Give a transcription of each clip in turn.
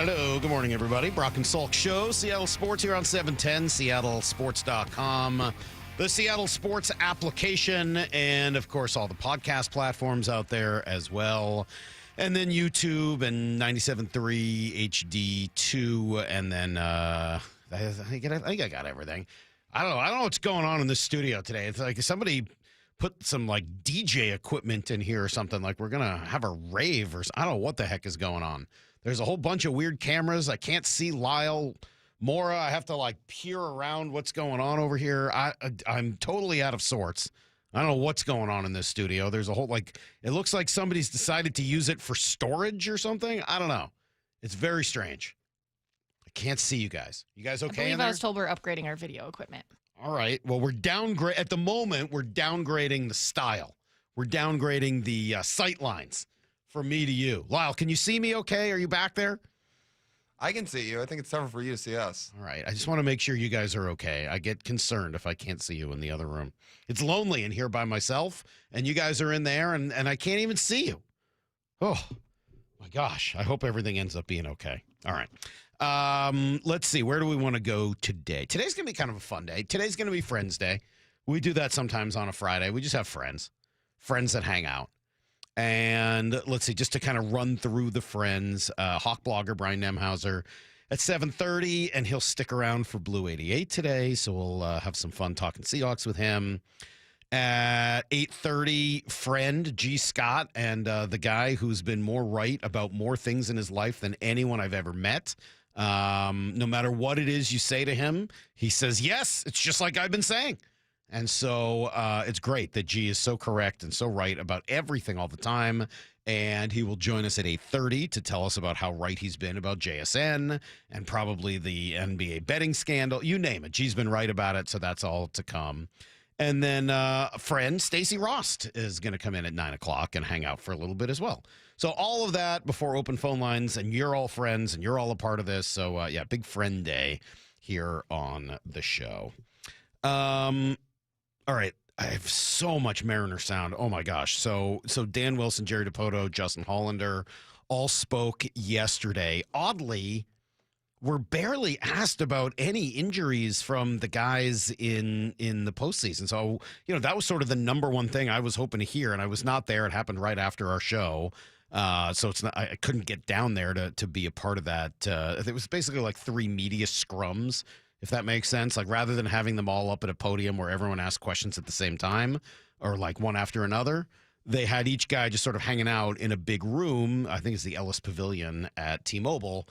hello. Good morning, everybody. Brock and Salk Show. Seattle Sports here on 710, seattlesports.com, the Seattle Sports application, and, of course, all the podcast platforms out there as well. And then YouTube and 97.3 HD2, and then I think I got everything. I don't know what's going on in this studio today. It's like somebody put some, like, DJ equipment in here or something. Like, we're going to have a rave or I don't know what the heck is going on. There's a whole bunch of weird cameras. I can't see Lyle Mora. I have to, like, peer around what's going on over here. I'm totally out of sorts. I don't know what's going on in this studio. There's a whole, like, it looks like somebody's decided to use it for storage or something. I don't know. It's very strange. I can't see you guys. You guys okay? I believe I was told we're upgrading our video equipment. All right. Well, at the moment, we're downgrading the style. We're downgrading the sight lines from me to you. Lyle, can you see me okay? Are you back there? I can see you. I think it's tougher for you to see us. All right. I just want to make sure you guys are okay. I get concerned if I can't see you in the other room. It's lonely in here by myself, and you guys are in there, and I can't even see you. Oh, my gosh. I hope everything ends up being okay. All right. Let's see. Where do we want to go today? Today's going to be kind of a fun day. Today's going to be Friends Day. We do that sometimes on a Friday. We just have friends that hang out. And let's see, just to kind of run through the friends, Hawkblogger Brian Nemhauser at 7:30, and he'll stick around for Blue 88 today, so we'll have some fun talking Seahawks with him. At 8:30, friend G. Scott, and the guy who's been more right about more things in his life than anyone I've ever met. No matter what it is you say to him, he says, yes, it's just like I've been saying. And so it's great that G is so correct and so right about everything all the time. And he will join us at 8:30 to tell us about how right he's been about JSN and probably the NBA betting scandal. You name it. G's been right about it, so that's all to come. And then a friend, Stacy Rost, is going to come in at 9 o'clock and hang out for a little bit as well. So all of that before open phone lines, and you're all friends, and you're all a part of this. So, yeah, big friend day here on the show. All right, I have so much Mariner sound. Oh, my gosh. So Dan Wilson, Jerry Dipoto, Justin Hollander all spoke yesterday. Oddly, we're barely asked about any injuries from the guys in the postseason. So, that was sort of the number one thing I was hoping to hear, and I was not there. It happened right after our show. So it's not, I couldn't get down there to be a part of that. It was basically like 3 media scrums, if that makes sense. Like, rather than having them all up at a podium where everyone asked questions at the same time or like one after another, they had each guy just sort of hanging out in a big room. I think it's the Ellis Pavilion at T-Mobile.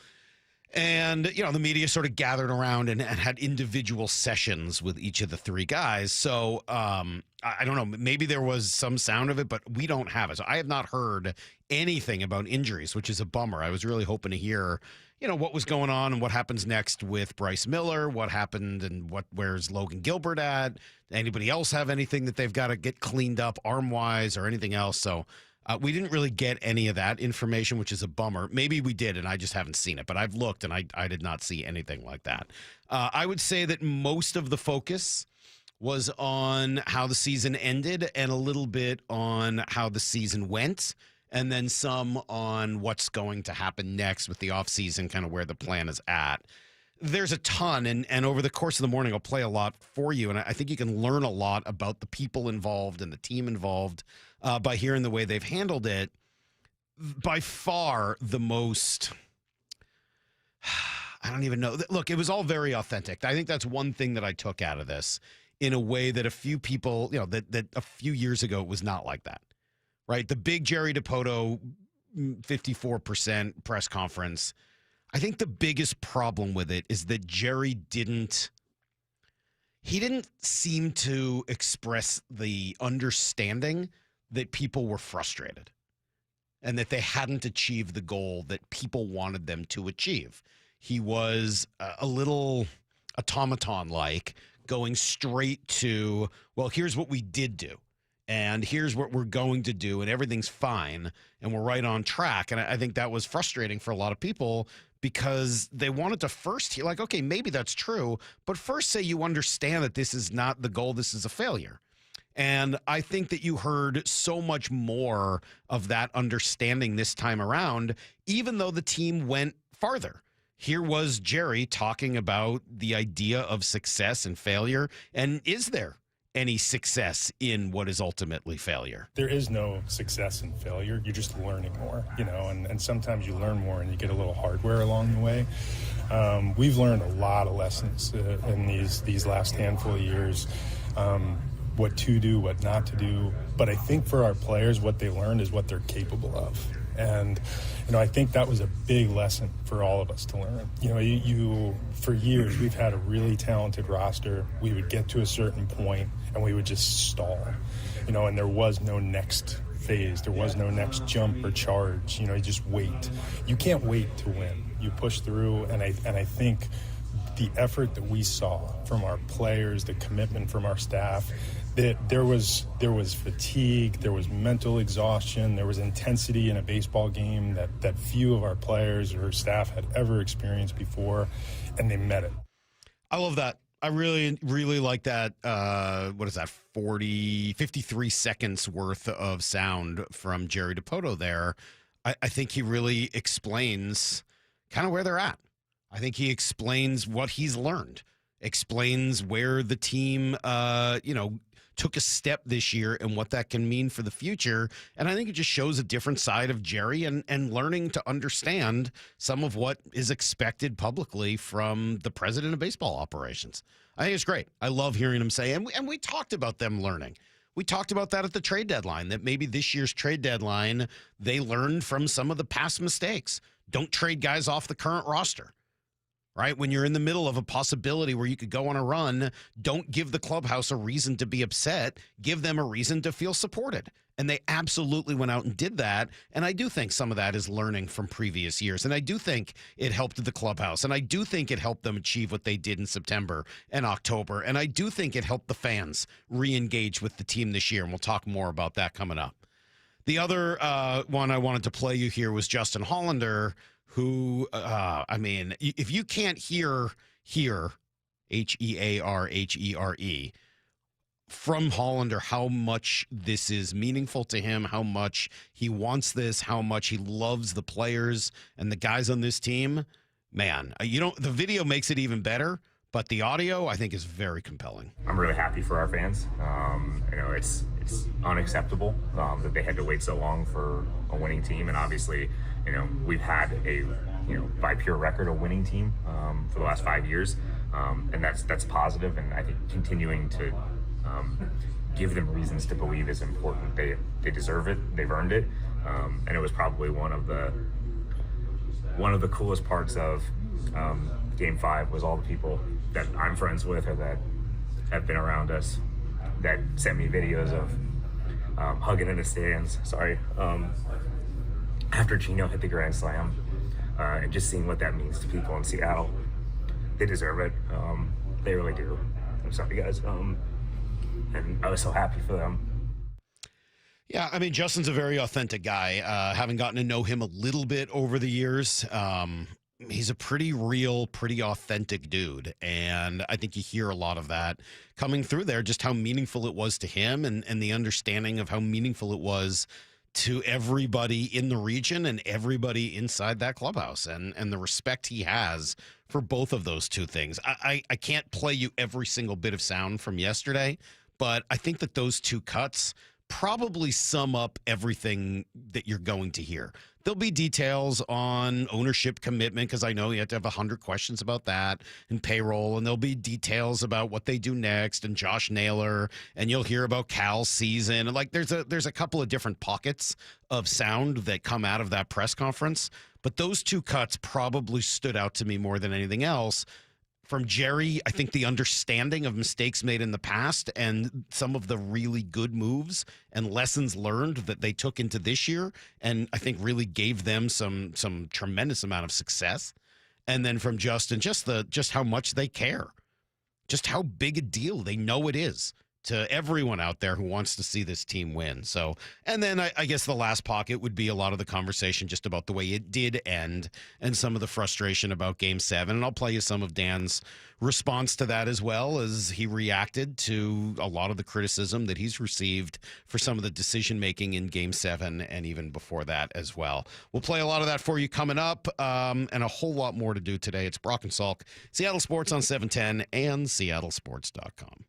And, the media sort of gathered around and had individual sessions with each of the 3 guys. So I don't know. Maybe there was some sound of it, but we don't have it. So I have not heard anything about injuries, which is a bummer. I was really hoping to hear, what was going on and what happens next with Bryce Miller, what happened and where's Logan Gilbert at? Anybody else have anything that they've got to get cleaned up arm-wise or anything else? So we didn't really get any of that information, which is a bummer. Maybe we did, and I just haven't seen it. But I've looked, and I did not see anything like that. I would say that most of the focus was on how the season ended and a little bit on how the season went, and then some on what's going to happen next with the offseason, kind of where the plan is at. There's a ton, and over the course of the morning, I'll play a lot for you, and I think you can learn a lot about the people involved and the team involved by hearing the way they've handled it. By far the most, I don't even know. Look, it was all very authentic. I think that's one thing that I took out of this in a way that a few people, that a few years ago it was not like that, right? The big Jerry Dipoto 54% press conference. I think the biggest problem with it is that Jerry didn't seem to express the understanding that people were frustrated and that they hadn't achieved the goal that people wanted them to achieve. He was a little automaton-like, going straight to, well, here's what we did do, and here's what we're going to do, and everything's fine, and we're right on track. And I think that was frustrating for a lot of people because they wanted to first hear, like, okay, maybe that's true, but first say you understand that this is not the goal, this is a failure. And I think that you heard so much more of that understanding this time around, even though the team went farther. Here was Jerry talking about the idea of success and failure. And is there any success in what is ultimately failure? There is no success in failure. You're just learning more, and sometimes you learn more and you get a little hardware along the way. We've learned a lot of lessons in these last handful of years, what to do, what not to do. But I think for our players, what they learned is what they're capable of. And, I think that was a big lesson for all of us to learn. You for years, we've had a really talented roster. We would get to a certain point and we would just stall, and there was no next phase. There was no next jump or charge. You just wait. You can't wait to win. You push through. And I think the effort that we saw from our players, the commitment from our staff, that there was fatigue, there was mental exhaustion, there was intensity in a baseball game that few of our players or staff had ever experienced before, and they met it. I love that. I really, really like that. What is that? 53 seconds worth of sound from Jerry Dipoto there. I think he really explains kind of where they're at. I think he explains what he's learned, explains where the team, took a step this year and what that can mean for the future. And I think it just shows a different side of Jerry and learning to understand some of what is expected publicly from the president of baseball operations. I think it's great. I love hearing him say, and we talked about them learning. We talked about that at the trade deadline, that maybe this year's trade deadline, they learned from some of the past mistakes. Don't trade guys off the current roster. Right? When you're in the middle of a possibility where you could go on a run, don't give the clubhouse a reason to be upset. Give them a reason to feel supported. And they absolutely went out and did that. And I do think some of that is learning from previous years. And I do think it helped the clubhouse. And I do think it helped them achieve what they did in September and October. And I do think it helped the fans re-engage with the team this year. And we'll talk more about that coming up. The other one I wanted to play you here was Justin Hollander, who, if you can't hear, Hearhere, from Hollander, how much this is meaningful to him, how much he wants this, how much he loves the players and the guys on this team, man, the video makes it even better, but the audio, I think, is very compelling. I'm really happy for our fans. It's unacceptable that they had to wait so long for a winning team, and obviously, we've had a, by pure record, a winning team for the last 5 years, and that's positive. And I think continuing to give them reasons to believe is important. They deserve it. They've earned it, and it was probably one of the coolest parts of Game 5 was all the people that I'm friends with or that have been around us that sent me videos of hugging in the stands. After Gino hit the grand slam, and just seeing what that means to people in Seattle. They deserve it. They really do. I'm sorry, guys. And I was so happy for them. Yeah, Justin's a very authentic guy. Having gotten to know him a little bit over the years, he's a pretty real, pretty authentic dude. And I think you hear a lot of that coming through there, just how meaningful it was to him and the understanding of how meaningful it was to everybody in the region and everybody inside that clubhouse and the respect he has for both of those two things. I can't play you every single bit of sound from yesterday, but I think that those two cuts probably sum up everything that you're going to hear. There'll be details on ownership commitment, because I know you have to have 100 questions about that, and payroll, and there'll be details about what they do next, and Josh Naylor, and you'll hear about Cal's season. And there's a couple of different pockets of sound that come out of that press conference, but those two cuts probably stood out to me more than anything else. From Jerry, I think the understanding of mistakes made in the past and some of the really good moves and lessons learned that they took into this year, and I think really gave them some tremendous amount of success. And then from Justin, just how much they care, just how big a deal they know it is to everyone out there who wants to see this team win. So, and then I guess the last pocket would be a lot of the conversation just about the way it did end and some of the frustration about Game 7. And I'll play you some of Dan's response to that as well, as he reacted to a lot of the criticism that he's received for some of the decision making in Game 7 and even before that as well. We'll play a lot of that for you coming up, and a whole lot more to do today. It's Brock and Salk, Seattle Sports on 710 and seattlesports.com.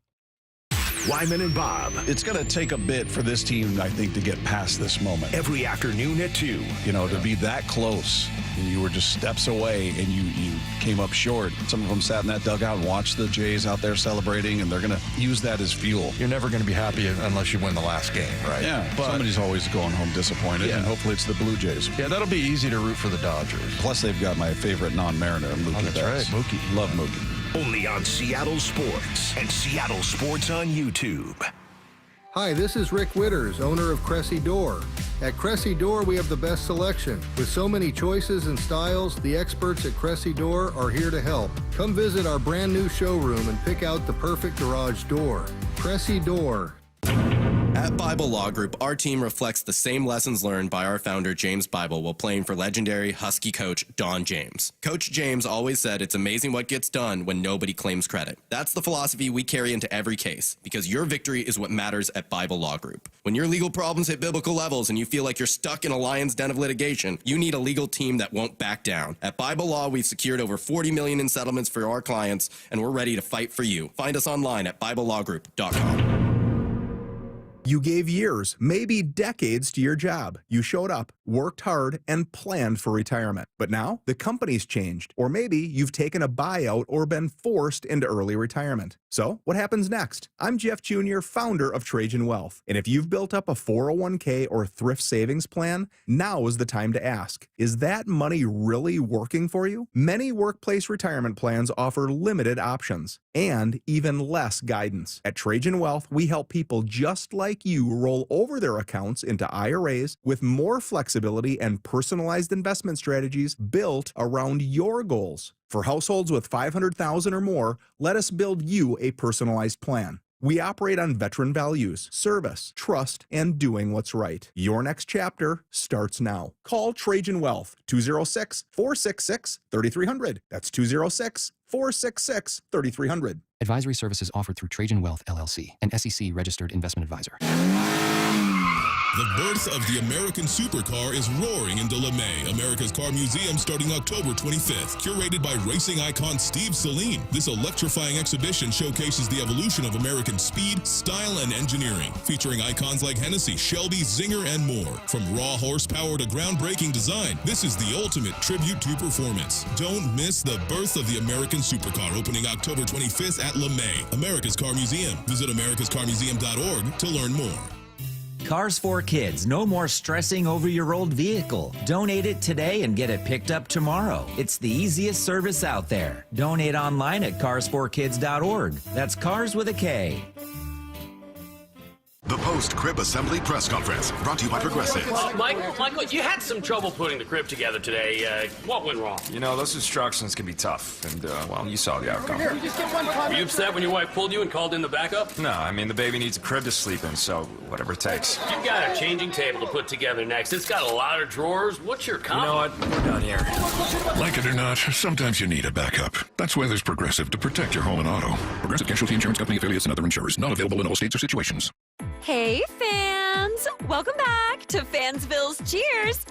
Wyman and Bob. It's going to take a bit for this team, I think, to get past this moment. Every afternoon at 2. You know, to be that close, and you were just steps away, and you came up short. Some of them sat in that dugout and watched the Jays out there celebrating, and they're going to use that as fuel. You're never going to be happy unless you win the last game, right? Yeah, but somebody's always going home disappointed, and hopefully it's the Blue Jays. Yeah, that'll be easy to root for the Dodgers. Plus, they've got my favorite non-Mariner, Mookie. Oh, that's right, Mookie. Love Mookie. Only on Seattle Sports and Seattle Sports on YouTube. Hi, this is Rick Witters, owner of Cressy Door. At Cressy Door, we have the best selection. With so many choices and styles, the experts at Cressy Door are here to help. Come visit our brand new showroom and pick out the perfect garage door. Cressy Door. At Bible Law Group, our team reflects the same lessons learned by our founder, James Bible, while playing for legendary Husky coach Don James. Coach James always said it's amazing what gets done when nobody claims credit. That's the philosophy we carry into every case, because your victory is what matters at Bible Law Group. When your legal problems hit biblical levels and you feel like you're stuck in a lion's den of litigation, you need a legal team that won't back down. At Bible Law, we've secured over $40 million in settlements for our clients, and we're ready to fight for you. Find us online at BibleLawGroup.com. You gave years, maybe decades to your job. You showed up, worked hard, and planned for retirement. But now, the company's changed. Or maybe you've taken a buyout or been forced into early retirement. So, what happens next? I'm Jeff Jr., founder of Trajan Wealth. And if you've built up a 401k or thrift savings plan, now is the time to ask, is that money really working for you? Many workplace retirement plans offer limited options and even less guidance. At Trajan Wealth, we help people just like you roll over their accounts into IRAs with more flexibility and personalized investment strategies built around your goals. For households with $500,000 or more, let us build you a personalized plan. We operate on veteran values, service, trust, and doing what's right. Your next chapter starts now. Call Trajan Wealth, 206-466-3300. That's 206-466-3300. Advisory services offered through Trajan Wealth, LLC, an SEC-registered investment advisor. The birth of the American supercar is roaring into LeMay, America's Car Museum, starting October 25th. Curated by racing icon Steve Saleen, this electrifying exhibition showcases the evolution of American speed, style, and engineering, featuring icons like Hennessy, Shelby, Zinger, and more. From raw horsepower to groundbreaking design, this is the ultimate tribute to performance. Don't miss the birth of the American supercar, opening October 25th at LeMay, America's Car Museum. Visit americascarmuseum.org to learn more. Cars for Kids. No more stressing over your old vehicle. Donate it today and get it picked up tomorrow. It's the easiest service out there. Donate online at carsforkids.org. That's cars with a K. The post-crib assembly press conference, brought to you by Progressive. Michael, you had some trouble putting the crib together today. What went wrong? You know, those instructions can be tough, and, well, you saw the outcome. Were you upset when your wife pulled you and called in the backup? No, I mean, the baby needs a crib to sleep in, so whatever it takes. You've got a changing table to put together next. It's got a lot of drawers. What's your comment? You know what? We're done here. Like it or not, sometimes you need a backup. That's why there's Progressive to protect your home and auto. Progressive Casualty Insurance Company affiliates and other insurers. Not available in all states or situations. Hey, fans! Welcome back to Fansville's Cheers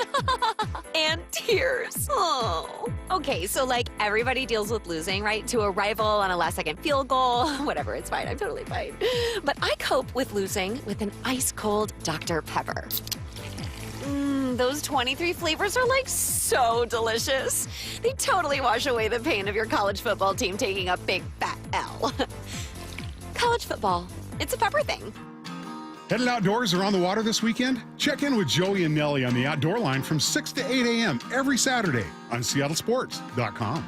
and Tears. Oh. Okay, so like everybody deals with losing, right? To a rival on a last-second field goal. Whatever, it's fine. I'm totally fine. But I cope with losing with an ice-cold Dr. Pepper. Those 23 flavors are like so delicious. They totally wash away the pain of your college football team taking a big fat L. College football, it's a pepper thing. Headed outdoors or on the water this weekend? Check in with Joey and Nellie on the Outdoor Line from 6 to 8 a.m. every Saturday on seattlesports.com.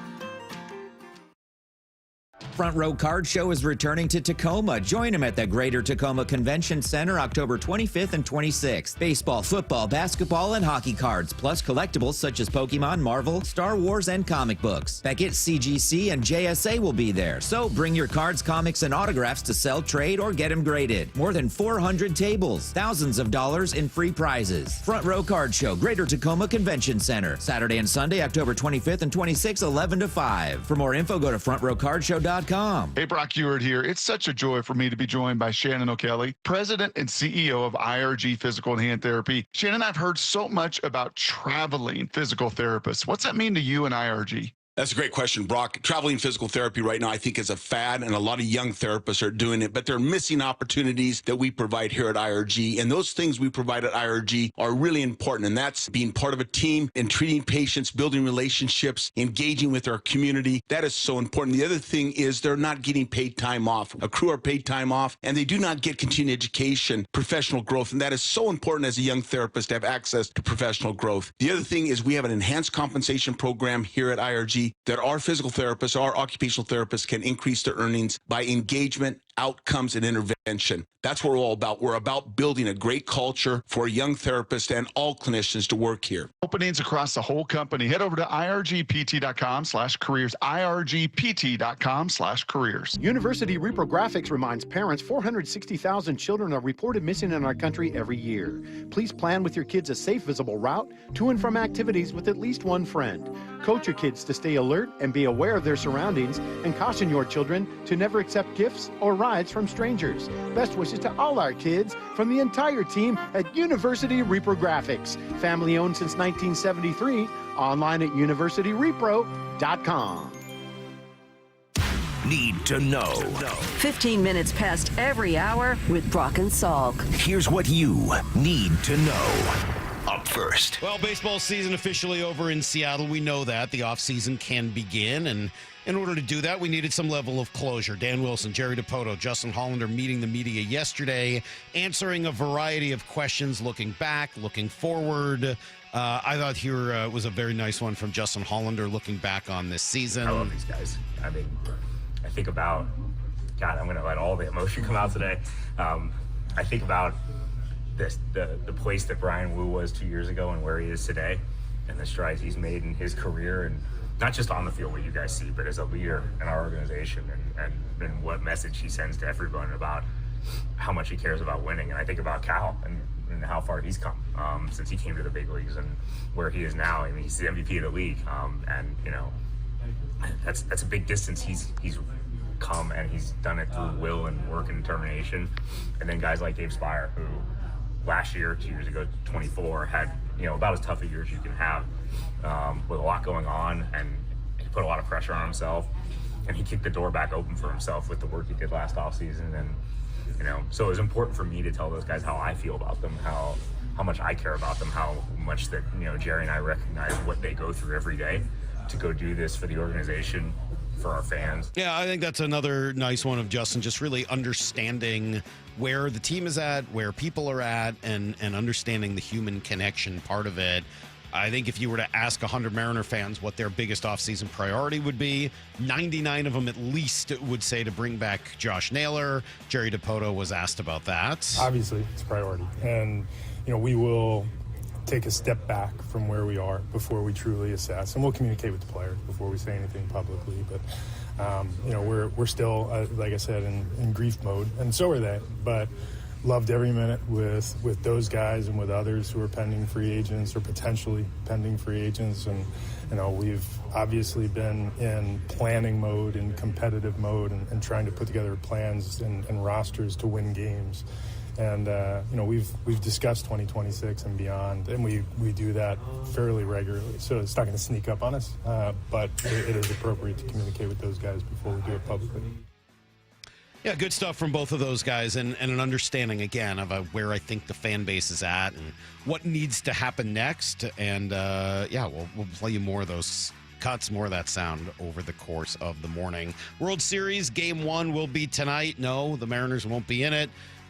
Front Row Card Show is returning to Tacoma. Join them at the Greater Tacoma Convention Center October 25th and 26th. Baseball, football, basketball, and hockey cards, plus collectibles such as Pokemon, Marvel, Star Wars, and comic books. Beckett, CGC, and JSA will be there, so bring your cards, comics, and autographs to sell, trade, or get them graded. More than 400 tables, thousands of dollars in free prizes. Front Row Card Show, Greater Tacoma Convention Center, Saturday and Sunday, October 25th and 26th, 11 to 5. For more info, go to frontrowcardshow.com. Hey, Brock Ewart here. It's such a joy for me to be joined by Shannon O'Kelly, President and CEO of IRG Physical and Hand Therapy. Shannon, I've heard so much about traveling physical therapists. What's that mean to you and IRG? That's a great question, Brock. Traveling physical therapy right now, I think, is a fad, and a lot of young therapists are doing it, but they're missing opportunities that we provide here at IRG. And those things we provide at IRG are really important, and that's being part of a team and treating patients, building relationships, engaging with our community. That is so important. The other thing is they're not getting paid time off. A crew are paid time off, and they do not get continuing education, professional growth, and that is so important as a young therapist to have access to professional growth. The other thing is we have an enhanced compensation program here at IRG that our physical therapists, our occupational therapists can increase their earnings by engagement, outcomes, and intervention. That's what we're all about. We're about building a great culture for young therapists and all clinicians to work here. Openings across the whole company. Head over to irgpt.com/careers, irgpt.com/careers. University Reprographics reminds parents 460,000 children are reported missing in our country every year. Please plan with your kids a safe, visible route to and from activities with at least one friend. Coach your kids to stay alert and be aware of their surroundings, and caution your children to never accept gifts or rides from strangers. Best wishes to all our kids from the entire team at University Reprographics. Family owned since 1973. Online at universityrepro.com. Need to know. 15 minutes past every hour with Brock and Salk. Here's what you need to know. Up first. Well, baseball season officially over in Seattle. We know that. The offseason can begin, and in order to do that, we needed some level of closure. Dan Wilson, Jerry Dipoto, Justin Hollander meeting the media yesterday, answering a variety of questions, looking back, looking forward. I thought here was a very nice one from Justin Hollander looking back on this season. I love these guys. I mean, I think about, God, I'm going to let all the emotion come out today. I think about the place that Brian Wu was 2 years ago and where he is today, and the strides he's made in his career, and not just on the field what you guys see, but as a leader in our organization, and what message he sends to everyone about how much he cares about winning. And I think about Cal and how far he's come since he came to the big leagues and where he is now. I mean, he's the MVP of the league, and you know, that's a big distance he's come, and he's done it through will and work and determination. And then guys like Gabe Spire, who last year, 2 years ago, 24, had, you know, about as tough a year as you can have, with a lot going on, and he put a lot of pressure on himself, and he kicked the door back open for himself with the work he did last offseason. And, you know, so it was important for me to tell those guys how I feel about them, how much I care about them, how much that, you know, Jerry and I recognize what they go through every day to go do this for the organization, for our fans. Yeah, I think that's another nice one of Justin, just really understanding where the team is at, where people are at, and understanding the human connection part of it. I think if you were to ask 100 Mariner fans what their biggest offseason priority would be, 99 of them at least would say to bring back Josh Naylor. Jerry Dipoto was asked about that. Obviously, it's a priority. And, you know, we will take a step back from where we are before we truly assess, and we'll communicate with the players before we say anything publicly. But you know, we're still, like I said, in grief mode, and so are they. But loved every minute with those guys and with others who are pending free agents or potentially pending free agents. And you know, we've obviously been in planning mode and competitive mode, and trying to put together plans and rosters to win games. And you know, we've discussed 2026 and beyond, and we do that fairly regularly. So it's not going to sneak up on us, but it is appropriate to communicate with those guys before we do it publicly. Yeah, good stuff from both of those guys, and an understanding, again, of where I think the fan base is at and what needs to happen next. And, yeah, we'll play you more of those cuts, more of that sound over the course of the morning. World Series Game 1 will be tonight. No, the Mariners won't be in it.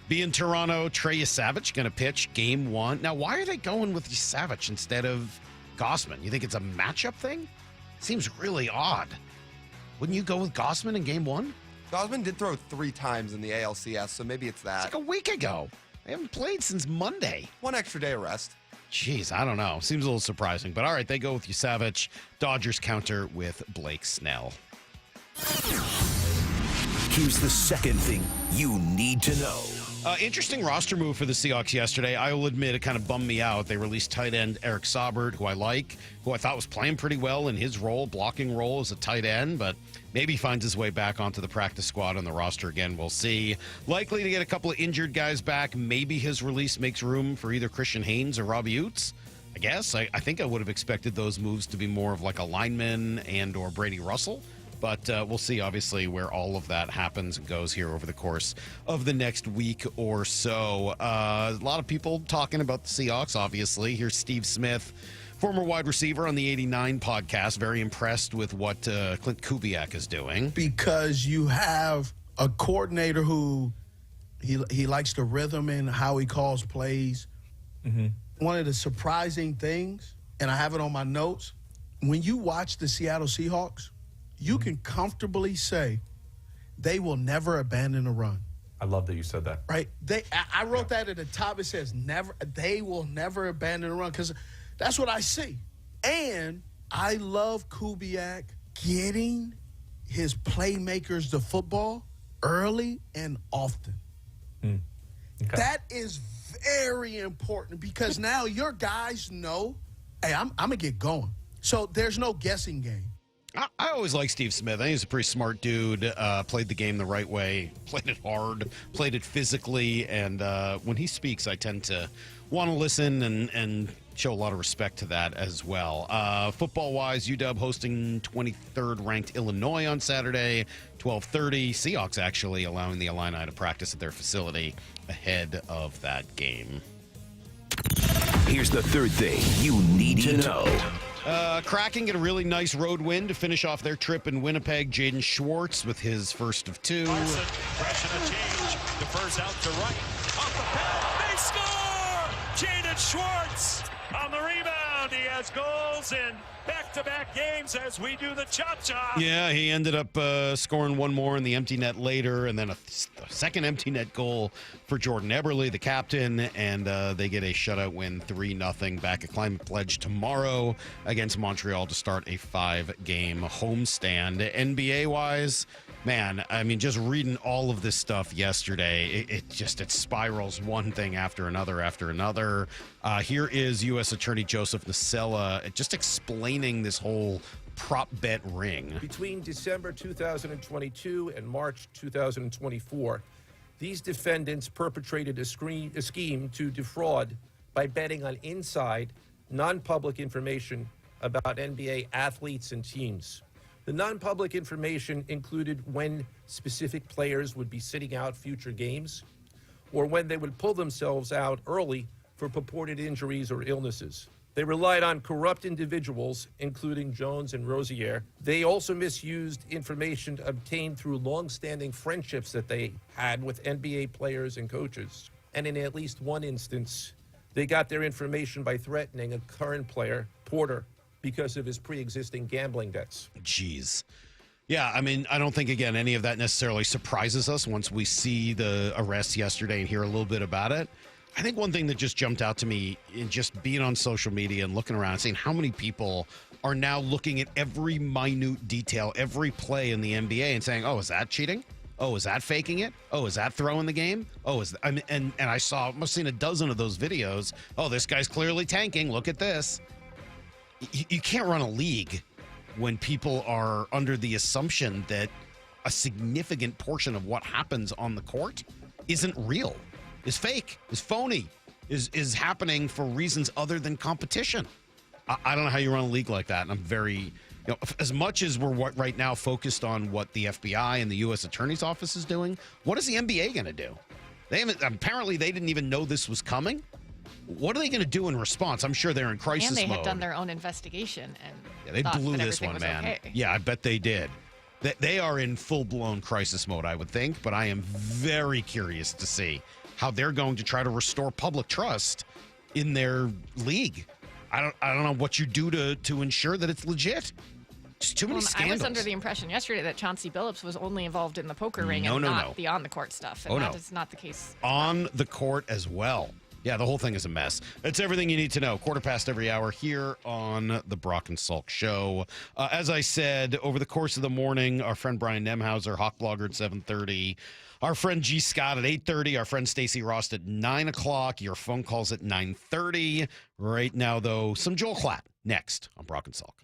Be in Toronto. Trey Yesavich going to pitch Game 1. Now, why are they going with Yesavich instead of Gausman? You think it's a matchup thing? Seems really odd. Wouldn't you go with Gossman in game 1? Gossman did throw 3 times in the ALCS, so maybe it's that. It's like a week ago. They haven't played since Monday. 1 extra day of rest. Jeez, I don't know. Seems a little surprising. But all right, they go with Yusevich. Dodgers counter with Blake Snell. Here's the second thing you need to know. Interesting roster move for the Seahawks yesterday. I will admit it kind of bummed me out. They released tight end Eric Saubert, who I like, who I thought was playing pretty well in his blocking role as a tight end, but maybe finds his way back onto the practice squad on the roster again. We'll see. Likely to get a couple of injured guys back. Maybe his release makes room for either Christian Haynes or Robbie Utes. I guess. I think I would have expected those moves to be more of like a lineman and or Brady Russell. But we'll see, obviously, where all of that happens and goes here over the course of the next week or so. A lot of people talking about the Seahawks, obviously. Here's Steve Smith, former wide receiver on the 89 podcast, very impressed with what Clint Kubiak is doing. Because you have a coordinator who he likes the rhythm and how he calls plays. Mm-hmm. One of the surprising things, and I have it on my notes, when you watch the Seattle Seahawks, you can comfortably say they will never abandon a run. I love that you said that. Right? I wrote that at the top. It says they will never abandon a run because that's what I see. And I love Kubiak getting his playmakers the football early and often. Okay. That is very important because now your guys know, hey, I'm going to get going. So there's no guessing game. I always like Steve Smith. I think he's a pretty smart dude, played the game the right way, played it hard, played it physically, and when he speaks, I tend to want to listen and show a lot of respect to that as well. Football-wise, UW hosting 23rd ranked Illinois on Saturday, 12:30. Seahawks actually allowing the Illini to practice at their facility ahead of that game. Here's the third thing you need to know. Kraken get a really nice road win to finish off their trip in Winnipeg. Jaden Schwartz with his first of 2. Larson, pressing a change, defers out to right. Off the pad, they score! Jaden Schwartz on the rebound. He has goals in back-to-back games as we do the chop-chop. Yeah, he ended up scoring one more in the empty net later, and then a second empty net goal for Jordan Eberle, the captain, and they get a shutout win, 3-0. Back at Climate Pledge tomorrow against Montreal to start a 5-game homestand. NBA-wise, man, I mean, just reading all of this stuff yesterday, it spirals one thing after another. Here is U.S. Attorney Joseph Nacella just explaining this whole prop bet ring. Between December 2022 and March 2024, these defendants perpetrated a scheme to defraud by betting on inside, non-public information about NBA athletes and teams. The non-public information included when specific players would be sitting out future games or when they would pull themselves out early for purported injuries or illnesses. They relied on corrupt individuals, including Jones and Rozier. They also misused information obtained through long-standing friendships that they had with NBA players and coaches. And in at least one instance, they got their information by threatening a current player, Porter, because of his pre-existing gambling debts. Jeez. Yeah, I mean, I don't think, again, any of that necessarily surprises us once we see the arrest yesterday and hear a little bit about it. I think one thing that just jumped out to me in just being on social media and looking around and seeing how many people are now looking at every minute detail, every play in the NBA and saying, oh, is that cheating? Oh, is that faking it? Oh, is that throwing the game? Oh, is that, I mean, and I must have seen a dozen of those videos. Oh, this guy's clearly tanking. Look at this. You can't run a league when people are under the assumption that a significant portion of what happens on the court isn't real, is fake, is phony, is happening for reasons other than competition. I don't know how you run a league like that, and I'm very, as much as we're right now focused on what the FBI and the U.S. Attorney's Office is doing, what is the NBA going to do? Apparently they didn't even know this was coming. What are they going to do in response? I'm sure they're in crisis mode. And they had done their own investigation and they blew this one, man. Okay. Yeah, I bet they did. They are in full-blown crisis mode, I would think, but I am very curious to see how they're going to try to restore public trust in their league. I don't know what you do to ensure that it's legit. Just too many I scandals. was under the impression yesterday that Chauncey Billups was only involved in the poker ring No, and no, not no. the on-the-court stuff. And that is not the case. On the court as well. Yeah, the whole thing is a mess. That's everything you need to know. 1/4 every hour here on the Brock and Salk Show. As I said, over the course of the morning, our friend Brian Nemhauser, Hawkblogger at 7:30. Our friend G. Scott at 8:30. Our friend Stacy Rost at 9 o'clock. Your phone calls at 9:30. Right now, though, some Joel Klatt next on Brock and Salk.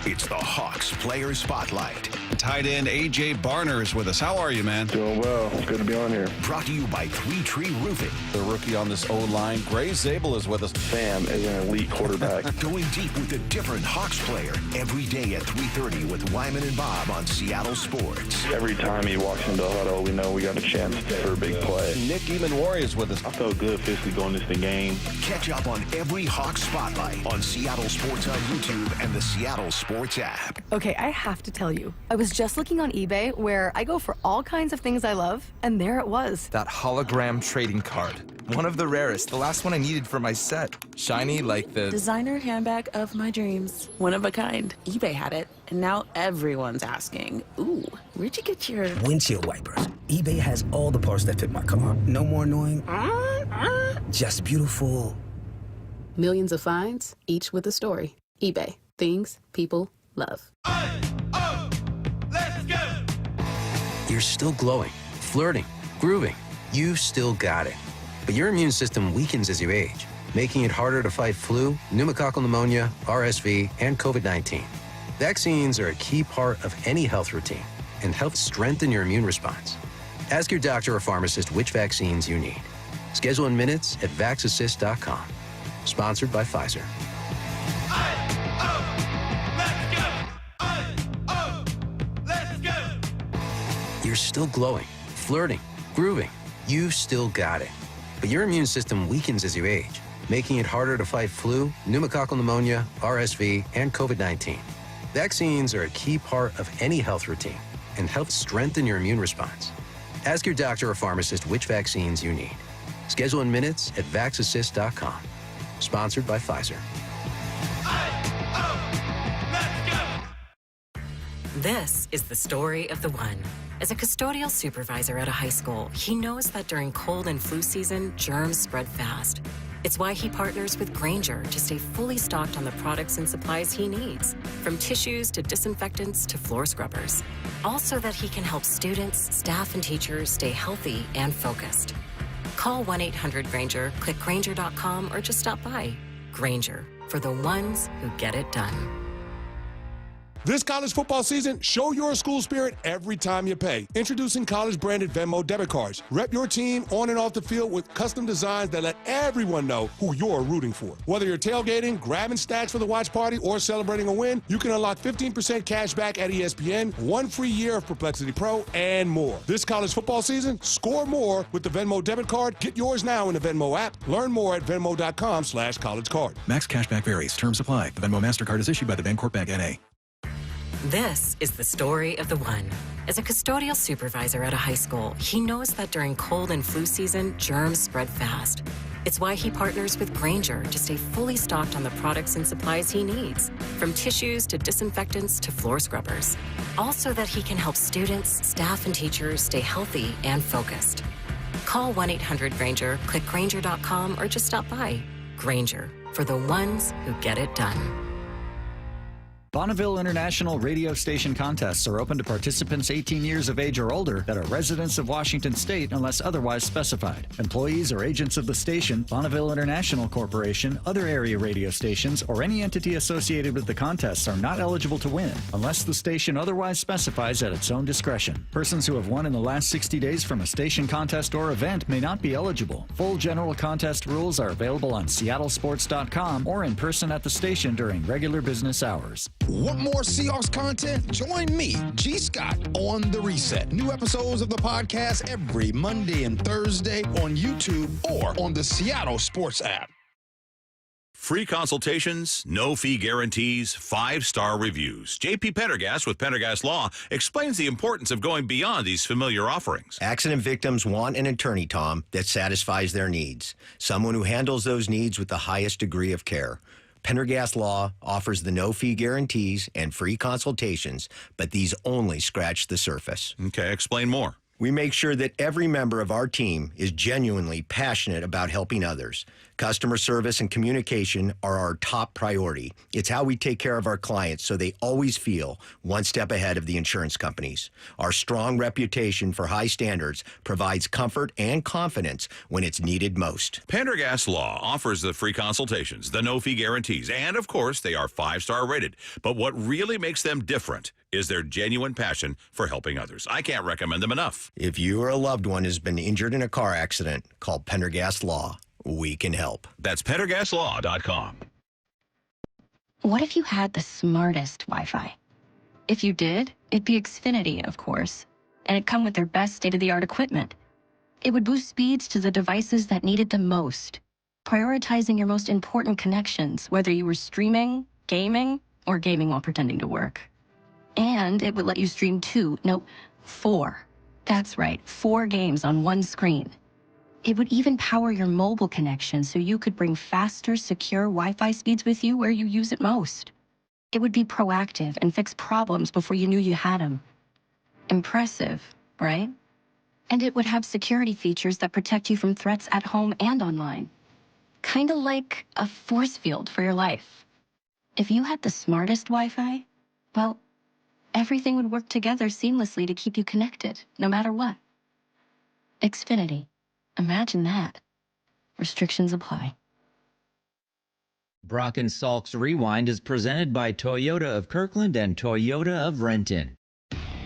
It's the Hawks Player Spotlight. Tight end A.J. Barner is with us. How are you, man? Doing well. It's good to be on here. Brought to you by Three Tree Roofing. The rookie on this O-line, Gray Zabel, is with us. Sam is an elite quarterback. Going deep with a different Hawks player every day at 3:30 with Wyman and Bob on Seattle Sports. Every time he walks into the huddle, we know we got a chance for a big play. Nick Eamon-Wari is with us. I felt good physically going into the game. Catch up on every Hawks Spotlight on Seattle Sports on YouTube and the Seattle Sports app. Okay, I have to tell you, I was just looking on eBay where I go for all kinds of things I love, and there it was. That hologram trading card. One of the rarest. The last one I needed for my set. Shiny like the designer handbag of my dreams. One of a kind. eBay had it, and now everyone's asking, ooh, where'd you get your windshield wipers? eBay has all the parts that fit my car. No more annoying. Just beautiful. Millions of finds, each with a story. eBay. Things people love. Let's go! You're still glowing, flirting, grooving. You still got it. But your immune system weakens as you age, making it harder to fight flu, pneumococcal pneumonia, RSV, and COVID-19. Vaccines are a key part of any health routine and help strengthen your immune response. Ask your doctor or pharmacist which vaccines you need. Schedule in minutes at vaxassist.com. Sponsored by Pfizer. You're still glowing, flirting, grooving. You still got it. But your immune system weakens as you age, making it harder to fight flu, pneumococcal pneumonia, RSV, and COVID-19. Vaccines are a key part of any health routine and help strengthen your immune response. Ask your doctor or pharmacist which vaccines you need. Schedule in minutes at vaxassist.com. Sponsored by Pfizer. This is the story of the one. As a custodial supervisor at a high school, he knows that during cold and flu season, germs spread fast. It's why he partners with Grainger to stay fully stocked on the products and supplies he needs, from tissues to disinfectants to floor scrubbers. All so that he can help students, staff, and teachers stay healthy and focused. Call 1-800-GRAINGER, click Grainger.com, or just stop by. Grainger, for the ones who get it done. This college football season, show your school spirit every time you pay. Introducing college-branded Venmo debit cards. Rep your team on and off the field with custom designs that let everyone know who you're rooting for. Whether you're tailgating, grabbing stacks for the watch party, or celebrating a win, you can unlock 15% cash back at ESPN, 1 free year of Perplexity Pro, and more. This college football season, score more with the Venmo debit card. Get yours now in the Venmo app. Learn more at venmo.com/collegecard. Max cashback varies. Terms apply. The Venmo MasterCard is issued by the Bancorp Bank N.A. This is the story of the one. As a custodial supervisor at a high school, he knows that during cold and flu season, germs spread fast. It's why he partners with Grainger to stay fully stocked on the products and supplies he needs, from tissues to disinfectants to floor scrubbers. All so that he can help students, staff, and teachers stay healthy and focused. Call 1-800-GRAINGER, click Grainger.com, or just stop by. Grainger, for the ones who get it done. Bonneville International radio station contests are open to participants 18 years of age or older that are residents of Washington State unless otherwise specified. Employees or agents of the station, Bonneville International Corporation, other area radio stations, or any entity associated with the contests are not eligible to win unless the station otherwise specifies at its own discretion. Persons who have won in the last 60 days from a station contest or event may not be eligible. Full general contest rules are available on seattlesports.com or in person at the station during regular business hours. Want more Seahawks content? Join me, G. Scott, on The Reset. New episodes of the podcast every Monday and Thursday on YouTube or on the Seattle Sports app. Free consultations, no fee guarantees, 5-star reviews. J.P. Pendergast with Pendergast Law explains the importance of going beyond these familiar offerings. Accident victims want an attorney, Tom, that satisfies their needs. Someone who handles those needs with the highest degree of care. Pendergast Law offers the no-fee guarantees and free consultations, but these only scratch the surface. Okay, explain more. We make sure that every member of our team is genuinely passionate about helping others. Customer service and communication are our top priority. It's how we take care of our clients so they always feel one step ahead of the insurance companies. Our strong reputation for high standards provides comfort and confidence when it's needed most. Pendergast Law offers the free consultations, the no-fee guarantees, and, of course, they are 5-star rated. But what really makes them different is their genuine passion for helping others. I can't recommend them enough. If you or a loved one has been injured in a car accident, call Pendergast Law. We can help. That's PendergastLaw.com. What if you had the smartest Wi-Fi? If you did, it'd be Xfinity, of course, and it'd come with their best state-of-the-art equipment. It would boost speeds to the devices that needed them most, prioritizing your most important connections, whether you were streaming, gaming, or gaming while pretending to work. And it would let you stream 4. That's right, 4 games on one screen. It would even power your mobile connection so you could bring faster, secure Wi-Fi speeds with you where you use it most. It would be proactive and fix problems before you knew you had them. Impressive, right? And it would have security features that protect you from threats at home and online. Kinda like a force field for your life. If you had the smartest Wi-Fi, well, everything would work together seamlessly to keep you connected, no matter what. Xfinity. Imagine that. Restrictions apply. Brock and Salk's Rewind is presented by Toyota of Kirkland and Toyota of Renton.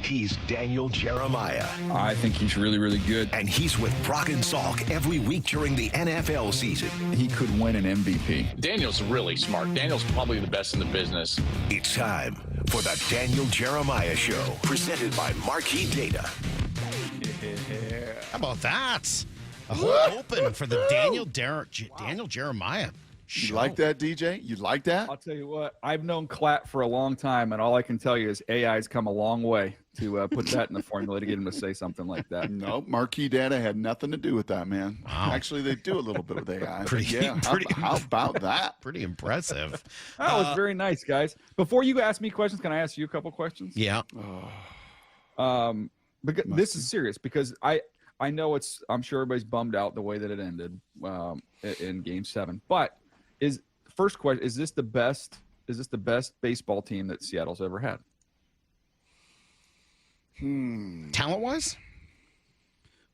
He's Daniel Jeremiah. I think he's really, really good. And he's with Brock and Salk every week during the NFL season. He could win an MVP. Daniel's really smart. Daniel's probably the best in the business. It's time for the Daniel Jeremiah Show, presented by Marquee Data. Yeah. How about that? A whole open for the Daniel Jeremiah show. You like that, DJ? You like that? I'll tell you what, I've known Klatt for a long time, and all I can tell you is AI's come a long way to put that in the formula to get him to say something like that. No, Marquee Data had nothing to do with that, man. Wow. Actually, they do a little bit with AI. Pretty, how about that? Pretty impressive. That was very nice, guys. Before you ask me questions, can I ask you a couple questions? Yeah. Because this is serious, because I know I'm sure everybody's bummed out the way that it ended in Game 7. But first question, is this the best baseball team that Seattle's ever had? Talent-wise?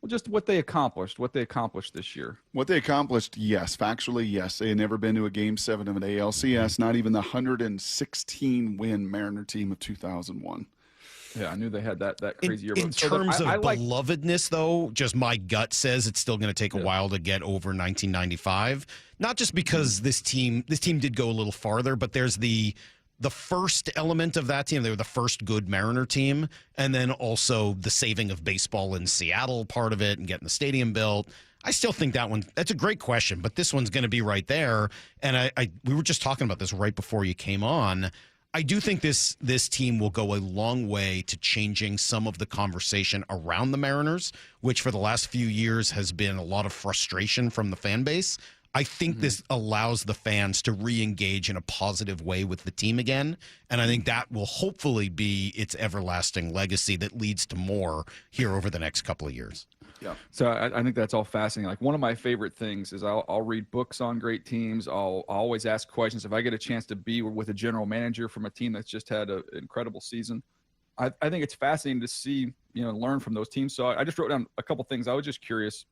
Well, just what they accomplished this year. What they accomplished, yes. Factually, yes. They had never been to a Game 7 of an ALCS, not even the 116-win Mariner team of 2001. Yeah, I knew they had that crazy year. In terms of belovedness, though, just my gut says it's still going to take a while to get over 1995. Not just because this team did go a little farther, but there's the first element of that team. They were the first good Mariner team, and then also the saving of baseball in Seattle part of it and getting the stadium built. I still think that's a great question, but this one's going to be right there. And we were just talking about this right before you came on. I do think this team will go a long way to changing some of the conversation around the Mariners, which for the last few years has been a lot of frustration from the fan base. I think this allows the fans to re-engage in a positive way with the team again, and I think that will hopefully be its everlasting legacy that leads to more here over the next couple of years. Yeah. So I think that's all fascinating. Like, one of my favorite things is I'll read books on great teams. I'll always ask questions. If I get a chance to be with a general manager from a team that's just had an incredible season, I think it's fascinating to see, learn from those teams. So I just wrote down a couple things. I was just curious.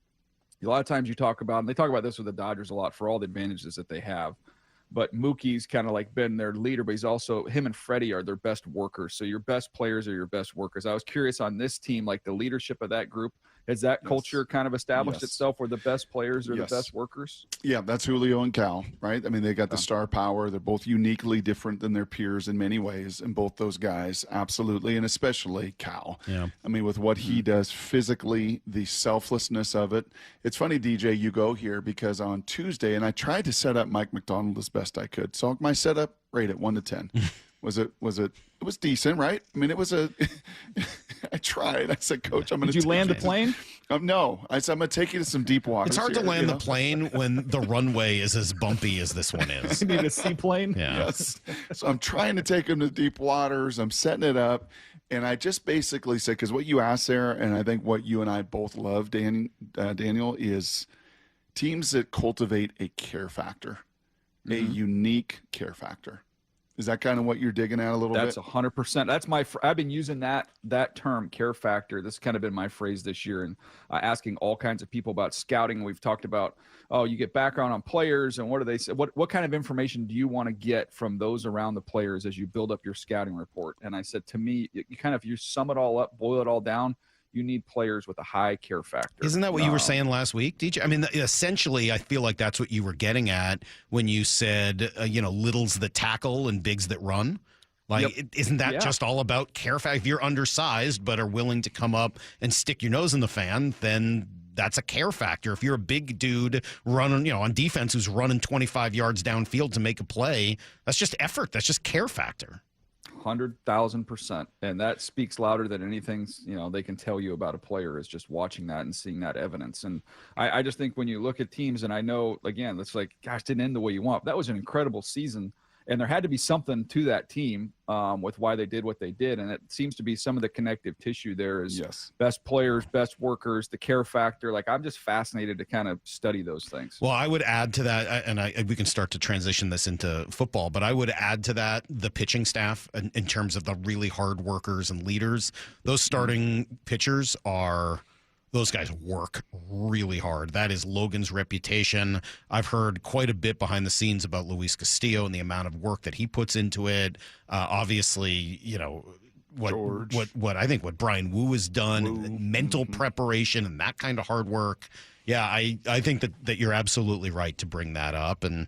A lot of times you talk about, and they talk about this with the Dodgers a lot for all the advantages that they have. But Mookie's kind of like been their leader, but him and Freddie are their best workers. So your best players are your best workers. I was curious on this team, like the leadership of that group. Has that culture kind of established itself where the best players are the best workers? Yeah, that's Julio and Cal, right? I mean, they got the star power. They're both uniquely different than their peers in many ways, and both those guys, absolutely, and especially Cal. Yeah. I mean, with what he does physically, the selflessness of it. It's funny, DJ, you go here, because on Tuesday, and I tried to set up Mike McDonald as best I could. So my setup rate at 1 to 10. It was decent, right? I mean, I tried. I said, Coach, I'm going to Did you land the plane? No, I said I'm going to take you to some deep waters. It's hard to here, land you the know? plane when the runway is as bumpy as this one is. You need a seaplane? Yeah. Yes. So I'm trying to take him to deep waters. I'm setting it up. And I just basically said, because what you asked there, and I think what you and I both love, Daniel, is teams that cultivate a care factor, a unique care factor. Is that kind of what you're digging at a little bit? That's 100%. That's I've been using that term, care factor. This has kind of been my phrase this year, and asking all kinds of people about scouting. We've talked about, you get background on players, and what do they say? What kind of information do you want to get from those around the players as you build up your scouting report? And I said, to me, you sum it all up, boil it all down. You need players with a high care factor. Isn't that what you were saying last week, DJ? I mean, essentially, I feel like that's what you were getting at when you said, Little's the tackle and Big's that run. Like, isn't that just all about care factor? If you're undersized but are willing to come up and stick your nose in the fan, then that's a care factor. If you're a big dude running, on defense who's running 25 yards downfield to make a play, that's just effort. That's just care factor. 100,000%. And that speaks louder than anything, they can tell you about a player, is just watching that and seeing that evidence. And I just think when you look at teams, and I know, again, it's like, gosh, didn't end the way you want. That was an incredible season. And there had to be something to that team with why they did what they did. And it seems to be some of the connective tissue there is best players, best workers, the care factor. Like, I'm just fascinated to kind of study those things. Well, I would add to that, and we can start to transition this into football, but I would add to that the pitching staff in terms of the really hard workers and leaders. Those starting pitchers those guys work really hard. That is Logan's reputation. I've heard quite a bit behind the scenes about Luis Castillo and the amount of work that he puts into it. Obviously, what I think what Brian Wu has done, mental preparation and that kind of hard work. Yeah, I think that you're absolutely right to bring that up. And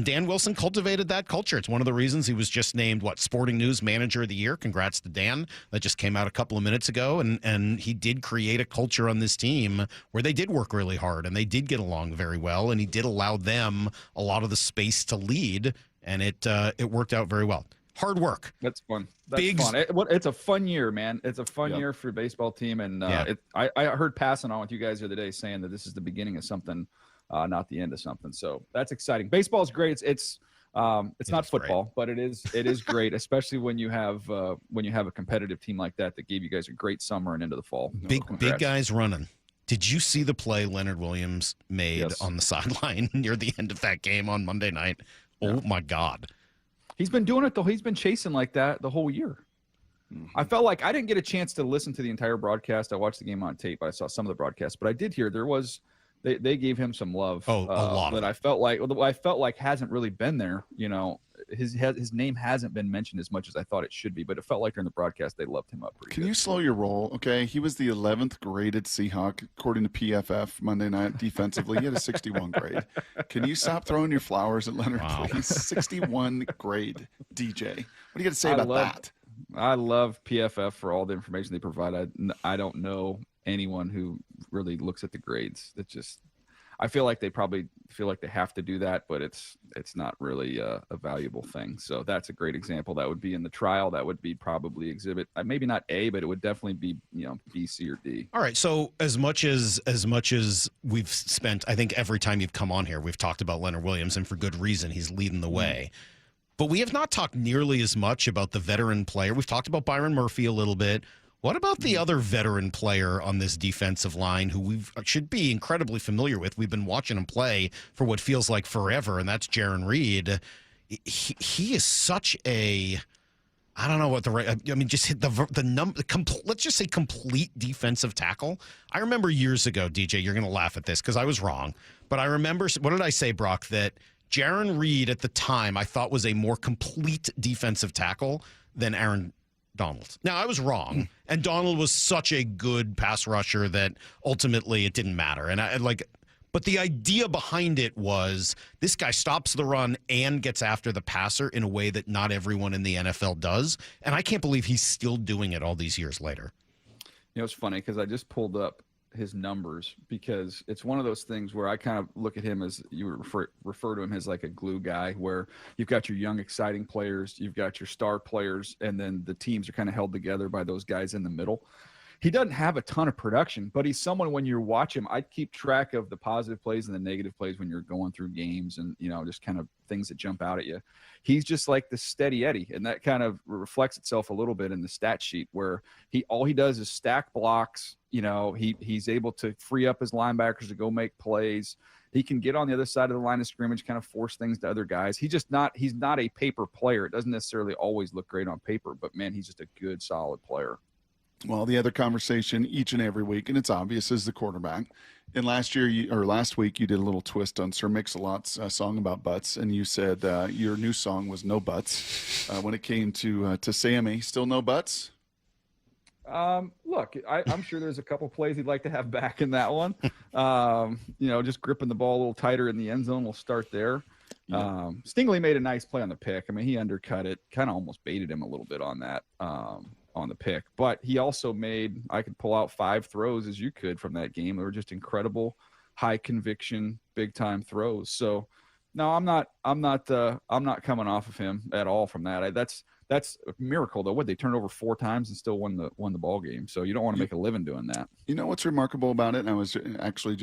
Dan Wilson cultivated that culture. It's one of the reasons he was just named, Sporting News Manager of the Year. Congrats to Dan. That just came out a couple of minutes ago. And he did create a culture on this team where they did work really hard and they did get along very well. And he did allow them a lot of the space to lead. And it worked out very well. Hard work. That's fun. Fun. It's a fun year, man. It's a fun year for your baseball team. And I heard passing on with you guys the other day saying that this is the beginning of something, not the end of something. So that's exciting. Baseball is great. It's not football, but it is great, especially when you have a competitive team like that gave you guys a great summer and into the fall. Big guys running. Did you see the play Leonard Williams made on the sideline near the end of that game on Monday night? Oh my God. He's been doing it though. He's been chasing like that the whole year. I felt like I didn't get a chance to listen to the entire broadcast. I watched the game on tape. I saw some of the broadcast, but I did hear they gave him some love. A lot that I felt like hasn't really been there. His name hasn't been mentioned as much as I thought it should be, but it felt like during the broadcast they loved him up pretty Can good. you slow your roll? Okay, he was the 11th graded Seahawk according to PFF Monday night defensively. He had a 61 grade. Can you stop throwing your flowers at Leonard, please? 61 grade DJ. What do you got to say about that? I love PFF for all the information they provide. I don't know anyone who really looks at the grades. It's just, I feel like they probably feel like they have to do that, but it's not really a valuable thing. So that's a great example. That would be in the trial. That would be probably exhibit, maybe not A, but it would definitely be B, C, or D. All right. So as much as we've spent, I think every time you've come on here, we've talked about Leonard Williams, and for good reason. He's leading the way. But we have not talked nearly as much about the veteran player. We've talked about Byron Murphy a little bit. What about the other veteran player on this defensive line who we should be incredibly familiar with? We've been watching him play for what feels like forever, and that's Jaron Reed. He is such a, I don't know what the right, I mean, just hit the number, let's just say complete defensive tackle. I remember years ago, DJ, you're going to laugh at this because I was wrong, but I remember, what did I say, Brock, that Jaron Reed at the time I thought was a more complete defensive tackle than Aaron Donald. Now, I was wrong, and Donald was such a good pass rusher that ultimately it didn't matter. And but the idea behind it was this guy stops the run and gets after the passer in a way that not everyone in the NFL does. And I can't believe he's still doing it all these years later. It's funny because I just pulled up his numbers because it's one of those things where I kind of look at him as you refer to him as like a glue guy, where you've got your young, exciting players, you've got your star players, and then the teams are kind of held together by those guys in the middle. he doesn't have a ton of production, but he's someone when you watch him, I keep track of the positive plays and the negative plays when you're going through games and, just kind of things that jump out at you. He's just like the steady Eddie, and that kind of reflects itself a little bit in the stat sheet where all he does is stack blocks. He's able to free up his linebackers to go make plays. He can get on the other side of the line of scrimmage, kind of force things to other guys. He's not a paper player. It doesn't necessarily always look great on paper, but man, he's just a good, solid player. Well, the other conversation each and every week, and it's obvious, is the quarterback. And last week, you did a little twist on Sir Mix-a-Lot's song about butts, and you said your new song was No Butts. When it came to Sammy, still no butts? Look, I'm sure there's a couple plays he'd like to have back in that one. Just gripping the ball a little tighter in the end zone. We'll start there. Yeah. Stingley made a nice play on the pick. I mean, he undercut it, kind of almost baited him a little bit on that. On the pick, but he also I could pull out 5 throws as you could from that game. They were just incredible, high conviction, big time throws. So no, I'm not coming off of him at all from that. That's a miracle though. They turned over 4 times and still won the ball game. So you don't want to make a living doing that. You know what's remarkable about it? And I was actually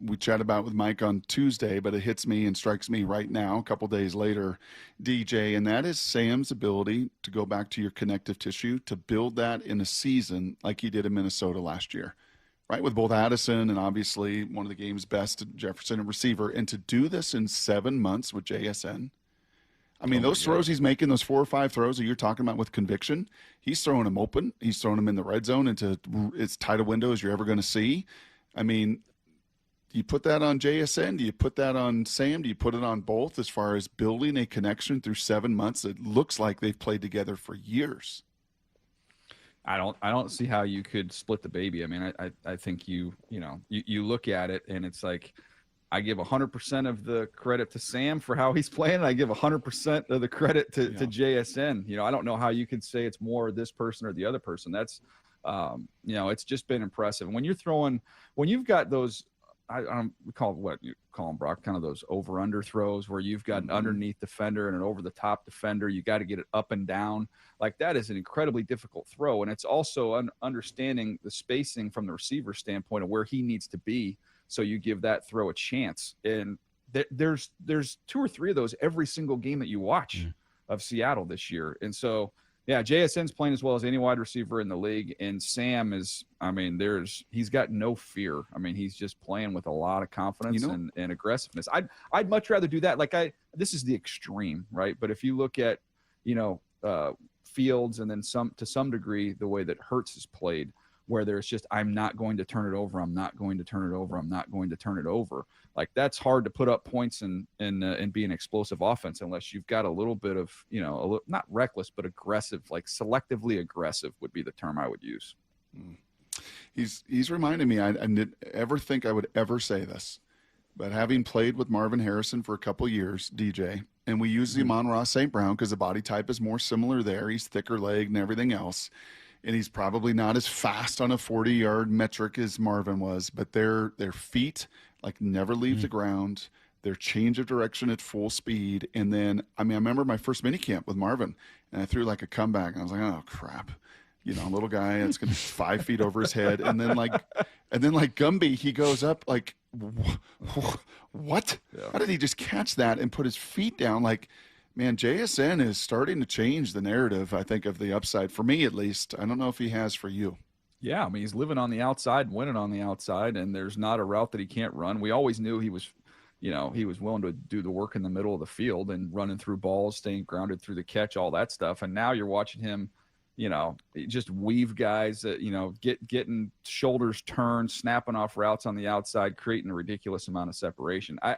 we chatted about it with Mike on Tuesday, but it hits me and strikes me right now, a couple days later, DJ, and that is Sam's ability to go back to your connective tissue, to build that in a season like he did in Minnesota last year, right? With both Addison and obviously one of the game's best, Jefferson, and receiver, and to do this in 7 months with JSN. I mean, those throws he's making, those 4 or 5 throws that you're talking about with conviction, he's throwing them open. He's throwing them in the red zone into as tight a window as you're ever going to see. I mean, do you put that on JSN? Do you put that on Sam? Do you put it on both as far as building a connection through 7 months? It looks like they've played together for years. I don't see how you could split the baby. I mean, I think you look at it and it's like, I give 100% of the credit to Sam for how he's playing. I give 100% of the credit to JSN. I don't know how you could say it's more this person or the other person. That's, it's just been impressive. And when you've got those, we call them, Brock, kind of those over-under throws where you've got an underneath defender and an over-the-top defender. You got to get it up and down. Like, that is an incredibly difficult throw. And it's also understanding the spacing from the receiver standpoint of where he needs to be, so you give that throw a chance. And there's 2 or 3 of those every single game that you watch of Seattle this year. And so, yeah, JSN's playing as well as any wide receiver in the league, and Sam is, he's got no fear. I mean, he's just playing with a lot of confidence and aggressiveness. I'd much rather do that. This is the extreme, right? But if you look at, Fields and then to some degree the way that Hurts has played, where there's just, I'm not going to turn it over. I'm not going to turn it over. I'm not going to turn it over. Like, that's hard to put up points and be an explosive offense unless you've got a little bit of, not reckless, but aggressive, like selectively aggressive would be the term I would use. He's reminding me, I didn't ever think I would ever say this, but having played with Marvin Harrison for a couple years, DJ, and we use the Amon-Ra St. Brown because the body type is more similar there. He's thicker legged and everything else. And he's probably not as fast on a 40-yard metric as Marvin was, but their feet never leave the ground. Their change of direction at full speed. And then, I remember my first minicamp with Marvin, and I threw a comeback, and I was like, oh crap, little guy that's going to be 5 feet over his head. And then like Gumby, he goes up what? Yeah. How did he just catch that and put his feet down? Man, JSN is starting to change the narrative, I think, of the upside, for me at least. I don't know if he has for you. Yeah, I mean, he's living on the outside, winning on the outside, and there's not a route that he can't run. We always knew he was willing to do the work in the middle of the field and running through balls, staying grounded through the catch, all that stuff. And now you're watching him, just weave guys, getting shoulders turned, snapping off routes on the outside, creating a ridiculous amount of separation. I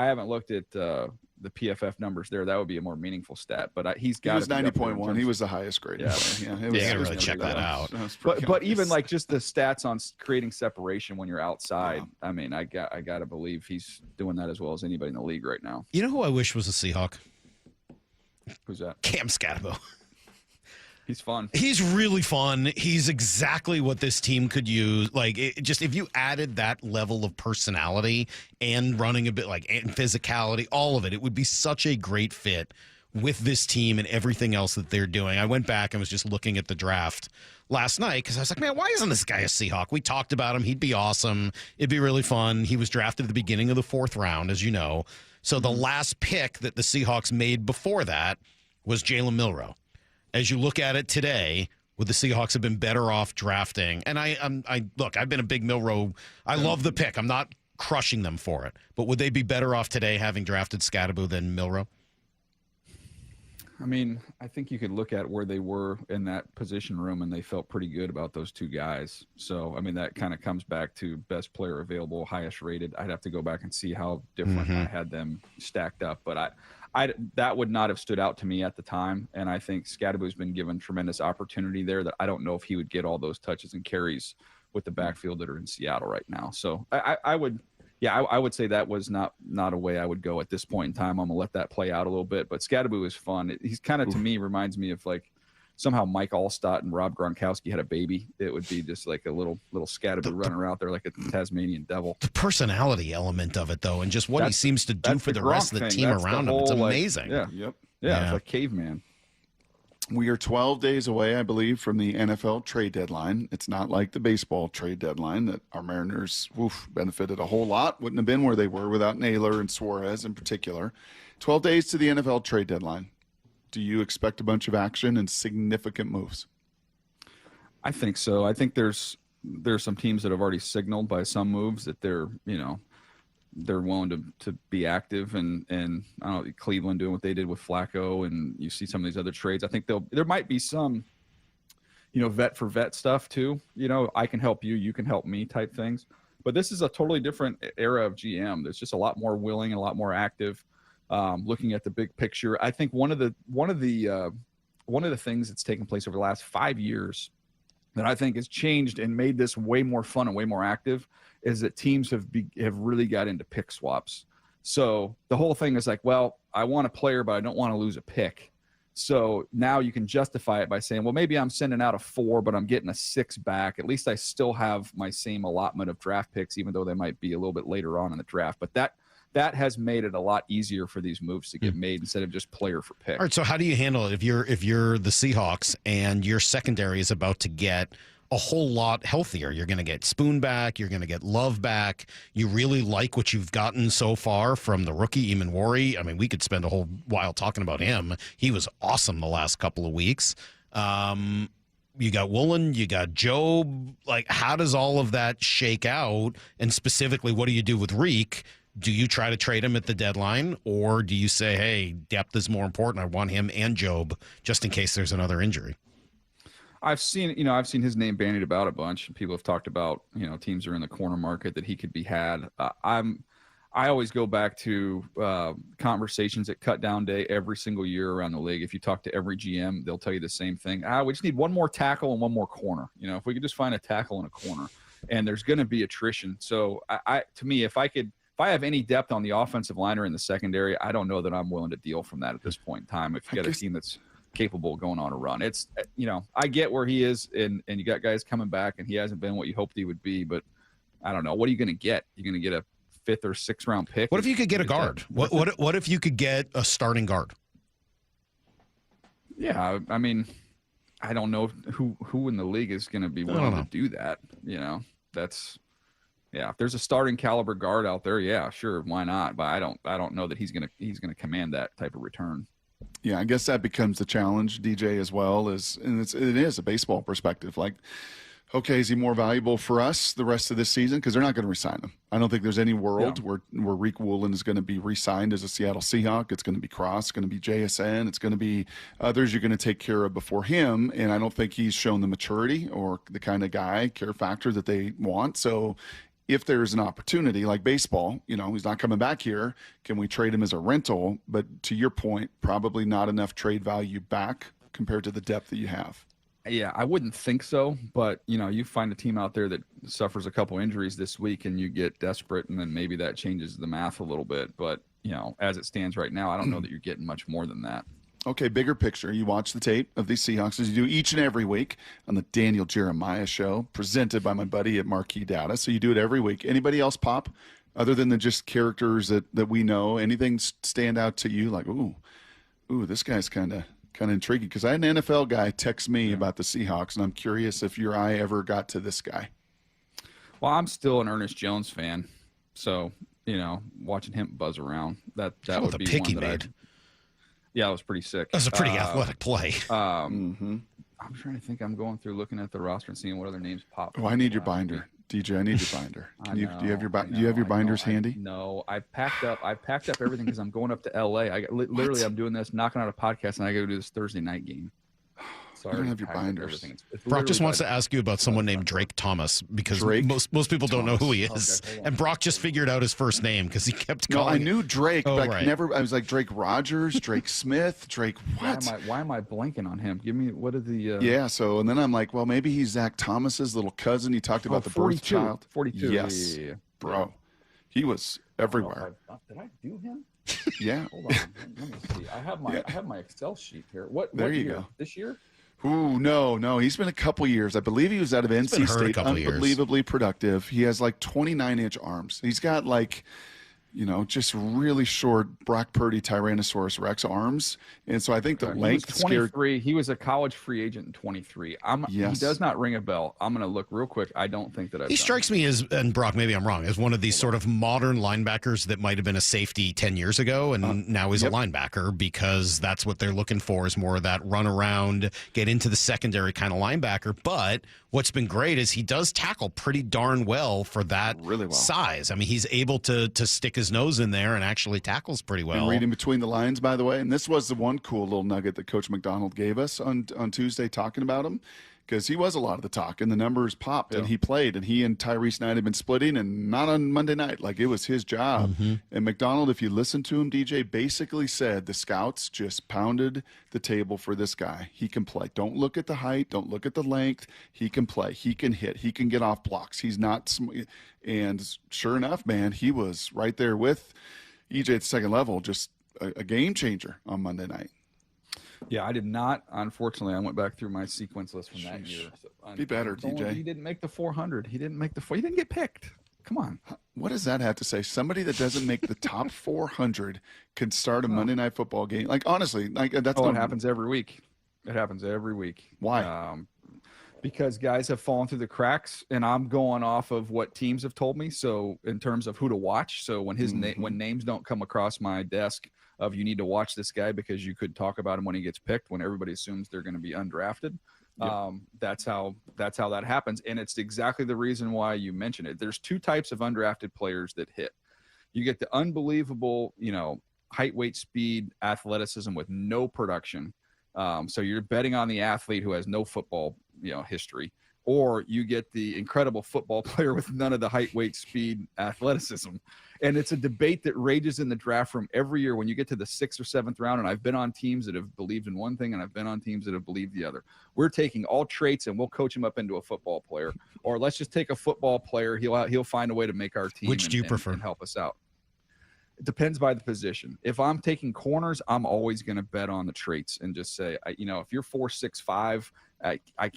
haven't looked at the PFF numbers there. That would be a more meaningful stat, but he was 90.1. He was the highest grade. Yeah, you gotta really check that out. But even just the stats on creating separation when you're outside, yeah. I mean, I gotta believe he's doing that as well as anybody in the league right now. You know who I wish was a Seahawk? Who's that? Cam Scatabo. He's fun. He's really fun. He's exactly what this team could use. If you added that level of personality and running a bit and physicality, all of it, it would be such a great fit with this team and everything else that they're doing. I went back and was just looking at the draft last night because I was like, man, why isn't this guy a Seahawk? We talked about him. He'd be awesome. It'd be really fun. He was drafted at the beginning of the 4th round, as you know. So the last pick that the Seahawks made before that was Jalen Milroe. As you look at it today, would the Seahawks have been better off drafting? And look, I've been a big Milroe. I love the pick. I'm not crushing them for it. But would they be better off today having drafted Scadaboo than Milroe? I mean, I think you could look at where they were in that position room, and they felt pretty good about those 2 guys. So, I mean, that kind of comes back to best player available, highest rated. I'd have to go back and see how different I had them stacked up. But that would not have stood out to me at the time. And I think Scadaboo's been given tremendous opportunity there that I don't know if he would get all those touches and carries with the backfield that are in Seattle right now. So I would say that was not a way I would go at this point in time. I'm going to let that play out a little bit. But Scadaboo is fun. He's kind of, to me, reminds me of like somehow Mike Allstott and Rob Gronkowski had a baby. It would be just like a little Scadaboo running around there like a Tasmanian devil. The personality element of it, though, and just what he seems to do for the rest of the team around him. It's amazing. Yeah, it's like caveman. We are 12 days away, I believe, from the NFL trade deadline. It's not like the baseball trade deadline that our Mariners benefited a whole lot. Wouldn't have been where they were without Naylor and Suarez in particular. 12 days to the NFL trade deadline. Do you expect a bunch of action and significant moves? I think so. I think there's some teams that have already signaled by some moves that they're willing to be active, and I don't know, Cleveland doing what they did with Flacco, and you see some of these other trades. I think there might be some, vet for vet stuff too. I can help you, you can help me type things. But this is a totally different era of GM. There's just a lot more willing and a lot more active, looking at the big picture. I think one of the things that's taken place over the last 5 years that I think has changed and made this way more fun and way more active is that teams have really got into pick swaps. So the whole thing is like, well, I want a player, but I don't want to lose a pick. So now you can justify it by saying, well, maybe I'm sending out a 4, but I'm getting a 6 back. At least I still have my same allotment of draft picks, even though they might be a little bit later on in the draft. But that has made it a lot easier for these moves to get made instead of just player for pick. All right, so how do you handle it if you're the Seahawks and your secondary is about to get a whole lot healthier? You're going to get Spoon back. You're going to get Love back. You really like what you've gotten so far from the rookie, Eamon Worry. I mean, we could spend a whole while talking about him. He was awesome the last couple of weeks. You got Woolen, you got Job. Like, how does all of that shake out? And specifically, what do you do with Reek? Do you try to trade him at the deadline, or do you say, hey, depth is more important. I want him and Job just in case there's another injury? I've seen his name bandied about a bunch. People have talked about, teams are in the corner market that he could be had. I always go back to conversations at cut down day every single year around the league. If you talk to every GM, they'll tell you the same thing. We just need one more tackle and one more corner. If we could just find a tackle and a corner, and there's going to be attrition. So to me, if I have any depth on the offensive line or in the secondary, I don't know that I'm willing to deal from that at this point in time. If you got a team that's capable of going on a run, it's, I get where he is, and you got guys coming back, and he hasn't been what you hoped he would be, but I don't know. What are you going to get? You're going to get a 5th or 6th round pick. What if you could get a guard? What if you could get a starting guard? Yeah, I mean, I don't know who in the league is going to be willing to do that. If there's a starting caliber guard out there, yeah, sure, why not? But I don't know that he's gonna command that type of return. Yeah, I guess that becomes the challenge, DJ, as well, it is a baseball perspective. Like, okay, is he more valuable for us the rest of this season? Because they're not going to re-sign him. I don't think there's any world where Reek Woolen is going to be re-signed as a Seattle Seahawk. It's going to be Cross, it's going to be JSN, it's going to be others you're going to take care of before him. And I don't think he's shown the maturity or the kind of guy, care factor that they want. So if there's an opportunity like baseball, he's not coming back here, can we trade him as a rental? But to your point, probably not enough trade value back compared to the depth that you have. Yeah, I wouldn't think so. But, you find a team out there that suffers a couple injuries this week and you get desperate, and then maybe that changes the math a little bit. But, as it stands right now, I don't know that you're getting much more than that. Okay, bigger picture. You watch the tape of these Seahawks as you do each and every week on the Daniel Jeremiah Show, presented by my buddy at Marquee Data. So you do it every week. Anybody else pop, other than the just characters that we know? Anything stand out to you like, ooh, ooh, this guy's kind of intriguing because I had an NFL guy text me about the Seahawks, and I'm curious if your eye ever got to this guy. Well, I'm still an Ernest Jones fan, so watching him buzz around that would be pick he one that made. Yeah, it was pretty sick. That was a pretty athletic play. I'm trying to think. I'm going through looking at the roster and seeing what other names pop. Oh, I need your binder, DJ. I need your binder. Do you have your binders handy? No, I packed up everything because I'm going up to LA. Literally, I'm doing this, knocking out a podcast, and I got to do this Thursday night game. So I don't have your binders. Brock just wants to ask you about someone named Drake Thomas because most people don't know who he is. Okay, and Brock just figured out his first name because he kept calling. No, I knew Drake, but right. I was like Drake Rogers, Drake Smith, Drake what? Why am I blanking on him? Give me, what are the... Yeah, so, and then I'm like, well, maybe he's Zach Thomas's little cousin. He talked about the birth child. 42. Yes, Yeah. bro. He was everywhere. Did I do him? Yeah. Hold on. Let me see. I have my Excel sheet here. What you year? go. This year? Ooh, no. He's been a couple years. I believe he was out of NC State. Unbelievably productive. He has like 29-inch arms. He's got like, just really short Brock Purdy Tyrannosaurus Rex arms. And so I think the length scared. He was a college free agent in 23. He does not ring a bell. I'm going to look real quick. I don't think that He strikes me as, and Brock, maybe I'm wrong, as one of these sort of modern linebackers that might have been a safety 10 years ago and now he's a linebacker because that's what they're looking for is more of that run around, get into the secondary kind of linebacker. But what's been great is he does tackle pretty darn well for that size. I mean, he's able to stick his nose in there and actually tackles pretty well. And reading between the lines, by the way, and this was the one cool little nugget that Coach McDonald gave us on Tuesday talking about him, because he was a lot of the talk and the numbers popped and he played, and he and Tyrese Knight had been splitting and not on Monday night. Like, it was his job. And McDonald, if you listen to him, DJ, basically said the scouts just pounded the table for this guy. He can play. Don't look at the height. Don't look at the length. He can play. He can hit. He can get off blocks. He's not. And sure enough, man, he was right there with EJ at the second level, just a game changer on Monday night. Yeah, I did not. Unfortunately, I went back through my sequence list from that year. So be better, DJ. He didn't make the 400. He didn't make the 4. He didn't get picked. Come on. What does that have to say? Somebody that doesn't make the top 400 can start a Monday Night Football game. Like, honestly, like that's it happens every week. It happens every week. Why? Because guys have fallen through the cracks, and I'm going off of what teams have told me. So in terms of who to watch, so when when names don't come across my desk of you need to watch this guy because you could talk about him when he gets picked, when everybody assumes they're going to be undrafted. That's how that happens, and it's exactly the reason why you mentioned it. There's two types of undrafted players that hit. You get the unbelievable, height, weight, speed, athleticism with no production. So you're betting on the athlete who has no football, history, or you get the incredible football player with none of the height, weight, speed, athleticism. And it's a debate that rages in the draft room every year when you get to the 6th or 7th round. And I've been on teams that have believed in one thing, and I've been on teams that have believed the other. We're taking all traits and we'll coach him up into a football player, or let's just take a football player. He'll find a way to make our team. Which do you prefer? And help us out. It depends by the position. If I'm taking corners, I'm always going to bet on the traits and just say, if you're 4'6'5",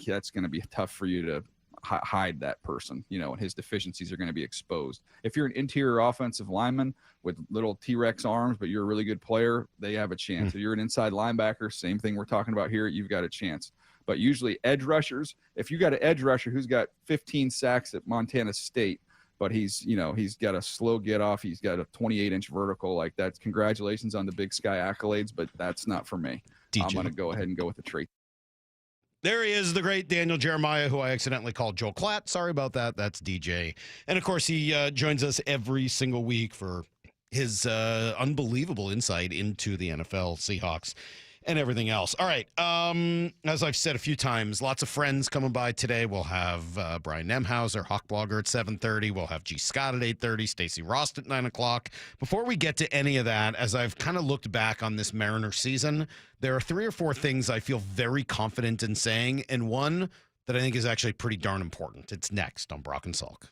that's going to be tough for you to hide that person, and his deficiencies are going to be exposed. If you're an interior offensive lineman with little T-Rex arms, but you're a really good player, they have a chance. If you're an inside linebacker, same thing we're talking about here, you've got a chance. But usually edge rushers, if you got an edge rusher who's got 15 sacks at Montana State, but he's got a slow get off, he's got a 28-inch vertical, like that, congratulations on the Big Sky accolades, but that's not for me. DJ. I'm going to go ahead and go with the trait. There he is, the great Daniel Jeremiah, who I accidentally called Joel Klatt. Sorry about that. That's DJ. And, of course, he joins us every single week for his unbelievable insight into the NFL, Seahawks, and everything else. All right. As I've said a few times, lots of friends coming by today. We'll have Brian Nemhauser, Hawkblogger at 7:30. We'll have G. Scott at 8:30, Stacy Rost at 9 o'clock. Before we get to any of that, as I've kind of looked back on this Mariner season, there are 3 or 4 things I feel very confident in saying, and one that I think is actually pretty darn important. It's next on Brock and Salk.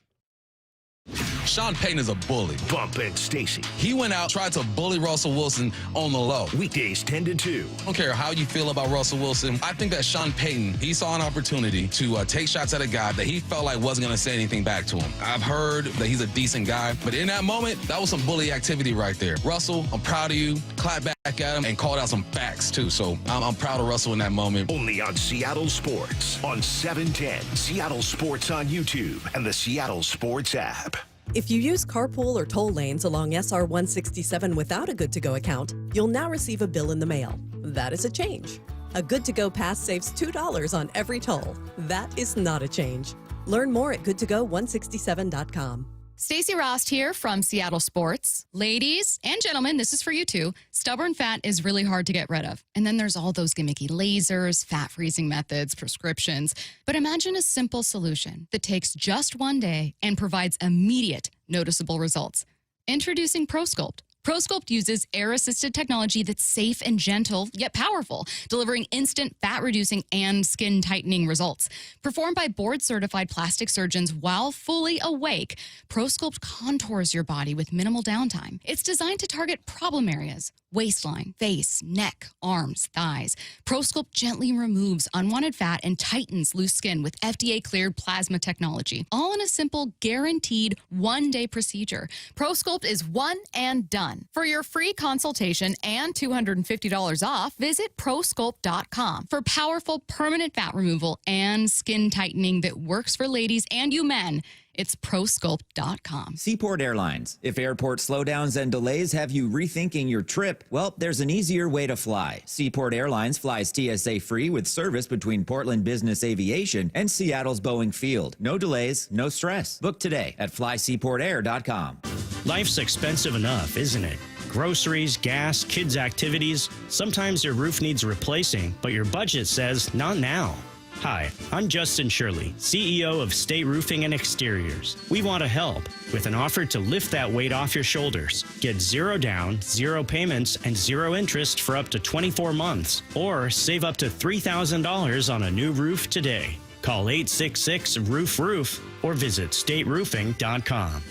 Sean Payton is a bully. Bump and Stacy. He went out, tried to bully Russell Wilson on the low. Weekdays 10 to 2. I don't care how you feel about Russell Wilson. I think that Sean Payton, he saw an opportunity to take shots at a guy that he felt like wasn't going to say anything back to him. I've heard that he's a decent guy, but in that moment, that was some bully activity right there. Russell, I'm proud of you. Clap back. back at him and called out some facts, too. So I'm proud of Russell in that moment. Only on Seattle Sports on 710. Seattle Sports on YouTube and the Seattle Sports app. If you use carpool or toll lanes along SR 167 without a Good-to-Go account, you'll now receive a bill in the mail. That is a change. A Good-to-Go pass saves $2 on every toll. That is not a change. Learn more at goodtogo167.com. Stacy Rost here from Seattle Sports. Ladies and gentlemen, this is for you too. Stubborn fat is really hard to get rid of. And then there's all those gimmicky lasers, fat freezing methods, prescriptions. But imagine a simple solution that takes just one day and provides immediate, noticeable results. Introducing ProSculpt. ProSculpt uses air-assisted technology that's safe and gentle, yet powerful, delivering instant fat-reducing and skin-tightening results. Performed by board-certified plastic surgeons while fully awake, ProSculpt contours your body with minimal downtime. It's designed to target problem areas: waistline, face, neck, arms, thighs. ProSculpt gently removes unwanted fat and tightens loose skin with FDA-cleared plasma technology, all in a simple, guaranteed one-day procedure. ProSculpt is one and done. For your free consultation and $250 off, visit ProSculpt.com for powerful permanent fat removal and skin tightening that works for ladies and you men. It's ProSculpt.com. Seaport Airlines. If airport slowdowns and delays have you rethinking your trip, well, there's an easier way to fly. Seaport Airlines flies TSA free with service between Portland Business Aviation and Seattle's Boeing Field. No delays, no stress. Book today at flyseaportair.com. Life's expensive enough, isn't it? Groceries, gas, kids' activities. Sometimes your roof needs replacing, but your budget says not now. Hi, I'm Justin Shirley, CEO of State Roofing and Exteriors. We want to help with an offer to lift that weight off your shoulders. Get 0 down, 0 payments, and 0 interest for up to 24 months. Or save up to $3,000 on a new roof today. Call 866-ROOF-ROOF or visit stateroofing.com.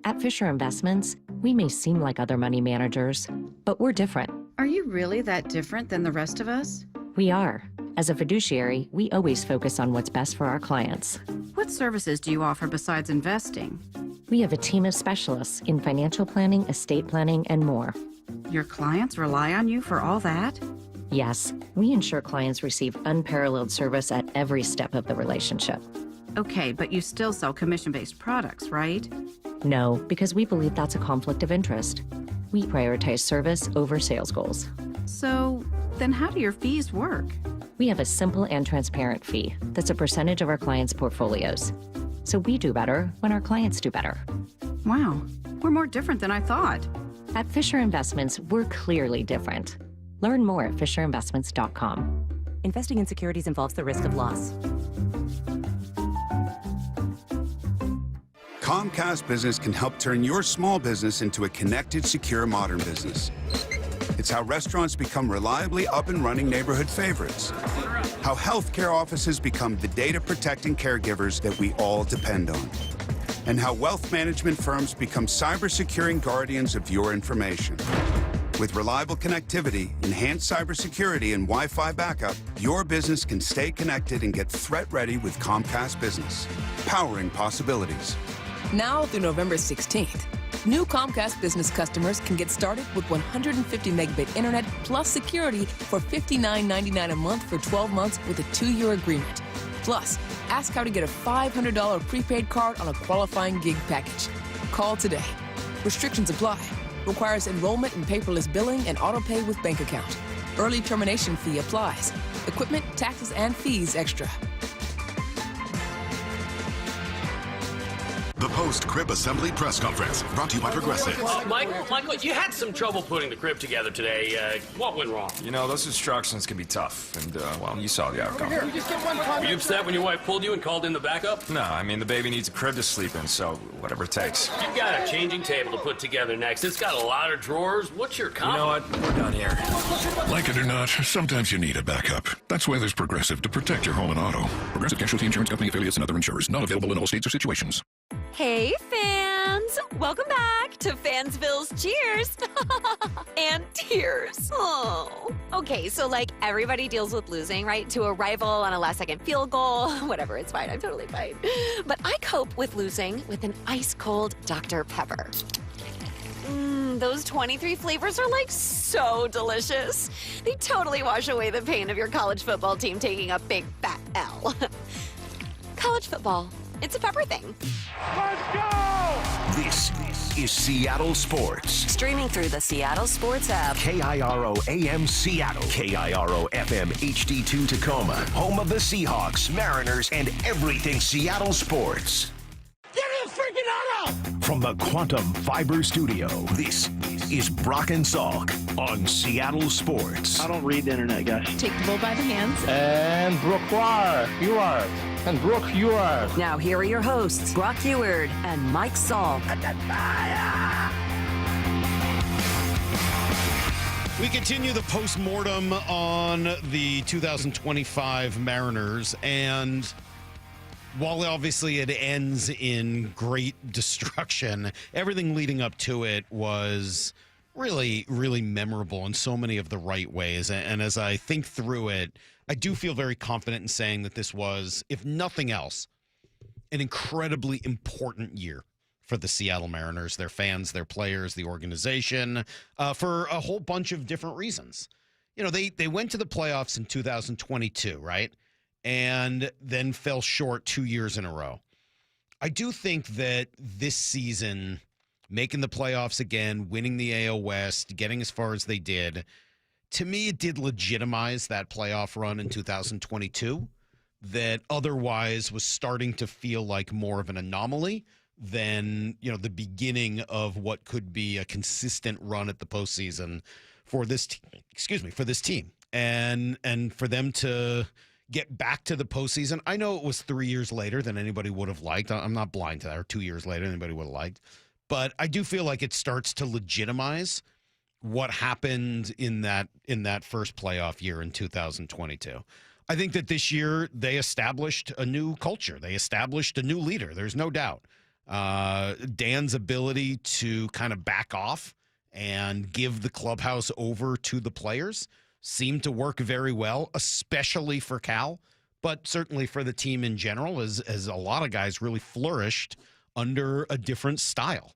At Fisher Investments, we may seem like other money managers, but we're different. Are you really that different than the rest of us? We are. As a fiduciary, we always focus on what's best for our clients. What services do you offer besides investing? We have a team of specialists in financial planning, estate planning, and more. Your clients rely on you for all that? Yes, we ensure clients receive unparalleled service at every step of the relationship. Okay, but you still sell commission-based products, right? No, because we believe that's a conflict of interest. We prioritize service over sales goals. So, then how do your fees work? We have a simple and transparent fee that's a percentage of our clients' portfolios. So we do better when our clients do better. Wow, we're more different than I thought. At Fisher Investments, we're clearly different. Learn more at fisherinvestments.com. Investing in securities involves the risk of loss. Comcast Business can help turn your small business into a connected, secure, modern business. It's how restaurants become reliably up and running neighborhood favorites. How healthcare offices become the data-protecting caregivers that we all depend on. And how wealth management firms become cyber-securing guardians of your information. With reliable connectivity, enhanced cybersecurity, and Wi-Fi backup, your business can stay connected and get threat-ready with Comcast Business. Powering possibilities. Now through November 16th, new Comcast Business customers can get started with 150 megabit internet plus security for $59.99 a month for 12 months with a 2-year agreement. Plus, ask how to get a $500 prepaid card on a qualifying gig package. Call today. Restrictions apply. Requires enrollment in paperless billing and auto-pay with bank account. Early termination fee applies. Equipment, taxes, and fees extra. The post-crib assembly press conference, brought to you by Progressive. Michael, you had some trouble putting the crib together today. What went wrong? You know, those instructions can be tough, and, well, you saw the outcome. Were you upset when your wife pulled you and called in the backup? No, I mean, the baby needs a crib to sleep in, so whatever it takes. You've got a changing table to put together next. It's got a lot of drawers. What's your comment? You know what? We're done here. Like it or not, sometimes you need a backup. That's why there's Progressive to protect your home and auto. Progressive Casualty Insurance Company affiliates and other insurers. Not available in all states or situations. Hey, fans! Welcome back to Fansville's Cheers and Tears. Oh. Okay, so like everybody deals with losing, right? To a rival on a last-second field goal. Whatever, it's fine. I'm totally fine. But I cope with losing with an ice-cold Dr. Pepper. And those 23 flavors are like so delicious. They totally wash away the pain of your college football team taking a big fat L. College football. It's a pepper thing. Let's go! This is Seattle Sports. Streaming through the Seattle Sports app. KIRO AM Seattle. KIRO FM HD2 Tacoma. Home of the Seahawks, Mariners, and everything Seattle sports. Get it freaking out! From the Quantum Fiber Studio, this is Brock and Salk on Seattle Sports. I don't read the internet, guys. Take the bull by the hands. And Brooke, you are. And Brooke, you are. Now here are your hosts, Brock Eward and Mike Salk. We continue the postmortem on the 2025 Mariners, and while obviously it ends in great destruction, everything leading up to it was really, really memorable in so many of the right ways. And as I think through it, I do feel very confident in saying that this was, if nothing else, an incredibly important year for the Seattle Mariners, their fans, their players, the organization, for a whole bunch of different reasons. You know, they went to the playoffs in 2022, right? And then fell short 2 years in a row. I do think that this season, making the playoffs again, winning the AL West, getting as far as they did, to me, it did legitimize that playoff run in 2022 that otherwise was starting to feel like more of an anomaly than, you know, the beginning of what could be a consistent run at the postseason for this for this team. And for them to get back to the postseason. I know it was 3 years later than anybody would have liked. I'm not blind to that, or 2 years later than anybody would have liked. But I do feel like it starts to legitimize what happened in that first playoff year in 2022. I think that this year they established a new culture. They established a new leader. There's no doubt. Dan's ability to kind of back off and give the clubhouse over to the players seemed to work very well, especially for Cal, but certainly for the team in general, as a lot of guys really flourished under a different style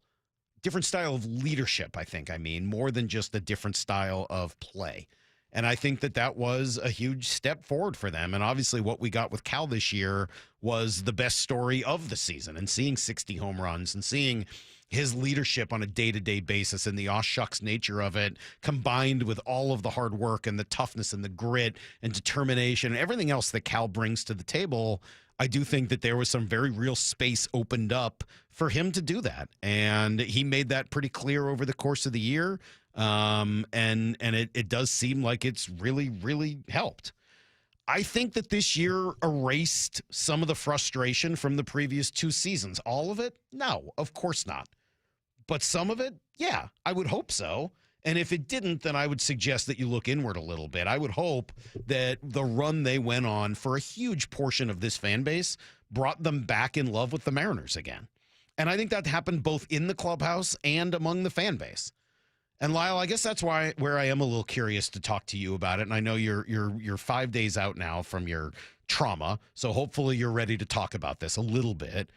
of leadership, I mean, more than just a different style of play. And I think that was a huge step forward for them. And obviously what we got with Cal this year was the best story of the season, and seeing 60 home runs and seeing his leadership on a day-to-day basis and the aw-shucks nature of it, combined with all of the hard work and the toughness and the grit and determination and everything else that Cal brings to the table, I do think that there was some very real space opened up for him to do that. And he made that pretty clear over the course of the year. And it does seem like it's really, really helped. I think that this year erased some of the frustration from the previous two seasons. All of it? No, of course not. But some of it? Yeah, I would hope so. And if it didn't, then I would suggest that you look inward a little bit. I would hope that the run they went on for a huge portion of this fan base brought them back in love with the Mariners again. And I think that happened both in the clubhouse and among the fan base. And Lyle, I guess that's where I am a little curious to talk to you about it. And I know you're 5 days out now from your trauma, so hopefully you're ready to talk about this a little bit.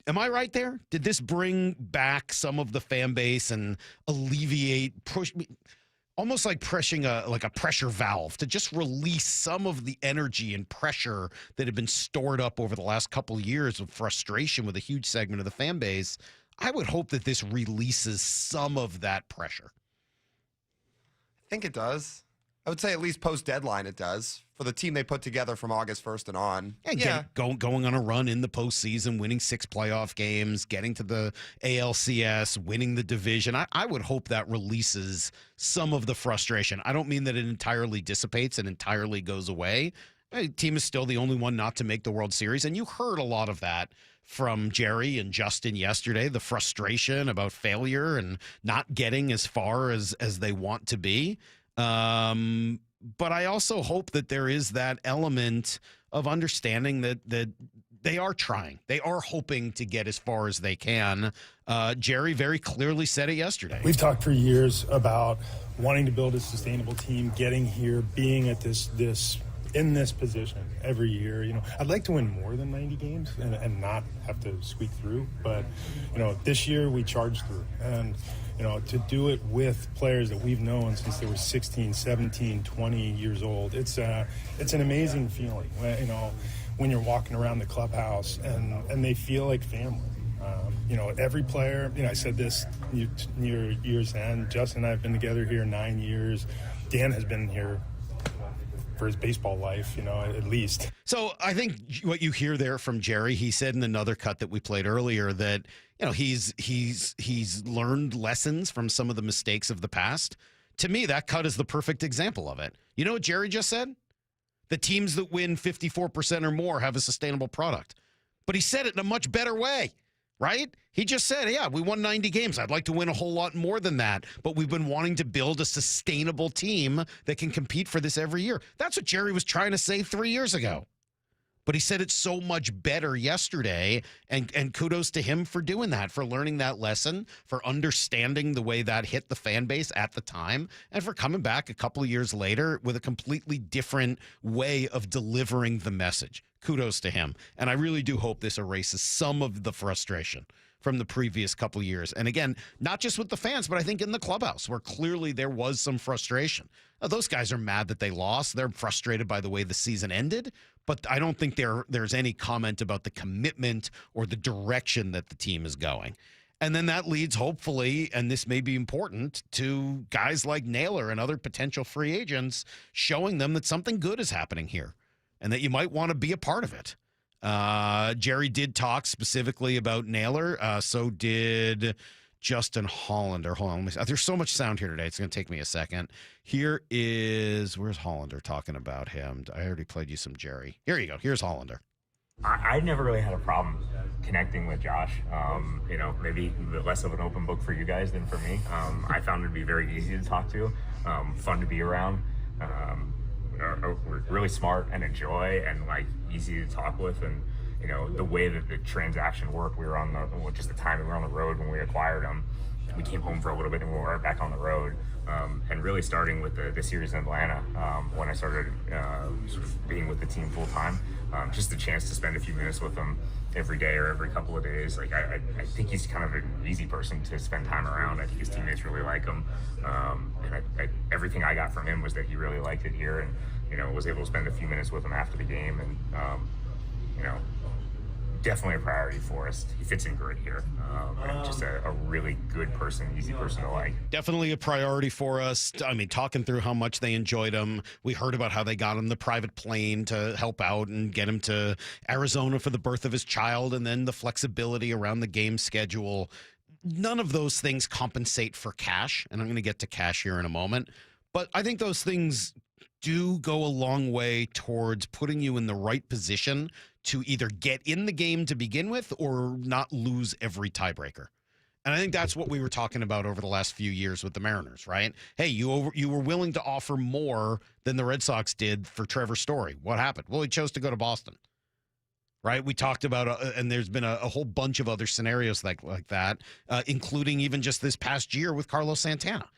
Am I right there? Did this bring back some of the fan base and almost like pressing a pressure valve to just release some of the energy and pressure that had been stored up over the last couple of years of frustration with a huge segment of the fan base? I would hope that this releases some of that pressure. I think it does. I would say at least post-deadline it does. For the team they put together from August 1st and on. And going on a run in the postseason, winning 6 playoff games, getting to the ALCS, winning the division. I would hope that releases some of the frustration. I don't mean that it entirely dissipates and entirely goes away. The team is still the only one not to make the World Series, and you heard a lot of that from Jerry and Justin yesterday, the frustration about failure and not getting as far as they want to be. But I also hope that there is that element of understanding that they are trying. They are hoping to get as far as they can. Jerry very clearly said it yesterday. We've talked for years about wanting to build a sustainable team, getting here, being at this in this position every year. I'd like to win more than 90 games and not have to squeak through. But, this year we charged through. And, to do it with players that we've known since they were 16, 17, 20 years old, it's an amazing feeling, when you're walking around the clubhouse and they feel like family. Every player, I said this near year's end, Justin and I have been together here 9 years. Dan has been here for his baseball life, at least. So I think what you hear there from Jerry, he said in another cut that we played earlier that, he's learned lessons from some of the mistakes of the past. To me, that cut is the perfect example of it. You know what Jerry just said? The teams that win 54% or more have a sustainable product. But he said it in a much better way, right? He just said, yeah, we won 90 games. I'd like to win a whole lot more than that. But we've been wanting to build a sustainable team that can compete for this every year. That's what Jerry was trying to say 3 years ago. But he said it so much better yesterday, and kudos to him for doing that, for learning that lesson, for understanding the way that hit the fan base at the time, and for coming back a couple of years later with a completely different way of delivering the message. Kudos to him. And I really do hope this erases some of the frustration from the previous couple of years. And again, not just with the fans, but I think in the clubhouse, where clearly there was some frustration. Those guys are mad that they lost. They're frustrated by the way the season ended. But I don't think there's any comment about the commitment or the direction that the team is going. And then that leads, hopefully, and this may be important, to guys like Naylor and other potential free agents, showing them that something good is happening here and that you might want to be a part of it. Jerry did talk specifically about Naylor. So did Justin Hollander. Hold on. There's so much sound here today. It's going to take me a second. Where's Hollander talking about him? I already played you some Jerry. Here you go. Here's Hollander. I never really had a problem connecting with Josh. Maybe a bit less of an open book for you guys than for me. I found him to be very easy to talk to, fun to be around. Really smart and a joy and easy to talk with, and the way that the transaction worked, we were on just the time we were on the road when we acquired him. We came home for a little bit and we were back on the road, and really starting with the series in Atlanta, when I started sort of being with the team full time, just the chance to spend a few minutes with him every day or every couple of days. I think he's kind of an easy person to spend time around. I think his teammates really like him, and everything I got from him was that he really liked it here, and was able to spend a few minutes with him after the game, and definitely a priority for us. He fits in great here. And just a really good person, easy person to like. Definitely a priority for us. I mean, talking through how much they enjoyed him. We heard about how they got him the private plane to help out and get him to Arizona for the birth of his child, and then the flexibility around the game schedule. None of those things compensate for cash, and I'm going to get to cash here in a moment. But I think those things do go a long way towards putting you in the right position to either get in the game to begin with or not lose every tiebreaker. And I think that's what we were talking about over the last few years with the Mariners, right? Hey, you were willing to offer more than the Red Sox did for Trevor Story. What happened? Well, he chose to go to Boston, right? We talked about, and there's been a whole bunch of other scenarios like that, including even just this past year with Carlos Santana.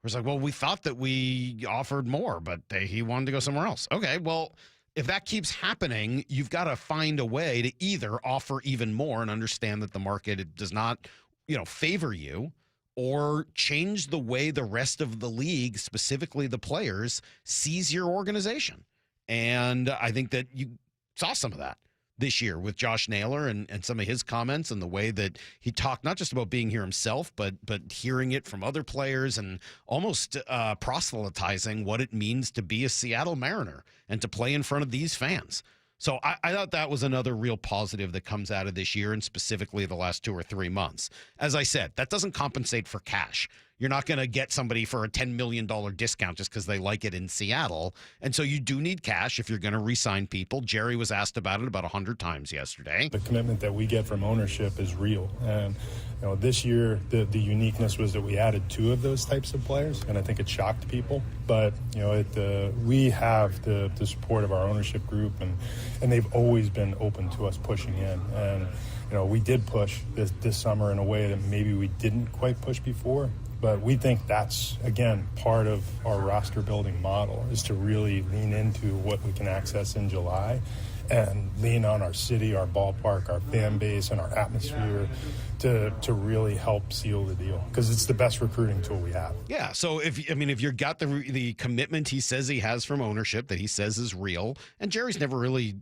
It's like, well, we thought that we offered more, but he wanted to go somewhere else. Okay, well, if that keeps happening, you've got to find a way to either offer even more and understand that the market does not, favor you, or change the way the rest of the league, specifically the players, sees your organization. And I think that you saw some of that this year with Josh Naylor and some of his comments and the way that he talked, not just about being here himself, but hearing it from other players and almost proselytizing what it means to be a Seattle Mariner and to play in front of these fans. So I thought that was another real positive that comes out of this year, and specifically the last 2 or 3 months. As I said, that doesn't compensate for cash. You're not going to get somebody for a $10 million discount just because they like it in Seattle. And so you do need cash if you're going to re-sign people. Jerry was asked about it about 100 times yesterday. The commitment that we get from ownership is real. And this year, the uniqueness was that we added 2 of those types of players, and I think it shocked people. But, we have the support of our ownership group, and they've always been open to us pushing in. And, we did push this summer in a way that maybe we didn't quite push before. But we think that's, again, part of our roster building model, is to really lean into what we can access in July and lean on our city, our ballpark, our fan base, and our atmosphere to really help seal the deal, because it's the best recruiting tool we have. Yeah, so if you've got the commitment he says he has from ownership that he says is real, and Jerry's never really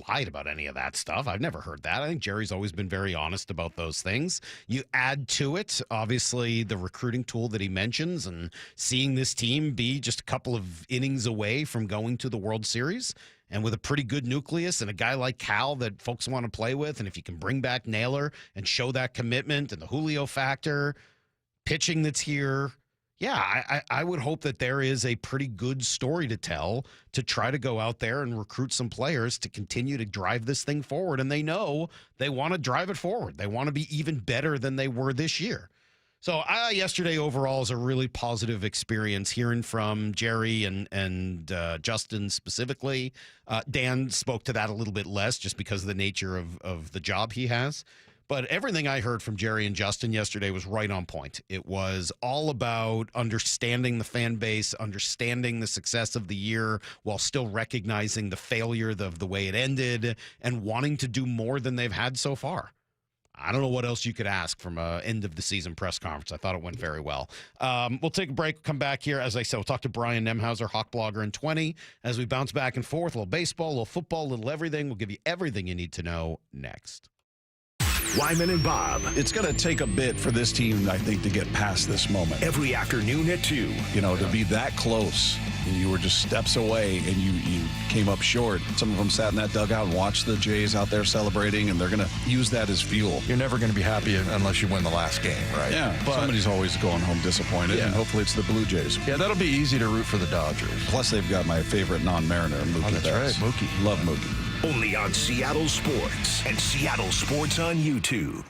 lied about any of that stuff. I've never heard that. I think Jerry's always been very honest about those things. You add to it, obviously, the recruiting tool that he mentions, and seeing this team be just a couple of innings away from going to the World Series. And with a pretty good nucleus and a guy like Cal that folks want to play with, and if you can bring back Naylor and show that commitment and the Julio factor, pitching that's here, yeah, I would hope that there is a pretty good story to tell to try to go out there and recruit some players to continue to drive this thing forward. And they know they want to drive it forward. They want to be even better than they were this year. So yesterday overall is a really positive experience hearing from Jerry and Justin specifically. Dan spoke to that a little bit less just because of the nature of the job he has. But everything I heard from Jerry and Justin yesterday was right on point. It was all about understanding the fan base, understanding the success of the year while still recognizing the failure of the way it ended and wanting to do more than they've had so far. I don't know what else you could ask from an end-of-the-season press conference. I thought it went very well. We'll take a break, come back here. As I said, we'll talk to Brian Nemhauser, Hawkblogger in 20, as we bounce back and forth. A little baseball, a little football, a little everything. We'll give you everything you need to know next. Wyman and Bob. It's going to take a bit for this team, I think, to get past this moment. Every afternoon at 2. You know, to be that close, and you were just steps away, and you came up short. Some of them sat in that dugout and watched the Jays out there celebrating, and they're going to use that as fuel. You're never going to be happy unless you win the last game, right? Yeah, but somebody's always going home disappointed, and hopefully it's the Blue Jays. Yeah, that'll be easy to root for the Dodgers. Plus, they've got my favorite non-Mariner, Mookie Betts. That's right, Mookie. Love Mookie. Only on Seattle Sports and Seattle Sports on YouTube.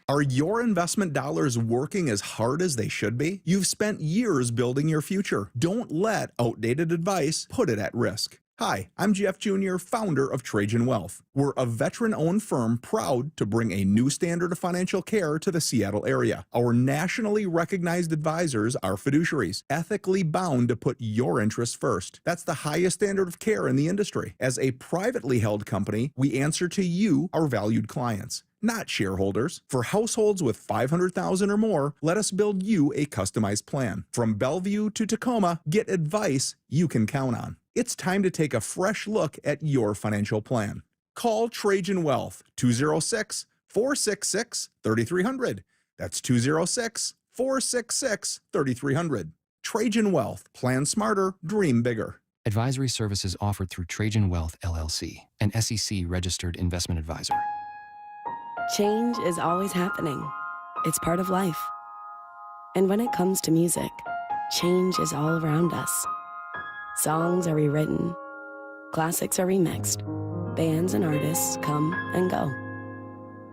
Are your investment dollars working as hard as they should be? You've spent years building your future. Don't let outdated advice put it at risk. Hi, I'm Jeff Jr., founder of Trajan Wealth. We're a veteran-owned firm proud to bring a new standard of financial care to the Seattle area. Our nationally recognized advisors are fiduciaries, ethically bound to put your interests first. That's the highest standard of care in the industry. As a privately held company, we answer to you, our valued clients, not shareholders. For households with $500,000 or more, let us build you a customized plan. From Bellevue to Tacoma, get advice you can count on. It's time to take a fresh look at your financial plan. Call Trajan Wealth, 206-466-3300. That's 206-466-3300. Trajan Wealth. Plan smarter, dream bigger. Advisory services offered through Trajan Wealth, LLC, an SEC-registered investment advisor. Change is always happening. It's part of life. And when it comes to music, change is all around us. Songs are rewritten, classics are remixed, bands and artists come and go.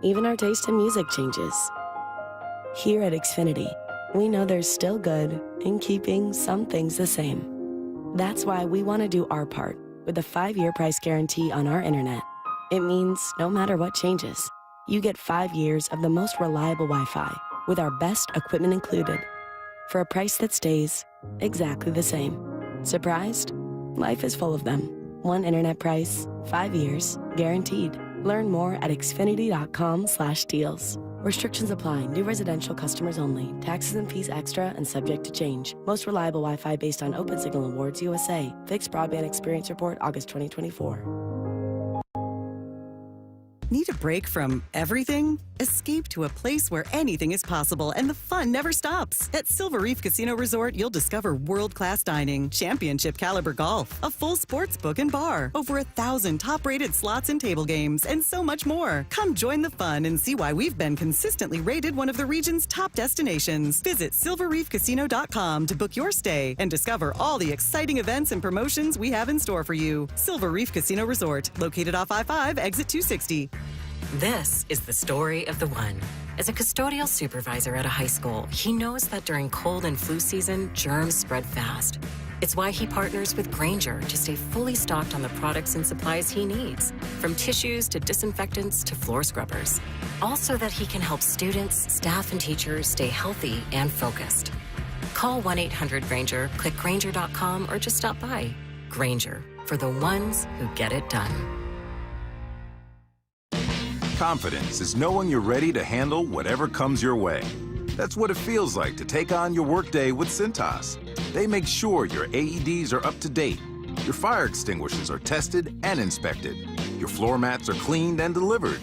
Even our taste in music changes. Here at Xfinity, we know there's still good in keeping some things the same. That's why we want to do our part with a 5-year price guarantee on our internet. It means no matter what changes, you get 5 years of the most reliable Wi-Fi with our best equipment included for a price that stays exactly the same. Surprised? Life is full of them. One internet price, 5 years, guaranteed. Learn more at xfinity.com/deals. Restrictions apply. New residential customers only. Taxes and fees extra and subject to change. Most reliable Wi-Fi based on Open Signal Awards USA. Fixed Broadband Experience Report, August 2024. Need a break from everything? Escape to a place where anything is possible and the fun never stops. At Silver Reef Casino Resort, you'll discover world-class dining, championship caliber golf, a full sports book and bar, over 1,000 top-rated slots and table games, and so much more. Come join the fun and see why we've been consistently rated one of the region's top destinations. Visit silverreefcasino.com to book your stay and discover all the exciting events and promotions we have in store for you. Silver Reef Casino Resort, located off I-5, exit 260. This is the story of the one. As a custodial supervisor at a high school, he knows that during cold and flu season, germs spread fast. It's why he partners with Grainger to stay fully stocked on the products and supplies he needs, from tissues to disinfectants to floor scrubbers. All so that he can help students, staff, and teachers stay healthy and focused. Call 1-800-GRAINGER, click Grainger.com, or just stop by. Grainger, for the ones who get it done. Confidence is knowing you're ready to handle whatever comes your way. That's what it feels like to take on your workday with Cintas. They make sure your AEDs are up to date, your fire extinguishers are tested and inspected, your floor mats are cleaned and delivered,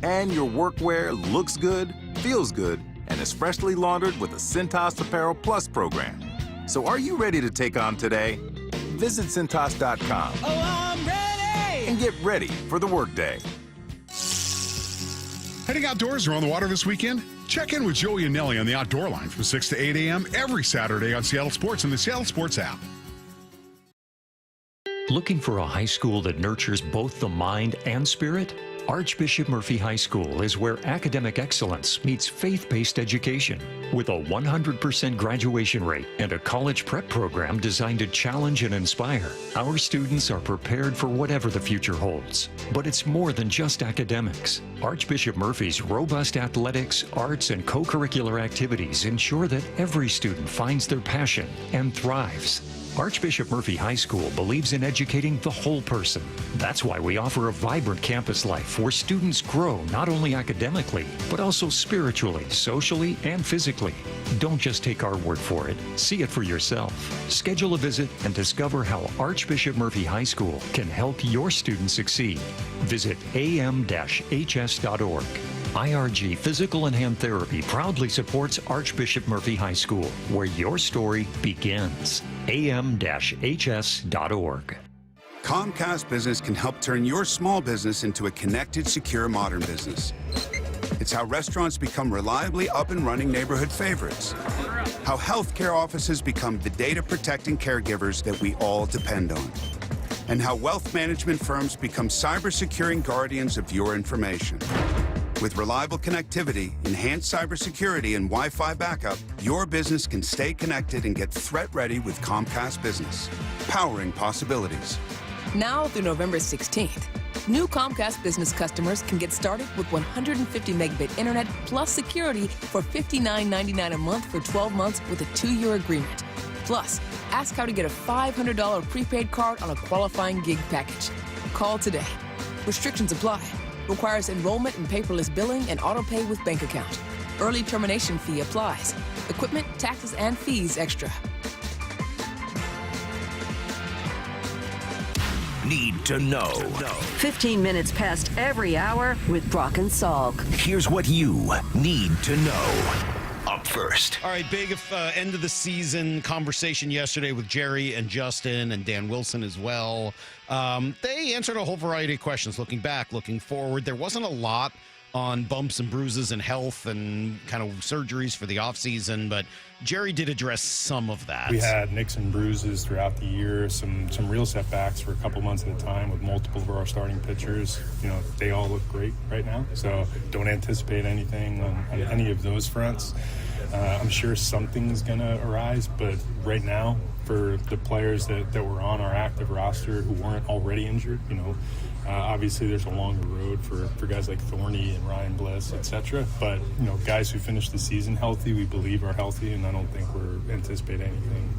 and your workwear looks good, feels good, and is freshly laundered with the Cintas Apparel Plus program. So are you ready to take on today? Visit Cintas.com. Oh, I'm ready! And get ready for the workday. Heading outdoors or on the water this weekend? Check in with Joey and Nelly on the Outdoor Line from 6 to 8 a.m. every Saturday on Seattle Sports and the Seattle Sports app. Looking for a high school that nurtures both the mind and spirit? Archbishop Murphy High School is where academic excellence meets faith-based education. With a 100% graduation rate and a college prep program designed to challenge and inspire, our students are prepared for whatever the future holds. But it's more than just academics. Archbishop Murphy's robust athletics, arts, and co-curricular activities ensure that every student finds their passion and thrives. Archbishop Murphy High School believes in educating the whole person. That's why we offer a vibrant campus life where students grow not only academically, but also spiritually, socially, and physically. Don't just take our word for it. See it for yourself. Schedule a visit and discover how Archbishop Murphy High School can help your students succeed. Visit am-hs.org. IRG Physical and Hand Therapy proudly supports Archbishop Murphy High School, where your story begins. am-hs.org. Comcast Business can help turn your small business into a connected, secure, modern business. It's how restaurants become reliably up and running neighborhood favorites. How healthcare offices become the data-protecting caregivers that we all depend on. And how wealth management firms become cyber-securing guardians of your information. With reliable connectivity, enhanced cybersecurity, and Wi-Fi backup, your business can stay connected and get threat-ready with Comcast Business. Powering possibilities. Now through November 16th, new Comcast Business customers can get started with 150 megabit internet plus security for $59.99 a month for 12 months with a 2-year agreement. Plus, ask how to get a $500 prepaid card on a qualifying gig package. Call today. Restrictions apply. Requires enrollment in paperless billing and auto pay with bank account. Early termination fee applies. Equipment, taxes, and fees extra. Need to know. 15 minutes past every hour with Brock and Salk. Here's what you need to know. Up first. All right, big end of the season conversation yesterday with Jerry and Justin and Dan Wilson as well. They answered a whole variety of questions, looking back, looking forward. There wasn't a lot on bumps and bruises and health and kind of surgeries for the offseason, but Jerry did address some of that. We had nicks and bruises throughout the year, some real setbacks for a couple months at a time with multiple of our starting pitchers. You know, they all look great right now, so don't anticipate anything on any of those fronts. I'm sure something's going to arise, but right now, for the players that were on our active roster who weren't already injured, you know, obviously there's a longer road for guys like Thorny and Ryan Bliss, etc. But, you know, guys who finished the season healthy, we believe are healthy, and I don't think we're anticipating anything,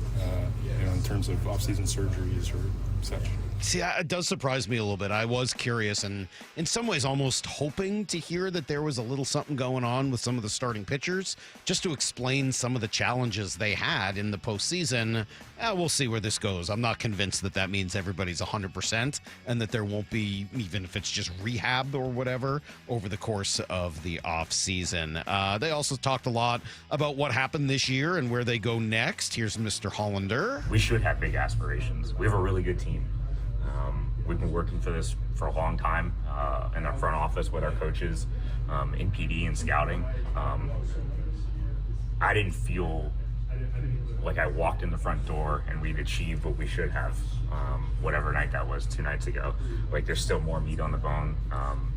you know, in terms of off-season surgeries or such. See, it does surprise me a little bit. I was curious and in some ways almost hoping to hear that there was a little something going on with some of the starting pitchers just to explain some of the challenges they had in the postseason. We'll see where this goes. I'm not convinced that means everybody's 100% and that there won't be, even if it's just rehab or whatever, over the course of the offseason. They also talked a lot about what happened this year and where they go next. Here's Mr. Hollander. We should have big aspirations. We have a really good team. We've been working for this for a long time in our front office with our coaches, in PD and scouting. I didn't feel like I walked in the front door and we'd achieved what we should have, whatever night that was 2 nights ago. Like, there's still more meat on the bone.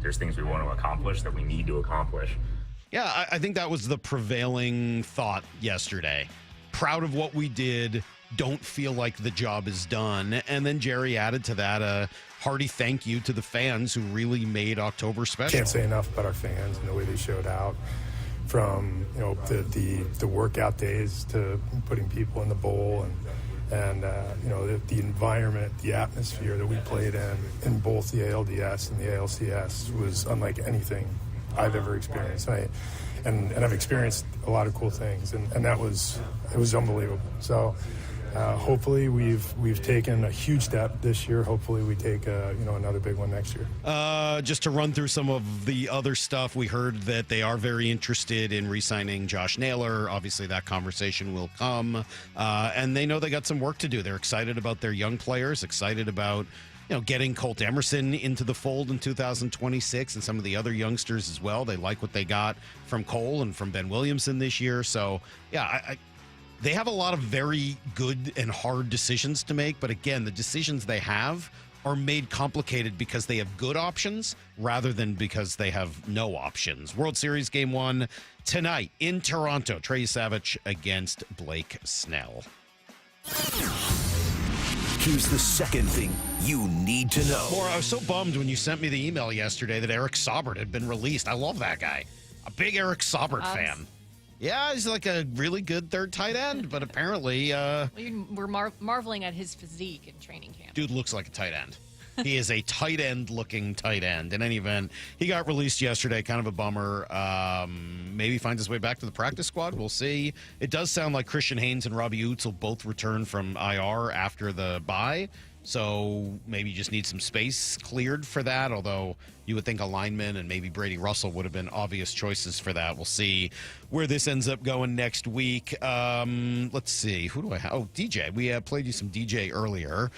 There's things we want to accomplish that we need to accomplish. Yeah, I think that was the prevailing thought yesterday. Proud of what we did, don't feel like the job is done. And then Jerry added to that a hearty thank you to the fans who really made October special. Can't say enough about our fans and the way they showed out, from the workout days to putting people in the bowl, and the environment, the atmosphere that we played in both the ALDS and the ALCS was unlike anything I've ever experienced. And I've experienced a lot of cool things, and it was unbelievable. So hopefully we've taken a huge step this year. Hopefully we take another big one next year. Just to run through some of the other stuff, we heard that they are very interested in re-signing Josh Naylor. Obviously that conversation will come, and they know they got some work to do. They're excited about their young players, excited about getting Colt Emerson into the fold in 2026 and some of the other youngsters as well. They like what they got from Cole and from Ben Williamson this year. So, yeah, they have a lot of very good and hard decisions to make. But again, the decisions they have are made complicated because they have good options rather than because they have no options. World Series Game 1 tonight in Toronto. Trey Savage against Blake Snell. Here's the second thing you need to know. Maura, I was so bummed when you sent me the email yesterday that Eric Saubert had been released. I love that guy. A big Eric Saubert fan. Yeah, he's like a really good third tight end, but apparently... we're marveling at his physique in training camp. Dude looks like a tight end. He is a tight end looking tight end. In any event, he got released yesterday. Kind of a bummer. Maybe finds his way back to the practice squad. We'll see. It does sound like Christian Haynes and Robbie Oots will both return from IR after the bye. So maybe you just need some space cleared for that, although you would think a lineman and maybe Brady Russell would have been obvious choices for that. We'll see where this ends up going next week. Let's see. Who do I have? Oh, DJ. We played you some DJ earlier.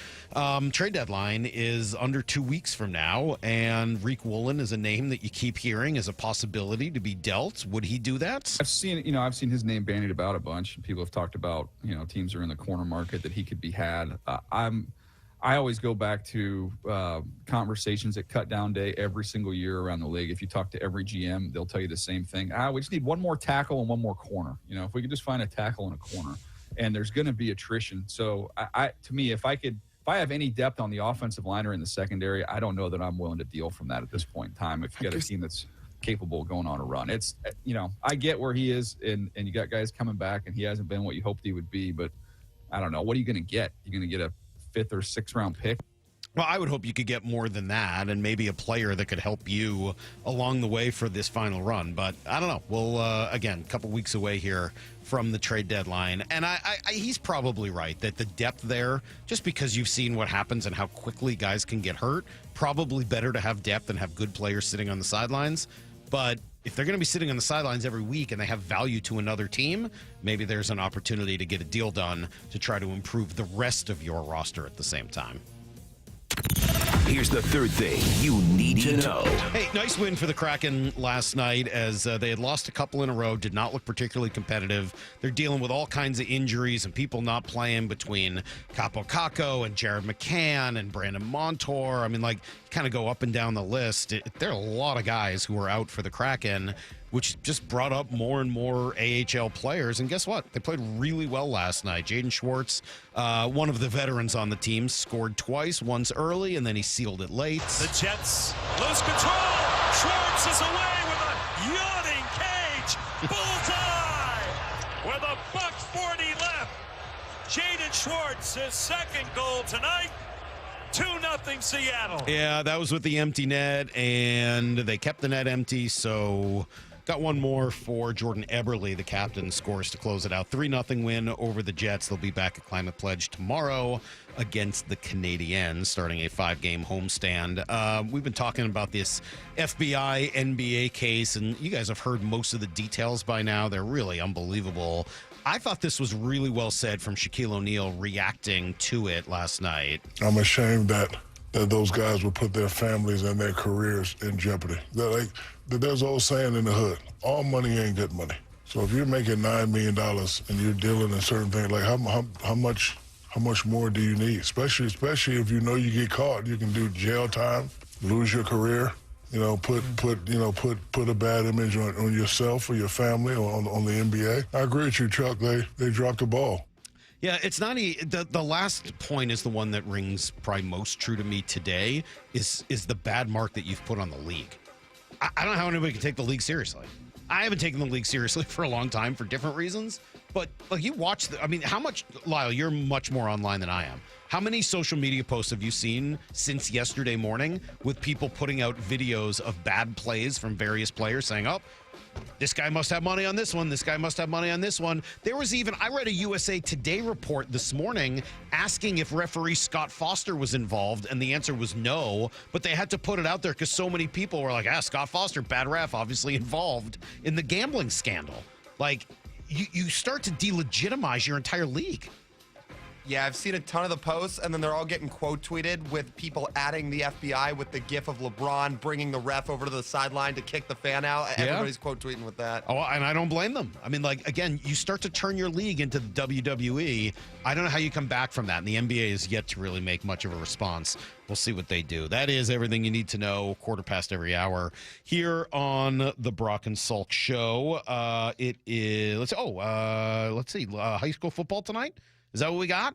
Trade deadline is under 2 weeks from now, and Reek Woolen is a name that you keep hearing as a possibility to be dealt. Would he do that? I've seen his name bandied about a bunch. People have talked about, teams are in the corner market that he could be had. I always go back to conversations at cut down day every single year around the league. If you talk to every GM, they'll tell you the same thing. We just need one more tackle and one more corner. If we could just find a tackle and a corner, and there's going to be attrition. So to me, if I have any depth on the offensive line or in the secondary, I don't know that I'm willing to deal from that at this point in time. If you got a team that's capable of going on a run, it's, I get where he is, and you got guys coming back, and he hasn't been what you hoped he would be, but I don't know. What are you going to get? You're going to get a 5th or 6th round pick? Well, I would hope you could get more than that, and maybe a player that could help you along the way for this final run. But I don't know. We'll, again, a couple weeks away here from the trade deadline. And he's probably right that the depth there, just because you've seen what happens and how quickly guys can get hurt, probably better to have depth than have good players sitting on the sidelines. But if they're going to be sitting on the sidelines every week and they have value to another team, maybe there's an opportunity to get a deal done to try to improve the rest of your roster at the same time. Here's the third thing you need to know. Hey, nice win for the Kraken last night as they had lost a couple in a row, did not look particularly competitive. They're dealing with all kinds of injuries and people not playing between Kako and Jared McCann and Brandon Montour. I mean, kind of go up and down the list. There are a lot of guys who are out for the Kraken, which just brought up more and more AHL players. And guess what? They played really well last night. Jaden Schwartz, one of the veterans on the team, scored twice, once early, and then he sealed it late. The Jets lose control. Schwartz is away with a yawning cage. Bullseye! With a $1:40 left. Jaden Schwartz, his second goal tonight. 2-0 Seattle. Yeah, that was with the empty net, and they kept the net empty, so got one more for Jordan Eberle, the captain, scores to close it out. 3-0 win over the Jets. They'll be back at Climate Pledge tomorrow against the Canadiens, starting a 5-game homestand. We've been talking about this FBI NBA case, and you guys have heard most of the details by now. They're really unbelievable. I thought this was really well said from Shaquille O'Neal reacting to it last night. I'm ashamed that those guys would put their families and their careers in jeopardy. There's an old saying in the hood, all money ain't good money. So if you're making $9 million and you're dealing in certain things, how much more do you need? Especially if you know you get caught, you can do jail time, lose your career. Put a bad image on yourself or your family or on the NBA. I agree with you, Chuck. They dropped the ball. Yeah, it's not the last point is the one that rings probably most true to me today is the bad mark that you've put on the league. I don't know how anybody can take the league seriously. I haven't taken the league seriously for a long time for different reasons, but like you watch how much, Lyle, you're much more online than I am. How many social media posts have you seen since yesterday morning with people putting out videos of bad plays from various players saying, oh, this guy must have money on this one. This guy must have money on this one. There was even, I read a USA Today report this morning asking if referee Scott Foster was involved, and the answer was no, but they had to put it out there because so many people were like, Scott Foster, bad ref, obviously involved in the gambling scandal. Like, you start to delegitimize your entire league. Yeah, I've seen a ton of the posts, and then they're all getting quote tweeted with people adding the FBI with the gif of LeBron bringing the ref over to the sideline to kick the fan out. Yeah. Everybody's quote tweeting with that. Oh, and I don't blame them. I mean, like, again, you start to turn your league into the WWE. I don't know how you come back from that, and the NBA is yet to really make much of a response. We'll see what they do. That is everything you need to know, 1/4 every hour here on the Brock and Salk Show. It is, let's see, high school football tonight? Is that what we got?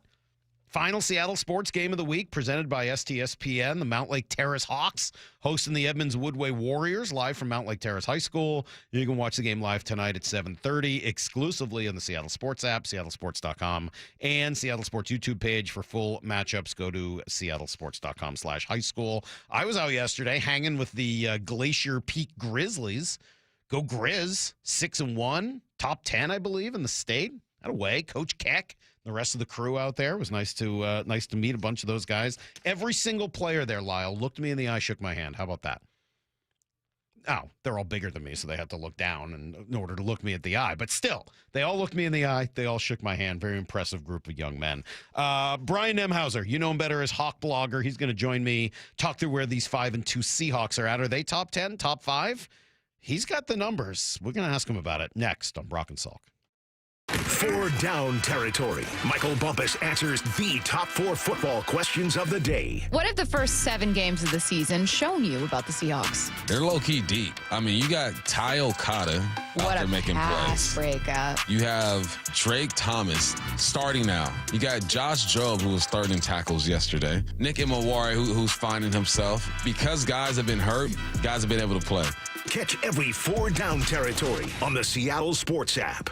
Final Seattle sports game of the week presented by STSPN. The Mount Lake Terrace Hawks hosting the Edmonds Woodway Warriors live from Mount Lake Terrace High School. You can watch the game live tonight at 7:30 exclusively on the Seattle Sports app, seattlesports.com, and Seattle Sports YouTube page. For full matchups, go to seattlesports.com/high school. I was out yesterday hanging with the Glacier Peak Grizzlies. Go Grizz, 6-1, top 10, I believe, in the state. That away, Coach Keck. The rest of the crew out there was nice to meet a bunch of those guys. Every single player there, Lyle, looked me in the eye, shook my hand. How about that? Oh, they're all bigger than me, so they had to look down in order to look me at the eye. But still, they all looked me in the eye. They all shook my hand. Very impressive group of young men. Brian Nemhauser, you know him better as Hawkblogger. He's going to join me, talk through where these 5-2 Seahawks are at. Are they top 10, top 5? He's got the numbers. We're going to ask him about it next on Brock and Salk. 4 Down Territory. Michael Bumpus answers the top 4 football questions of the day. What have the first 7 games of the season shown you about the Seahawks? They're low-key deep. I mean, you got Ty Okada out there making plays. Breakup. You have Drake Thomas starting now. You got Josh Jobe, who was third in tackles yesterday. Nick Imawari, who's finding himself. Because guys have been hurt, guys have been able to play. Catch every 4 Down Territory on the Seattle Sports app.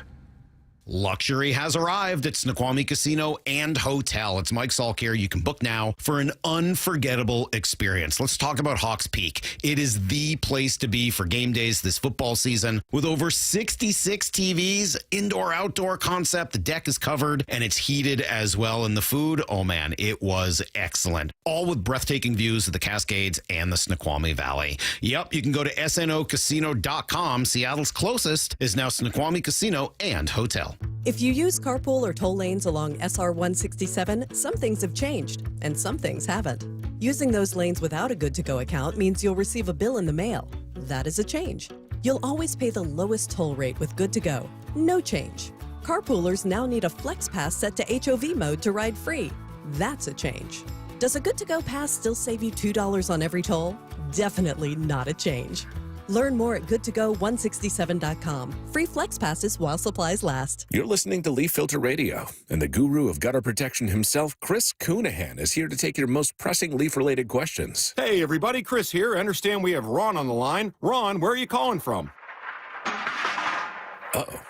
Luxury has arrived at Snoqualmie Casino and Hotel. It's Mike Salk here. You can book now for an unforgettable experience. Let's talk about Hawks Peak. It is the place to be for game days this football season. With over 66 TVs, indoor-outdoor concept, the deck is covered and it's heated as well. And the food, oh man, it was excellent. All with breathtaking views of the Cascades and the Snoqualmie Valley. Yep, you can go to snocasino.com. Seattle's closest is now Snoqualmie Casino and Hotel. If you use carpool or toll lanes along SR 167, some things have changed, and some things haven't. Using those lanes without a good-to-go account means you'll receive a bill in the mail. That is a change. You'll always pay the lowest toll rate with good-to-go. No change. Carpoolers now need a Flex Pass set to HOV mode to ride free. That's a change. Does a good-to-go pass still save you $2 on every toll? Definitely not a change. Learn more at goodtogo167.com. Free Flex Passes while supplies last. You're listening to Leaf Filter Radio, and the guru of gutter protection himself, Chris Coonahan, is here to take your most pressing leaf-related questions. Hey, everybody, Chris here. I understand we have Ron on the line. Ron, where are you calling from? Uh-oh.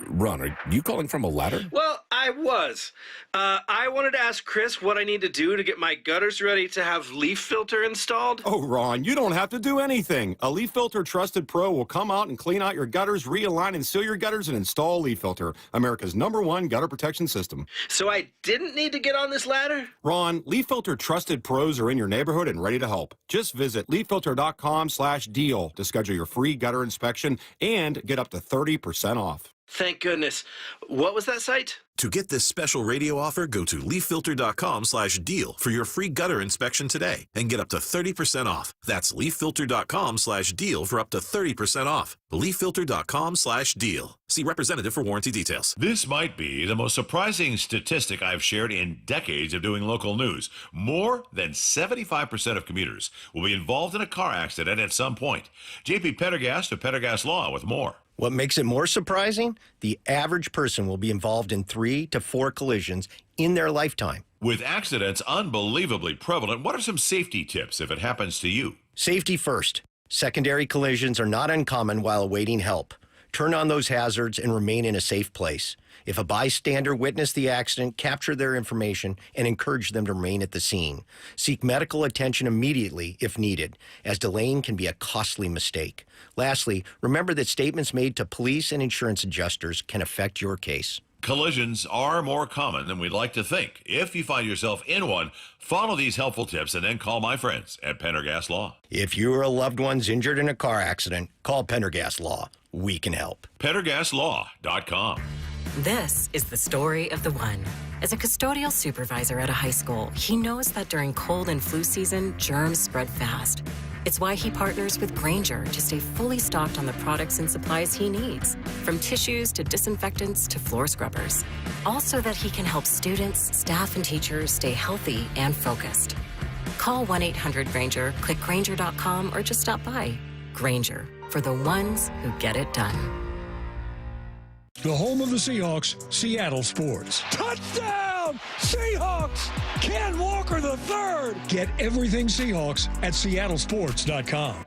Ron, are you calling from a ladder? Well, I was. I wanted to ask Chris what I need to do to get my gutters ready to have leaf filter installed. Oh, Ron, you don't have to do anything. A Leaf Filter Trusted Pro will come out and clean out your gutters, realign and seal your gutters, and install Leaf Filter, America's #1 gutter protection system. So I didn't need to get on this ladder? Ron, Leaf Filter Trusted Pros are in your neighborhood and ready to help. Just visit leaffilter.com/deal to schedule your free gutter inspection and get up to 30% off. Thank goodness. What was that site? To get this special radio offer, go to leaffilter.com/deal for your free gutter inspection today and get up to 30% off. That's leaffilter.com/deal for up to 30% off. leaffilter.com/deal. See representative for warranty details. This might be the most surprising statistic I've shared in decades of doing local news. More than 75% of commuters will be involved in a car accident at some point. JP Pendergast of Pendergast Law with more. What makes it more surprising? The average person will be involved in 3 to 4 collisions in their lifetime. With accidents unbelievably prevalent, what are some safety tips if it happens to you? Safety first. Secondary collisions are not uncommon while awaiting help. Turn on those hazards and remain in a safe place. If a bystander witnessed the accident, capture their information and encourage them to remain at the scene. Seek medical attention immediately if needed, as delaying can be a costly mistake. Lastly, remember that statements made to police and insurance adjusters can affect your case. Collisions are more common than we'd like to think. If you find yourself in one, follow these helpful tips and then call my friends at Pendergast Law. If you or a loved one's injured in a car accident, call Pendergast Law. We can help. PendergastLaw.com. This is the story of the one. As a custodial supervisor at a high school, he knows that during cold and flu season, germs spread fast. It's why he partners with Grainger to stay fully stocked on the products and supplies he needs, from tissues to disinfectants to floor scrubbers. All so that he can help students, staff, and teachers stay healthy and focused. Call 1-800-GRAINGER, click Grainger.com, or just stop by. Grainger, for the ones who get it done. The home of the Seahawks, Seattle Sports. Touchdown! Seahawks! Ken Walker III! Get everything Seahawks at seattlesports.com.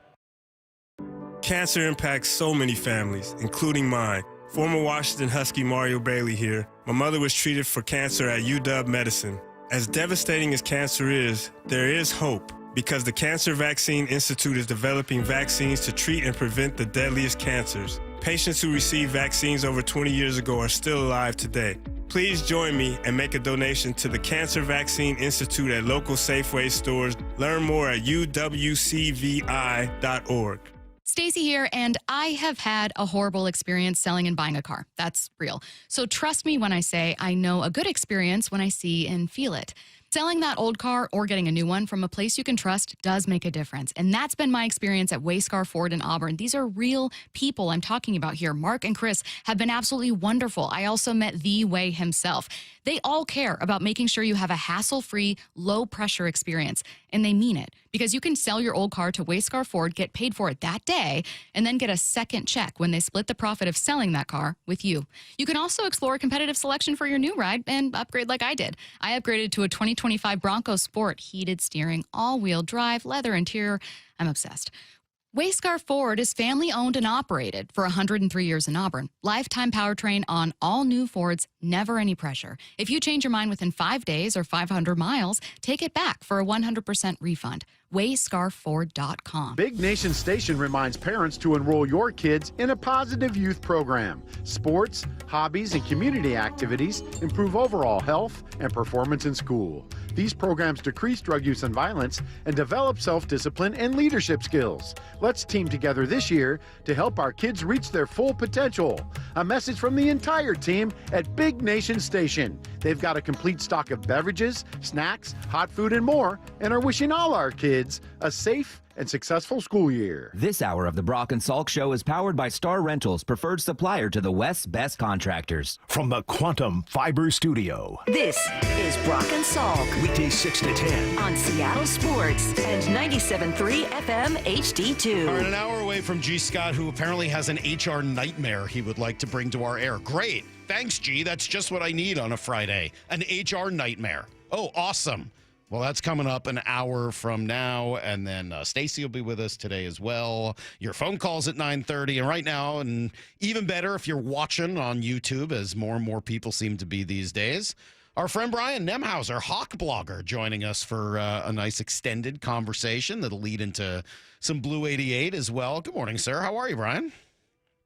Cancer impacts so many families, including mine. Former Washington Husky Mario Bailey here. My mother was treated for cancer at UW Medicine. As devastating as cancer is, there is hope, because the Cancer Vaccine Institute is developing vaccines to treat and prevent the deadliest cancers. Patients who received vaccines over 20 years ago are still alive today. Please join me and make a donation to the Cancer Vaccine Institute at local Safeway stores. Learn more at uwcvi.org. Stacy here, and I have had a horrible experience selling and buying a car. That's real. So trust me when I say I know a good experience when I see and feel it. Selling that old car or getting a new one from a place you can trust does make a difference. And that's been my experience at Wayscar Ford in Auburn. These are real people I'm talking about here. Mark and Chris have been absolutely wonderful. I also met The Way himself. They all care about making sure you have a hassle-free, low-pressure experience. And they mean it, because you can sell your old car to Wayscar Ford, get paid for it that day, and then get a second check when they split the profit of selling that car with you. You can also explore a competitive selection for your new ride and upgrade like I did. I upgraded to a 2025 Bronco Sport, heated steering, all-wheel drive, leather interior. I'm obsessed. Wayscar Ford is family-owned and operated for 103 years in Auburn. Lifetime powertrain on all new Fords, never any pressure. If you change your mind within 5 days or 500 miles, take it back for a 100% refund. WayscarFord.com. Big Nation Station reminds parents to enroll your kids in a positive youth program. Sports, hobbies, and community activities improve overall health and performance in school. These programs decrease drug use and violence and develop self-discipline and leadership skills. Let's team together this year to help our kids reach their full potential. A message from the entire team at Big Nation Station. They've got a complete stock of beverages, snacks, hot food, and more, and are wishing all our kids a safe and successful school year. This hour of the Brock and Salk Show is powered by Star Rentals, preferred supplier to the West's best contractors. From the Quantum Fiber Studio. This is Brock and Salk. Weekdays 6 to 10. On Seattle Sports and 97.3 FM HD2. All right, an hour away from G. Scott, who apparently has an HR nightmare he would like to bring to our air. Great. Thanks, G. That's just what I need on a Friday. An HR nightmare. Oh, awesome. Well, that's coming up an hour from now, and then Stacy will be with us today as well. Your phone calls at 9:30, and right now, and even better if you're watching on YouTube, as more and more people seem to be these days, our friend Brian Nemhauser, Hawkblogger, joining us for a nice extended conversation that'll lead into some Blue 88 as well. Good morning, sir. How are you, Brian?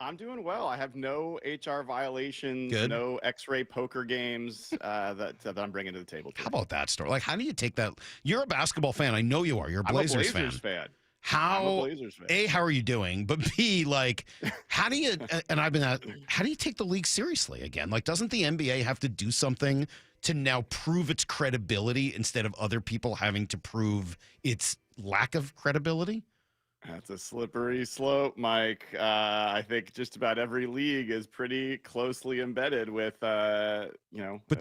I'm doing well. I have no HR violations, Good. no X-ray poker games that I'm bringing to the table today. How about that story? Like, how do you take that? You're a basketball fan. I know you are. You're a Blazers, I'm a Blazers fan. How, I'm a Blazers fan. A, how are you doing? But B, like, how do you, and I've been at, how do you take the league seriously again? Like, doesn't the NBA have to do something to now prove its credibility instead of other people having to prove its lack of credibility? That's a slippery slope, Mike. I think just about every league is pretty closely embedded with, But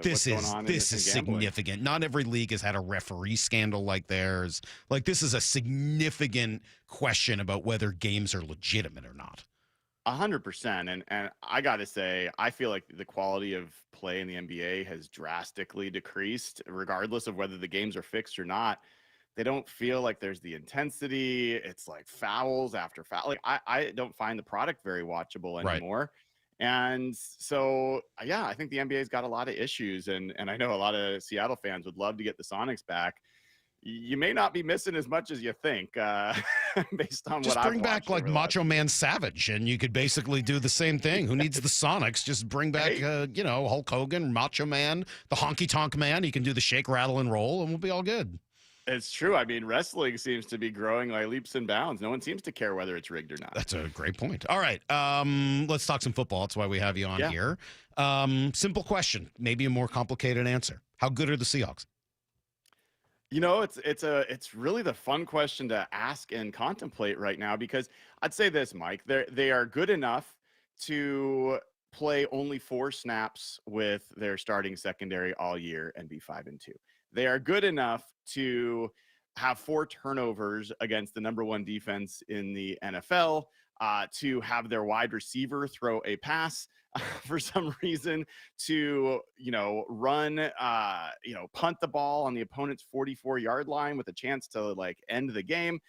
this what's going on in gambling. significant. Not every league has had a referee scandal like theirs. Like, this is a significant question about whether games are legitimate or not. 100%. And I got to say, I feel like the quality of play in the NBA has drastically decreased, regardless of whether the games are fixed or not. They don't feel like there's the intensity. It's like fouls after foul. Like I don't find the product very watchable anymore. And so, yeah, I think the NBA's got a lot of issues. And I know a lot of Seattle fans would love to get the Sonics back. You may not be missing as much as you think, based on Just what I've bring back watched like over the last Macho Man Savage, and you could basically do the same thing. Who needs the Sonics? Just bring back, Hulk Hogan, Macho Man, the Honky Tonk Man. You can do the shake, rattle, and roll, and we'll be all good. It's true. I mean, wrestling seems to be growing like leaps and bounds. No one seems to care whether it's rigged or not. That's a great point. All right, let's talk some football. That's why we have you on here. Simple question, maybe a more complicated answer. How good are the Seahawks? You know, it's really the fun question to ask and contemplate right now, because I'd say this, Mike, they are good enough to play only 4 snaps with their starting secondary all year and be 5-2. They are good enough to have 4 turnovers against the #1 defense in the NFL, to have their wide receiver throw a pass for some reason, to, run, punt the ball on the opponent's 44-yard line with a chance to like end the game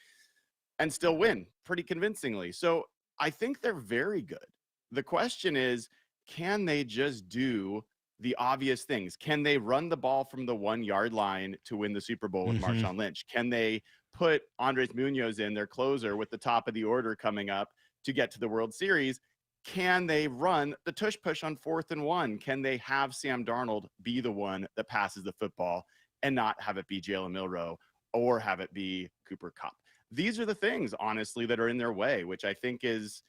and still win pretty convincingly. So I think they're very good. The question is, can they just do the obvious things? Can they run the ball from the 1-yard line to win the Super Bowl with Marshawn Lynch? Can they put Andres Munoz in, their closer, with the top of the order coming up to get to the World Series? Can they run the tush push on 4th and 1? Can they have Sam Darnold be the one that passes the football and not have it be Jalen Milroe or have it be Cooper Kupp? These are the things, honestly, that are in their way, which I think is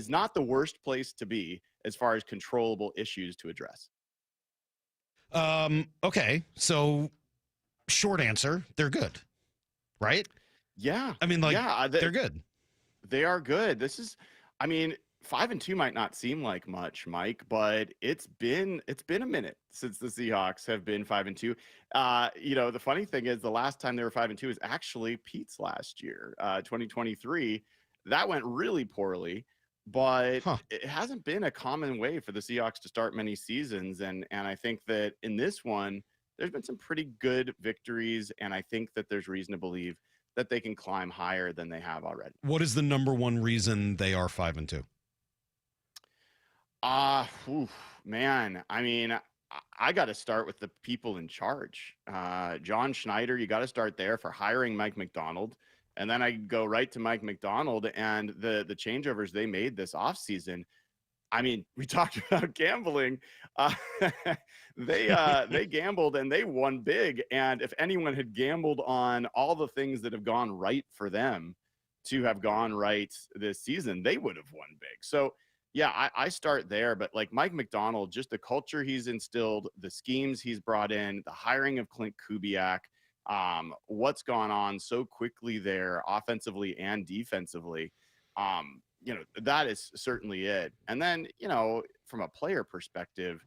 not the worst place to be as far as controllable issues to address. Okay, so short answer, they're good, right? Yeah. I mean, they're good. They are good. 5-2 might not seem like much, Mike, but it's been a minute since the Seahawks have been 5-2. The funny thing is, the last time they were 5-2 is actually Pete's last year, 2023. That went really poorly, but it hasn't been a common way for the Seahawks to start many seasons. And I think that in this one, there's been some pretty good victories, and I think that there's reason to believe that they can climb higher than they have already. What is the #1 reason they are 5-2? Man, I mean, I got to start with the people in charge. John Schneider, you got to start there for hiring Mike Macdonald. And then I go right to Mike Macdonald and the changeovers they made this offseason. I mean, we talked about gambling. They gambled and they won big. And if anyone had gambled on all the things that have gone right for them to have gone right this season, they would have won big. So, yeah, I start there. But like Mike Macdonald, just the culture he's instilled, the schemes he's brought in, the hiring of Clint Kubiak, what's gone on so quickly there offensively and defensively, that is certainly it. And then, from a player perspective,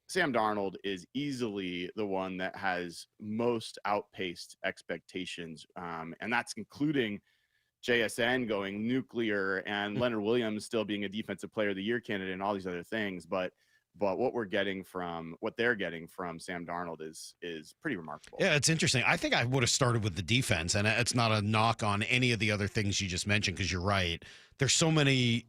Sam Darnold is easily the one that has most outpaced expectations. And that's including JSN going nuclear and Leonard Williams still being a defensive player of the year candidate and all these other things. But what they're getting from Sam Darnold is pretty remarkable. Yeah, it's interesting. I think I would have started with the defense, and it's not a knock on any of the other things you just mentioned, because you're right. There's so many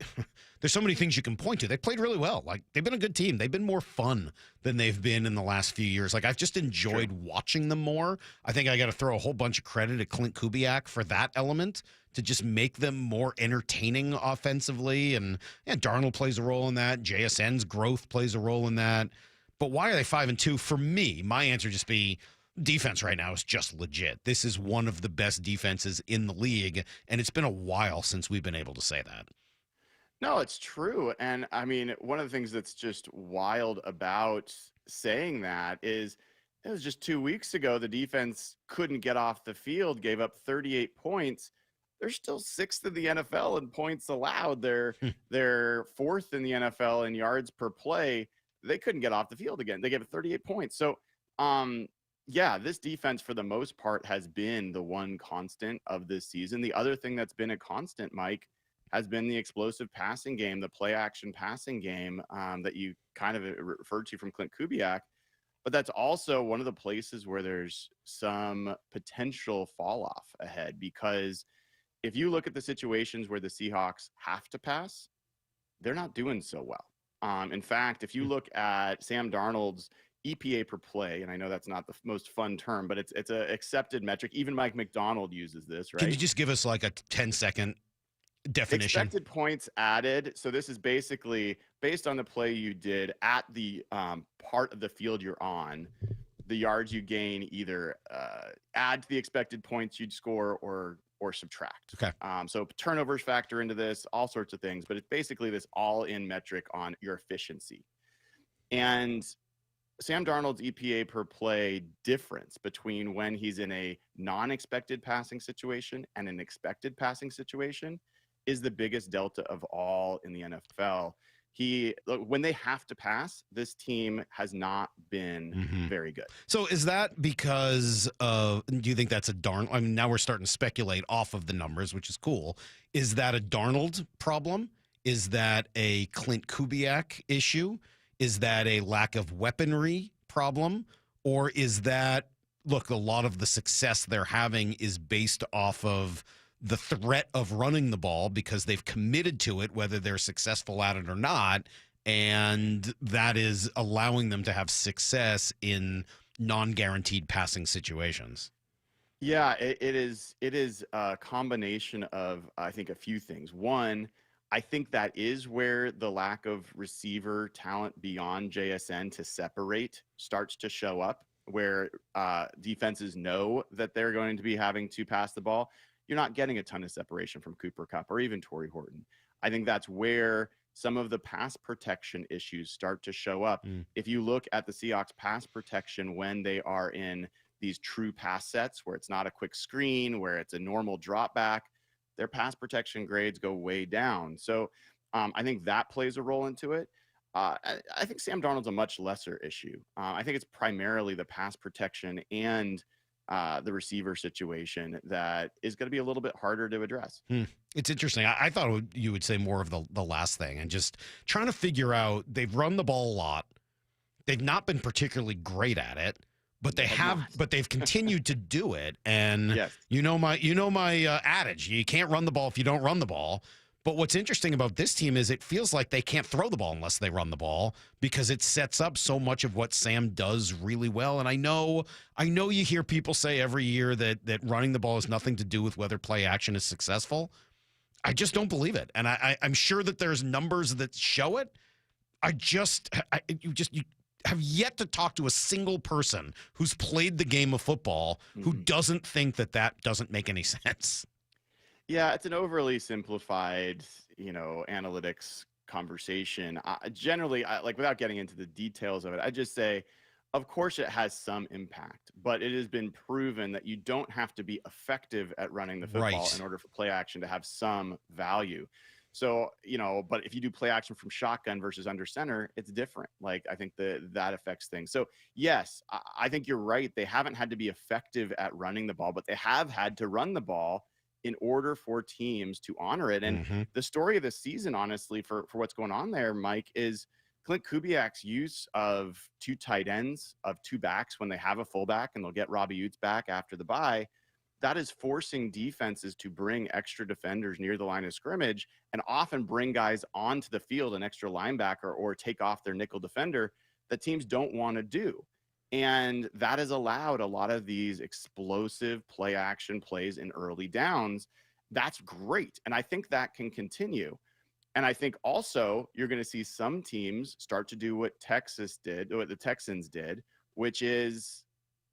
things you can point to. They played really well. Like, they've been a good team. They've been more fun than they've been in the last few years. Like, I've just enjoyed watching them more. I think I got to throw a whole bunch of credit to Clint Kubiak for that element, to just make them more entertaining offensively. And Darnold plays a role in that. JSN's growth plays a role in that. But why are they 5-2? For me, my answer would just be defense right now is just legit. This is one of the best defenses in the league, and it's been a while since we've been able to say that. No, it's true. And I mean, one of the things that's just wild about saying that is, it was just 2 weeks ago, the defense couldn't get off the field, gave up 38 points. They're still 6th in the NFL in points allowed. They're 4th in the NFL in yards per play. They couldn't get off the field again. They gave it 38 points. So, this defense for the most part has been the one constant of this season. The other thing that's been a constant, Mike, has been the explosive passing game, the play action passing game that you kind of referred to from Clint Kubiak. But that's also one of the places where there's some potential fall off ahead, because if you look at the situations where the Seahawks have to pass, they're not doing so well. In fact, if you look at Sam Darnold's EPA per play, and I know that's not the most fun term, but it's an accepted metric. Even Mike McDonald uses this, right? Can you just give us like a 10-second definition? Expected points added. So this is basically based on the play you did at the part of the field you're on, the yards you gain, either add to the expected points you'd score or subtract. Okay. So turnovers factor into this, all sorts of things, but it's basically this all-in metric on your efficiency. And Sam Darnold's EPA per play difference between when he's in a non-expected passing situation and an expected passing situation is the biggest delta of all in the NFL. When they have to pass, this team has not been very good. So is that because of, do you think that's a I mean, now we're starting to speculate off of the numbers, which is cool. Is that a Darnold problem? Is that a Clint Kubiak issue? Is that a lack of weaponry problem? Or is that, look, a lot of the success they're having is based off of the threat of running the ball because they've committed to it, whether they're successful at it or not, and that is allowing them to have success in non-guaranteed passing situations? Yeah, it is a combination of, I think, a few things. One, I think that is where the lack of receiver talent beyond JSN to separate starts to show up, where defenses know that they're going to be having to pass the ball. You're not getting a ton of separation from Cooper Kupp or even Torrey Horton. I think that's where some of the pass protection issues start to show up. If you look at the Seahawks pass protection when they are in these true pass sets where it's not a quick screen, where it's a normal drop back, their pass protection grades go way down. So I think that plays a role into it. I think Sam Darnold's a much lesser issue. I think it's primarily the pass protection and the receiver situation that is going to be a little bit harder to address. It's interesting. I thought you would say more of the last thing, and just trying to figure out, they've run the ball a lot. They've not been particularly great at it, but they've continued to do it. And yes. you know my adage, you can't run the ball if you don't run the ball. But what's interesting about this team is it feels like they can't throw the ball unless they run the ball, because it sets up so much of what Sam does really well. And I know you hear people say every year that running the ball has nothing to do with whether play action is successful. I just don't believe it. And I'm sure that there's numbers that show it. You have yet to talk to a single person who's played the game of football who doesn't think that doesn't make any sense. Yeah, it's an overly simplified, analytics conversation. Generally, without getting into the details of it, I just say, of course, it has some impact, but it has been proven that you don't have to be effective at running the football in order for play action to have some value. So, but if you do play action from shotgun versus under center, it's different. I think that affects things. So, yes, I think you're right. They haven't had to be effective at running the ball, but they have had to run the ball in order for teams to honor it. And the story of the season, honestly, for what's going on there, Mike, is Clint Kubiak's use of two tight ends, of two backs when they have a fullback, and they'll get Robbie Utes back after the bye. That is forcing defenses to bring extra defenders near the line of scrimmage and often bring guys onto the field, an extra linebacker, or take off their nickel defender that teams don't want to do. And that has allowed a lot of these explosive play action plays in early downs. That's great. And I think that can continue. And I think also you're going to see some teams start to do what the Texans did, which is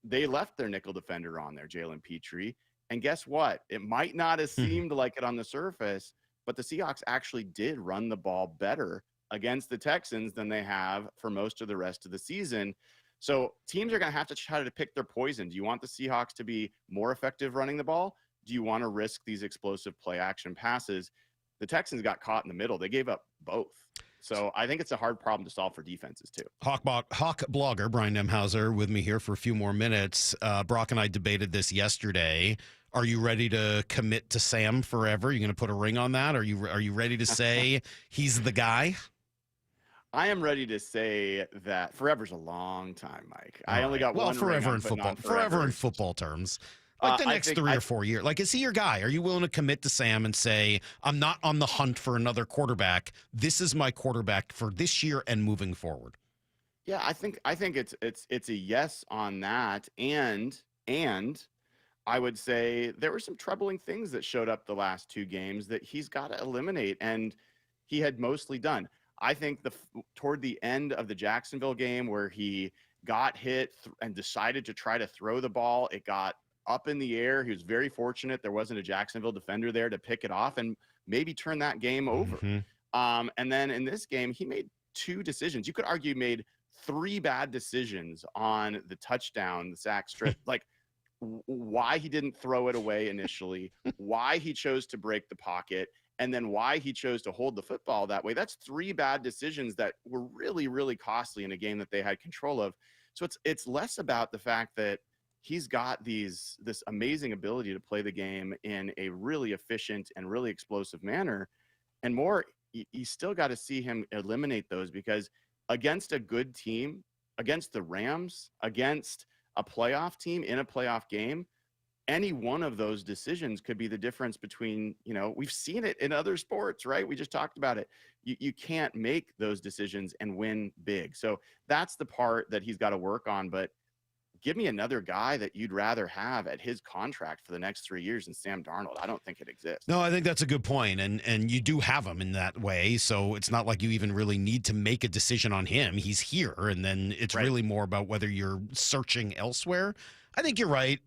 they left their nickel defender on there, Jalen Petrie. And guess what? It might not have seemed like it on the surface, but the Seahawks actually did run the ball better against the Texans than they have for most of the rest of the season. So teams are going to have to try to pick their poison. Do you want the Seahawks to be more effective running the ball? Do you want to risk these explosive play action passes? The Texans got caught in the middle. They gave up both. So I think it's a hard problem to solve for defenses too. Hawkblogger Brian Nemhauser with me here for a few more minutes. Brock and I debated this yesterday. Are you ready to commit to Sam forever? You're going to put a ring on that? Are you ready to say he's the guy? I am ready to say that forever's a long time, Mike. I only got one forever ring, in but football. not forever. Forever in football terms. Like the next 3 or 4 years. Like, is he your guy? Are you willing to commit to Sam and say, I'm not on the hunt for another quarterback. This is my quarterback for this year and moving forward? Yeah, I think it's a yes on that. And I would say there were some troubling things that showed up the last 2 games that he's got to eliminate, and he had mostly done. I think toward the end of the Jacksonville game where he got hit and decided to try to throw the ball, it got up in the air. He was very fortunate there wasn't a Jacksonville defender there to pick it off and maybe turn that game over. Mm-hmm. And then in this game, he made 2 decisions. You could argue he made 3 bad decisions on the touchdown, the sack strip. Like, why he didn't throw it away initially, why he chose to break the pocket, and then why he chose to hold the football that way. That's 3 bad decisions that were really, really costly in a game that they had control of. So it's less about the fact that he's got this amazing ability to play the game in a really efficient and really explosive manner, and more, you still got to see him eliminate those, because against a good team, against the Rams, against a playoff team in a playoff game, any one of those decisions could be the difference between, we've seen it in other sports, right? We just talked about it. You can't make those decisions and win big. So that's the part that he's got to work on. But give me another guy that you'd rather have at his contract for the next 3 years than Sam Darnold. I don't think it exists. No, I think that's a good point. And you do have him in that way. So it's not like you even really need to make a decision on him. He's here. And then it's really more about whether you're searching elsewhere. I think you're right.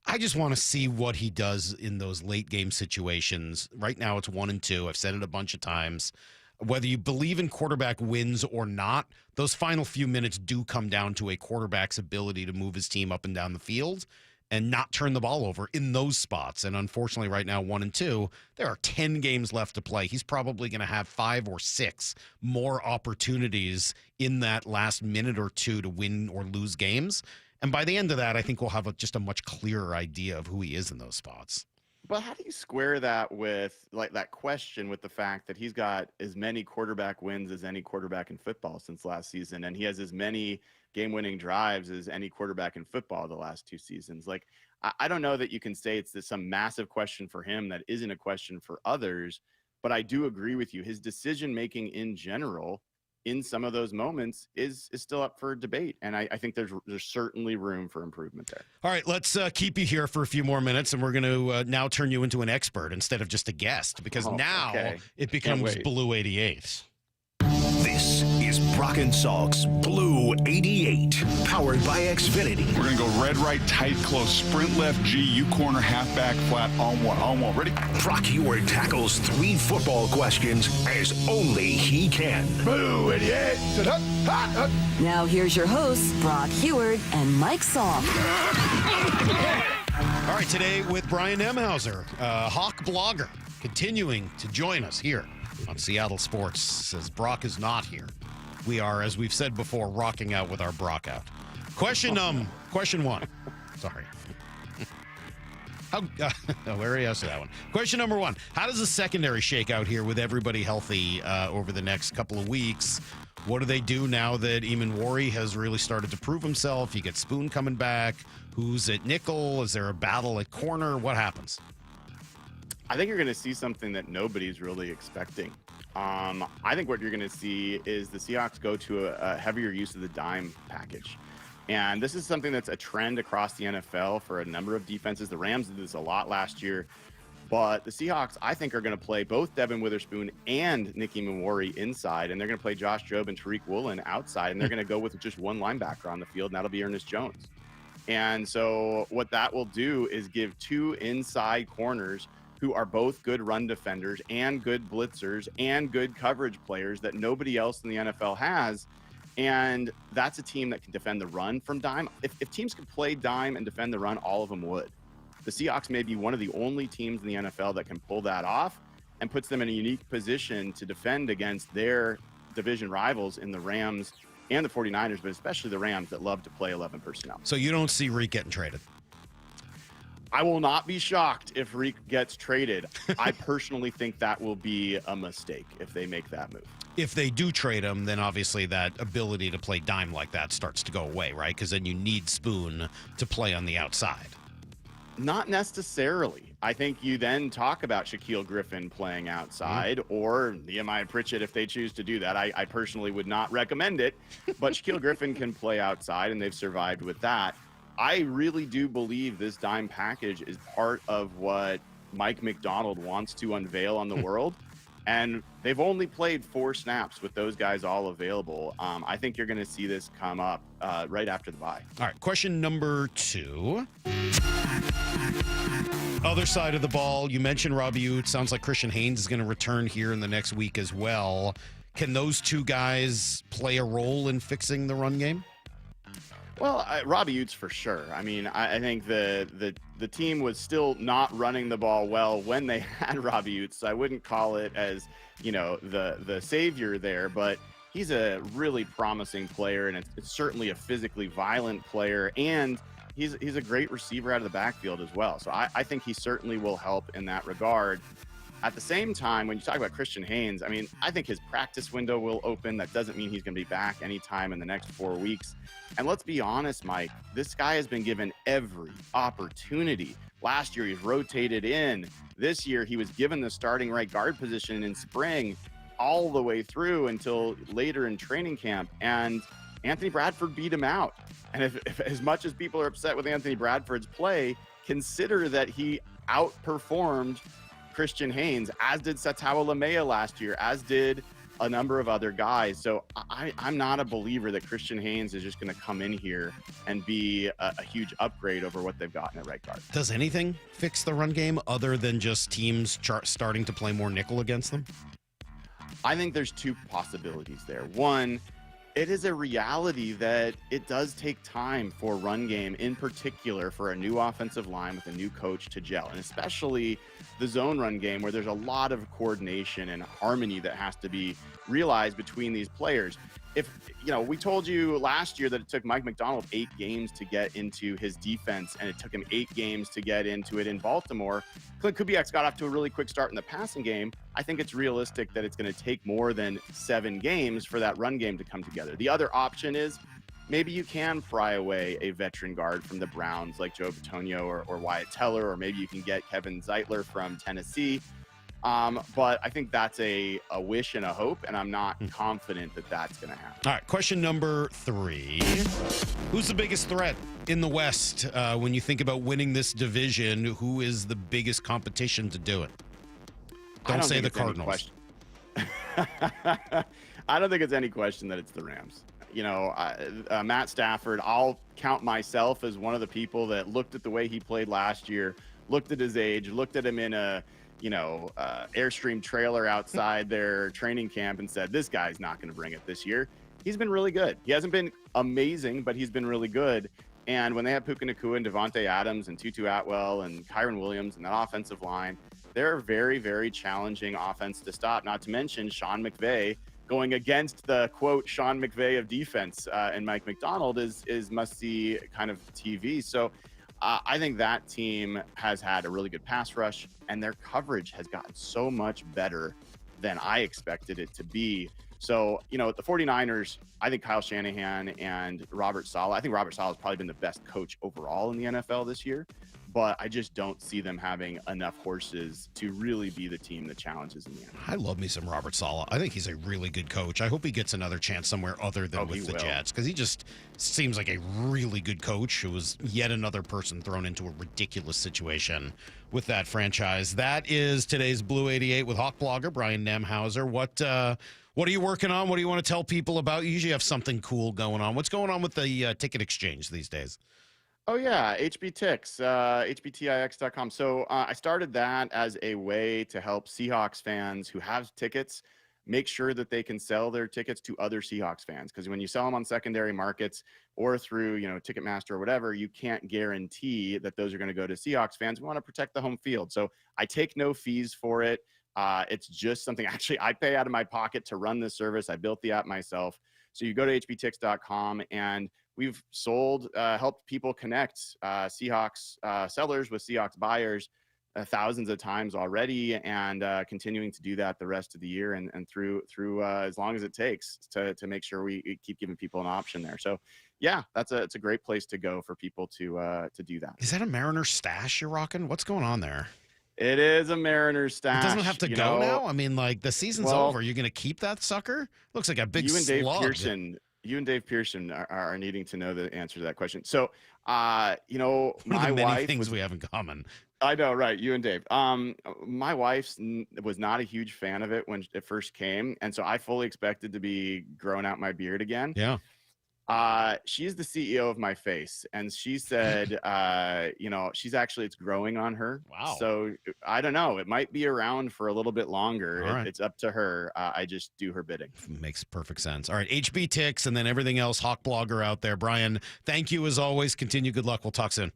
I just want to see what he does in those late game situations. Right now it's 1-2. I've said it a bunch of times. Whether you believe in quarterback wins or not, those final few minutes do come down to a quarterback's ability to move his team up and down the field and not turn the ball over in those spots. And unfortunately, right now, 1-2, there are 10 games left to play. He's probably going to have 5 or 6 more opportunities in that last minute or 2 to win or lose games. And by the end of that, I think we'll have just a much clearer idea of who he is in those spots. But how do you square that with that question with the fact that he's got as many quarterback wins as any quarterback in football since last season, and he has as many game-winning drives as any quarterback in football the last 2 seasons? Like, I don't know that you can say it's some massive question for him that isn't a question for others, but I do agree with you. His decision-making in general in some of those moments is still up for debate. And I think there's certainly room for improvement there. All right, let's keep you here for a few more minutes, and we're going to now turn you into an expert instead of just a guest, because it becomes Blue 88. This is Brock and Salk's Blue 88, powered by Xfinity. We're going to go red, right, tight, close, sprint left, G, U corner, halfback, flat, on one. Ready? Brock Heward tackles 3 football questions as only he can. Blue 88. Now here's your hosts, Brock Heward and Mike Salk. All right, today with Brian Nemhauser, Hawkblogger, continuing to join us here on Seattle Sports. Says Brock is not here. We are, as we've said before, rocking out with our Brock out. Question 1. Sorry. We already asked that one. Question number 1. How does the secondary shake out here with everybody healthy over the next couple of weeks? What do they do now that Emmanwori has really started to prove himself? You get Spoon coming back. Who's at nickel? Is there a battle at corner? What happens? I think you're going to see something that nobody's really expecting. I think what you're going to see is the Seahawks go to a heavier use of the dime package. And this is something that's a trend across the NFL for a number of defenses. The Rams did this a lot last year. But the Seahawks, I think, are going to play both Devin Witherspoon and Nick Emmanwori inside. And they're going to play Josh Jobe and Tariq Woolen outside. And they're going to go with just one linebacker on the field, and that'll be Ernest Jones. And so what that will do is give 2 inside corners who are both good run defenders and good blitzers and good coverage players that nobody else in the NFL has. And that's a team that can defend the run from dime. If teams could play dime and defend the run, all of them would. The Seahawks may be one of the only teams in the NFL that can pull that off and puts them in a unique position to defend against their division rivals in the Rams and the 49ers, but especially the Rams that love to play 11 personnel. So you don't see Reek getting traded? I will not be shocked if Reek gets traded. I personally think that will be a mistake if they make that move. If they do trade him, then obviously that ability to play dime like that starts to go away, right? Because then you need Spoon to play on the outside. Not necessarily. I think you then talk about Shaquille Griffin playing outside or Nehemiah Pritchett if they choose to do that. I personally would not recommend it, but Shaquille Griffin can play outside, and they've survived with that. I really do believe this dime package is part of what Mike McDonald wants to unveil on the world. And they've only played 4 snaps with those guys all available. I think you're going to see this come up right after the bye. All right, question number 2. Other side of the ball, you mentioned Robbie Oates. Sounds like Christian Haynes is going to return here in the next week as well. Can those two guys play a role in fixing the run game? Well, Robbie Oates for sure. I mean, I think the team was still not running the ball well when they had Robbie Oates. So I wouldn't call it as, the savior there, but he's a really promising player, and it's certainly a physically violent player, and he's a great receiver out of the backfield as well. So I think he certainly will help in that regard. At the same time, when you talk about Christian Haynes, I mean, I think his practice window will open. That doesn't mean he's going to be back anytime in the next 4 weeks. And let's be honest, Mike, this guy has been given every opportunity. Last year, he's rotated in. This year, he was given the starting right guard position in spring all the way through until later in training camp. And Anthony Bradford beat him out. And if as much as people are upset with Anthony Bradford's play, consider that he outperformed Christian Haynes, as did Satawa Lamea last year, as did a number of other guys. So I'm not a believer that Christian Haynes is just going to come in here and be a huge upgrade over what they've gotten at right guard. Does anything fix the run game other than just teams starting to play more nickel against them? I think there's 2 possibilities there. One, it is a reality that it does take time for run game, in particular for a new offensive line with a new coach to gel, and especially the zone run game where there's a lot of coordination and harmony that has to be realized between these players. If, we told you last year that it took Mike McDonald 8 games to get into his defense, and it took him 8 games to get into it in Baltimore. Clint Kubiak's got off to a really quick start in the passing game. I think it's realistic that it's going to take more than 7 games for that run game to come together. The other option is maybe you can pry away a veteran guard from the Browns like Joe Bitonio or Wyatt Teller, or maybe you can get Kevin Zeitler from Tennessee. But I think that's a wish and a hope, and I'm not confident that that's going to happen. All right, question number 3. Who's the biggest threat in the West when you think about winning this division? Who is the biggest competition to do it? Don't say the Cardinals. I don't think it's any question that it's the Rams. Matt Stafford, I'll count myself as one of the people that looked at the way he played last year, looked at his age, looked at him in a Airstream trailer outside their training camp and said, this guy's not going to bring it this year. He's been really good. He hasn't been amazing, but he's been really good. And when they have Puka Nacua and Devontae Adams and Tutu Atwell and Kyron Williams and that offensive line, they're a very, very challenging offense to stop, not to mention Sean McVay going against the, quote, Sean McVay of defense. And Mike McDonald is must-see kind of TV. So I think that team has had a really good pass rush, and their coverage has gotten so much better than I expected it to be. So, the 49ers, I think Kyle Shanahan and Robert Saleh, I think Robert Saleh has probably been the best coach overall in the NFL this year, but I just don't see them having enough horses to really be the team that challenges in the NFL. I love me some Robert Saleh. I think he's a really good coach. I hope he gets another chance somewhere other than with the Jets, because he just seems like a really good coach who was yet another person thrown into a ridiculous situation with that franchise. That is today's Blue 88 with Hawkblogger, Brian Nemhauser. What are you working on? What do you want to tell people about? You usually have something cool going on. What's going on with the ticket exchange these days? Oh, yeah, HBTix, hbtix.com. So I started that as a way to help Seahawks fans who have tickets make sure that they can sell their tickets to other Seahawks fans. Because when you sell them on secondary markets or through, Ticketmaster or whatever, you can't guarantee that those are going to go to Seahawks fans. We want to protect the home field. So I take no fees for it. It's just something actually I pay out of my pocket to run this service. I built the app myself. So you go to hbtix.com, and we've sold, helped people connect Seahawks sellers with Seahawks buyers thousands of times already, and continuing to do that the rest of the year and through as long as it takes to make sure we keep giving people an option there. So yeah, it's a great place to go for people to do that. Is that a Mariner stash you're rocking? What's going on there? It is a Mariner stash. It doesn't have to go now. I mean, like, the season's over. You're going to keep that sucker? Looks like a big slug. You and Dave Pearson are needing to know the answer to that question. So, my many things we have in common. I know, right? You and Dave. My wife was not a huge fan of it when it first came, and so I fully expected to be growing out my beard again. Yeah. She's the CEO of my face, and she said, it's growing on her. Wow. So I don't know. It might be around for a little bit longer. All right. It's up to her. I just do her bidding. Makes perfect sense. All right, HB Ticks and then everything else, Hawkblogger out there. Brian, thank you as always. Continue. Good luck. We'll talk soon.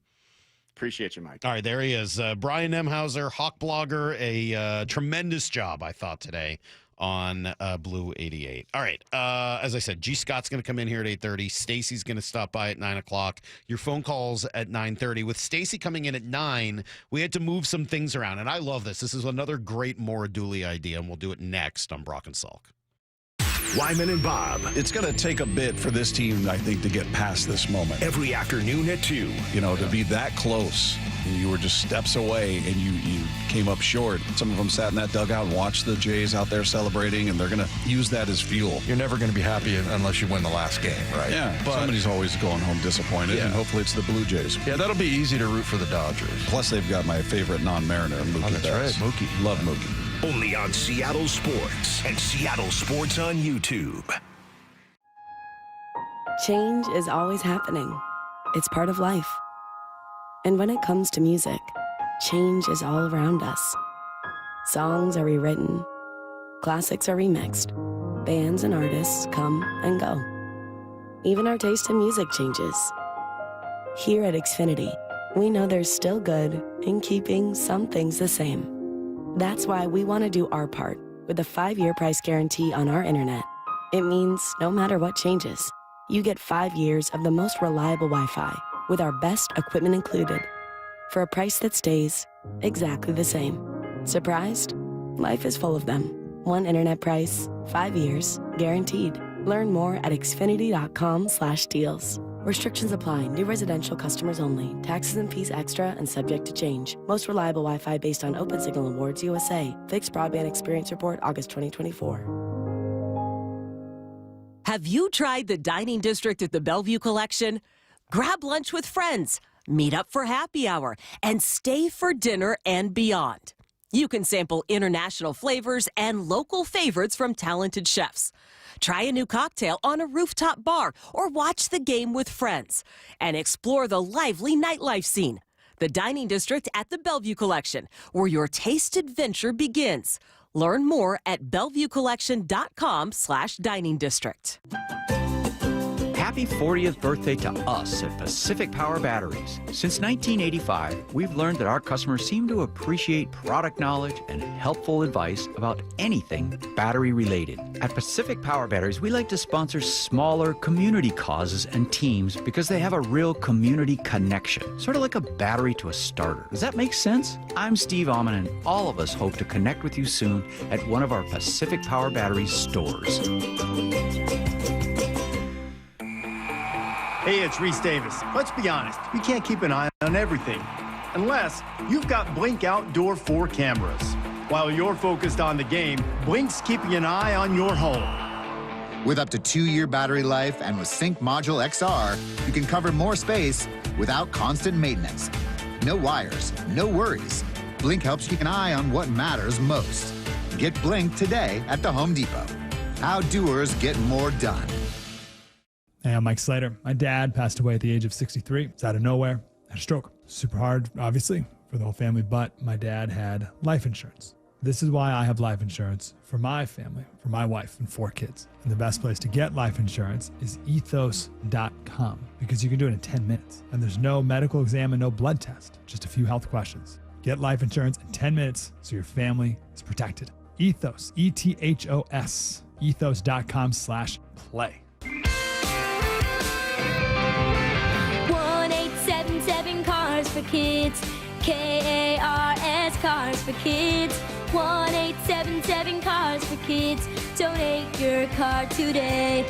Appreciate you, Mike. All right, there he is. Brian Nemhauser, Hawkblogger, a tremendous job, I thought, today on Blue 88. All right, as I said, G. Scott's going to come in here at 8:30. Stacy's going to stop by at 9 o'clock. Your phone calls at 9:30. With Stacy coming in at 9, we had to move some things around, and I love this. This is another great Maura Dooley idea, and we'll do it next on Brock and Salk. Wyman and Bob. It's going to take a bit for this team, I think, to get past this moment. Every afternoon at 2. To be that close. You were just steps away, and you came up short. Some of them sat in that dugout and watched the Jays out there celebrating, and they're going to use that as fuel. You're never going to be happy unless you win the last game, right? Yeah, but somebody's always going home disappointed, and hopefully it's the Blue Jays. Yeah, that'll be easy to root for the Dodgers. Plus, they've got my favorite non-Mariner, Mookie Betts. That's right, Mookie. Love Mookie. Only on Seattle Sports and Seattle Sports on YouTube. Change is always happening. It's part of life. And when it comes to music, change is all around us. Songs are rewritten. Classics are remixed. Bands and artists come and go. Even our taste in music changes. Here at Xfinity, we know there's still good in keeping some things the same. That's why we want to do our part with a 5-year price guarantee on our internet. It means no matter what changes, you get 5 years of the most reliable Wi-Fi with our best equipment included for a price that stays exactly the same. Surprised? Life is full of them. One internet price, 5 years, guaranteed. Learn more at xfinity.com/deals. Restrictions apply. New residential customers only. Taxes and fees extra and subject to change. Most reliable Wi-Fi based on Open Signal Awards USA. Fixed Broadband Experience Report, August 2024. Have you tried the dining district at the Bellevue Collection? Grab lunch with friends, meet up for happy hour, and stay for dinner and beyond. You can sample international flavors and local favorites from talented chefs. Try a new cocktail on a rooftop bar or watch the game with friends and explore the lively nightlife scene. The Dining District at the Bellevue Collection, where your taste adventure begins. Learn more at BellevueCollection.com/dining district. Happy 40th birthday to us at Pacific Power Batteries. Since 1985, we've learned that our customers seem to appreciate product knowledge and helpful advice about anything battery related. At Pacific Power Batteries, we like to sponsor smaller community causes and teams because they have a real community connection, sort of like a battery to a starter. Does that make sense? I'm Steve Alman, and all of us hope to connect with you soon at one of our Pacific Power Batteries stores. Hey, it's Reese Davis. Let's be honest, you can't keep an eye on everything unless you've got Blink Outdoor 4 cameras. While you're focused on the game, Blink's keeping an eye on your home. With up to 2-year battery life and with Sync Module XR, you can cover more space without constant maintenance. No wires, no worries. Blink helps keep an eye on what matters most. Get Blink today at the Home Depot. How doers get more done. Hey, I'm Mike Slater. My dad passed away at the age of 63. It's out of nowhere. Had a stroke. Super hard, obviously, for the whole family, but my dad had life insurance. This is why I have life insurance for my family, for my wife and 4 kids. And the best place to get life insurance is ethos.com because you can do it in 10 minutes. And there's no medical exam and no blood test, just a few health questions. Get life insurance in 10 minutes so your family is protected. Ethos, ETHOS, ethos.com/play. for Kids. KARS, Cars for Kids. 1-877 Cars for Kids. Donate your car today.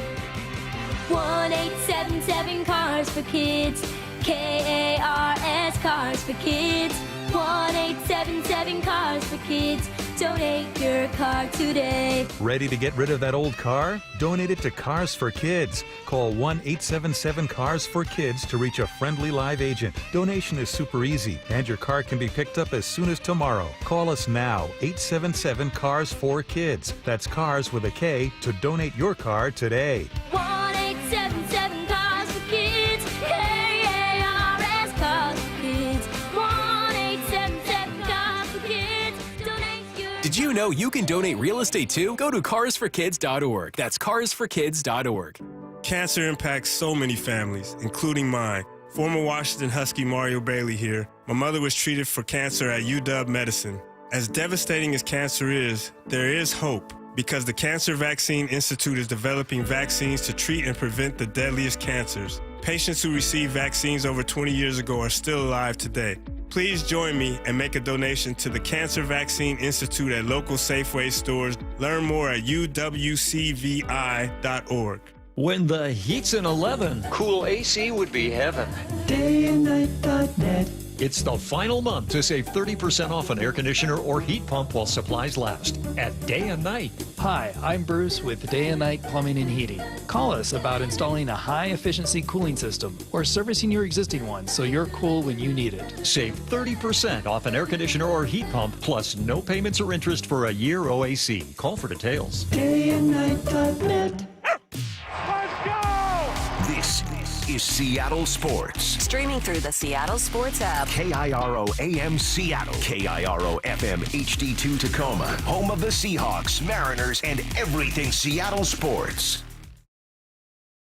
1-877 Cars for Kids. KARS, Cars for Kids. 1-877 Cars for Kids. Donate your car today. Ready to get rid of that old car? Donate it to Cars for Kids. Call 1-877-CARS-FOR-KIDS to reach a friendly live agent. Donation is super easy, and your car can be picked up as soon as tomorrow. Call us now, 877-CARS-FOR-KIDS. That's Cars with a K to donate your car today. 1-877 Cars for Kids. KARS, Cars for Kids. 1-877 Cars for Kids. Donate your. Did you know you can donate real estate too? Go to carsforkids.org. That's carsforkids.org. Cancer impacts so many families, including mine. Former Washington Husky Mario Bailey here. My mother was treated for cancer at UW Medicine. As devastating as cancer is, there is hope because the Cancer Vaccine Institute is developing vaccines to treat and prevent the deadliest cancers. Patients who received vaccines over 20 years ago are still alive today. Please join me and make a donation to the Cancer Vaccine Institute at local Safeway stores. Learn more at uwcvi.org. When the heat's in 11, Cool AC would be heaven. dayandnight.net. It's the final month to save 30% off an air conditioner or heat pump while supplies last at Day and Night. Hi, I'm Bruce with Day and Night Plumbing and Heating. Call us about installing a high-efficiency cooling system or servicing your existing one so you're cool when you need it. Save 30% off an air conditioner or heat pump, plus no payments or interest for a year OAC. Call for details. dayandnight.net. This is Seattle Sports. Streaming through the Seattle Sports app. KIRO AM Seattle. KIRO FM HD2 Tacoma. Home of the Seahawks, Mariners, and everything Seattle sports.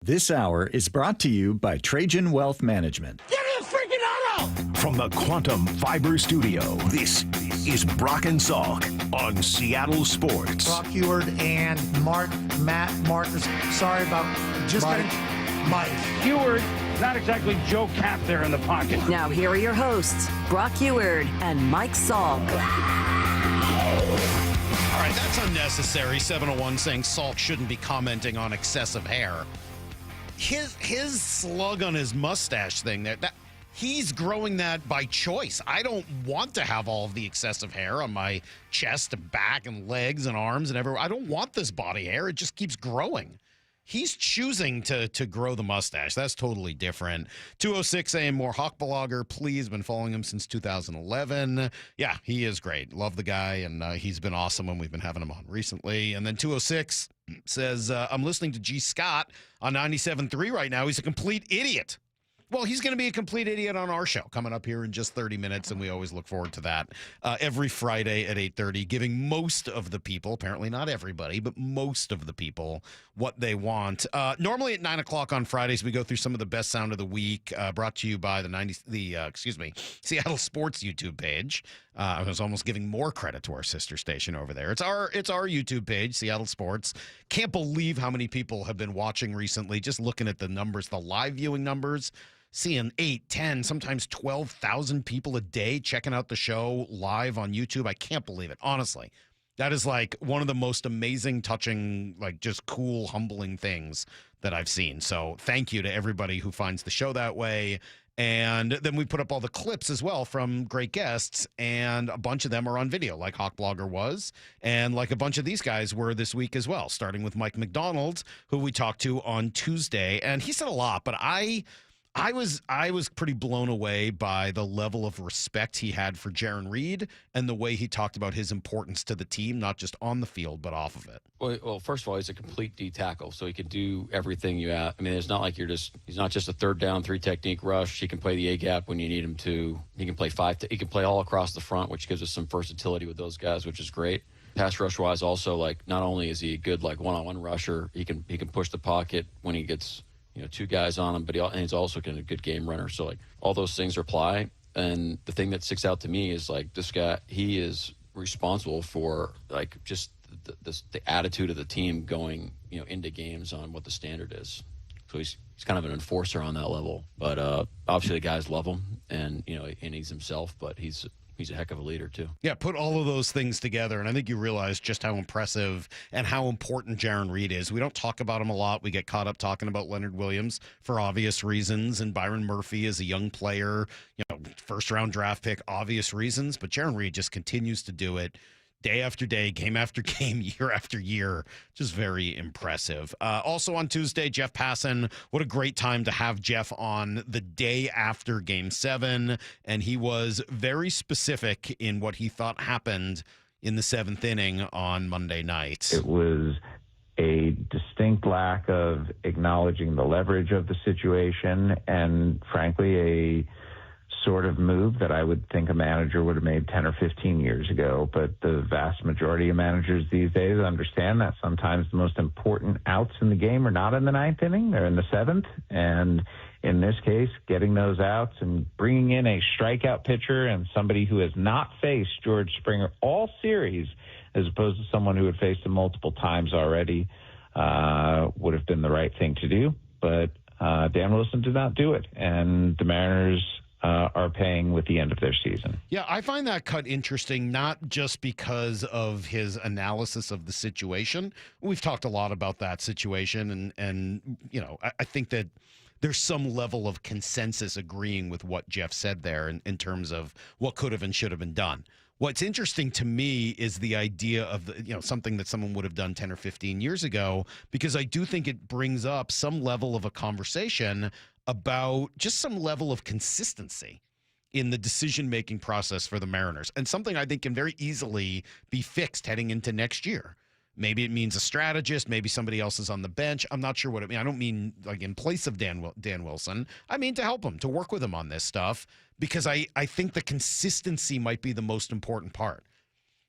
This hour is brought to you by Trajan Wealth Management. Give me a freaking auto! From the Quantum Fiber Studio, this is Brock and Salk on Seattle Sports. Brock Heward and Matt Marcus. Sorry about just getting Mike. Heward, not exactly Joe Cap there in the pocket. Now here are your hosts, Brock Heward and Mike Salk. All right, that's unnecessary. 701 saying Salk shouldn't be commenting on excessive hair. His slug on his mustache thing that he's growing that by choice. I don't want to have all of the excessive hair on my chest and back and legs and arms and everywhere. I don't want this body hair. It just keeps growing. He's choosing to grow the mustache. That's totally different. 206 saying more Hawkblogger, please. Been following him since 2011. Yeah, he is great. Love the guy, and he's been awesome when we've been having him on recently. And then 206 says, I'm listening to G. Scott on 97.3 right now. He's a complete idiot. Well, he's going to be a complete idiot on our show coming up here in just 30 minutes, and we always look forward to that every Friday at 8:30, giving most of the people, apparently not everybody, but most of the people what they want. Normally at 9 o'clock on Fridays, we go through some of the best sound of the week, brought to you by Seattle Sports YouTube page. I was almost giving more credit to our sister station over there. It's our YouTube page, Seattle Sports. Can't believe how many people have been watching recently, just looking at the numbers, the live viewing numbers. Seeing 8, 10, sometimes 12,000 people a day checking out the show live on YouTube. I can't believe it. Honestly, that is like one of the most amazing, touching, like just cool, humbling things that I've seen. So thank you to everybody who finds the show that way. And then we put up all the clips as well from great guests, and a bunch of them are on video, like Hawkblogger was, and like a bunch of these guys were this week as well, starting with Mike McDonald, who we talked to on Tuesday. And he said a lot, but I was pretty blown away by the level of respect he had for Jaron Reed and the way he talked about his importance to the team, not just on the field, but off of it. Well, first of all, he's a complete D tackle, so he can do everything you ask. I mean, it's not like he's not just a third down, 3 technique rush. He can play the A gap when you need him to. He can play he can play all across the front, which gives us some versatility with those guys, which is great. Pass rush wise, also, like, not only is he a good like one-on-one rusher, he can push the pocket when he gets 2 guys on him, but he's also a good game runner. So like all those things apply. And the thing that sticks out to me is like this guy, he is responsible for like just the attitude of the team going into games on what the standard is. So he's kind of an enforcer on that level. But obviously the guys love him, and he's himself, but he's a heck of a leader too. Yeah, put all of those things together, and I think you realize just how impressive and how important Jaron Reed is. We don't talk about him a lot. We get caught up talking about Leonard Williams for obvious reasons, and Byron Murphy is a young player, first-round draft pick, obvious reasons. But Jaron Reed just continues to do it day after day, game after game, year after year. Just very impressive. Also on Tuesday, Jeff Passan. What a great time to have Jeff on the day after Game 7. And he was very specific in what he thought happened in the 7th inning on Monday night. It was a distinct lack of acknowledging the leverage of the situation, and frankly, a sort of move that I would think a manager would have made 10 or 15 years ago. But the vast majority of managers these days understand that sometimes the most important outs in the game are not in the 9th inning, they're in the 7th. And in this case, getting those outs and bringing in a strikeout pitcher and somebody who has not faced George Springer all series, as opposed to someone who had faced him multiple times already, would have been the right thing to do. But Dan Wilson did not do it. And the Mariners are paying with the end of their season. Yeah, I find that cut interesting, not just because of his analysis of the situation. We've talked a lot about that situation, and I think that there's some level of consensus agreeing with what Jeff said there in terms of what could have and should have been done. What's interesting to me is the idea of something that someone would have done 10 or 15 years ago, because I do think it brings up some level of a conversation about just some level of consistency in the decision-making process for the Mariners, and something I think can very easily be fixed heading into next year. Maybe it means a strategist, maybe somebody else is on the bench. I'm not sure what it means. I don't mean like in place of Dan Wilson. I mean to help him, to work with him on this stuff, because I think the consistency might be the most important part.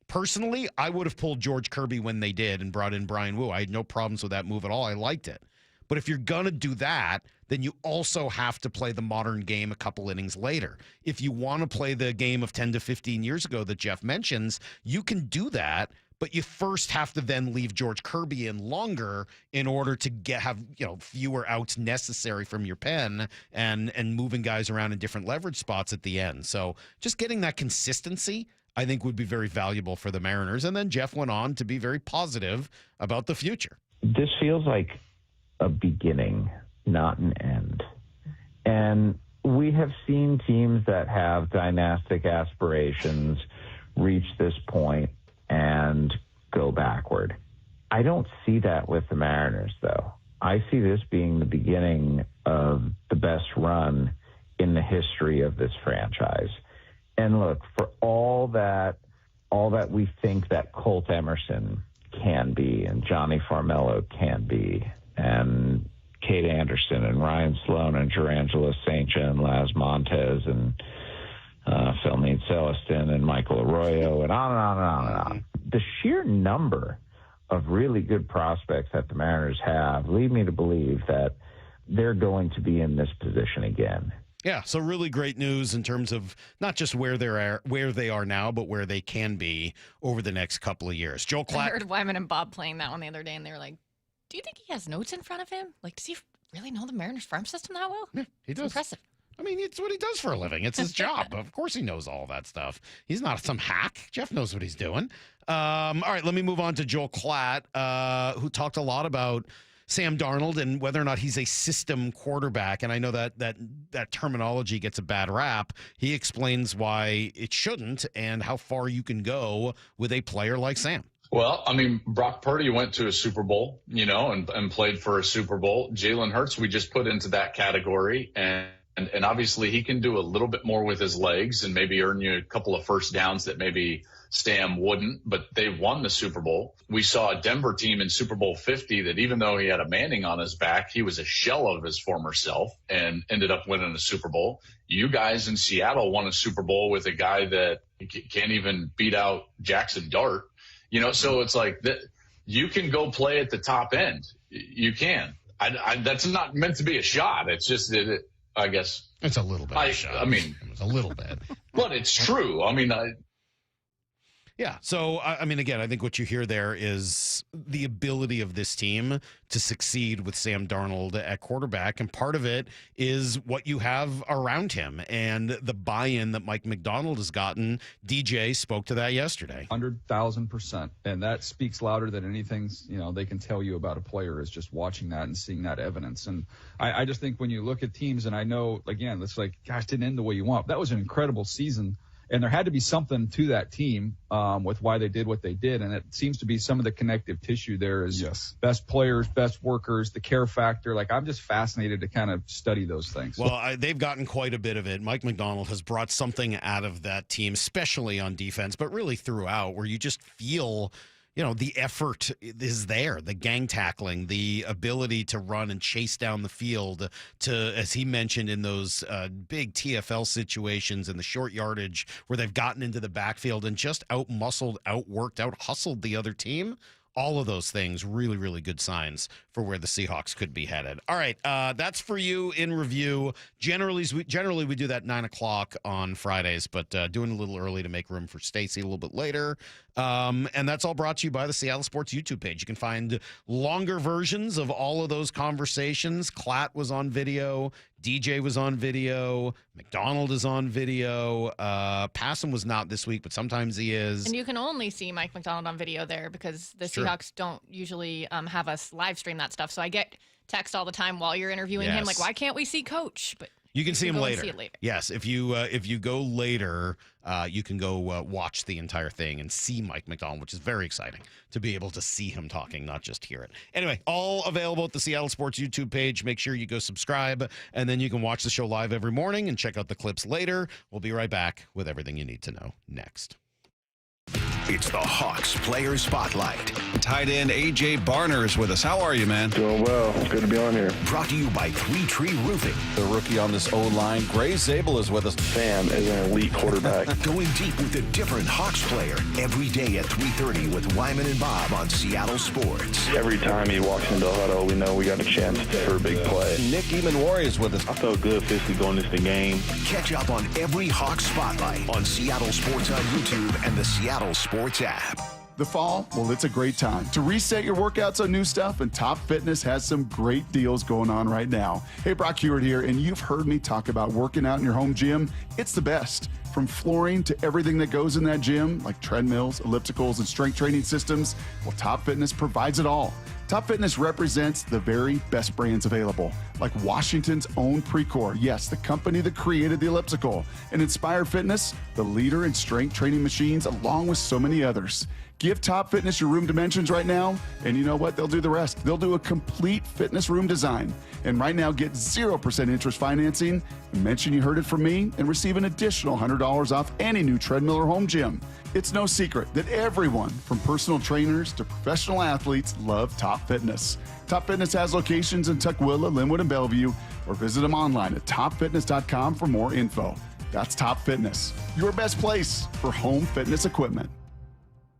Personally, I would have pulled George Kirby when they did and brought in Brian Wu. I had no problems with that move at all. I liked it. But if you're going to do that, then you also have to play the modern game a couple innings later. If you want to play the game of 10 to 15 years ago that Jeff mentions, you can do that, but you first have to then leave George Kirby in longer in order to have fewer outs necessary from your pen and moving guys around in different leverage spots at the end. So just getting that consistency, I think, would be very valuable for the Mariners. And then Jeff went on to be very positive about the future. This feels like a beginning, not an end. And we have seen teams that have dynastic aspirations reach this point and go backward. I don't see that with the Mariners, though. I see this being the beginning of the best run in the history of this franchise. And look, for all that we think that Colt Emerson can be and Johnny Farmello can be, and Kate Anderson and Ryan Sloan and Gerangelo St. John and Laz Montez and Felnine Celestin and Michael Arroyo and on and on and on and on. The sheer number of really good prospects that the Mariners have lead me to believe that they're going to be in this position again. Yeah, so really great news in terms of not just where they are now, but where they can be over the next couple of years. Joel Klatt. I heard Wyman and Bob playing that one the other day, and they were like, do you think he has notes in front of him? Like, does he really know the Mariners farm system that well? Yeah, he does. It's impressive. I mean, it's what he does for a living. It's his job. Of course he knows all that stuff. He's not some hack. Jeff knows what he's doing. All right, let me move on to Joel Klatt, who talked a lot about Sam Darnold and whether or not he's a system quarterback. And I know that terminology gets a bad rap. He explains why it shouldn't and how far you can go with a player like Sam. Well, I mean, Brock Purdy went to a Super Bowl, and played for a Super Bowl. Jalen Hurts, we just put into that category. And obviously he can do a little bit more with his legs and maybe earn you a couple of first downs that maybe Sam wouldn't, but they won the Super Bowl. We saw a Denver team in Super Bowl 50 that even though he had a Manning on his back, he was a shell of his former self and ended up winning a Super Bowl. You guys in Seattle won a Super Bowl with a guy that can't even beat out Jackson Dart. So it's like that. You can go play at the top end. You can. That's not meant to be a shot. It's just that I guess it's a little bit. I mean, it's a little bit, but it's true. I mean, Yeah. So, I mean, again, I think what you hear there is the ability of this team to succeed with Sam Darnold at quarterback. And part of it is what you have around him and the buy-in that Mike McDonald has gotten. DJ spoke to that yesterday. 100,000%. And that speaks louder than anything, they can tell you about a player is just watching that and seeing that evidence. And I just think when you look at teams, and I know, again, it's like, gosh, didn't end the way you want. That was an incredible season. And there had to be something to that team with why they did what they did. And it seems to be some of the connective tissue there is best players, best workers, the care factor. Like, I'm just fascinated to kind of study those things. Well, they've gotten quite a bit of it. Mike McDonald has brought something out of that team, especially on defense, but really throughout, where you just feel – the effort is there, the gang tackling, the ability to run and chase down the field to, as he mentioned, in those big TFL situations in the short yardage where they've gotten into the backfield and just out-muscled, out-worked, out-hustled the other team. All of those things, really, really good signs for where the Seahawks could be headed. All right, that's for you in review. Generally, we do that 9 o'clock on Fridays, but doing a little early to make room for Stacy a little bit later. And that's all brought to you by the Seattle Sports YouTube page. You can find longer versions of all of those conversations. Klatt was on video. DJ was on video. McDonald is on video. Passam was not this week, but sometimes he is. And you can only see Mike McDonald on video there because the Seahawks don't usually have us live stream that stuff. So I get text all the time while you're interviewing him, like, why can't we see Coach? But you can see him later. See it later. Yes, if you go later, you can go watch the entire thing and see Mike McDonald, which is very exciting to be able to see him talking, not just hear it. Anyway, all available at the Seattle Sports YouTube page. Make sure you go subscribe, and then you can watch the show live every morning and check out the clips later. We'll be right back with everything you need to know next. It's the Hawks Player Spotlight. Tight end A.J. Barner is with us. How are you, man? Doing well. Good to be on here. Brought to you by Three Tree Roofing. The rookie on this O-line, Gray Zabel, is with us. Sam is an elite quarterback. Going deep with a different Hawks player every day at 3:30 with Wyman and Bob on Seattle Sports. Every time he walks into a huddle, we know we got a chance for a big play. Nick Emanwari is with us. I felt good physically going into the game. Catch up on every Hawks Spotlight on Seattle Sports on YouTube and the Seattle Sports app. The fall, well, it's a great time to reset your workouts on new stuff, and Top Fitness has some great deals going on right now. Hey, Brock Hewitt here, and you've heard me talk about working out in your home gym. It's the best. From flooring to everything that goes in that gym, like treadmills, ellipticals, and strength training systems, well, Top Fitness provides it all. Top Fitness represents the very best brands available, like Washington's own Precor, yes, the company that created the elliptical, and Inspire Fitness, the leader in strength training machines, along with so many others. Give Top Fitness your room dimensions right now, and you know what? They'll do the rest. They'll do a complete fitness room design. And right now, get 0% interest financing. Mention you heard it from me and receive an additional $100 off any new treadmill or home gym. It's no secret that everyone, from personal trainers to professional athletes, love Top Fitness. Top Fitness has locations in Tukwila, Linwood, and Bellevue, or visit them online at topfitness.com for more info. That's Top Fitness, your best place for home fitness equipment.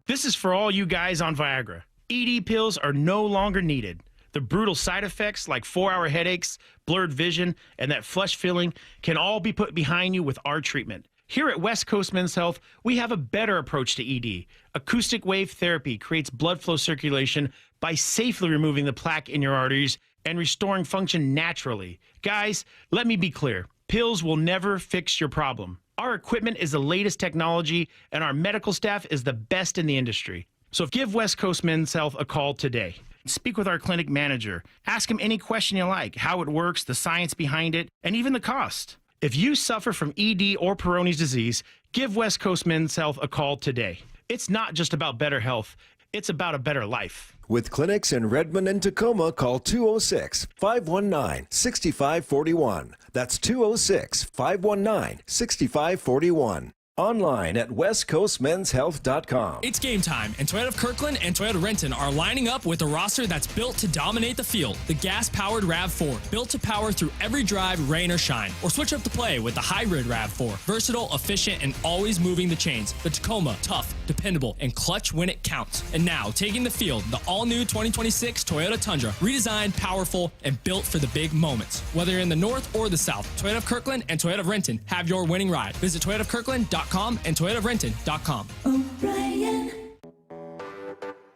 This is for all you guys on Viagra. ED pills are no longer needed. The brutal side effects like 4-hour headaches, blurred vision, and that flush feeling can all be put behind you with our treatment. Here at West Coast Men's Health, we have a better approach to ED. Acoustic wave therapy creates blood flow circulation by safely removing the plaque in your arteries and restoring function naturally. Guys, let me be clear. Pills will never fix your problem. Our equipment is the latest technology, and our medical staff is the best in the industry. So give West Coast Men's Health a call today. Speak with our clinic manager. Ask him any question you like, how it works, the science behind it, and even the cost. If you suffer from ED or Peyronie's disease, give West Coast Men's Health a call today. It's not just about better health. It's about a better life. With clinics in Redmond and Tacoma, call 206-519-6541. That's 206-519-6541. Online at westcoastmenshealth.com. It's game time, and Toyota of Kirkland and Toyota of Renton are lining up with a roster that's built to dominate the field. The gas-powered RAV4, built to power through every drive, rain or shine. Or switch up the play with the hybrid RAV4, versatile, efficient, and always moving the chains. The Tacoma, tough, dependable, and clutch when it counts. And now, taking the field, the all-new 2026 Toyota Tundra, redesigned, powerful, and built for the big moments. Whether you're in the north or the south, Toyota of Kirkland and Toyota of Renton have your winning ride. Visit toyotaofkirkland.com and toyotaofrenton.com. O'Reilly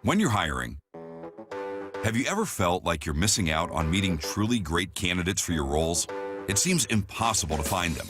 When you're hiring, have you ever felt like you're missing out on meeting truly great candidates for your roles? It seems impossible to find them,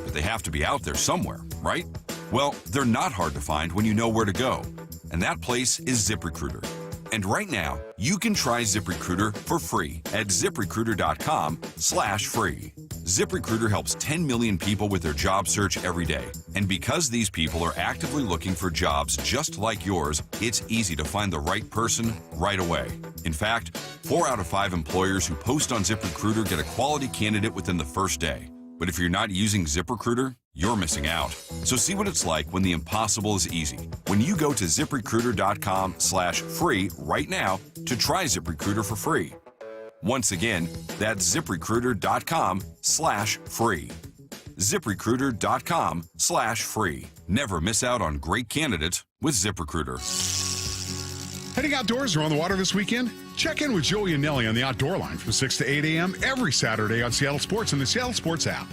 but they have to be out there somewhere, right? Well, they're not hard to find when you know where to go, and that place is ZipRecruiter. And right now, you can try ZipRecruiter for free at ZipRecruiter.com/free. ZipRecruiter helps 10 million people with their job search every day. And because these people are actively looking for jobs just like yours, it's easy to find the right person right away. In fact, 4 out of 5 employers who post on ZipRecruiter get a quality candidate within the first day. But if you're not using ZipRecruiter, you're missing out. So see what it's like when the impossible is easy. When you go to ZipRecruiter.com/free right now to try ZipRecruiter for free. Once again, that's ZipRecruiter.com/free. ZipRecruiter.com/free. Never miss out on great candidates with ZipRecruiter. Heading outdoors or on the water this weekend? Check in with Joey and Nelly on the Outdoor Line from 6 to 8 a.m. every Saturday on Seattle Sports and the Seattle Sports app.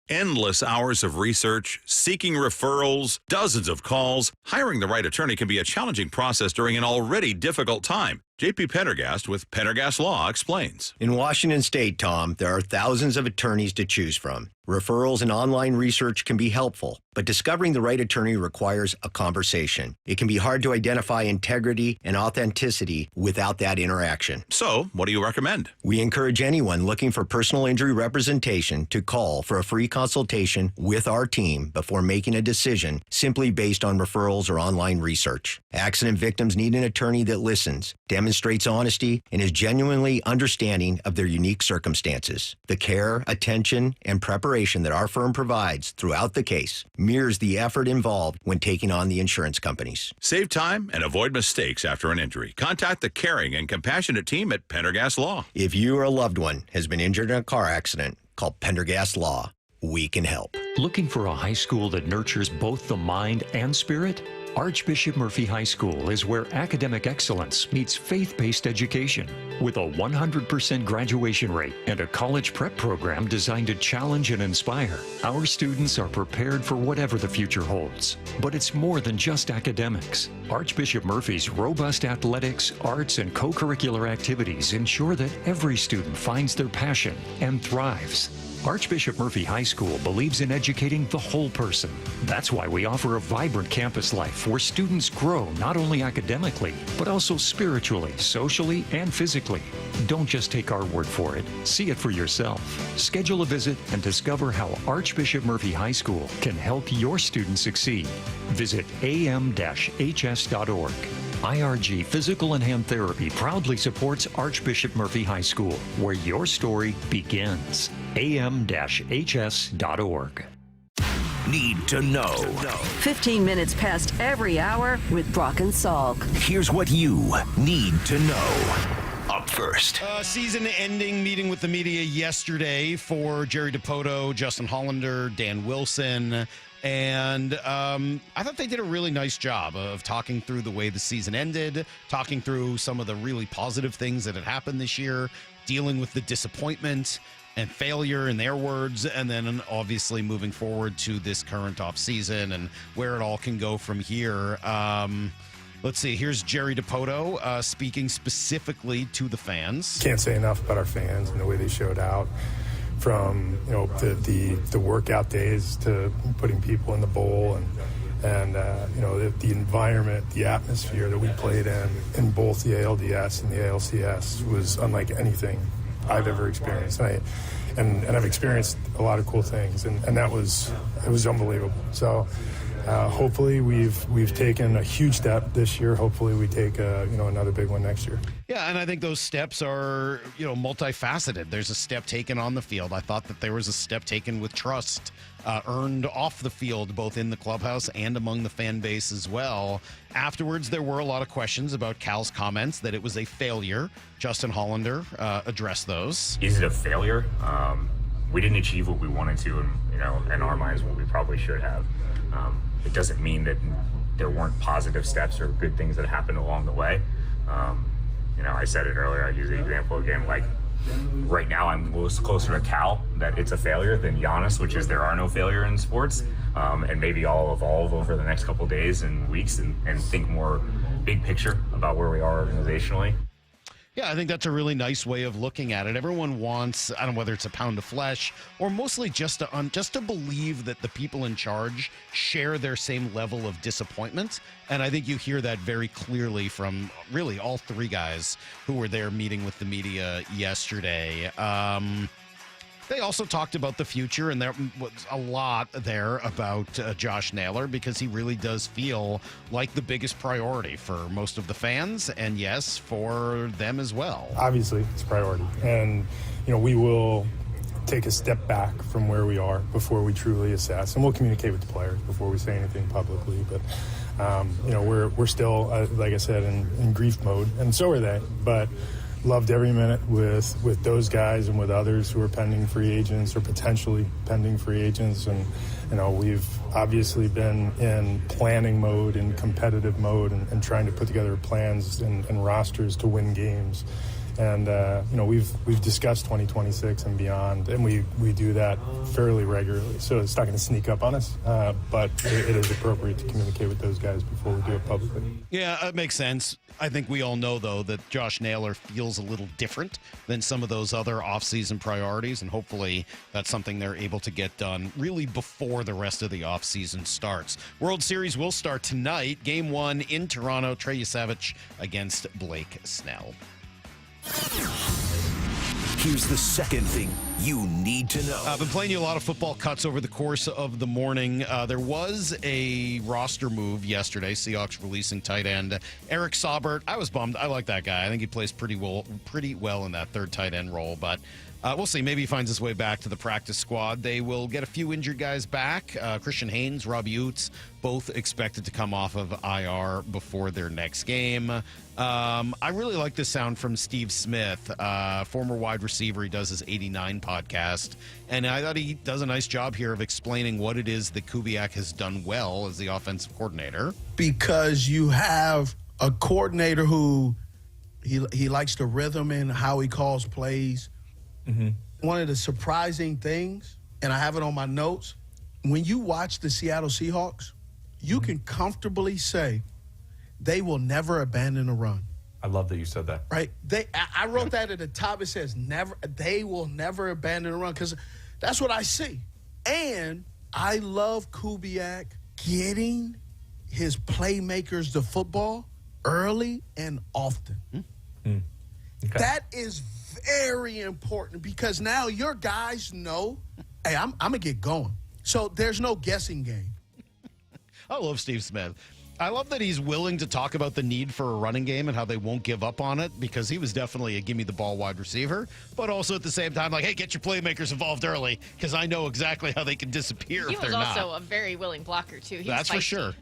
Endless hours of research, seeking referrals, dozens of calls. Hiring the right attorney can be a challenging process during an already difficult time. JP Pendergast with Pendergast Law explains. In Washington State, Tom, there are thousands of attorneys to choose from. Referrals and online research can be helpful, but discovering the right attorney requires a conversation. It can be hard to identify integrity and authenticity without that interaction. So, what do you recommend? We encourage anyone looking for personal injury representation to call for a free consultation with our team before making a decision simply based on referrals or online research. Accident victims need an attorney that listens, demonstrates honesty, and is genuinely understanding of their unique circumstances. The care, attention, and preparation that our firm provides throughout the case mirrors the effort involved when taking on the insurance companies. Save time and avoid mistakes after an injury. Contact the caring and compassionate team at Pendergast Law. If you or a loved one has been injured in a car accident, call Pendergast Law. We can help. Looking for a high school that nurtures both the mind and spirit? Archbishop Murphy High School is where academic excellence meets faith-based education. With a 100% graduation rate and a college prep program designed to challenge and inspire, our students are prepared for whatever the future holds. But it's more than just academics. Archbishop Murphy's robust athletics, arts, and co-curricular activities ensure that every student finds their passion and thrives. Archbishop Murphy High School believes in educating the whole person. That's why we offer a vibrant campus life where students grow not only academically, but also spiritually, socially, and physically. Don't just take our word for it. See it for yourself. Schedule a visit and discover how Archbishop Murphy High School can help your students succeed. Visit am-hs.org. IRG Physical and Hand Therapy proudly supports Archbishop Murphy High School, where your story begins. am-hs.org. Need to know. 15 minutes past every hour with Brock and Salk. Here's what you need to know. Up first. Season-ending meeting with the media yesterday for Jerry Dipoto, Justin Hollander, Dan Wilson. And I thought they did a really nice job of talking through the way the season ended, talking through some of the really positive things that had happened this year, dealing with the disappointment and failure in their words, and then obviously moving forward to this current off season and where it all can go from here. Let's see. Here's Jerry Dipoto speaking specifically to the fans. Can't say enough about our fans and the way they showed out. From the workout days to putting people in the bowl and the environment, the atmosphere that we played in both the ALDS and the ALCS was unlike anything I've ever experienced. And I've experienced a lot of cool things, and it was unbelievable. So hopefully we've taken a huge step this year. Hopefully we take another big one next year. Yeah, and I think those steps are, multifaceted. There's a step taken on the field. I thought that there was a step taken with trust earned off the field, both in the clubhouse and among the fan base as well. Afterwards, there were a lot of questions about Cal's comments that it was a failure. Justin Hollander addressed those. Is it a failure? We didn't achieve what we wanted to, and in our minds, what we probably should have. It doesn't mean that there weren't positive steps or good things that happened along the way. I said it earlier. I use the example again. Like right now, I'm closer to Cal that it's a failure than Giannis, which is there are no failure in sports. And maybe I'll evolve over the next couple days and weeks and think more big picture about where we are organizationally. Yeah, I think that's a really nice way of looking at it. Everyone wants, I don't know whether it's a pound of flesh or mostly just to believe that the people in charge share their same level of disappointment. And I think you hear that very clearly from really all three guys who were there meeting with the media yesterday. They also talked about the future, and there was a lot there about Josh Naylor because he really does feel like the biggest priority for most of the fans, and yes, for them as well. Obviously, it's a priority, and we will take a step back from where we are before we truly assess, and we'll communicate with the players before we say anything publicly. But we're still, like I said, in grief mode, and so are they. But loved every minute with those guys and with others who are pending free agents or potentially pending free agents. And, we've obviously been in planning mode and competitive mode and trying to put together plans and rosters to win games. And, we've discussed 2026 and beyond, and we do that fairly regularly. So it's not going to sneak up on us, but it is appropriate to communicate with those guys before we do it publicly. Yeah, it makes sense. I think we all know, though, that Josh Naylor feels a little different than some of those other offseason priorities, and hopefully that's something they're able to get done really before the rest of the offseason starts. World Series will start tonight. Game 1 in Toronto, Trey Yasevich against Blake Snell. Here's the second thing you need to know. I've been playing you a lot of football cuts over the course of the morning. There was a roster move yesterday. Seahawks releasing tight end Eric Saubert. I was bummed. I like that guy. I think he plays pretty well in that third tight end role, but we'll see. Maybe he finds his way back to the practice squad. They will get a few injured guys back. Christian Haynes, Robbie Utes, both expected to come off of IR before their next game. I really like this sound from Steve Smith, former wide receiver. He does his 89 podcast, and I thought he does a nice job here of explaining what it is that Kubiak has done well as the offensive coordinator. Because you have a coordinator who he likes the rhythm and how he calls plays. Mm-hmm. One of the surprising things, and I have it on my notes, when you watch the Seattle Seahawks, you can comfortably say they will never abandon a run. I love that you said that. Right? I wrote that at the top. It says they will never abandon a run, because that's what I see. And I love Kubiak getting his playmakers the football early and often. Mm-hmm. Okay. That is very important, because now your guys know, hey, I'm going to get going. So there's no guessing game. I love Steve Smith. I love that he's willing to talk about the need for a running game and how they won't give up on it, because he was definitely a give-me-the-ball wide receiver, but also at the same time, like, hey, get your playmakers involved early, because I know exactly how they can disappear if they're not. He was also a very willing blocker, too. That's feisty. For sure.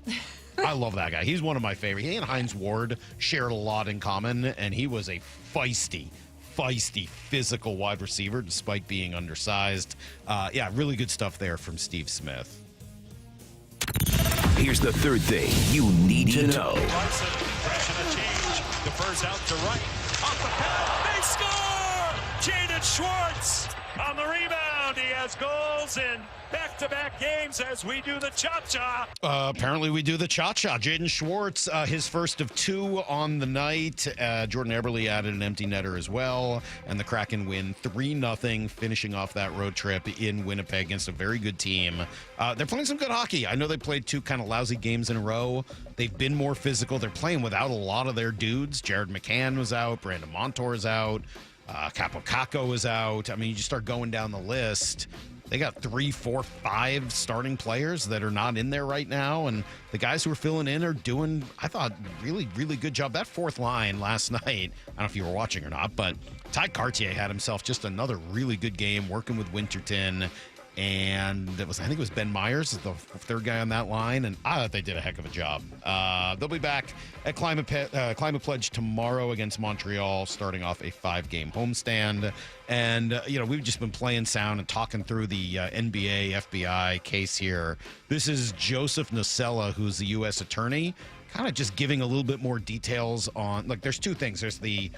I love that guy. He's one of my favorite. He and Hines Ward shared a lot in common, and he was a feisty, physical wide receiver despite being undersized. Yeah, really good stuff there from Steve Smith. Here's the third thing you need to know. Larson, pressing a change. Defers out to right. Off the pad. They score! Jaden Schwartz on the rebound. He has goals in back-to-back games as we do the cha-cha. Apparently we do the cha-cha. Jaden Schwartz, his first of 2 on the night. Jordan Eberle added an empty netter as well. And the Kraken win 3-0, finishing off that road trip in Winnipeg against a very good team. They're playing some good hockey. I know they played 2 kind of lousy games in a row. They've been more physical. They're playing without a lot of their dudes. Jared McCann was out. Brandon Montour is out. Capo Caco is out. I mean, you just start going down the list. They got 3, 4, 5 starting players that are not in there right now, and the guys who are filling in are doing, I thought, really, really good job. That fourth line last night, I don't know if you were watching or not, but Ty Cartier had himself just another really good game working with Winterton, and I think it was Ben Myers, the third guy on that line, and I thought they did a heck of a job. They'll be back at Climate Pledge tomorrow against Montreal, starting off a 5-game homestand. And, we've just been playing sound and talking through the NBA, FBI case here. This is Joseph Nocella, who's the U.S. attorney, kind of just giving a little bit more details on, there's 2 things. There's the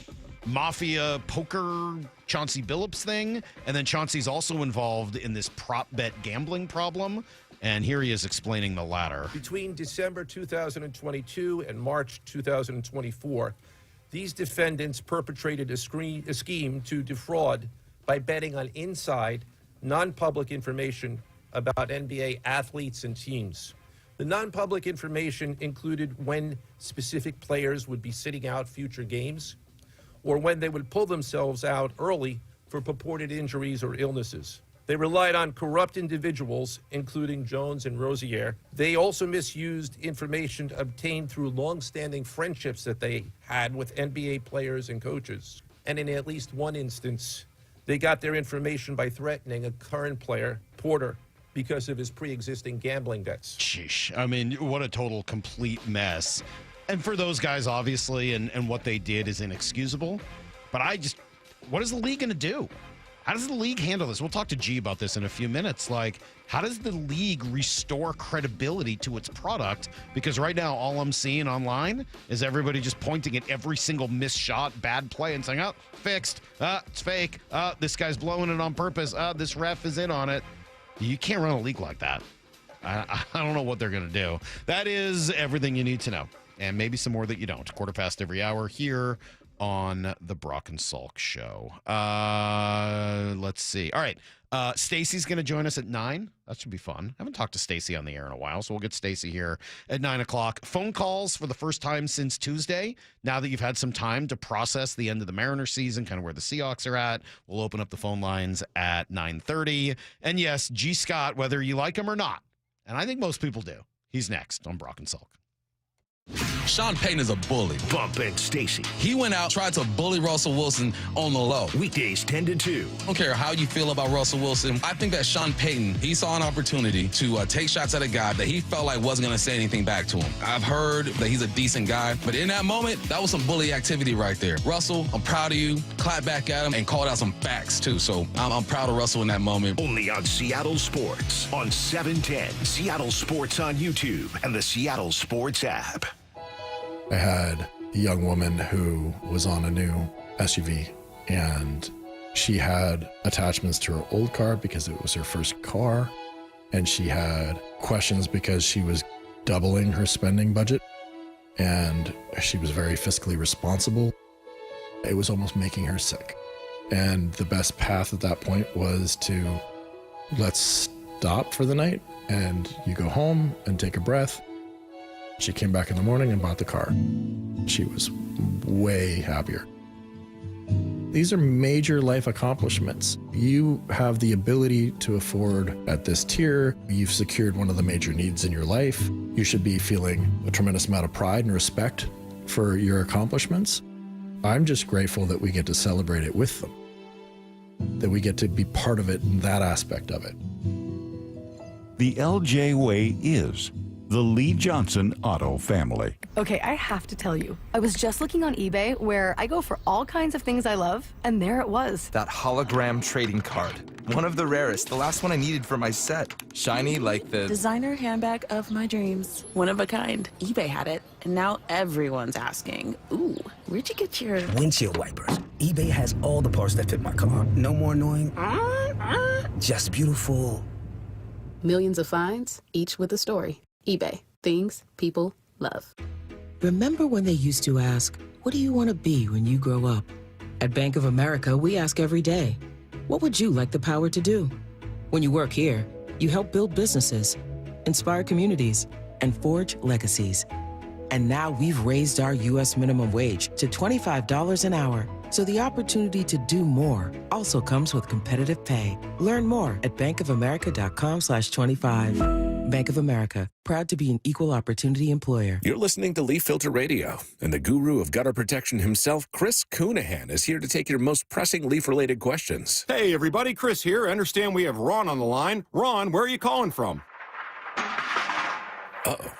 mafia poker Chauncey Billups thing. And then Chauncey's also involved in this prop bet gambling problem. And here he is explaining the latter. Between December 2022 and March 2024, these defendants perpetrated a scheme to defraud by betting on inside, non-public information about NBA athletes and teams. The non-public information included when specific players would be sitting out future games or when they would pull themselves out early for purported injuries or illnesses. They relied on corrupt individuals, including Jones and Rozier. They also misused information obtained through long-standing friendships that they had with NBA players and coaches. And in at least one instance, they got their information by threatening a current player, Porter, because of his pre-existing gambling debts. Sheesh. I mean, what a total complete mess. And for those guys, obviously, and what they did is inexcusable. But what is the league going to do? How does the league handle this? We'll talk to G about this in a few minutes. Like, how does the league restore credibility to its product? Because right now, all I'm seeing online is everybody just pointing at every single missed shot, bad play, and saying, oh, fixed. It's fake. This guy's blowing it on purpose. This ref is in on it. You can't run a league like that. I don't know what they're going to do. That is everything you need to know. And maybe some more that you don't. 1:15 every hour here on the Brock and Salk show. Let's see. All right. Stacy's going to join us at 9. That should be fun. I haven't talked to Stacy on the air in a while, so we'll get Stacy here at 9 o'clock. Phone calls for the first time since Tuesday. Now that you've had some time to process the end of the Mariners season, kind of where the Seahawks are at, we'll open up the phone lines at 9:30. And yes, G. Scott, whether you like him or not, and I think most people do, he's next on Brock and Salk. Sean Payton is a bully. Bump and Stacy. He went out, tried to bully Russell Wilson on the low. Weekdays 10 to 2. I don't care how you feel about Russell Wilson. I think that Sean Payton, he saw an opportunity to take shots at a guy that he felt like wasn't going to say anything back to him. I've heard that he's a decent guy, but in that moment, that was some bully activity right there. Russell, I'm proud of you. Clap back at him and called out some facts, too. So I'm proud of Russell in that moment. Only on Seattle Sports on 710. Seattle Sports on YouTube and the Seattle Sports app. I had a young woman who was on a new SUV, and she had attachments to her old car because it was her first car, and she had questions because she was doubling her spending budget, and she was very fiscally responsible. It was almost making her sick. And the best path at that point was to, let's stop for the night, and you go home and take a breath. She came back in the morning and bought the car. She was way happier. These are major life accomplishments. You have the ability to afford at this tier. You've secured one of the major needs in your life. You should be feeling a tremendous amount of pride and respect for your accomplishments. I'm just grateful that we get to celebrate it with them, that we get to be part of it in that aspect of it. The LJ way is the Lee Johnson Auto family. Okay, I have to tell you, I was just looking on eBay where I go for all kinds of things I love, and there it was. That hologram trading card. One of the rarest, the last one I needed for my set. Shiny like the designer handbag of my dreams. One of a kind. eBay had it, and now everyone's asking, ooh, where'd you get your windshield wipers? eBay has all the parts that fit my car. No more annoying, just beautiful. Millions of finds, each with a story. eBay. Things people love. Remember when they used to ask, what do you want to be when you grow up? At Bank of America, we ask every day, what would you like the power to do? When you work here, you help build businesses, inspire communities, and forge legacies. And now we've raised our U.S. minimum wage to $25 an hour. So the opportunity to do more also comes with competitive pay. Learn more at bankofamerica.com/25. Bank of America, proud to be an equal opportunity employer. You're listening to Leaf Filter Radio, and the guru of gutter protection himself, Chris Coonahan, is here to take your most pressing leaf-related questions. Hey, everybody, Chris here. I understand we have Ron on the line. Ron, where are you calling from? Uh-oh.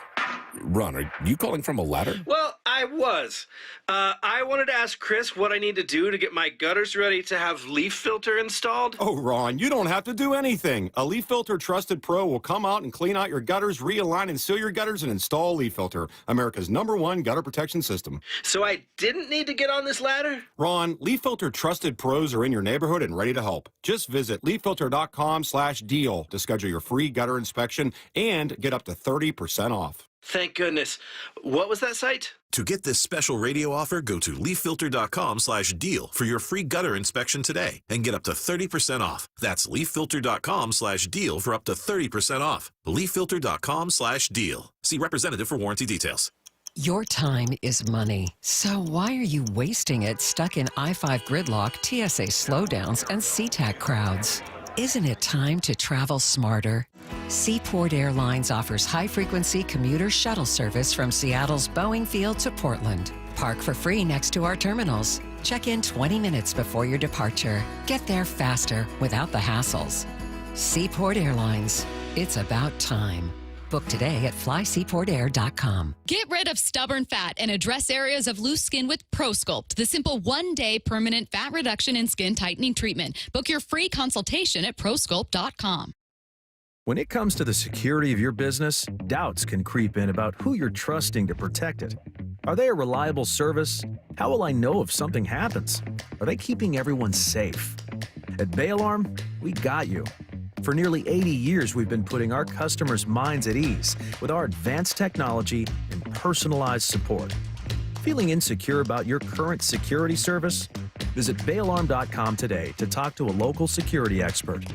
Ron, are you calling from a ladder? Well, I was. I wanted to ask Chris what I need to do to get my gutters ready to have leaf filter installed. Oh, Ron, you don't have to do anything. A Leaf Filter Trusted Pro will come out and clean out your gutters, realign and seal your gutters, and install Leaf Filter, America's #1 gutter protection system. So I didn't need to get on this ladder? Ron, Leaf Filter Trusted Pros are in your neighborhood and ready to help. Just visit leaffilter.com/deal to schedule your free gutter inspection and get up to 30% off. Thank goodness. What was that site? To get this special radio offer, go to leaffilter.com/deal for your free gutter inspection today and get up to 30% off. That's leaffilter.com/deal for up to 30% off. leaffilter.com/deal. See representative for warranty details. Your time is money. So why are you wasting it stuck in I-5 gridlock, TSA slowdowns, and SeaTac crowds? Isn't it time to travel smarter? Seaport Airlines offers high-frequency commuter shuttle service from Seattle's Boeing Field to Portland. Park for free next to our terminals. Check in 20 minutes before your departure. Get there faster without the hassles. Seaport Airlines. It's about time. Book today at flyseaportair.com. Get rid of stubborn fat and address areas of loose skin with ProSculpt, the simple one-day permanent fat reduction and skin tightening treatment. Book your free consultation at prosculpt.com. When it comes to the security of your business, doubts can creep in about who you're trusting to protect it. Are they a reliable service? How will I know if something happens? Are they keeping everyone safe? At Bay Alarm, we got you. For nearly 80 years, we've been putting our customers' minds at ease with our advanced technology and personalized support. Feeling insecure about your current security service? Visit bayalarm.com today to talk to a local security expert.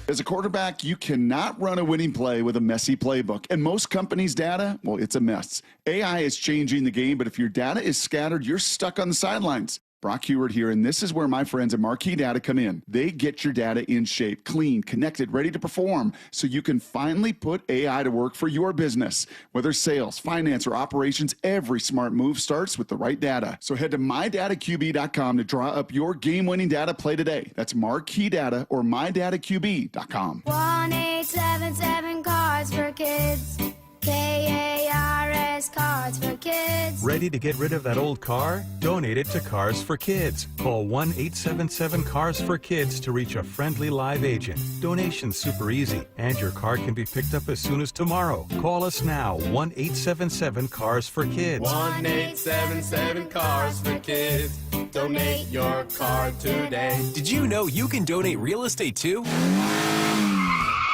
As a quarterback, you cannot run a winning play with a messy playbook. And most companies' data, well, it's a mess. AI is changing the game, but if your data is scattered, you're stuck on the sidelines. Brock Heward here, and this is where my friends at Marquee Data come in. They get your data in shape, clean, connected, ready to perform, so you can finally put AI to work for your business. Whether sales, finance, or operations, every smart move starts with the right data. So head to mydataqb.com to draw up your game-winning data play today. That's Marquee Data or mydataqb.com. 1-877 Cards for Kids. KARS Cards for Kids. Ready to get rid of that old car? Donate it to Cars for Kids. Call 1-877-CARS-FOR-KIDS to reach a friendly live agent. Donation's super easy, and your car can be picked up as soon as tomorrow. Call us now, 1-877-CARS-FOR-KIDS. 1-877-CARS-FOR-KIDS. Donate your car today. Did you know you can donate real estate too?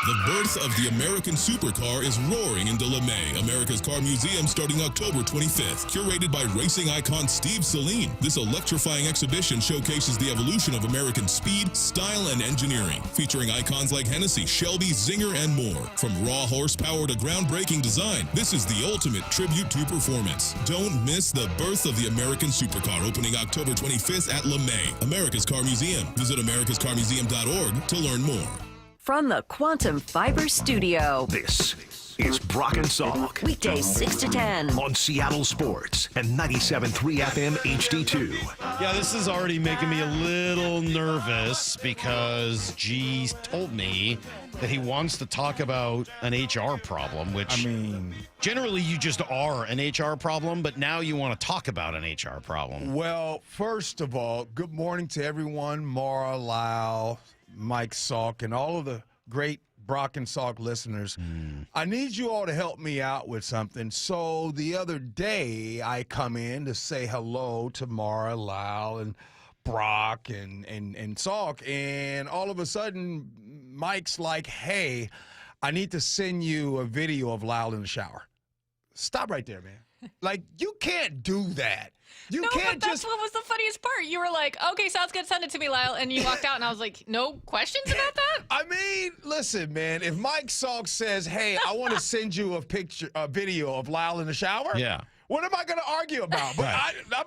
The birth of the American supercar is roaring into LeMay, America's Car Museum, starting October 25th. Curated by racing icon Steve Saleen, this electrifying exhibition showcases the evolution of American speed, style, and engineering, featuring icons like Hennessy, Shelby, Zinger, and more. From raw horsepower to groundbreaking design, this is the ultimate tribute to performance. Don't miss the birth of the American supercar, opening October 25th at LeMay, America's Car Museum. Visit americascarmuseum.org to learn more. From the Quantum Fiber Studio. This is Brock and Salk. Weekdays 6 to 10. On Seattle Sports and 97.3 FM HD2. Yeah, this is already making me a little nervous because G told me that he wants to talk about an HR problem, which, I mean, generally you just are an HR problem, but now you want to talk about an HR problem. Well, first of all, good morning to everyone, Mara, Lyle, Mike, Salk, and all of the great Brock and Salk listeners. I need you all to help me out with something. So the other day, I come in to say hello to Mara, Lyle, and Brock and Salk, and all of a sudden, Mike's like, hey, I need to send you a video of Lyle in the shower. Stop right there, man. Like, you can't do that. You can't but that's what was the funniest part. You were like, okay, sounds good, send it to me, Lyle. And you walked out, and I was like, no questions about that? I mean, listen, man, if Mike Salk says, hey, I want to send you a video of Lyle in the shower. Yeah. What am I going to argue about? But right. I'm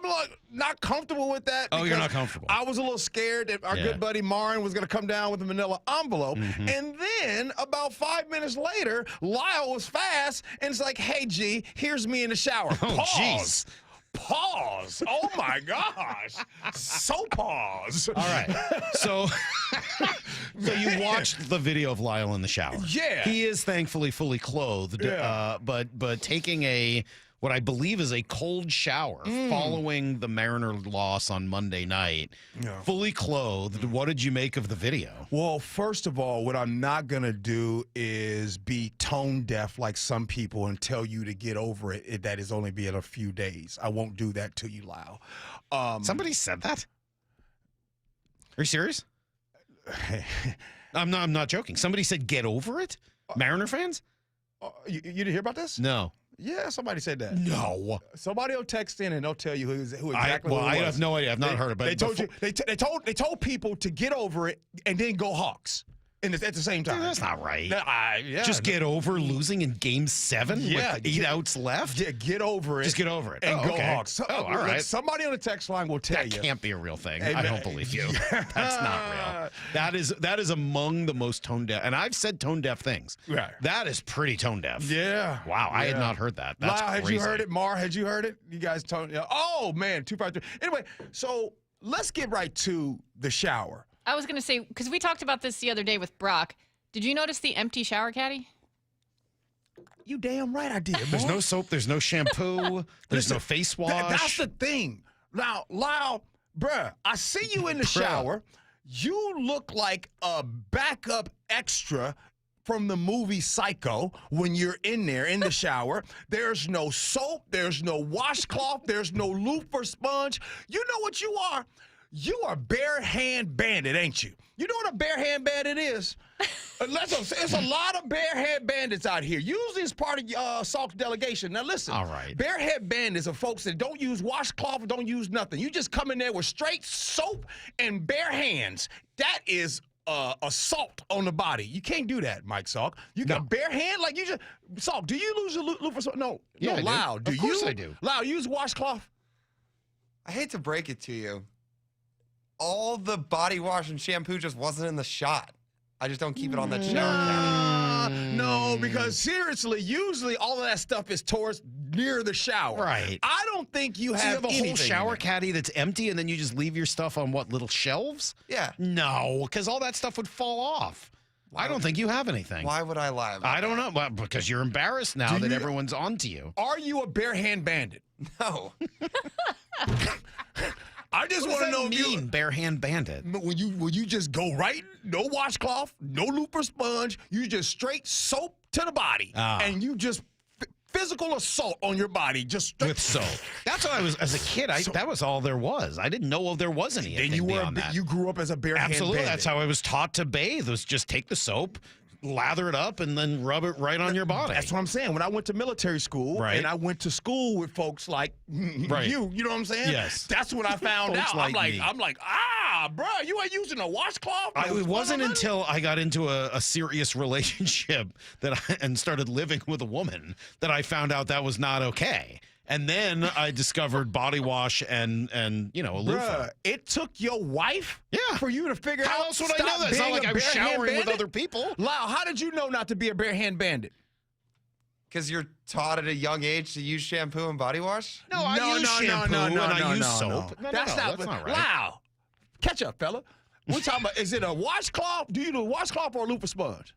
not comfortable with that. Oh, you're not comfortable. I was a little scared that our good buddy Marin was going to come down with a manila envelope. Mm-hmm. And then about 5 minutes later, Lyle was fast, and it's like, hey, G, here's me in the shower. Oh, jeez. Pause. Oh, my gosh. So pause. All right. So you watched the video of Lyle in the shower. Yeah. He is thankfully fully clothed. Yeah. But taking a what I believe is a cold shower following the Mariner loss on Monday night, fully clothed. What did you make of the video? Well, first of all, what I'm not going to do is be tone deaf like some people and tell you to get over it, that is only be in a few days. I won't do that to you, Lau. Somebody said that? Are you serious? I'm not joking. Somebody said get over it? Mariner fans? You didn't hear about this? No. Yeah, somebody said that. No. Somebody will text in and they'll tell you who exactly. I have no idea. I've not heard about it. They told people to get over it and then go Hawks. And at the same time. Dude, that's not right. Yeah, just get over losing in Game 7 with 8 outs left? Yeah, get over it. Just get over it. And go okay. Hawks. All right. Somebody on the text line will tell you. That can't be a real thing. Hey, I don't believe you. That's not real. That is among the most tone deaf. And I've said tone deaf things. Right. That is pretty tone deaf. Yeah. Wow, I had not heard that. That's Lau, crazy. had you heard it? Mar, had you heard it? You guys told me. Oh, man, 253. Anyway, so let's get right to the shower. I was going to say, because we talked about this the other day with Brock. Did you notice the empty shower caddy? You damn right I did. There's no soap. There's no shampoo. There's no face wash. That's the thing. Now, Lyle, bruh, I see you in the shower. You look like a backup extra from the movie Psycho when you're in there in the shower. There's no soap. There's no washcloth. There's no loofah sponge. You know what you are? You are bare hand bandit, ain't you? You know what a bare hand bandit is? It's a lot of bare hand bandits out here. Usually it's part of Salk's delegation. Now listen, all right. Bare hand bandits are folks that don't use washcloth, don't use nothing. You just come in there with straight soap and bare hands. That is assault on the body. You can't do that, Mike Salk. You got bare hand like you just Salk. Do you lose your loofah? No, yeah, no, Lau. Of course I do. Lau, use washcloth. I hate to break it to you. All the body wash and shampoo just wasn't in the shot. I just don't keep it on that shower caddy. No, because seriously, usually all of that stuff is towards near the shower. Right. I don't think you have a whole anything shower there. caddy that's empty and then you just leave your stuff on what, little shelves? Yeah. No, because all that stuff would fall off. I don't think you have anything. Why would I lie about I don't know. Well, because you're embarrassed now that everyone's onto you. Are you a bare hand bandit? No. I just want to know if you bare hand bandit. When you just go right, no washcloth, no loofah sponge, you just straight soap to the body, and you just physical assault on your body, just straight. With soap. That's what I was as a kid. That was all there was. I didn't know there was anything. Then beyond that. You grew up as a bare hand bandit. Absolutely. That's how I was taught to bathe. Was just take the soap, lather it up, and then rub it right on your body. That's what I'm saying. When I went to military school, and I went to school with folks like you know what I'm saying? Yes. That's what I found out. Like I'm like, bro, you ain't using a washcloth? It wasn't until I got into a serious relationship and started living with a woman that I found out that was not okay. And then I discovered body wash and a loofah. Bruh, it took your wife for you to figure out. How else would I know that? It's not like I was showering with other people. Lau, how did you know not to be a bare hand bandit? Because you're taught at a young age to use shampoo and body wash? No, I use shampoo and I use soap. No. That's not right. Lau, catch up, fella. We're talking about, is it a washcloth? Do you do a washcloth or a loofah sponge?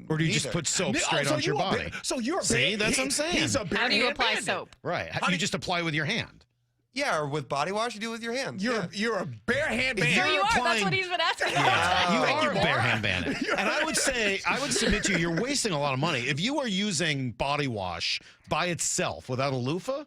Or do you just put soap straight onto your body? So you're See, that's what I'm saying. He's a bare How do you hand apply bandit. soap? Right. You just apply with your hand. Yeah, or with body wash, you do it with your hands. You're a bare hand bandit. Sure you are. That's what he's been asking. Yeah, you are a bare hand bandit. And I would submit to you, you're wasting a lot of money. If you are using body wash by itself without a loofah,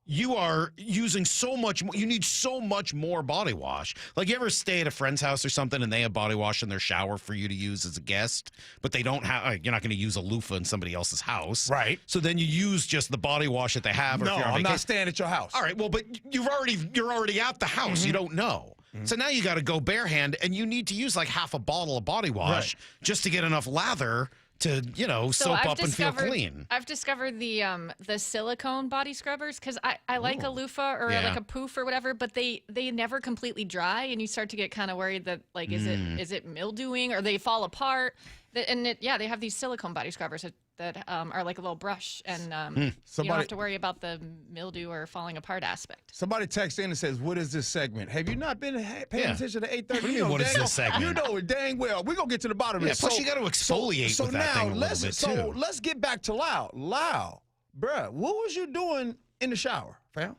you are using so much more. You need so much more body wash. Like, you ever stay at a friend's house or something and they have body wash in their shower for you to use as a guest, but they don't have, you're not going to use a loofah in somebody else's house. Right. So then you use just the body wash that they have. Or No, if you're on I'm not vacation. staying at your house. All right, well, but you're already at the house. You don't know. So now you got to go bare hand, and you need to use like half a bottle of body wash just to get enough lather to, soap up and feel clean. I've discovered the silicone body scrubbers because I like a loofah or like a poof or whatever, but they never completely dry, and you start to get kind of worried that like is it mildewing or they fall apart. They have these silicone body scrubbers that are like a little brush, and you don't have to worry about the mildew or falling apart aspect. Somebody texts in and says, "What is this segment? Have you not been paying attention to 8:30? What do you mean, what is this segment? You know it dang well. We're gonna get to the bottom of it. Plus, you got to exfoliate with that thing a little bit too. So let's get back to Lau. Bruh, what was you doing in the shower, fam?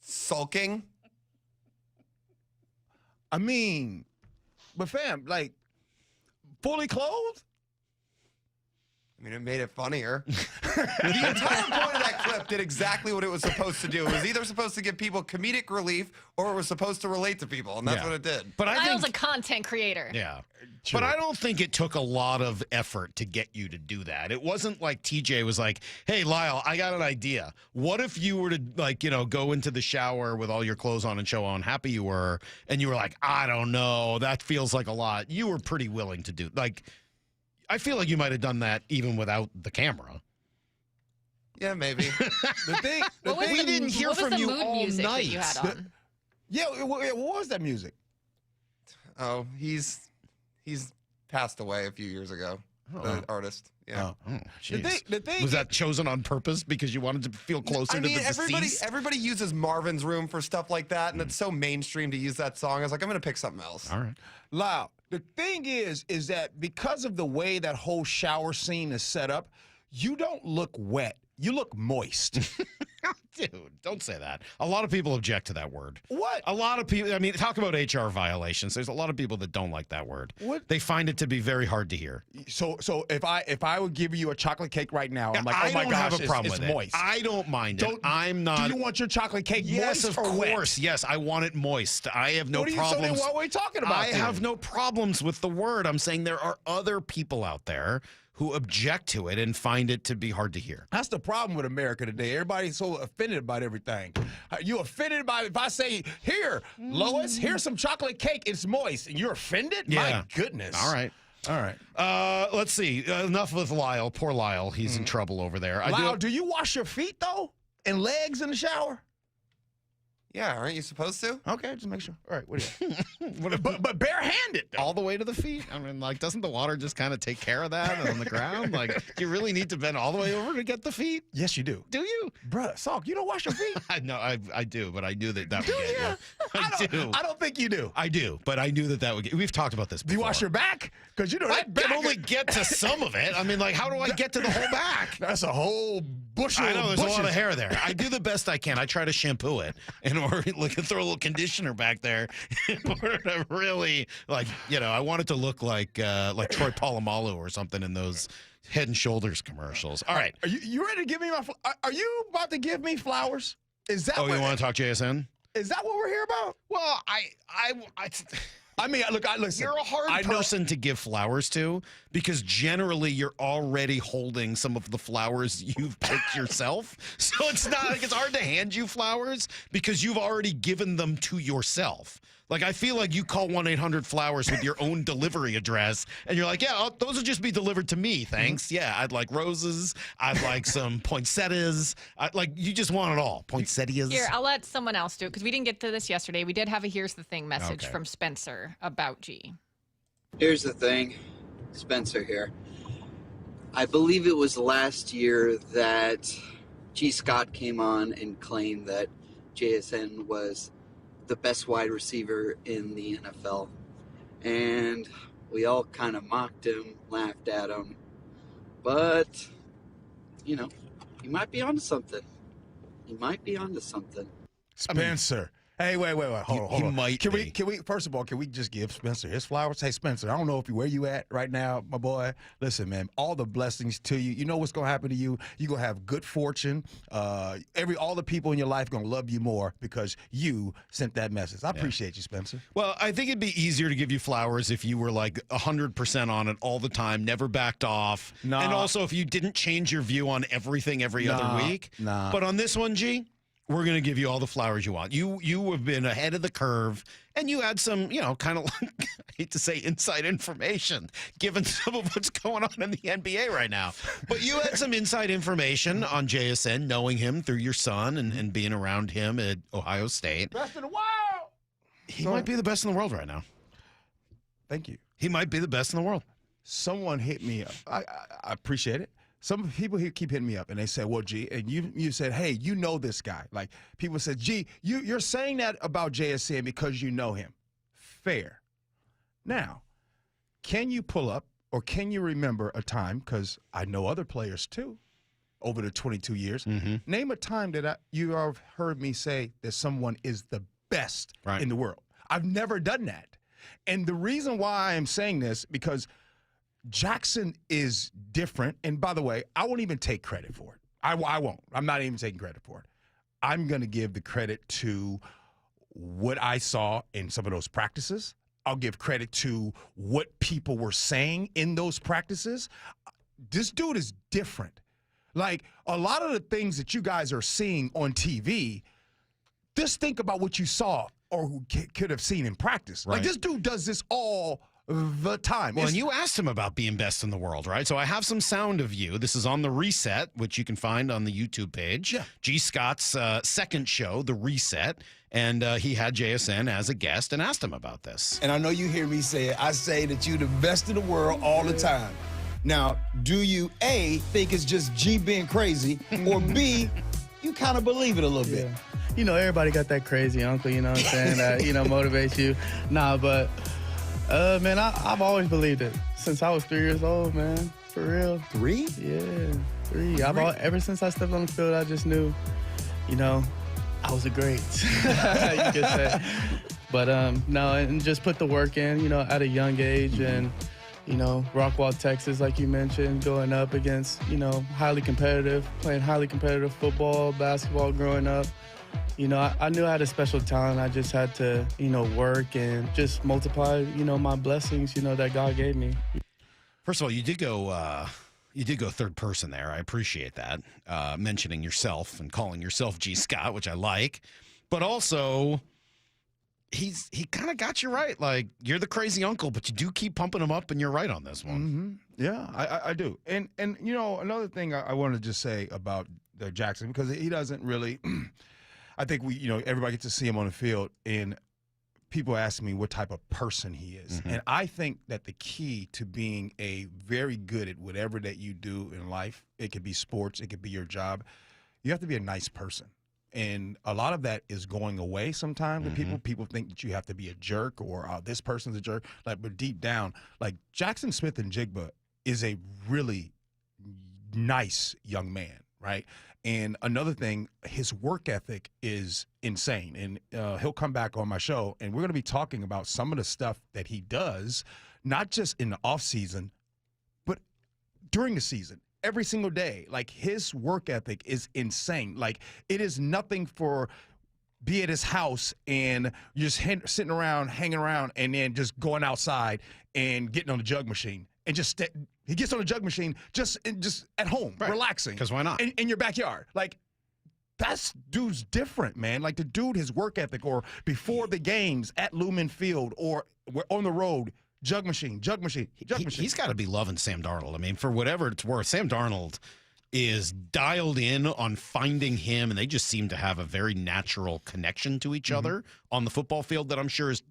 Sulking. I mean, but fam, like, fully clothed? I mean, it made it funnier. The entire point of that clip did exactly what it was supposed to do. It was either supposed to give people comedic relief or it was supposed to relate to people, and that's what it did. But I Lyle's think, a content creator. yeah. True. But I don't think it took a lot of effort to get you to do that. It wasn't like TJ was like, hey, Lyle, I got an idea. What if you were to, like, you know, go into the shower with all your clothes on and show how unhappy you were, and you were like, I don't know, that feels like a lot. You were pretty willing to do, like, I feel like you might have done that even without the camera. Yeah, maybe. We didn't hear from you all music night. that you had on? What was that music? Oh, he's passed away a few years ago. The artist. Yeah. Oh, jeez. The thing was that chosen on purpose because you wanted to feel closer to the deceased? Everybody uses Marvin's Room for stuff like that, and it's so mainstream to use that song. I was like, I'm going to pick something else. All right. Lyle, the thing is that because of the way that whole shower scene is set up, you don't look wet. You look moist. Dude, don't say that. A lot of people object to that word. What? A lot of people, I mean, talk about HR violations. There's a lot of people that don't like that word. What? They find it to be very hard to hear. So if I would give you a chocolate cake right now, I'm like, I oh my don't gosh, have a problem it's with moist. it. I don't mind it. I'm not. Do you want your chocolate cake Yes, moist of or wet? course. Yes, I want it moist. I have no What are you problems. saying? What are we talking about? I then? have no problems with the word. I'm saying there are other people out there who object to it and find it to be hard to hear. That's the problem with America today. Everybody's so offended about everything. You offended by if I say, here, Lois, here's some chocolate cake, it's moist, and you're offended? Yeah. My goodness. All right. Let's see. Enough with Lyle. Poor Lyle. He's in trouble over there. Lyle, do you wash your feet, though, and legs in the shower? Yeah, aren't you supposed to? Okay, just make sure. All right, what do you but barehanded, though. all the way to the feet? I mean, like, doesn't the water just kind of take care of that on the ground? Like, do you really need to bend all the way over to get the feet? Yes, you do. Do you? Bruh, Salk, you don't wash your feet? No, I do, but I knew that would Do get you? you. I do. I don't think you do. I do, but I knew that would get. We've talked about this before. Do you wash your back? Because you know I that back can only get to some of it. I mean, like, how do I get to the whole back? That's a whole bushel. I know of there's bushes. a lot of hair there. I do the best I can. I try to shampoo it in order to throw a little conditioner back there in order to really, like, you know, I want it to look like Troy Polamalu or something in those Head and Shoulders commercials. All right. Are you ready to give me my? Are you about to give me flowers? Is that? Oh, you want to talk JSN? Is that what we're here about? Well, I mean, look, listen. You're a hard person to give flowers to because generally you're already holding some of the flowers you've picked yourself. So it's not like it's hard to hand you flowers because you've already given them to yourself. Like, I feel like you call 1-800-Flowers with your own delivery address, and you're like, yeah, those will just be delivered to me, thanks. Yeah, I'd like roses. I'd like some poinsettias. You just want it all. Poinsettias. Here, I'll let someone else do it because we didn't get to this yesterday. We did have a Here's the Thing message Okay. from Spencer about G. Here's the thing, Spencer here. I believe it was last year that G. Scott came on and claimed that JSN was the best wide receiver in the NFL. And we all kind of mocked him, laughed at him. But, you know, he might be onto something. He might be onto something. Spencer. Hey, wait. Hold on. He might Can be. we first of all, can we just give Spencer his flowers? Hey, Spencer, I don't know where you at right now, my boy. Listen, man, all the blessings to you. You know what's gonna happen to you. You're gonna have good fortune. All the people in your life gonna love you more because you sent that message. I appreciate you, Spencer. Well, I think it'd be easier to give you flowers if you were like 100% on it all the time, never backed off. Nah. And also if you didn't change your view on everything every other week. Nah. But on this one, G, we're going to give you all the flowers you want. You have been ahead of the curve, and you had some, kind of, I hate to say inside information, given some of what's going on in the NBA right now. But you had some inside information on JSN, knowing him through your son and being around him at Ohio State. Best in the world. He might be the best in the world right now. Thank you. He might be the best in the world. Someone hit me up. I appreciate it. Some people here keep hitting me up, and they say, well, G, and you said, hey, you know this guy. Like, people said, G, you're saying that about JSN because you know him. Fair. Now, can you pull up or can you remember a time, because I know other players too, over the 22 years, name a time that you have heard me say that someone is the best in the world. I've never done that. And the reason why I am saying this, because Jackson is different. And by the way, I won't even take credit for it. I won't. I'm not even taking credit for it. I'm going to give the credit to what I saw in some of those practices. I'll give credit to what people were saying in those practices. This dude is different. Like, a lot of the things that you guys are seeing on TV, just think about what you saw or could have seen in practice. Like, this dude does this all the time. Well, and you asked him about being best in the world, right? So I have some sound of you. This is on The Reset, which you can find on the YouTube page. Yeah. G. Scott's second show, The Reset, and he had JSN as a guest and asked him about this. And I know you hear me say it. I say that you're the best in the world all the time. Now, do you, A, think it's just G being crazy, or B, you kind of believe it a little bit? You know, everybody got that crazy uncle, you know what I'm saying, that, you know, motivates you. Nah, but, man, I've always believed it since I was 3 years old, man, for real. 3? Yeah, 3. Ever since I stepped on the field, I just knew, you know, I was a great, you could say. But, no, and just put the work in, you know, at a young age, and, you know, Rockwall, Texas, like you mentioned, going up against, you know, playing highly competitive football, basketball growing up. You know, I knew I had a special talent. I just had to, you know, work and just multiply, you know, my blessings, you know, that God gave me. First of all, you did go third person there. I appreciate that. Mentioning yourself and calling yourself G. Scott, which I like. But also, he kind of got you right. Like, you're the crazy uncle, but you do keep pumping him up, and you're right on this one. Yeah, I do. And you know, another thing I want to just say about Jackson, because he doesn't really I think everybody gets to see him on the field, and people ask me what type of person he is. And I think that the key to being a very good at whatever that you do in life, it could be sports, it could be your job, you have to be a nice person. And a lot of that is going away sometimes. People think that you have to be a jerk, or this person's a jerk. Like, but deep down, like, Jackson Smith-Njigba is a really nice young man, right? And another thing, his work ethic is insane. And he'll come back on my show, and we're going to be talking about some of the stuff that he does, not just in the off season, but during the season. Every single day. Like, his work ethic is insane. Like, it is nothing for be at his house and you're just sitting around, hanging around, and then just going outside and getting on the jug machine. And he gets on the jug machine just at home, relaxing. Because why not? In your backyard. Like, that's dude's different, man. Like, the dude, his work ethic, or before the games at Lumen Field, or we're on the road, jug machine. He's got to be loving Sam Darnold. I mean, for whatever it's worth, Sam Darnold is dialed in on finding him, and they just seem to have a very natural connection to each other on the football field that I'm sure is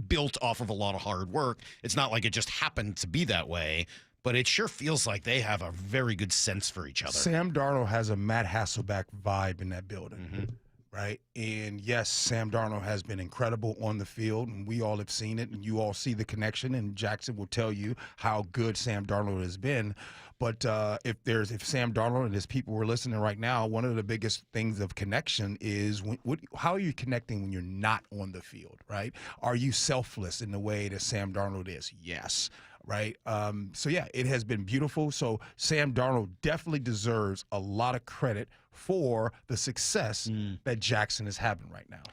built off of a lot of hard work. It's not like it just happened to be that way, but it sure feels like they have a very good sense for each other. Sam Darnold has a Matt Hasselbeck vibe in that building. Right? And yes, Sam Darnold has been incredible on the field, and we all have seen it, and you all see the connection, and Jackson will tell you how good Sam Darnold has been. But if Sam Darnold and his people were listening right now, one of the biggest things of connection is how are you connecting when you're not on the field, right? Are you selfless in the way that Sam Darnold is? Yes. Right. So, yeah, it has been beautiful. So Sam Darnold definitely deserves a lot of credit for the success that Jackson is having right now.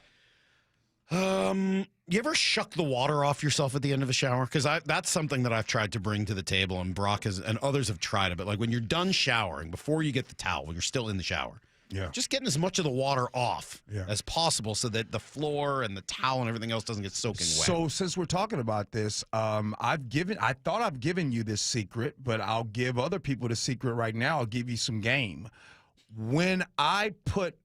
You ever shuck the water off yourself at the end of a shower? Because that's something that I've tried to bring to the table, and Brock has, and others have tried it. But like, when you're done showering, before you get the towel, when you're still in the shower, just getting as much of the water off as possible so that the floor and the towel and everything else doesn't get soaking wet. So since we're talking about this, I thought I've given you this secret, but I'll give other people the secret right now. I'll give you some game. When I put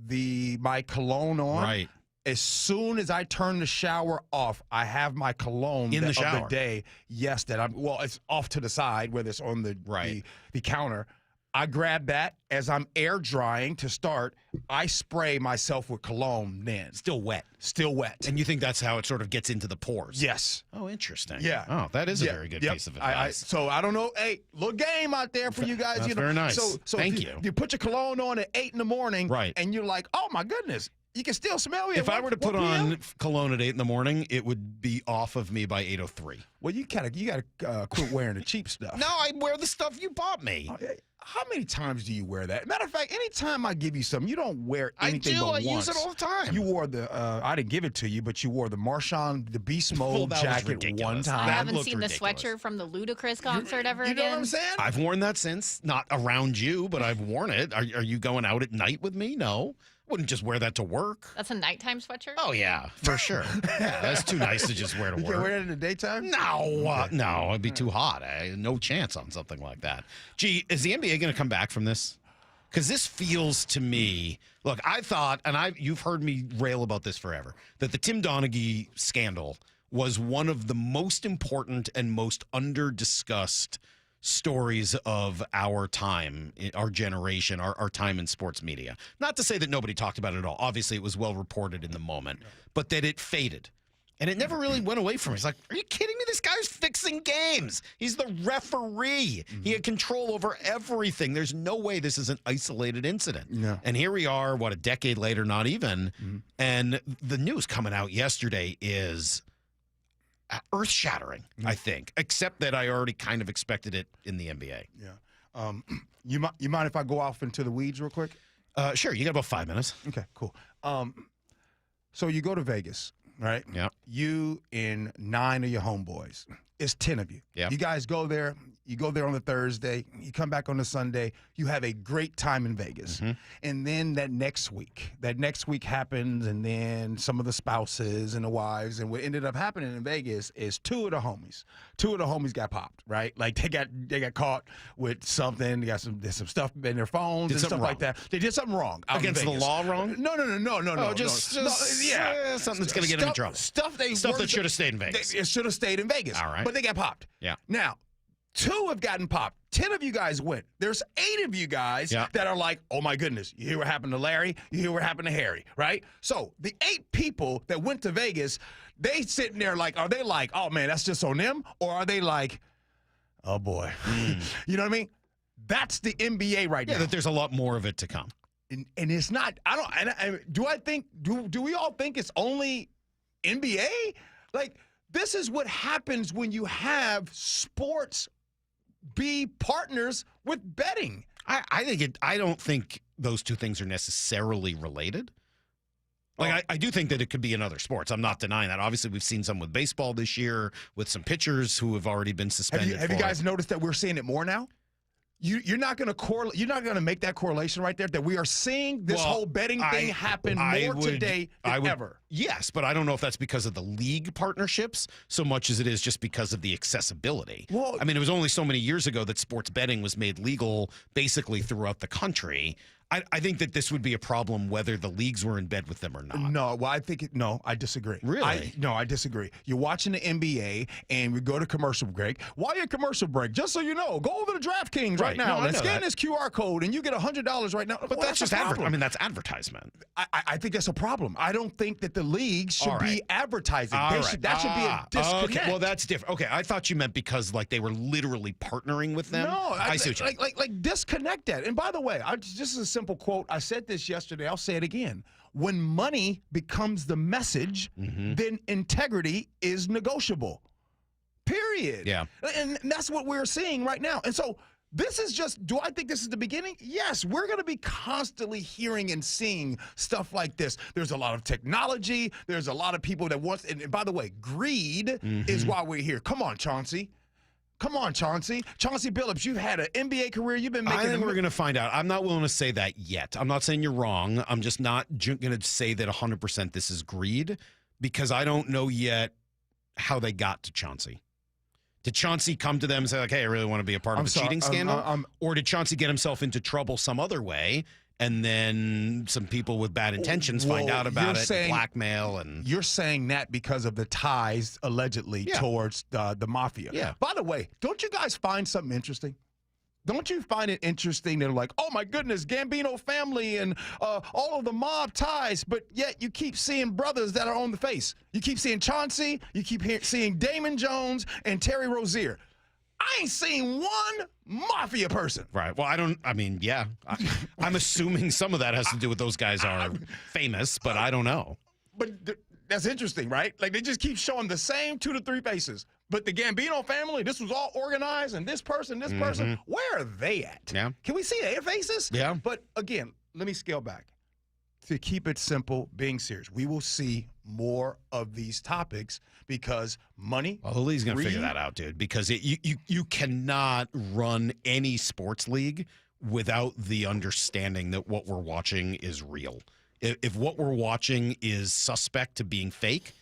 my cologne on, as soon as I turn the shower off, I have my cologne in the shower of the day. Yes, it's off to the side, whether it's on the counter. I grab that as I'm air drying to start. I spray myself with cologne then. Still wet. Still wet. And you think that's how it sort of gets into the pores? Yes. Oh, interesting. Yeah. Oh, that is a very good piece of advice. So I don't know. Hey, little game out there for you guys. That's you know, very nice. So Thank if you. You put your cologne on at 8 in the morning, right? And you're like, oh my goodness, you can still smell it. If I were to put on cologne at 8 in the morning, it would be off of me by 8:03. Well, you gotta quit wearing the cheap stuff. No, I wear the stuff you bought me. How many times do you wear that? Matter of fact, anytime I give you something, you don't wear anything but once. I use it all the time. You wore the, I didn't give it to you, but you wore the Marshawn, the Beast Mode jacket one time. I haven't seen the sweatshirt from the Ludacris concert ever again. You know what I'm saying? I've worn that since. Not around you, but I've worn it. Are you going out at night with me? No. Wouldn't just wear that to work. That's a nighttime sweatshirt? Oh, yeah, for sure. Yeah, that's too nice to just wear to work. You can't wear it in the daytime? No, it'd be too hot. No chance on something like that. Gee, is the NBA going to come back from this? Because this feels to me, look, I thought, and you've heard me rail about this forever, that the Tim Donaghy scandal was one of the most important and most under-discussed stories of our time, our generation, our time in sports media. Not to say that nobody talked about it at all. Obviously, it was well reported in the moment, but that it faded. And it never really went away from me. It's like, are you kidding me? This guy's fixing games. He's the referee. He had control over everything. There's no way this is an isolated incident. Yeah. And here we are, a decade later, not even. And the news coming out yesterday is earth-shattering, I think, except that I already kind of expected it in the NBA. Yeah. You mind if I go off into the weeds real quick? Sure. You got about 5 minutes. Okay, cool. So you go to Vegas, right? Yeah. You and 9 of your homeboys. It's 10 of you. Yeah. You guys go there. You go there on the Thursday. You come back on the Sunday. You have a great time in Vegas. And then that next week happens, and then some of the spouses and the wives, and what ended up happening in Vegas is two of the homies got popped, right? Like they got caught with something. They got some stuff in their phones and stuff like that. They did something wrong. Against the law wrong? No. Oh, just something that's going to get them in trouble. Stuff that should have stayed in Vegas. It should have stayed in Vegas. All right. But they got popped. Yeah. Now, 2 have gotten popped. 10 of you guys went. There's 8 of you guys that are like, oh my goodness, you hear what happened to Larry? You hear what happened to Harry, right? So the 8 people that went to Vegas, they sitting there like, are they like, oh man, that's just on them? Or are they like, oh boy. You know what I mean? That's the NBA right now. Yeah, that there's a lot more of it to come. And it's not, do we all think it's only NBA? Like, this is what happens when you have sports be partners with betting. I don't think those two things are necessarily related. Like, I do think that it could be in other sports. I'm not denying that. Obviously, we've seen some with baseball this year, with some pitchers who have already been suspended. Have you guys noticed that we're seeing it more now? You're not going to correlate. You're not going to make that correlation right there. That we are seeing this whole betting thing happen more today than ever. Yes, but I don't know if that's because of the league partnerships so much as it is just because of the accessibility. Well, I mean, it was only so many years ago that sports betting was made legal basically throughout the country. I think that this would be a problem whether the leagues were in bed with them or not. No, well, I disagree. Really? I disagree. You're watching the NBA, and we go to commercial break. While you're commercial break, just so you know, go over to DraftKings right now. No, and scan this QR code, and you get $100 right now. But that's just advertising. I mean, that's advertisement. I think that's a problem. I don't think that the leagues should be advertising. That should be a disconnect. Okay, well, that's different. Okay, I thought you meant because like they were literally partnering with them. No, I see what you mean. Like disconnect that. And by the way, this is a simple quote. I said this yesterday. I'll say it again. When money becomes the message, then integrity is negotiable. Period. Yeah. And that's what we're seeing right now. And so this is just, do I think this is the beginning? Yes, we're going to be constantly hearing and seeing stuff like this. There's a lot of technology. There's a lot of people that want, and by the way, greed is why we're here. Come on, Chauncey. Come on, Chauncey. Chauncey Billups, you've had an NBA career. You've been making. I think we're going to find out. I'm not willing to say that yet. I'm not saying you're wrong. I'm just not going to say that 100% this is greed because I don't know yet how they got to Chauncey. Did Chauncey come to them and say, like, hey, I really want to be a part of a cheating scandal? Or did Chauncey get himself into trouble some other way? And then some people with bad intentions find out about it, blackmail. And you're saying that because of the ties, allegedly, towards the mafia. Yeah. By the way, don't you guys find something interesting? don't you find it interesting that like, oh my goodness, Gambino family and all of the mob ties, but yet you keep seeing brothers that are on the face. You keep seeing Chauncey, you keep seeing Damon Jones and Terry Rozier. I ain't seen one mafia person. Right. Well, I'm assuming some of that has to do with those guys are famous, but I don't know. But that's interesting, right? Like, they just keep showing the same 2 to 3 faces. But the Gambino family, this was all organized, and this person, where are they at? Yeah. Can we see their faces? Yeah. But again, let me scale back. To keep it simple, being serious, we will see more of these topics because money. Well, the league's going to figure that out, dude, because you cannot run any sports league without the understanding that what we're watching is real. If what we're watching is suspect to being fake,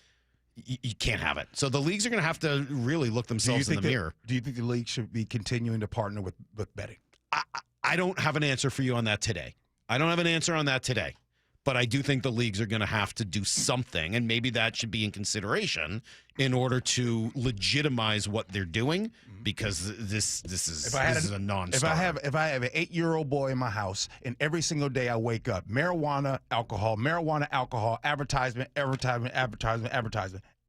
you can't have it. So the leagues are going to have to really look themselves in the mirror. Do you think the league should be continuing to partner with betting? I don't have an answer for you on that today. But I do think the leagues are going to have to do something, and maybe that should be in consideration in order to legitimize what they're doing, because this is a non-starter. If I have an 8-year-old boy in my house, and every single day I wake up, marijuana, alcohol, advertisement,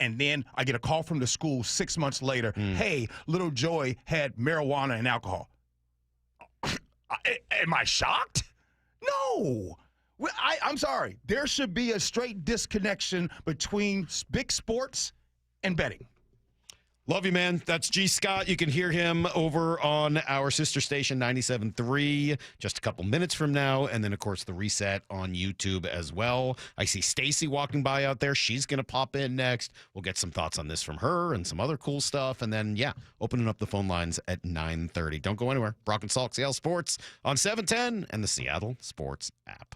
and then I get a call from the school 6 months later, hey, little Joy had marijuana and alcohol. Am I shocked? No. I'm sorry. There should be a straight disconnection between big sports and betting. Love you, man. That's G. Scott. You can hear him over on our sister station, 97.3, just a couple minutes from now. And then, of course, the reset on YouTube as well. I see Stacy walking by out there. She's going to pop in next. We'll get some thoughts on this from her and some other cool stuff. And then, opening up the phone lines at 9:30. Don't go anywhere. Brock and Salk, Seattle Sports on 710 and the Seattle Sports app.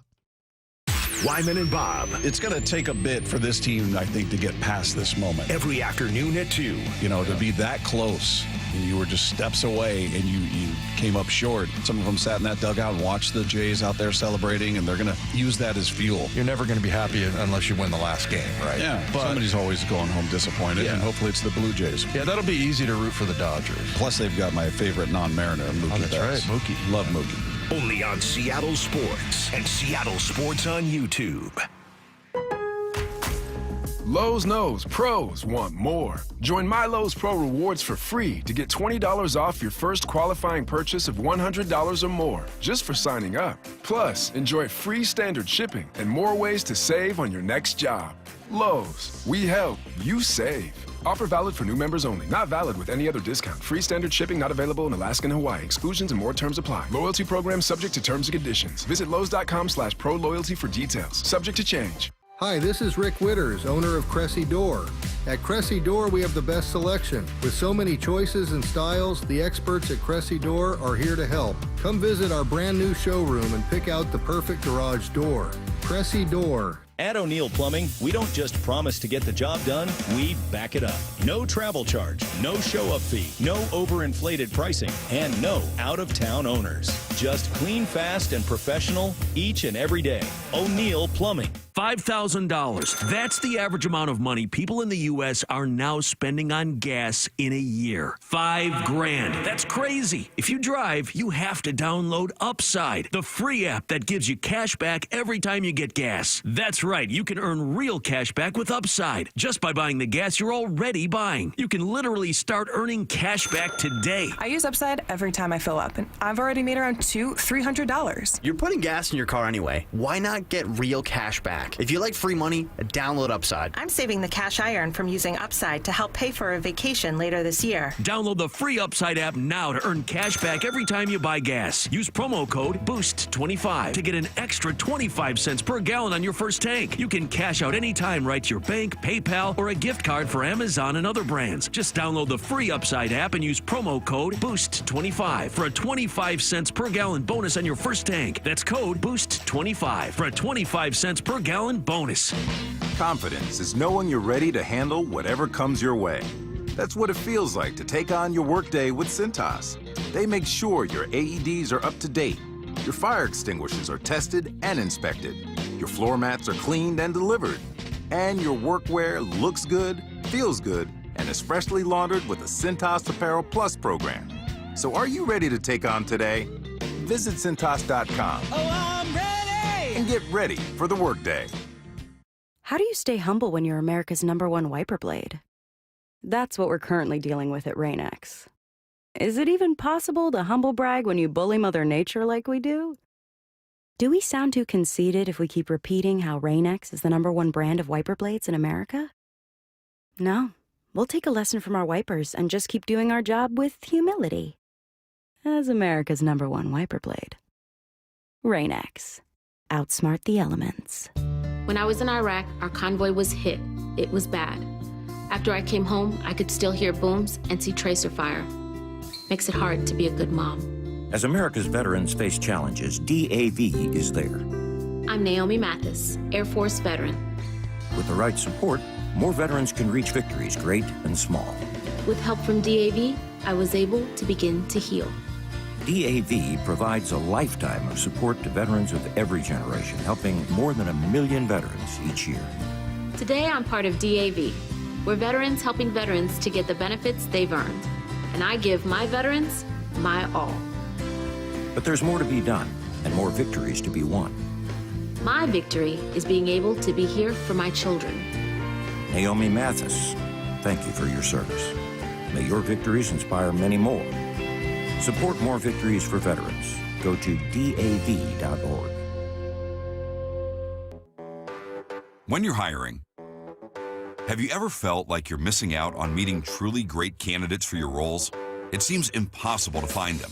Wyman and Bob. It's going to take a bit for this team, I think, to get past this moment. Every afternoon at 2. You know, to be that close, and you were just steps away, and you came up short. Some of them sat in that dugout and watched the Jays out there celebrating, and they're going to use that as fuel. You're never going to be happy unless you win the last game, right? Yeah, but somebody's always going home disappointed, and hopefully it's the Blue Jays. Yeah, that'll be easy to root for the Dodgers. Plus, they've got my favorite non-Mariner, Mookie. Oh, that's right, Mookie. Love Mookie. Only on Seattle Sports and Seattle Sports on YouTube. Lowe's knows pros want more. Join My Lowe's Pro Rewards for free to get $20 off your first qualifying purchase of $100 or more just for signing up. Plus, enjoy free standard shipping and more ways to save on your next job. Lowe's, we help, you save. Offer valid for new members only. Not valid with any other discount. Free standard shipping not available in Alaska and Hawaii. Exclusions and more terms apply. Loyalty program subject to terms and conditions. Visit Lowe's.com/pro loyalty for details. Subject to change. Hi, this is Rick Witters, owner of Cressy Door. At Cressy Door, we have the best selection. With so many choices and styles, the experts at Cressy Door are here to help. Come visit our brand new showroom and pick out the perfect garage door. Cressy Door. At O'Neill Plumbing, we don't just promise to get the job done, we back it up. No travel charge, no show-up fee, no overinflated pricing, and no out-of-town owners. Just clean, fast, and professional each and every day. O'Neill Plumbing. $5,000. That's the average amount of money people in the U.S. are now spending on gas in a year. $5,000. That's crazy. If you drive, you have to download Upside, the free app that gives you cash back every time you get gas. That's right. You can earn real cash back with Upside just by buying the gas you're already buying. You can literally start earning cash back today. I use Upside every time I fill up, and I've already made around $200-$300. You're putting gas in your car anyway. Why not get real cash back? If you like free money, download Upside. I'm saving the cash I earn from using Upside to help pay for a vacation later this year. Download the free Upside app now to earn cash back every time you buy gas. Use promo code BOOST25 to get an extra 25 cents per gallon on your first tank. You can cash out anytime right to your bank, PayPal, or a gift card for Amazon and other brands. Just download the free Upside app and use promo code BOOST25 for a 25 cents per gallon bonus on your first tank. That's code BOOST25 for a 25 cents per gallon bonus. Confidence is knowing you're ready to handle whatever comes your way. That's what it feels like to take on your workday with Cintas. They make sure your AEDs are up to date, your fire extinguishers are tested and inspected, your floor mats are cleaned and delivered, and your workwear looks good, feels good, and is freshly laundered with the Cintas Apparel Plus program. So are you ready to take on today? Visit Cintas.com. Oh, I'm ready! And get ready for the workday. How do you stay humble when you're America's #1 wiper blade? That's what we're currently dealing with at Rain-X. Is it even possible to humble brag when you bully Mother Nature like we do? Do we sound too conceited if we keep repeating how Rain-X is the #1 brand of wiper blades in America? No, we'll take a lesson from our wipers and just keep doing our job with humility. As America's #1 wiper blade. Rain-X. Outsmart the elements. When I was in Iraq, our convoy was hit. It was bad. After I came home, I could still hear booms and see tracer fire. Makes it hard to be a good mom. As America's veterans face challenges, DAV is there. I'm Naomi Mathis, Air Force veteran. With the right support, more veterans can reach victories, great and small. With help from DAV, I was able to begin to heal. DAV provides a lifetime of support to veterans of every generation, helping more than 1 million veterans each year. Today, I'm part of DAV. We're veterans helping veterans to get the benefits they've earned. And I give my veterans my all. But there's more to be done and more victories to be won. My victory is being able to be here for my children. Naomi Mathis, thank you for your service. May your victories inspire many more. Support more victories for veterans. Go to DAV.org. When you're hiring, have you ever felt like you're missing out on meeting truly great candidates for your roles? It seems impossible to find them,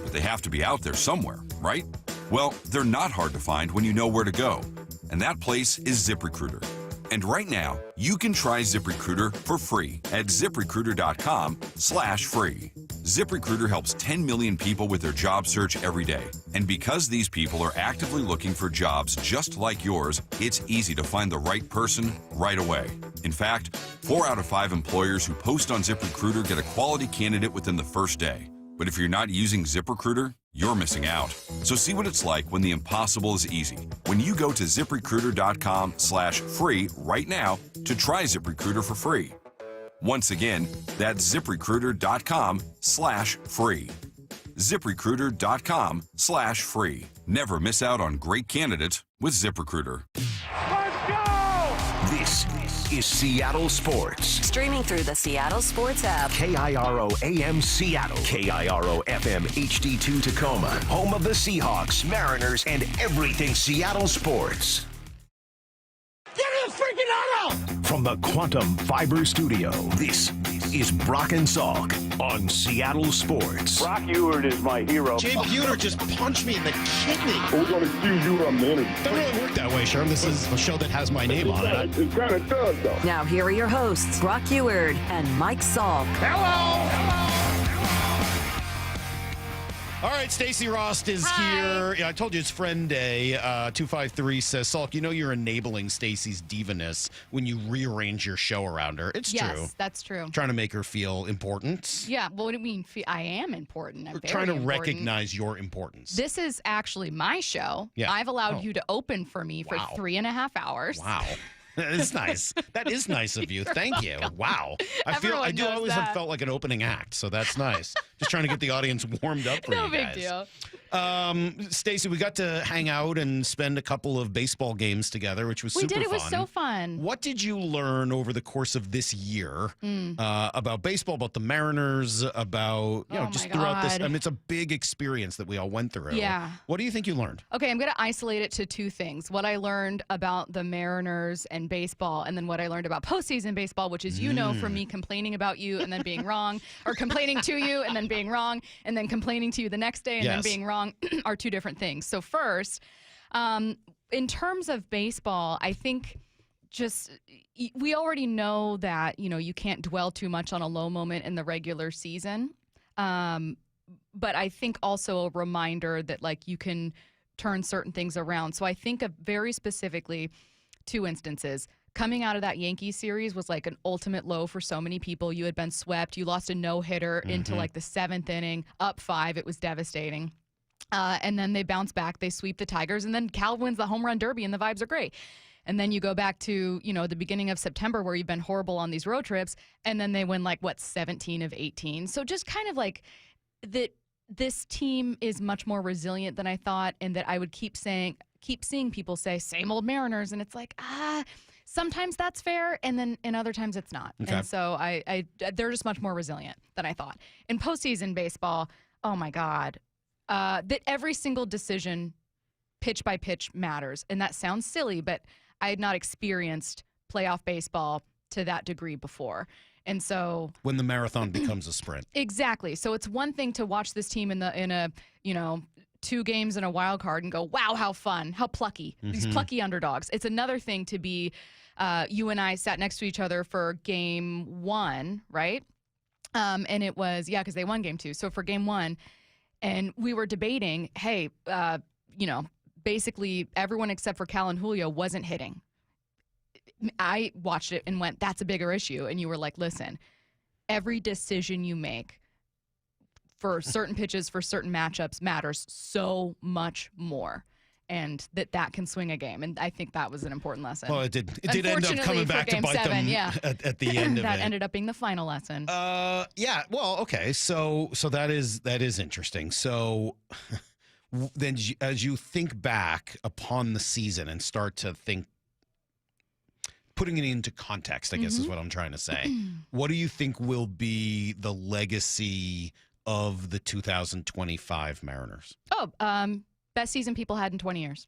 but they have to be out there somewhere, right? Well, they're not hard to find when you know where to go, and that place is ZipRecruiter. And right now, you can try ZipRecruiter for free at ZipRecruiter.com/free. ZipRecruiter helps 10 million people with their job search every day. And because these people are actively looking for jobs just like yours, it's easy to find the right person right away. In fact, 4 out of 5 employers who post on ZipRecruiter get a quality candidate within the first day. But if you're not using ZipRecruiter, you're missing out. So see what it's like when the impossible is easy. When you go to ZipRecruiter.com/free right now to try ZipRecruiter for free. Once again, that's ZipRecruiter.com/free. ZipRecruiter.com/free. Never miss out on great candidates with ZipRecruiter. This is Seattle Sports. Streaming through the Seattle Sports app. KIRO AM Seattle. KIRO FM HD2 Tacoma. Home of the Seahawks, Mariners, and everything Seattle sports. Get in the freaking auto! From the Quantum Fiber Studio, this is Brock and Salk on Seattle Sports. Brock Eward is my hero. Jay Buhner just punched me in the kidney. We're going to see you on the interview. Doesn't really work that way, Sherm. This is a show that has my name on it. It kind of does, though. Now here are your hosts, Brock Eward and Mike Salk. All right, Stacy Rost is here. Yeah, I told you it's Friend Day. 253 says, Salk, you know you're enabling Stacy's divaness when you rearrange your show around her. It's true. Yes, that's true. Trying to make her feel important. Yeah, well, what do you mean? I am important. I'm very trying to important. recognize your importance. This is actually my show. Yeah. I've allowed you to open for me for 3.5 hours. Wow. It's nice. That is nice of you. Thank you. Wow. I do always have felt like an opening act, so that's nice. Just trying to get the audience warmed up for you guys. No big deal. Stacy, we got to hang out and spend a couple of baseball games together, which was super fun. We did. It was so fun. What did you learn over the course of this year about baseball, about the Mariners, about just throughout this? I mean, it's a big experience that we all went through. Yeah. What do you think you learned? Okay, I'm going to isolate it to 2 things. What I learned about the Mariners and baseball, and then what I learned about postseason baseball, which is, from me complaining about you and then being wrong, or complaining to you and then being wrong, and then complaining to you the next day and then being wrong are 2 different things. So first, in terms of baseball, I think we already know that, you can't dwell too much on a low moment in the regular season. But I think also a reminder that you can turn certain things around. So I think of very specifically 2 instances. Coming out of that Yankees series was like an ultimate low for so many people. You had been swept. You lost a no-hitter into the 7th inning, up 5. It was devastating. And then they bounce back. They sweep the Tigers. And then Cal wins the home run derby, and the vibes are great. And then you go back to, the beginning of September where you've been horrible on these road trips. And then they win 17 of 18. So just kind of that this team is much more resilient than I thought, and that I would keep seeing people say same old Mariners, and it's like, sometimes that's fair, and then in other times it's not. Okay. And so they're just much more resilient than I thought. In postseason baseball, oh my God, that every single decision, pitch by pitch, matters. And that sounds silly, but I had not experienced playoff baseball to that degree before. And so when the marathon becomes a sprint. Exactly. So it's one thing to watch this team in a 2 games in a wild card and go, wow, how fun, how plucky, these plucky underdogs. It's another thing to be, you and I sat next to each other for game 1, right? And it was, because they won game 2. So for game 1, and we were debating, hey, basically everyone except for Cal and Julio wasn't hitting. I watched it and went, that's a bigger issue. And you were like, listen, every decision you make for certain pitches, for certain matchups matters so much more. And that can swing a game. And I think that was an important lesson. Well, it did end up coming back to bite them at the end of it. That ended up being the final lesson. Yeah. Well, okay. So that is interesting. So then as you think back upon the season and start to think, putting it into context, I guess is what I'm trying to say. What do you think will be the legacy of the 2025 Mariners? Best season people had in 20 years.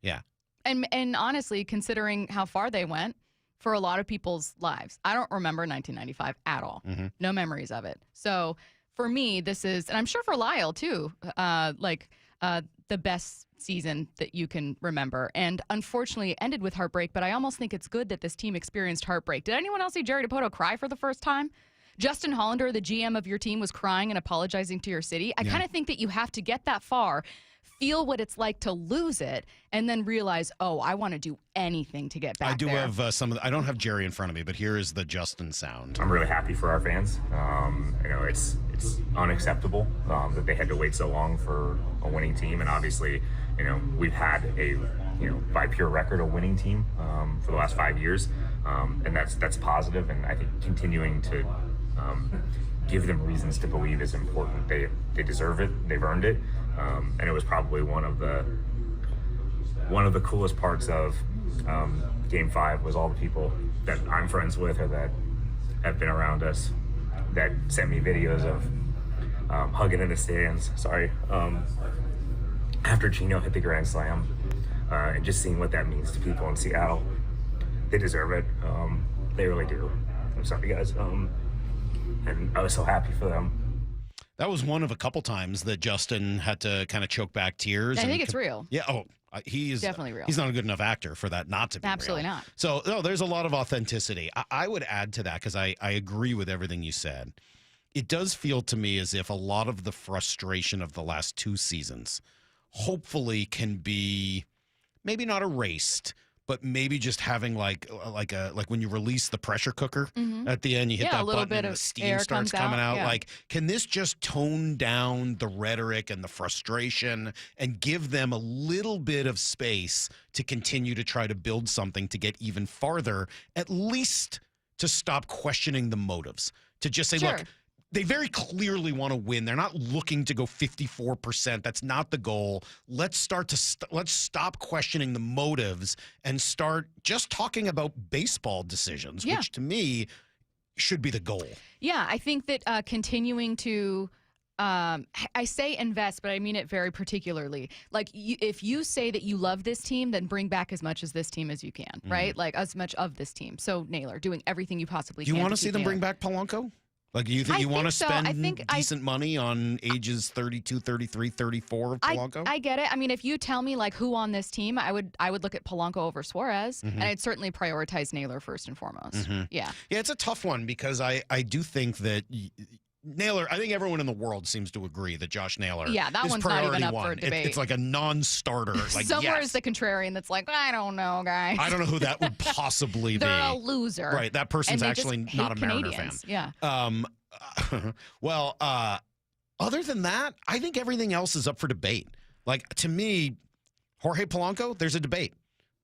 Yeah. And honestly, considering how far they went for a lot of people's lives, I don't remember 1995 at all. No memories of it. So for me, this is, and I'm sure for Lyle too, the best season that you can remember. And unfortunately, it ended with heartbreak, but I almost think it's good that this team experienced heartbreak. Did anyone else see Jerry Dipoto cry for the first time? Justin Hollander, the GM of your team, was crying and apologizing to your city. I kind of think that you have to get that far, feel what it's like to lose it, and then realize, I want to do anything to get back there. I do have some of the, I don't have Jerry in front of me, but here is the Justin sound. I'm really happy for our fans. It's unacceptable that they had to wait so long for a winning team, and obviously, we've had a by pure record a winning team for the last 5 years, and that's positive, and I think continuing to give them reasons to believe is important. They deserve it. They've earned it, and it was probably one of the coolest parts of Game 5 was all the people that I'm friends with or that have been around us that sent me videos of hugging in the stands. After Gino hit the grand slam, and just seeing what that means to people in Seattle. They deserve it. They really do. I'm sorry, guys. And I was so happy for them. That was one of a couple times that Justin had to kind of choke back tears. I think it's real. Yeah. He is definitely real. He's not a good enough actor for that not to be Absolutely real. not. So no, there's a lot of authenticity. I would add to that because I agree with everything you said. It does feel to me as if a lot of the frustration of the last 2 seasons hopefully can be maybe not erased, but maybe just having like when you release the pressure cooker at the end, you hit that button and the steam starts coming out. Like, can this just tone down the rhetoric and the frustration and give them a little bit of space to continue to try to build something to get even farther, at least to stop questioning the motives, to just say, look, they very clearly want to win. They're not looking to go 54%. That's not the goal. Let's stop questioning the motives and start just talking about baseball decisions, which to me should be the goal. Yeah, I think that continuing to I say invest, but I mean it very particularly. Like, if you say that you love this team, then bring back as much as this team as you can, right? Like, as much of this team. So, Naylor, doing everything you possibly can. Do you want to keep see them Naylor. bring back Polanco? Like, you think you want to spend decent money on ages 32, 33, 34 of Polanco? I get it. I mean, if you tell me, like, who on this team, I would look at Polanco over Suarez, and I'd certainly prioritize Naylor first and foremost. Yeah. Yeah, it's a tough one because I do think that Naylor, I think everyone in the world seems to agree that Josh Naylor is one's not even up for a debate. It's like a non-starter. Like, Somewhere is the contrarian that's like, I don't know, guys. I don't know who that would possibly be. They're a loser. Right, that person's actually not a Mariner Canadians. fan. Yeah. Well, other than that, I think everything else is up for debate. Like, to me, Jorge Polanco, there's a debate.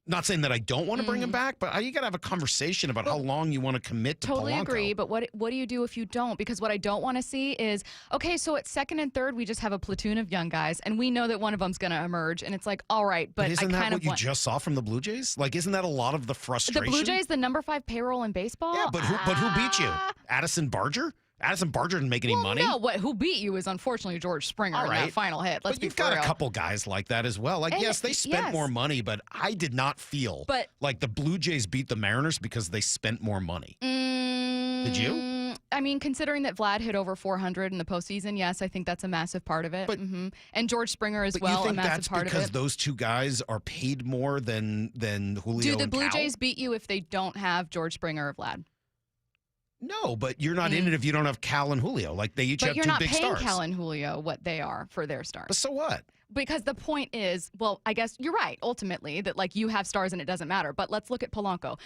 Not saying that I don't want to bring him back, but you got to have a conversation about how long you want to commit to Totally Polanco. agree, but what do you do if you don't? Because what I don't want to see is, okay, so at second and third, we just have a platoon of young guys, and we know that one of them's going to emerge, and it's like, all right, but isn't I that kind what of you want... just saw from the Blue Jays? Like, isn't that a lot of the frustration? The Blue Jays, the number 5 payroll in baseball? Yeah, but who beat you? Addison Barger? Addison Barger didn't make any money. No, who beat you is unfortunately George Springer in that final hit. Let's but be you've got real. a couple guys like that as well. Like, And yes, they spent more money, but I did not feel like the Blue Jays beat the Mariners because they spent more money. Did you? I mean, considering that Vlad hit over 400 in the postseason, yes, I think that's a massive part of it. And George Springer as well, you think a massive that's part of because it. those two guys are paid more than Julio Do the and Blue Cal? Jays beat you if they don't have George Springer or Vlad? No, but you're not in it if you don't have Cal and Julio. Like, they each have two big stars. But you're not paying Cal and Julio what they are for their stars. But so what? Because the point is, well, I guess you're right, ultimately, that like you have stars and it doesn't matter. But let's look at Polanco.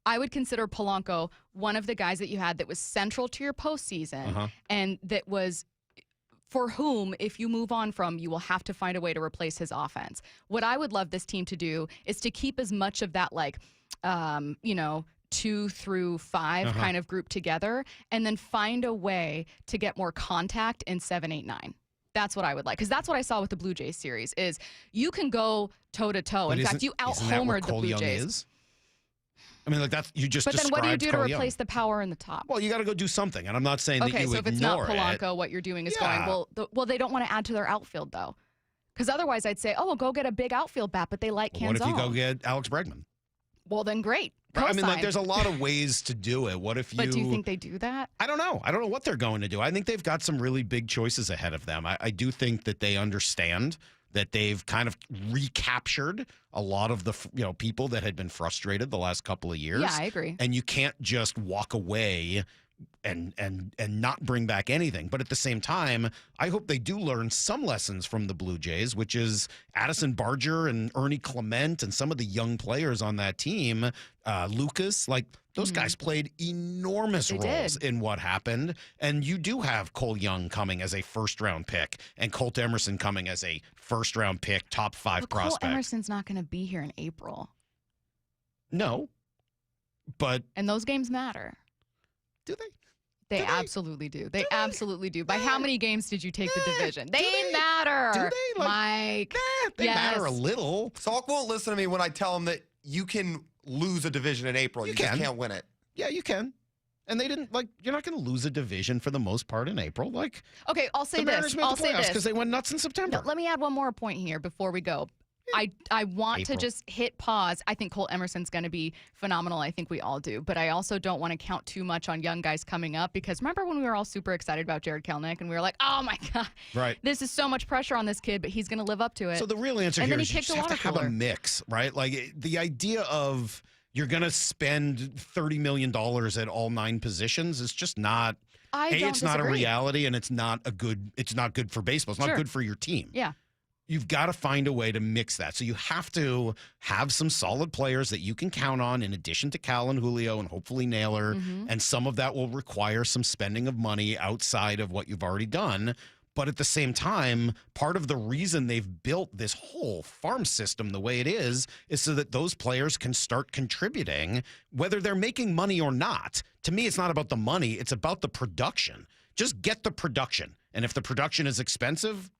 I would consider Polanco one of the guys that you had that was central to your postseason and that was for whom, if you move on from, you will have to find a way to replace his offense. What I would love this team to do is to keep as much of that, like, 2 through 5 kind of group together and then find a way to get more contact in 7, 8, 9. That's what I would like, because that's what I saw with the Blue Jays series is you can go toe-to-toe. In fact, you out-homered the Blue Jays. Is? I mean, like, that's, you just But then what do you do to Cole replace Young. the power in the top? Well, you got to go do something, and I'm not saying that you so if it's not ignore Polanco, it. what you're doing is going, well, they don't want to add to their outfield, though. Because otherwise I'd say, well, go get a big outfield bat, but they like Canzone. What if you go get Alex Bregman? Well, then great. I mean, like, Co-sign. there's a lot of ways to do it. What if you... But do you think they do that? I don't know. I don't know what they're going to do. I think they've got some really big choices ahead of them. I do think that they understand that they've kind of recaptured a lot of the people that had been frustrated the last couple of years. Yeah, I agree. And you can't just walk away and not bring back anything. But at the same time, I hope they do learn some lessons from the Blue Jays, which is Addison Barger and Ernie Clement and some of the young players on that team, Lucas, like those guys played enormous roles in what happened. And you do have Cole Young coming as a first-round pick and Colt Emerson coming as a first-round pick, top 5 prospect. Cole Emerson's not going to be here in April. No, but... And those games matter. Do they? They absolutely do. They absolutely do. By how many games did you take the division? They matter. Do they? Mike. They matter a little. Salk won't listen to me when I tell him that you can lose a division in April. You just can't win it. Yeah, you can. And they didn't, like, you're not going to lose a division for the most part in April. Like, okay, I'll say the Mariners this. made I'll the say playoffs this. because they went nuts in September. No, let me add one more point here before we go. I want to just hit pause. I think Colt Emerson's going to be phenomenal. I think we all do. But I also don't want to count too much on young guys coming up because remember when we were all super excited about Jared Kelenic and we were like, oh, my God. Right. This is so much pressure on this kid, but he's going to live up to it. So the real answer and here then is he you kicked just a have water to have cooler. a mix, right? Like, the idea of you're going to spend $30 million at all 9 positions is just not... it's not a reality, and it's not good for baseball. It's not good for your team. Yeah. You've got to find a way to mix that. So you have to have some solid players that you can count on in addition to Cal and Julio and hopefully Naylor. And some of that will require some spending of money outside of what you've already done. But at the same time, part of the reason they've built this whole farm system the way it is so that those players can start contributing, whether they're making money or not. To me, it's not about the money. It's about the production. Just get the production. And if the production is expensive,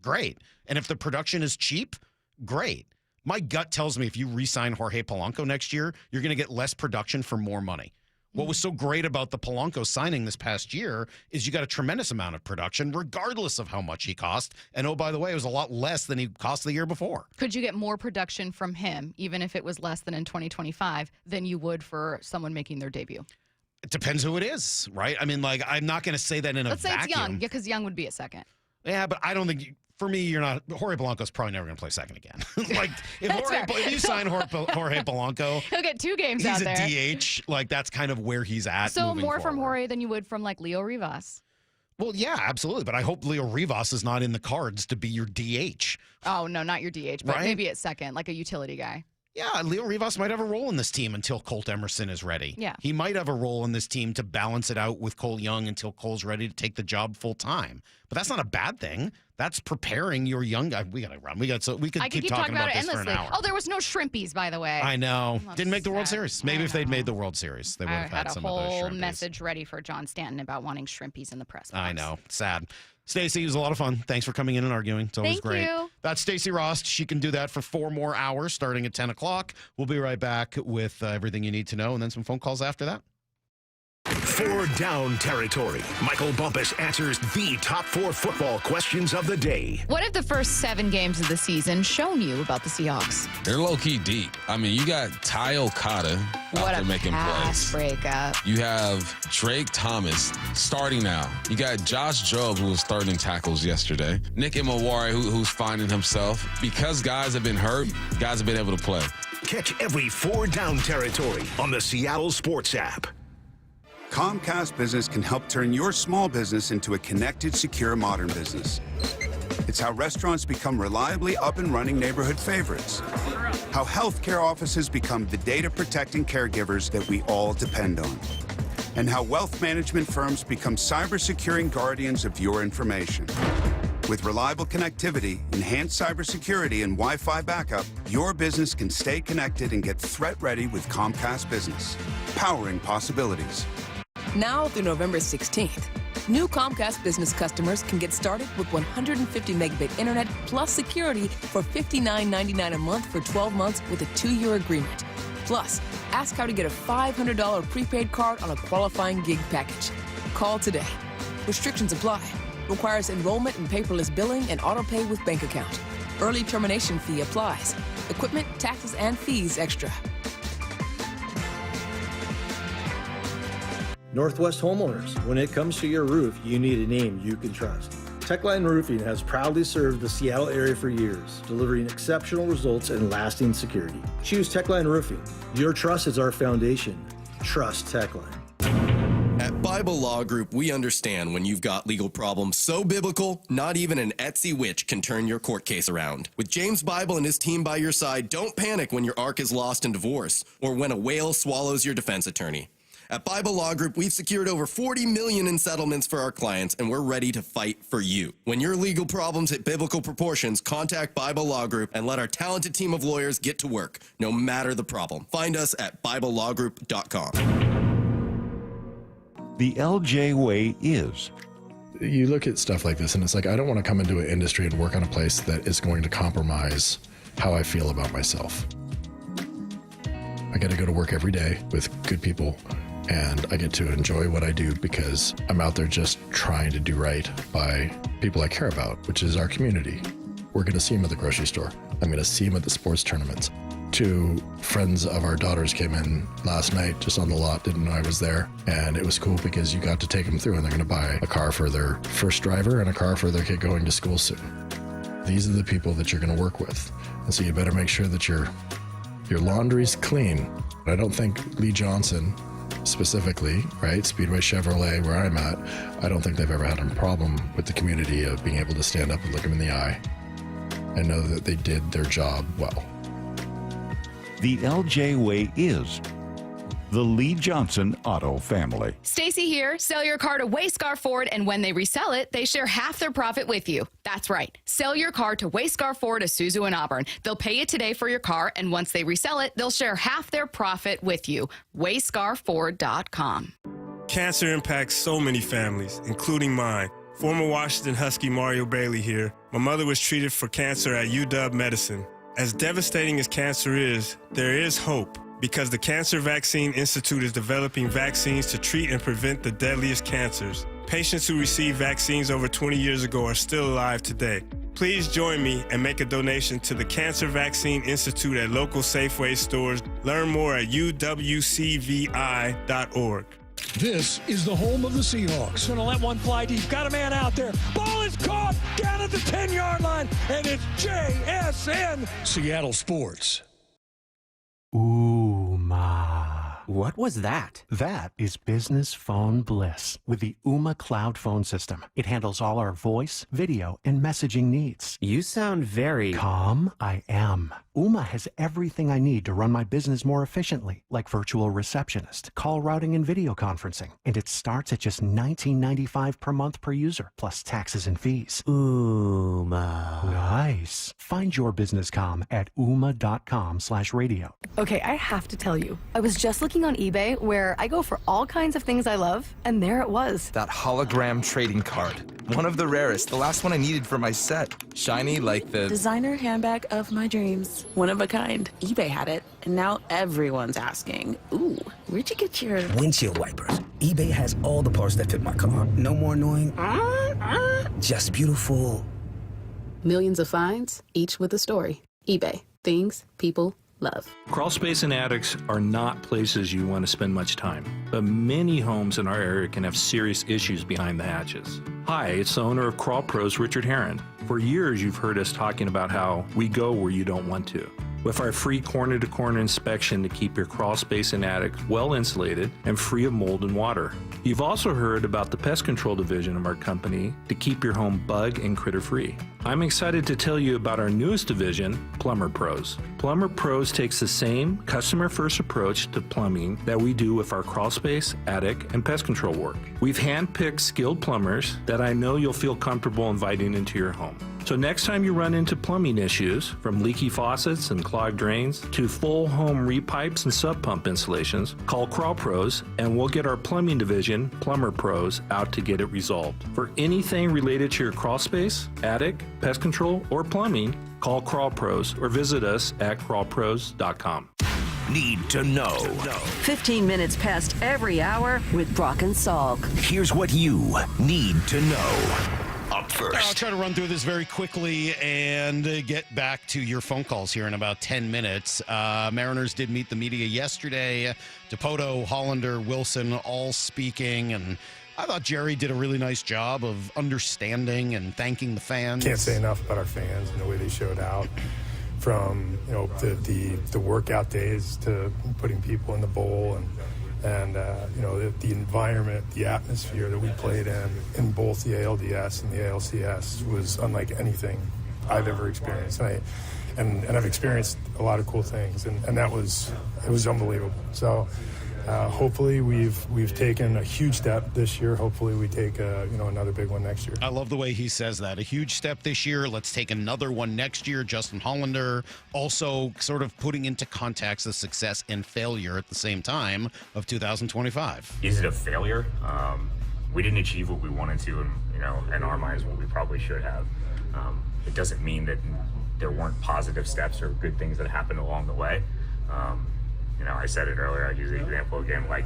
great. And if the production is cheap, great. My gut tells me if you re-sign Jorge Polanco next year, you're going to get less production for more money. What was so great about the Polanco signing this past year is you got a tremendous amount of production, regardless of how much he cost. And oh, by the way, it was a lot less than he cost the year before. Could you get more production from him, even if it was less than in 2025, than you would for someone making their debut? It depends who it is, right? I mean, like, I'm not going to say that in a Let's say vacuum. it's Young, because Young would be a second. Yeah, but I don't think... For me, you're not. Jorge Polanco's probably never going to play second again. Like, if you sign Jorge Polanco, he'll get 2 games he's out there. a DH. Like, that's kind of where he's at. So moving more from forward. Jorge than you would from like Leo Rivas. Well, yeah, absolutely. But I hope Leo Rivas is not in the cards to be your DH. Oh no, not your DH, but Right? maybe at second, like a utility guy. Yeah, Leo Rivas might have a role in this team until Colt Emerson is ready. Yeah. He might have a role in this team to balance it out with Cole Young until Cole's ready to take the job full time. But that's not a bad thing. That's preparing your young guy. We got to run. We could keep talking about this endlessly. for an hour. Oh, there was no Shrimpies, by the way. I know. Didn't make the World Series. Maybe if they'd made the World Series, they would have had some a of those whole Shrimpies. message ready for John Stanton about wanting Shrimpies in the press box. I know. Sad. Stacey, it was a lot of fun. Thanks for coming in and arguing. It's always great. Thank you. That's Stacy Rost. She can do that for 4 more hours starting at 10 o'clock. We'll be right back with everything you need to know and then some phone calls after that. 4 Down Territory. Michael Bumpus answers the top 4 football questions of the day. What have the first 7 games of the season shown you about the Seahawks? They're low-key deep. I mean, you got Ty Okada out there making pass plays. breakup. You have Drake Thomas starting now. You got Josh Jobe, who was starting tackles yesterday. Nick Imawari, who's finding himself. Because guys have been hurt, guys have been able to play. Catch every 4 Down Territory on the Seattle Sports app. Comcast Business can help turn your small business into a connected, secure, modern business. It's how restaurants become reliably up and running neighborhood favorites. How healthcare offices become the data-protecting caregivers that we all depend on. And how wealth management firms become cyber-securing guardians of your information. With reliable connectivity, enhanced cybersecurity, and Wi-Fi backup, your business can stay connected and get threat-ready with Comcast Business. Powering possibilities. Now through November 16th, new Comcast Business customers can get started with 150 megabit internet plus security for $59.99 a month for 12 months with a 2-year agreement. Plus, ask how to get a $500 prepaid card on a qualifying gig package. Call today. Restrictions apply. Requires enrollment in paperless billing and auto-pay with bank account. Early termination fee applies. Equipment, taxes, and fees extra. Northwest homeowners, when it comes to your roof, you need a name you can trust. Techline Roofing has proudly served the Seattle area for years, delivering exceptional results and lasting security. Choose Techline Roofing. Your trust is our foundation. Trust Techline. At Bible Law Group, we understand when you've got legal problems so biblical, not even an Etsy witch can turn your court case around. With James Bible and his team by your side, don't panic when your ark is lost in divorce or when a whale swallows your defense attorney. At Bible Law Group, we've secured over $40 million in settlements for our clients, and we're ready to fight for you. When your legal problems hit biblical proportions, contact Bible Law Group and let our talented team of lawyers get to work, no matter the problem. Find us at BibleLawGroup.com. The LJ way is. You look at stuff like this, and it's like, I don't want to come into an industry and work on a place that is going to compromise how I feel about myself. I got to go to work every day with good people. And I get to enjoy what I do because I'm out there just trying to do right by people I care about, which is our community. We're going to see them at the grocery store. I'm going to see them at the sports tournaments. 2 friends of our daughters came in last night just on the lot, didn't know I was there. And it was cool because you got to take them through, and they're going to buy a car for their first driver and a car for their kid going to school soon. These are the people that you're going to work with. And so you better make sure that your laundry's clean. I don't think Lee Johnson specifically, right, Speedway Chevrolet, where I'm at, I don't think they've ever had a problem with the community of being able to stand up and look them in the eye and know that they did their job well. The LJ way is the Lee Johnson Auto family. Stacy here. Sell your car to Wayscar Ford, and when they resell it, they share half their profit with you. That's right. Sell your car to Wayscar Ford, Isuzu, and Auburn. They'll pay you today for your car, and once they resell it, they'll share half their profit with you. WayscarFord.com. Cancer impacts so many families, including mine. Former Washington Husky Mario Bailey here. My mother was treated for cancer at UW Medicine. As devastating as cancer is, there is hope. Because the Cancer Vaccine Institute is developing vaccines to treat and prevent the deadliest cancers. Patients who received vaccines over 20 years ago are still alive today. Please join me and make a donation to the Cancer Vaccine Institute at local Safeway stores. Learn more at uwcvi.org. This is the home of the Seahawks. Gonna let one fly deep. Got a man out there. Ball is caught down at the 10-yard line, and it's JSN. Seattle Sports. What was that? That is business phone bliss with the Ooma Cloud Phone System. It handles all our voice, video, and messaging needs. You sound very... Calm? I am. Ooma has everything I need to run my business more efficiently, like virtual receptionist, call routing, and video conferencing. And it starts at just $19.95 per month per user, plus taxes and fees. Ooma. Nice. Find your business comm at ooma.com/radio. Okay, I have to tell you, I was just looking on eBay where I go for all kinds of things I love, and there it was. That hologram trading card. One of the rarest, the last one I needed for my set. Shiny like the... Designer handbag of my dreams. One of a kind. eBay had it, and now everyone's asking, ooh, where'd you get your... Windshield wipers. eBay has all the parts that fit my car. No more annoying... Just beautiful. Millions of finds, each with a story. eBay. Things people love. Crawl space and attics are not places you want to spend much time, but many homes in our area can have serious issues behind the hatches. Hi, it's the owner of Crawl Pros, Richard Herron. For years, you've heard us talking about how we go where you don't want to. With our free corner-to-corner inspection to keep your crawl space and attic well insulated and free of mold and water. You've also heard about the pest control division of our company to keep your home bug and critter free. I'm excited to tell you about our newest division, Plumber Pros. Plumber Pros takes the same customer-first approach to plumbing that we do with our crawl space, attic, and pest control work. We've handpicked skilled plumbers that I know you'll feel comfortable inviting into your home. So next time you run into plumbing issues, from leaky faucets and clogged drains to full home repipes and sub pump installations, call Crawl Pros and we'll get our plumbing division, Plumber Pros, out to get it resolved. For anything related to your crawl space, attic, pest control, or plumbing, call Crawl Pros or visit us at crawlpros.com. Need to know. 15 minutes past every hour with Brock and Salk. Here's what you need to know. Up first. I'll try to run through this very quickly and get back to your phone calls here in about 10 minutes. Mariners did meet the media yesterday. Dipoto, Hollander, Wilson all speaking, and I thought Jerry did a really nice job of understanding and thanking the fans. Can't say enough about our fans and the way they showed out. From the workout days to putting people in the bowl and the environment, the atmosphere that we played in both the ALDS and the ALCS was unlike anything I've ever experienced. And I've experienced a lot of cool things, and it was unbelievable. So hopefully we've taken a huge step this year. Hopefully we take another big one next year. I love the way he says that. A huge step this year. Let's take another one next year. Justin Hollander also sort of putting into context the success and failure at the same time of 2025. Is it a failure? We didn't achieve what we wanted to, and in our minds, what we probably should have. It doesn't mean that there weren't positive steps or good things that happened along the way. I said it earlier, I use the example again, like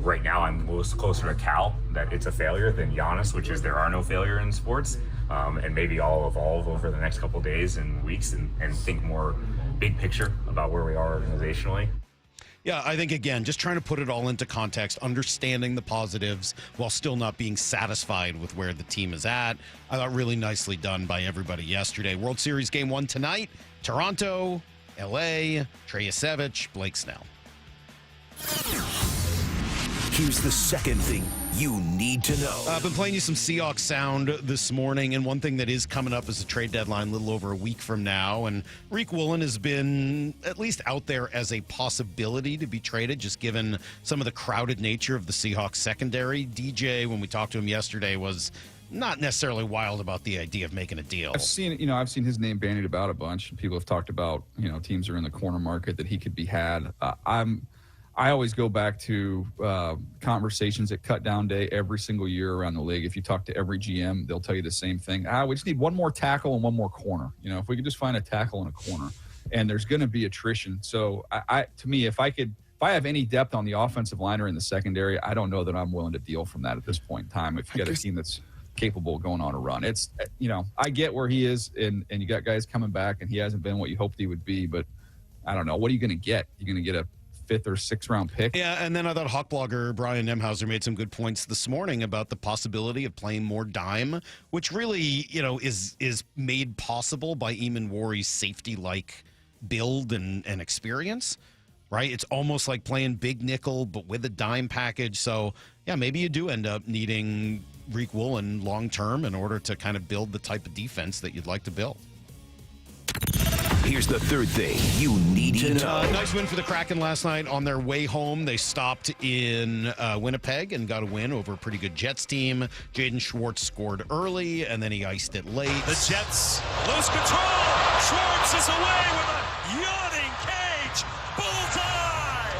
right now I'm closer to Cal, that it's a failure, than Giannis, which is there are no failure in sports. And maybe I'll evolve over the next couple of days and weeks and think more big picture about where we are organizationally. Yeah, I think, again, just trying to put it all into context, understanding the positives while still not being satisfied with where the team is at. I thought really nicely done by everybody yesterday. World Series Game 1 tonight, Toronto, L.A., Trey Yasevich, Blake Snell. Here's the second thing you need to know. I've been playing you some Seahawks sound this morning, and one thing that is coming up is a trade deadline a little over a week from now, and Rick Woolen has been at least out there as a possibility to be traded, just given some of the crowded nature of the Seahawks secondary. DJ, when we talked to him yesterday, was not necessarily wild about the idea of making a deal. I've seen his name bandied about a bunch. People have talked about, teams are in the corner market that he could be had. I always go back to conversations at cut down day every single year around the league. If you talk to every GM, they'll tell you the same thing. We just need one more tackle and one more corner. If we could just find a tackle and a corner, and there's going to be attrition. So to me, if I have any depth on the offensive line or in the secondary, I don't know that I'm willing to deal from that at this point in time. If you got a team that's capable of going on a run, it's I get where he is, and you got guys coming back, and he hasn't been what you hoped he would be. But I don't know. What are you going to get? You're going to get a 5th or 6th round pick. Yeah, and then I thought Hawkblogger Brian Nemhauser made some good points this morning about the possibility of playing more dime, which really, is made possible by Eamon Warry's safety-like build and experience. right? It's almost like playing big nickel, but with a dime package. So, yeah, maybe you do end up needing Rick Woolen long-term in order to kind of build the type of defense that you'd like to build. Here's the third thing you need to know. Nice win for the Kraken last night on their way home. They stopped in Winnipeg and got a win over a pretty good Jets team. Jaden Schwartz scored early, and then he iced it late. The Jets lose control. Schwartz is away with a yawning cage. Bullseye!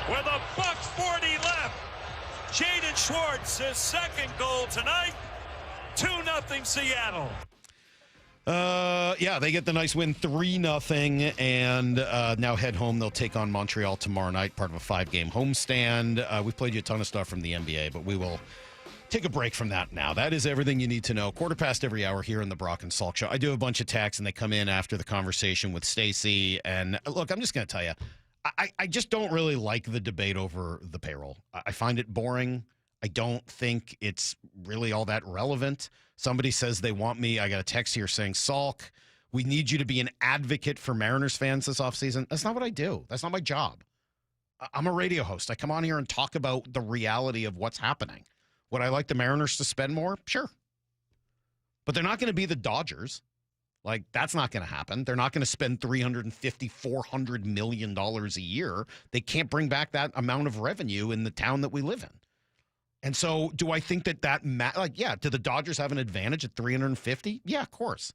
With a $1:40 left. Jaden Schwartz, his second goal tonight. 2-0 Seattle. Yeah, they get the nice win, 3-0, and now head home. They'll take on Montreal tomorrow night, part of a 5-game homestand. We've played you a ton of stuff from the NBA, but we will take a break from that now. That is everything you need to know. 1:15 every hour here in the Brock and Salk Show. I do a bunch of texts, and they come in after the conversation with Stacy. And look, I'm just going to tell you, I just don't really like the debate over the payroll. I find it boring. I don't think it's really all that relevant. Somebody says they want me. I got a text here saying, Salk, we need you to be an advocate for Mariners fans this offseason. That's not what I do. That's not my job. I'm a radio host. I come on here and talk about the reality of what's happening. Would I like the Mariners to spend more? Sure. But they're not going to be the Dodgers. Like, that's not going to happen. They're not going to spend $350, $400 million a year. They can't bring back that amount of revenue in the town that we live in. And so do I think that do the Dodgers have an advantage at 350? Yeah, of course.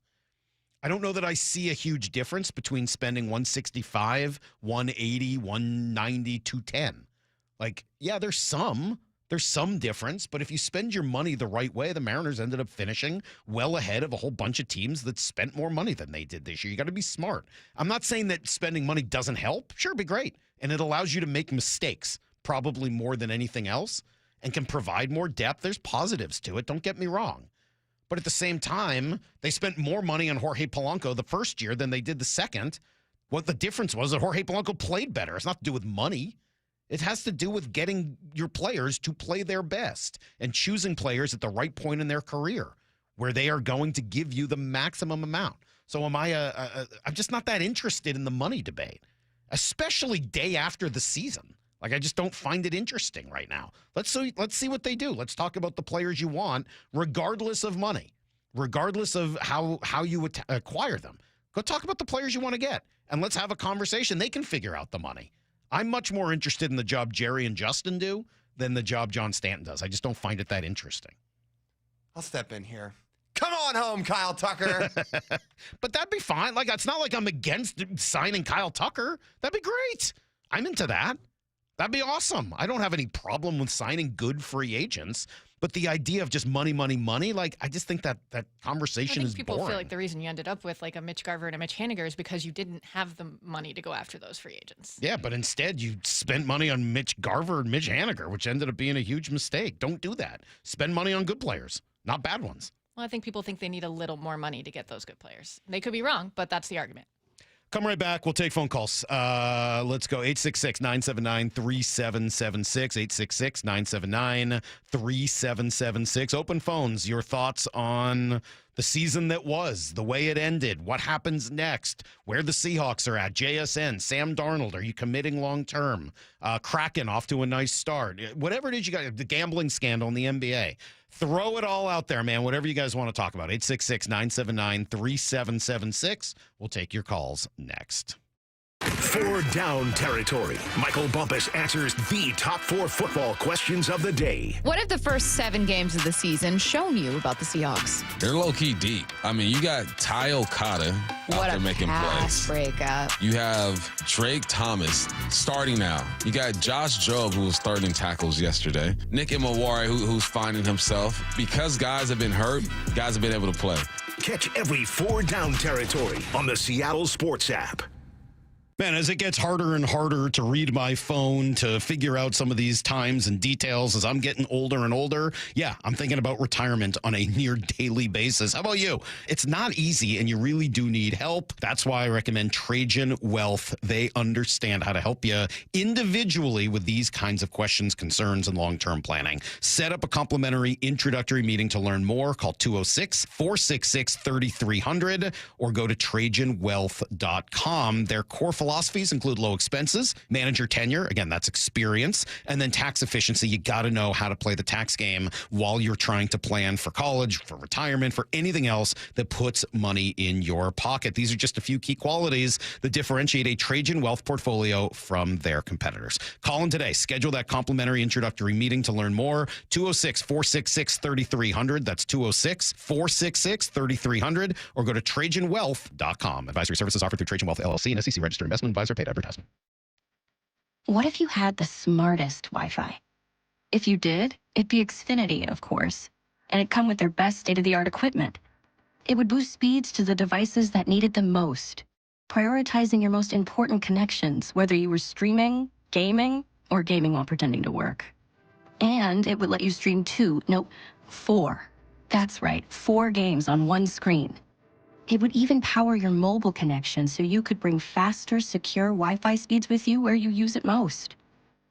I don't know that I see a huge difference between spending 165, 180, 190, 210. Like, yeah, there's some difference, but if you spend your money the right way, the Mariners ended up finishing well ahead of a whole bunch of teams that spent more money than they did this year. You got to be smart. I'm not saying that spending money doesn't help. Sure, it'd be great. And it allows you to make mistakes, probably more than anything else, and can provide more depth. There's positives to it, don't get me wrong. But at the same time, they spent more money on Jorge Polanco the first year than they did the second. What the difference was that Jorge Polanco played better. It's not to do with money. It has to do with getting your players to play their best and choosing players at the right point in their career where they are going to give you the maximum amount. So I'm just not that interested in the money debate, especially day after the season. Like, I just don't find it interesting right now. Let's see what they do. Let's talk about the players you want, regardless of money, regardless of how you would acquire them. Go talk about the players you want to get, and let's have a conversation. They can figure out the money. I'm much more interested in the job Jerry and Justin do than the job John Stanton does. I just don't find it that interesting. I'll step in here. Come on home, Kyle Tucker. But that'd be fine. Like, it's not like I'm against signing Kyle Tucker. That'd be great. I'm into that. That'd be awesome. I don't have any problem with signing good free agents, but the idea of just money, like, I just think that conversation is people boring. Feel like the reason you ended up with like a Mitch Garver and a Mitch Haniger is because you didn't have the money to go after those free agents. Yeah, but instead you spent money on Mitch Garver and Mitch Haniger, which ended up being a huge mistake. Don't do that. Spend money on good players, not bad ones. Well, I think people think they need a little more money to get those good players. They could be wrong, but that's the argument. Come right back. We'll take phone calls. Let's go. 866-979-3776. 866-979-3776. Open phones. Your thoughts on the season that was, the way it ended, what happens next, where the Seahawks are at, JSN, Sam Darnold, are you committing long-term? Kraken off to a nice start. Whatever it is you got, the gambling scandal in the NBA. Throw it all out there, man. Whatever you guys want to talk about. 866-979-3776. We'll take your calls next. 4 Down Territory. Michael Bumpus answers the top 4 football questions of the day. What have the first 7 games of the season shown you about the Seahawks? They're low-key deep. I mean, you got Ty Okada out there making plays. Breakup. You have Drake Thomas starting now. You got Josh Jobe, who was starting tackles yesterday. Nick Imawari, who's finding himself. Because guys have been hurt, guys have been able to play. Catch every 4 Down Territory on the Seattle Sports app. Man, as it gets harder and harder to read my phone, to figure out some of these times and details as I'm getting older and older, yeah, I'm thinking about retirement on a near daily basis. How about you? It's not easy, and you really do need help. That's why I recommend Trajan Wealth. They understand how to help you individually with these kinds of questions, concerns, and long-term planning. Set up a complimentary introductory meeting to learn more. Call 206-466-3300 or go to TrajanWealth.com. Their core philosophies include low expenses, manager tenure, again, that's experience, and then tax efficiency. You got to know how to play the tax game while you're trying to plan for college, for retirement, for anything else that puts money in your pocket. These are just a few key qualities that differentiate a Trajan Wealth portfolio from their competitors. Call in today. Schedule that complimentary introductory meeting to learn more. 206-466-3300. That's 206-466-3300. Or go to TrajanWealth.com. Advisory services offered through Trajan Wealth LLC, an SEC registered investment advisor, paid advertisement. What if you had the smartest Wi-Fi? If you did, it'd be Xfinity, of course. And it'd come with their best state-of-the-art equipment. It would boost speeds to the devices that needed them most, prioritizing your most important connections, whether you were streaming, gaming, or gaming while pretending to work. And it would let you stream 4. That's right, 4 games on one screen. It would even power your mobile connection so you could bring faster, secure Wi-Fi speeds with you where you use it most.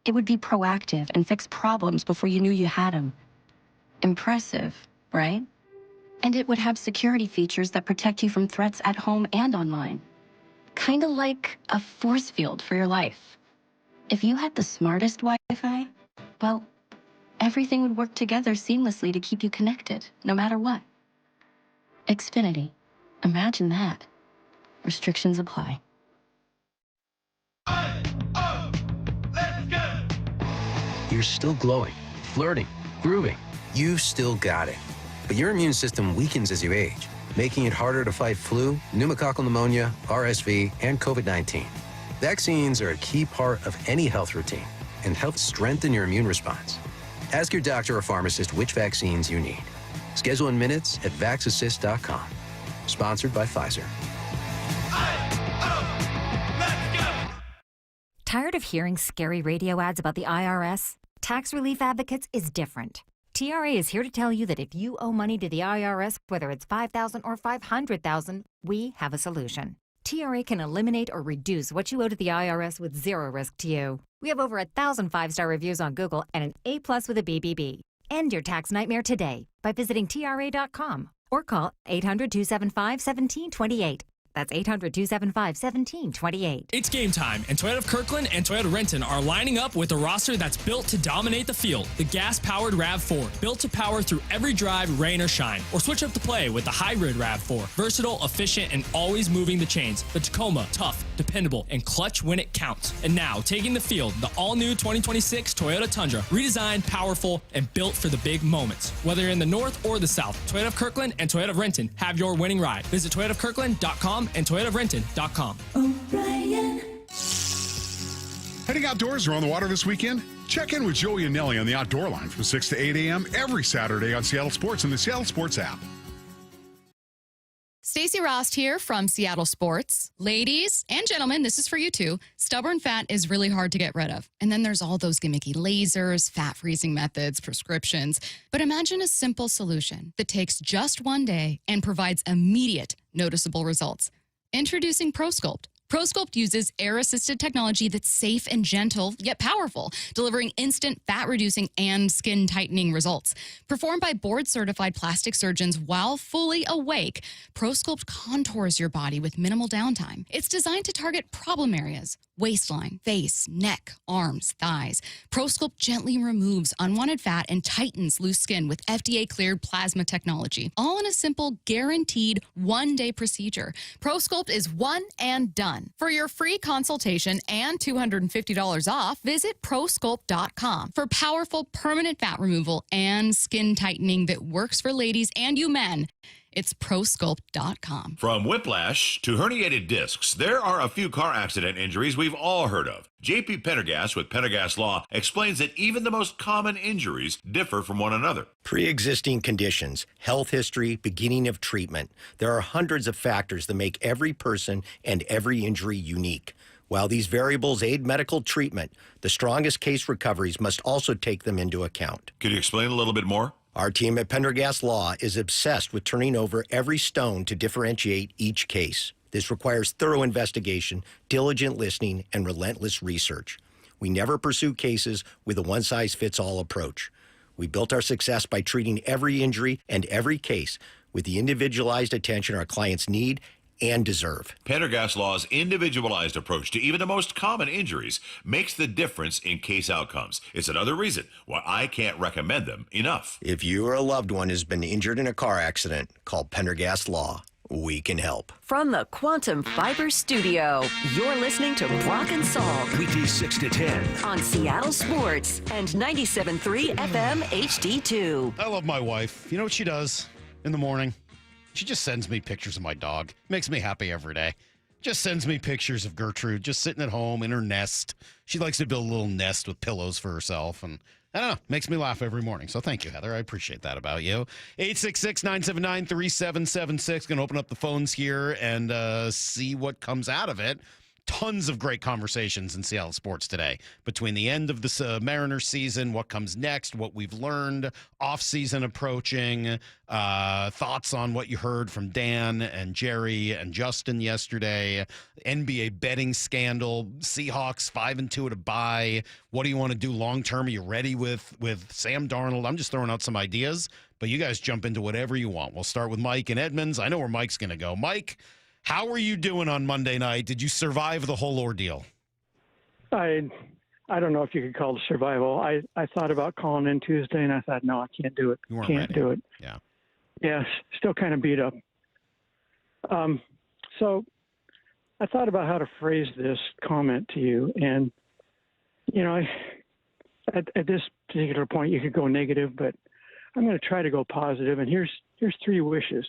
It would be proactive and fix problems before you knew you had them. Impressive, right? And it would have security features that protect you from threats at home and online. Kind of like a force field for your life. If you had the smartest Wi-Fi, well, everything would work together seamlessly to keep you connected, no matter what. Xfinity. Imagine that. Restrictions apply. You're still glowing, flirting, grooving. You've still got it. But your immune system weakens as you age, making it harder to fight flu, pneumococcal pneumonia, RSV, and COVID-19. Vaccines are a key part of any health routine and help strengthen your immune response. Ask your doctor or pharmacist which vaccines you need. Schedule in minutes at vaxassist.com. Sponsored by Pfizer. Tired of hearing scary radio ads about the IRS? Tax Relief Advocates is different. TRA is here to tell you that if you owe money to the IRS, whether it's $5,000 or $500,000, we have a solution. TRA can eliminate or reduce what you owe to the IRS with zero risk to you. We have over 1,000 5-star reviews on Google and an A+ with a BBB. End your tax nightmare today by visiting TRA.com or call 800-275-1728. That's 800-275-1728. It's game time, and Toyota of Kirkland and Toyota of Renton are lining up with a roster that's built to dominate the field. The gas-powered RAV4, built to power through every drive, rain or shine. Or switch up the play with the hybrid RAV4, versatile, efficient, and always moving the chains. The Tacoma, tough, dependable, and clutch when it counts. And now, taking the field, the all-new 2026 Toyota Tundra, redesigned, powerful, and built for the big moments. Whether you're in the north or the south, Toyota of Kirkland and Toyota of Renton have your winning ride. Visit ToyotaofKirkland.com and ToyotaofRenton.com. Heading outdoors or on the water this weekend? Check in with Joey and Nelly on the Outdoor Line from 6 to 8 a.m. every Saturday on Seattle Sports and the Seattle Sports app. Stacy Rost here from Seattle Sports. Ladies and gentlemen, this is for you too. Stubborn fat is really hard to get rid of. And then there's all those gimmicky lasers, fat freezing methods, prescriptions. But imagine a simple solution that takes just one day and provides immediate, noticeable results. Introducing ProSculpt. ProSculpt uses air-assisted technology that's safe and gentle, yet powerful, delivering instant fat-reducing and skin-tightening results. Performed by board-certified plastic surgeons while fully awake, ProSculpt contours your body with minimal downtime. It's designed to target problem areas: waistline, face, neck, arms, thighs. ProSculpt gently removes unwanted fat and tightens loose skin with FDA-cleared plasma technology, all in a simple, guaranteed one-day procedure. ProSculpt is one and done. For your free consultation and $250 off, visit ProSculpt.com for powerful permanent fat removal and skin tightening that works for ladies and you men. It's ProSculpt.com. From whiplash to herniated discs, there are a few car accident injuries we've all heard of. J.P. Pendergast with Pendergast Law explains that even the most common injuries differ from one another. Pre-existing conditions, health history, beginning of treatment. There are hundreds of factors that make every person and every injury unique. While these variables aid medical treatment, the strongest case recoveries must also take them into account. Could you explain a little bit more? Our team at Pendergast Law is obsessed with turning over every stone to differentiate each case. This requires thorough investigation, diligent listening, and relentless research. We never pursue cases with a one-size-fits-all approach. We built our success by treating every injury and every case with the individualized attention our clients need and deserve. Pendergast Law's individualized approach to even the most common injuries makes the difference in case outcomes. It's another reason why I can't recommend them enough. If you or a loved one has been injured in a car accident, call Pendergast Law. We can help. From the Quantum Fiber Studio, you're listening to Brock and Salk. Weekdays 6 to 10. On Seattle Sports and 97.3 FM HD2. I love my wife. You know what she does in the morning? She just sends me pictures of my dog. Makes me happy every day. Just sends me pictures of Gertrude just sitting at home in her nest. She likes to build a little nest with pillows for herself, and I don't know, makes me laugh every morning. So thank you, Heather. I appreciate that about you. 866-979-3776. Going to open up the phones here and see what comes out of it. Tons of great conversations in Seattle sports today between the end of the Mariners season, what comes next, what we've learned, off-season approaching, thoughts on what you heard from Dan and Jerry and Justin yesterday, NBA betting scandal, Seahawks 5-2 at a bye. What do you want to do long-term? Are you ready with Sam Darnold? I'm just throwing out some ideas, but you guys jump into whatever you want. We'll start with Mike and Edmonds. I know where Mike's going to go. Mike, how are you doing on Monday night? Did you survive the whole ordeal? I don't know if you could call it survival. I thought about calling in Tuesday, and I thought, no, I can't do it. You weren't can't ready. do it. Yeah. Yes, still kind of beat up. So I thought about how to phrase this comment to you, and at this particular point, you could go negative, but I'm going to try to go positive. And here's 3 wishes.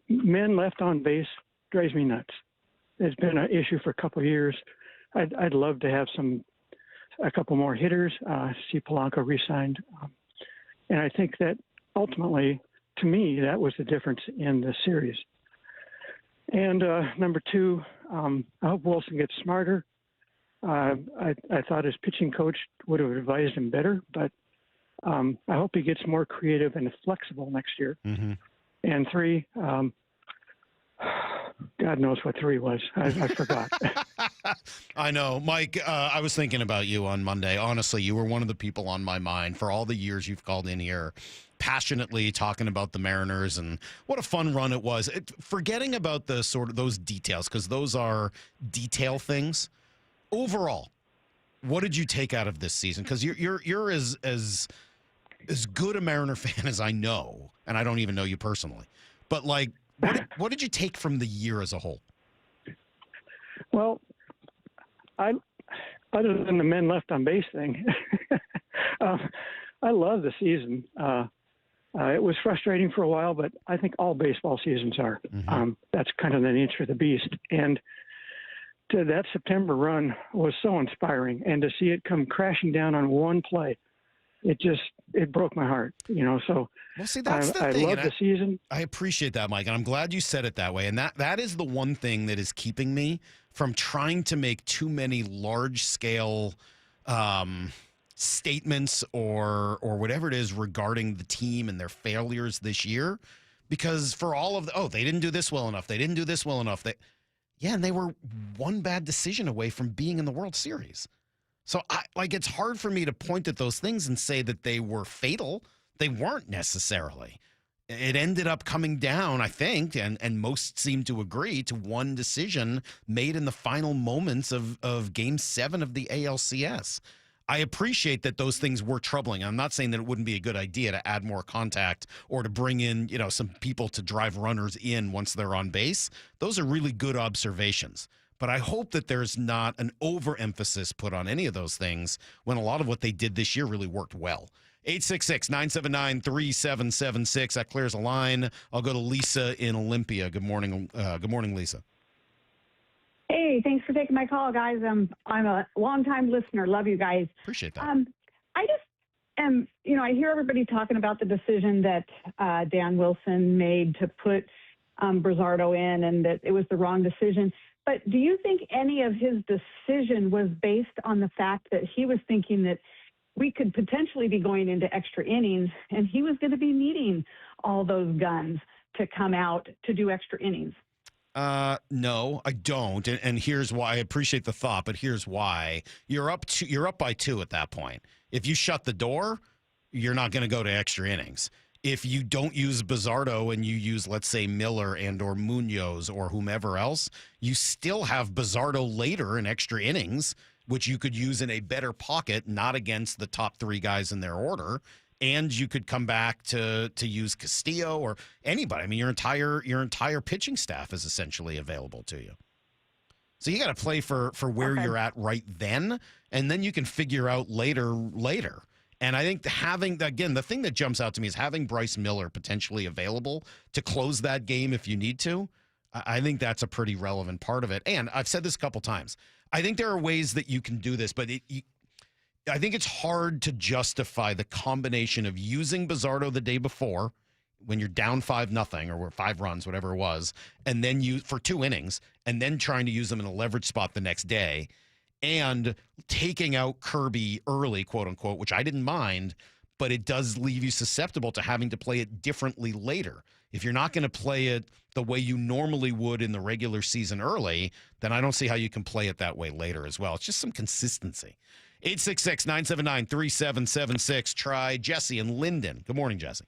Men left on base drives me nuts. It's been an issue for a couple of years. I'd love to have a couple more hitters. See Polanco re-signed, and I think that ultimately, to me, that was the difference in the series. And number 2, I hope Wilson gets smarter. I thought his pitching coach would have advised him better, but I hope he gets more creative and flexible next year. Mm-hmm. And 3, God knows what 3 was. I forgot. I know. Mike, I was thinking about you on Monday. Honestly, you were one of the people on my mind for all the years you've called in here, passionately talking about the Mariners and what a fun run it was. Forgetting about the sort of those details, because those are detail things. Overall, what did you take out of this season? Because you're as good a Mariner fan as I know, and I don't even know you personally. But, like, what did you take from the year as a whole? Well, other than the men left on base thing, I love the season. It was frustrating for a while, but I think all baseball seasons are. Mm-hmm. That's kind of the nature of the beast. And that September run was so inspiring, and to see it come crashing down on one play, it broke my heart, so well, see, that's the I thing. love the season. I appreciate that, Mike, and I'm glad you said it that way. And that is the one thing that is keeping me from trying to make too many large-scale statements or whatever it is regarding the team and their failures this year. Because for all of they didn't do this well enough. They didn't do this well enough. And they were one bad decision away from being in the World Series. So, it's hard for me to point at those things and say that they were fatal. They weren't necessarily. It ended up coming down, I think, and most seem to agree, to one decision made in the final moments of Game 7 of the ALCS. I appreciate that those things were troubling. I'm not saying that it wouldn't be a good idea to add more contact or to bring in, some people to drive runners in once they're on base. Those are really good observations. But I hope that there's not an overemphasis put on any of those things when a lot of what they did this year really worked well. 866-979-3776. That clears a line. I'll go to Lisa in Olympia. Good morning. Good morning, Lisa. Hey, thanks for taking my call, guys. I'm a longtime listener. Love you guys. Appreciate that. I just am, I hear everybody talking about the decision that Dan Wilson made to put Brazzardo in and that it was the wrong decision. But do you think any of his decision was based on the fact that he was thinking that we could potentially be going into extra innings and he was going to be needing all those guns to come out to do extra innings? No, I don't. And here's why. I appreciate the thought, but here's why. You're up by 2 at that point. If you shut the door, you're not going to go to extra innings. If you don't use Bizzardo and you use, let's say, Miller and or Munoz or whomever else, you still have Bizzardo later in extra innings, which you could use in a better pocket, not against the top three guys in their order. And you could come back to use Castillo or anybody. I mean, your entire pitching staff is essentially available to you. So you got to play for where you're at right then, and then you can figure out later. And I think the thing that jumps out to me is having Bryce Miller potentially available to close that game if you need to. I think that's a pretty relevant part of it. And I've said this a couple times. I think there are ways that you can do this, but I think it's hard to justify the combination of using Bizzardo the day before when you're down 5-0 or 5 runs, whatever it was, and then for 2 innings, and then trying to use them in a leverage spot the next day, and taking out Kirby early, quote unquote, which I didn't mind, but it does leave you susceptible to having to play it differently later. If you're not going to play it the way you normally would in the regular season early, then I don't see how you can play it that way later as well. It's just some consistency. 866-979-3776. Try Jesse and Linden. Good morning, Jesse.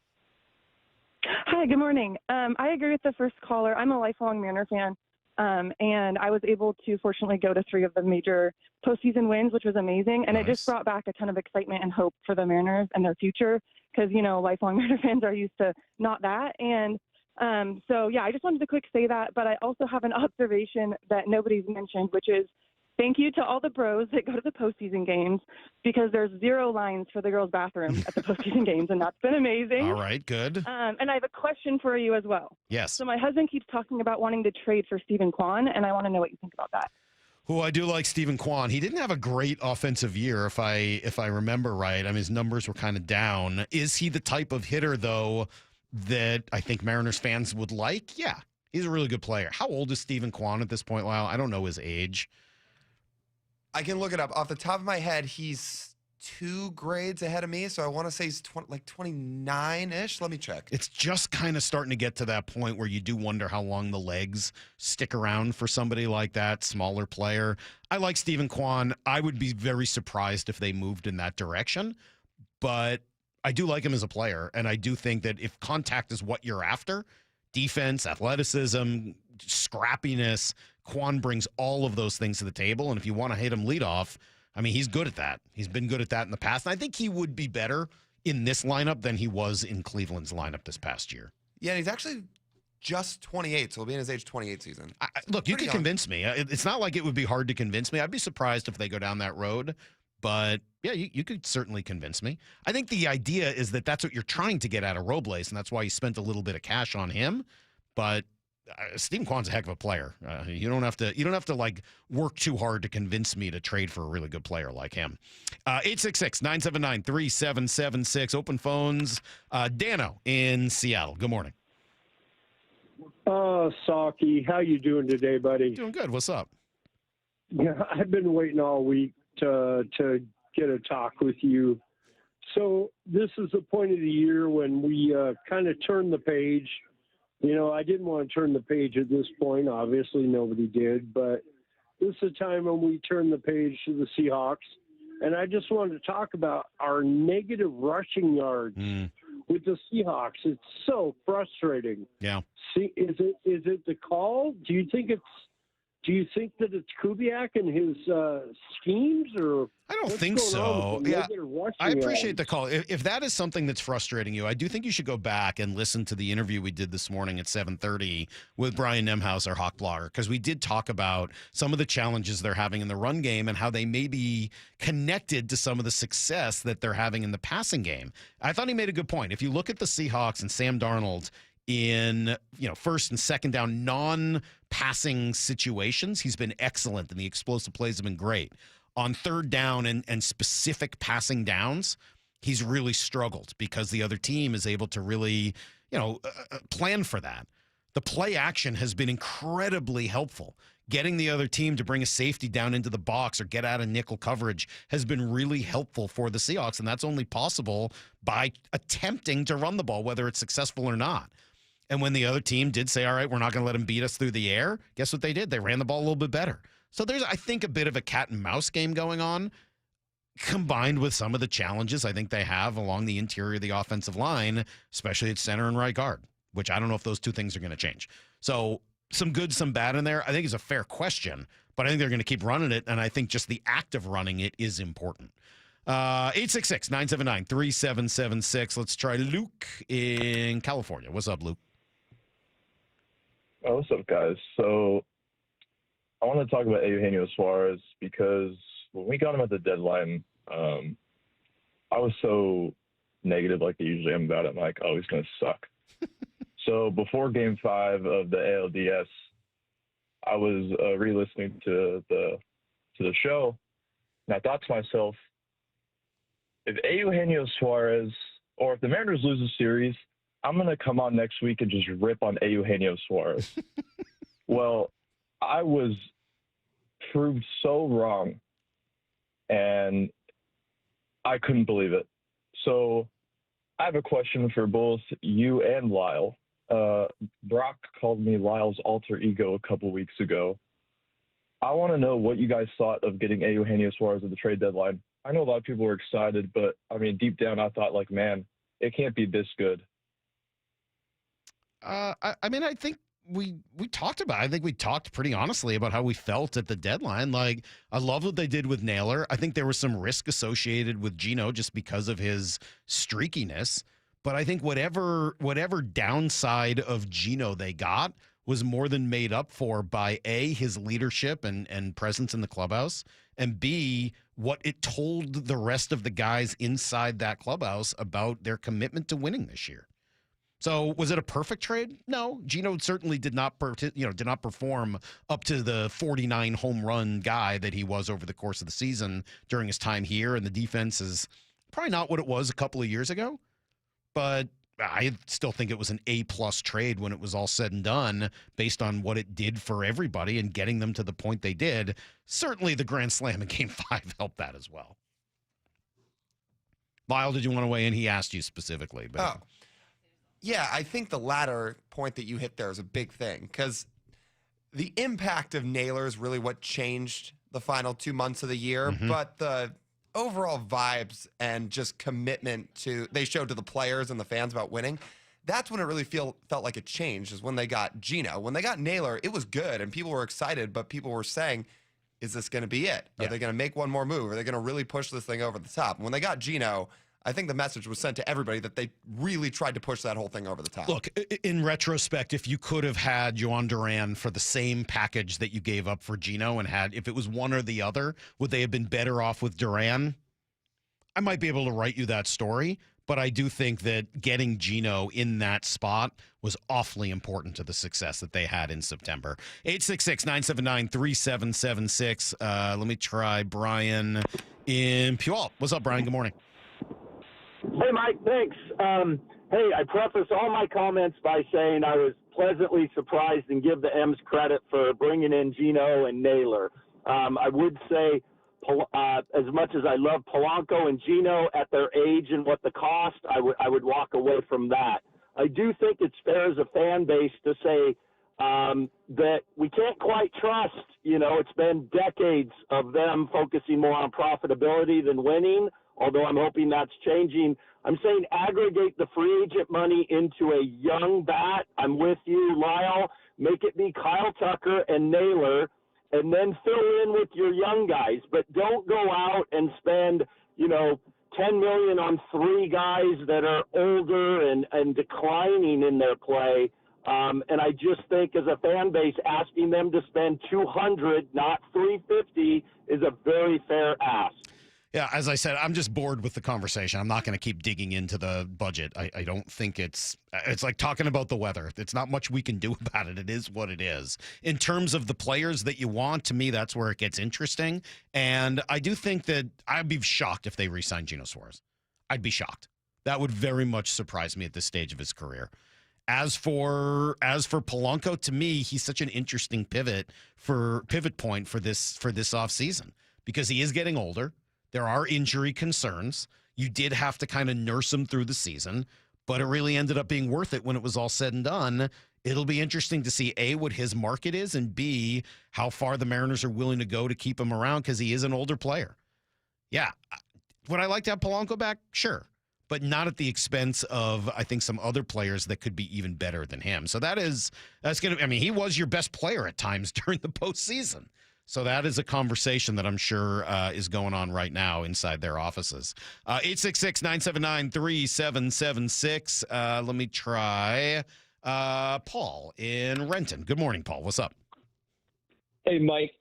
Hi, good morning. I agree with the first caller. I'm a lifelong Mariner fan, and I was able to fortunately go to 3 of the major postseason wins, which was amazing. And It just brought back a ton of excitement and hope for the Mariners and their future because, lifelong Mariner fans are used to not that. And so, I just wanted to quick say that. But I also have an observation that nobody's mentioned, which is thank you to all the bros that go to the postseason games because there's 0 lines for the girls' bathroom at the postseason games, and that's been amazing. All right, good. And I have a question for you as well. Yes. So my husband keeps talking about wanting to trade for Stephen Kwan, and I want to know what you think about that. Who I do like Stephen Kwan. He didn't have a great offensive year, if I remember right. I mean, his numbers were kind of down. Is he the type of hitter, though, that I think Mariners fans would like? Yeah, he's a really good player. How old is Stephen Kwan at this point, Lyle? I don't know his age. I can look it up. Off the top of my head, he's 2 grades ahead of me, so I want to say he's 29-ish. Let me check. It's just kind of starting to get to that point where you do wonder how long the legs stick around for somebody like that, smaller player. I like Stephen Kwan. I would be very surprised if they moved in that direction, but I do like him as a player, and I do think that if contact is what you're after, defense, athleticism, scrappiness, Kwan brings all of those things to the table. And if you want to hit him leadoff, I mean, he's good at that. He's been good at that in the past. And I think he would be better in this lineup than he was in Cleveland's lineup this past year. Yeah, and he's actually just 28, so he'll be in his age 28 season. Look, you can convince me. It's not like it would be hard to convince me. I'd be surprised if they go down that road. But, yeah, you could certainly convince me. I think the idea is that that's what you're trying to get out of Robles, and that's why you spent a little bit of cash on him. But Stephen Kwan's a heck of a player. You don't have to like work too hard to convince me to trade for a really good player like him. 866-979-3776. Open phones. Dano in Seattle. Good morning. Salky, how you doing today, buddy? Doing good. What's up? Yeah, I've been waiting all week to get a talk with you. So this is the point of the year when we kind of turn the page. I didn't want to turn the page at this point. Obviously, nobody did. But this is a time when we turn the page to the Seahawks. And I just wanted to talk about our negative rushing yards with the Seahawks. It's so frustrating. Yeah. See, is it the call? Do you think that it's Kubiak and his schemes, or I don't think so. Yeah, I appreciate the call. If that is something that's frustrating you, I do think you should go back and listen to the interview we did this morning at 7:30 with Brian Nemhauser, Hawkblogger, because we did talk about some of the challenges they're having in the run game and how they may be connected to some of the success that they're having in the passing game. I thought he made a good point. If you look at the Seahawks and Sam Darnold in first and second down non-passing situations, he's been excellent, and the explosive plays have been great. On third down and specific passing downs, he's really struggled because the other team is able to really plan for that. The play action has been incredibly helpful. Getting the other team to bring a safety down into the box or get out of nickel coverage has been really helpful for the Seahawks, and that's only possible by attempting to run the ball, whether it's successful or not. And when the other team did say, all right, we're not going to let them beat us through the air, guess what they did? They ran the ball a little bit better. So there's, I think, a bit of a cat and mouse game going on. combined with some of the challenges I think they have along the interior of the offensive line, especially at center and right guard, which I don't know if those two things are going to change. So some good, some bad in there. I think it's a fair question, but I think they're going to keep running it, and I think just the act of running it is important. 866-979-3776. Let's try Luke in California. What's up, Luke? Oh, what's up, guys? So I want to talk about Eugenio Suarez because when we got him at the deadline, I was so negative like I usually am about it. I'm like, oh, he's going to suck. So before Game 5 of the ALDS, I was re-listening to the show, and I thought to myself, if Eugenio Suarez, or if the Mariners lose a series, I'm going to come on next week and just rip on Eugenio Suarez. Well, I was proved so wrong, and I couldn't believe it. So I have a question for both you and Lyle. Brock called me Lyle's alter ego a couple weeks ago. I want to know what you guys thought of getting Eugenio Suarez at the trade deadline. I know a lot of people were excited, but I mean, deep down, I thought, like, man, it can't be this good. I think we talked about it. I think we talked pretty honestly about how we felt at the deadline. Like, I love what they did with Naylor. I think there was some risk associated with Gino just because of his streakiness. But I think whatever downside of Gino they got was more than made up for by A, his leadership and presence in the clubhouse, and B, what it told the rest of the guys inside that clubhouse about their commitment to winning this year. So was it a perfect trade? No. Gino certainly did not perform up to the 49 home run guy that he was over the course of the season during his time here, and the defense is probably not what it was a couple of years ago. But I still think it was an A-plus trade when it was all said and done based on what it did for everybody and getting them to the point they did. Certainly the Grand Slam in Game 5 helped that as well. Lyle, did you want to weigh in? He asked you specifically. But Yeah, I think the latter point that you hit there is a big thing because the impact of Naylor is really what changed the final 2 months of the year, but the overall vibes and just commitment they showed to the players and the fans about winning, that's when it really felt like it changed, is when they got Gino. When they got Naylor, it was good and people were excited, but people were saying, is this going to be it? Are they going to make one more move? Are they going to really push this thing over the top? And when they got Gino, I think the message was sent to everybody that they really tried to push that whole thing over the top. Look, in retrospect, if you could have had Yohan Duran for the same package that you gave up for Gino and if it was one or the other, would they have been better off with Duran? I might be able to write you that story, but I do think that getting Gino in that spot was awfully important to the success that they had in September. 866-979-3776. Let me try Brian in Puyallup. What's up, Brian? Good morning. Hey, Mike, thanks. Hey, I preface all my comments by saying I was pleasantly surprised and give the M's credit for bringing in Gino and Naylor. I would say, as much as I love Polanco and Gino at their age and what the cost, I would walk away from that. I do think it's fair as a fan base to say that we can't quite trust, it's been decades of them focusing more on profitability than winning, although I'm hoping that's changing. I'm saying aggregate the free agent money into a young bat. I'm with you, Lyle. Make it be Kyle Tucker and Naylor, and then fill in with your young guys. But don't go out and spend, $10 million on three guys that are older and declining in their play. And I just think as a fan base, asking them to spend $200, not $350, is a very fair ask. Yeah, as I said, I'm just bored with the conversation. I'm not going to keep digging into the budget. I don't think it's like talking about the weather. It's not much we can do about it. It is what it is. In terms of the players that you want, to me, that's where it gets interesting. And I do think that I'd be shocked if they re-signed Gino Suarez. I'd be shocked. That would very much surprise me at this stage of his career. As for Polanco, to me, he's such an interesting pivot point for this offseason because he is getting older. There are injury concerns. You did have to kind of nurse him through the season, but it really ended up being worth it when it was all said and done. It'll be interesting to see, A, what his market is, and B, how far the Mariners are willing to go to keep him around because he is an older player. Yeah, Would I like to have Polanco back? Sure. But not at the expense of, I think, some other players that could be even better than him. So that's going to, I mean, he was your best player at times during the postseason. So that is a conversation that I'm sure is going on right now inside their offices. 866-979-3776. Let me try Paul in Renton. Good morning, Paul. What's up? Hey, Mike.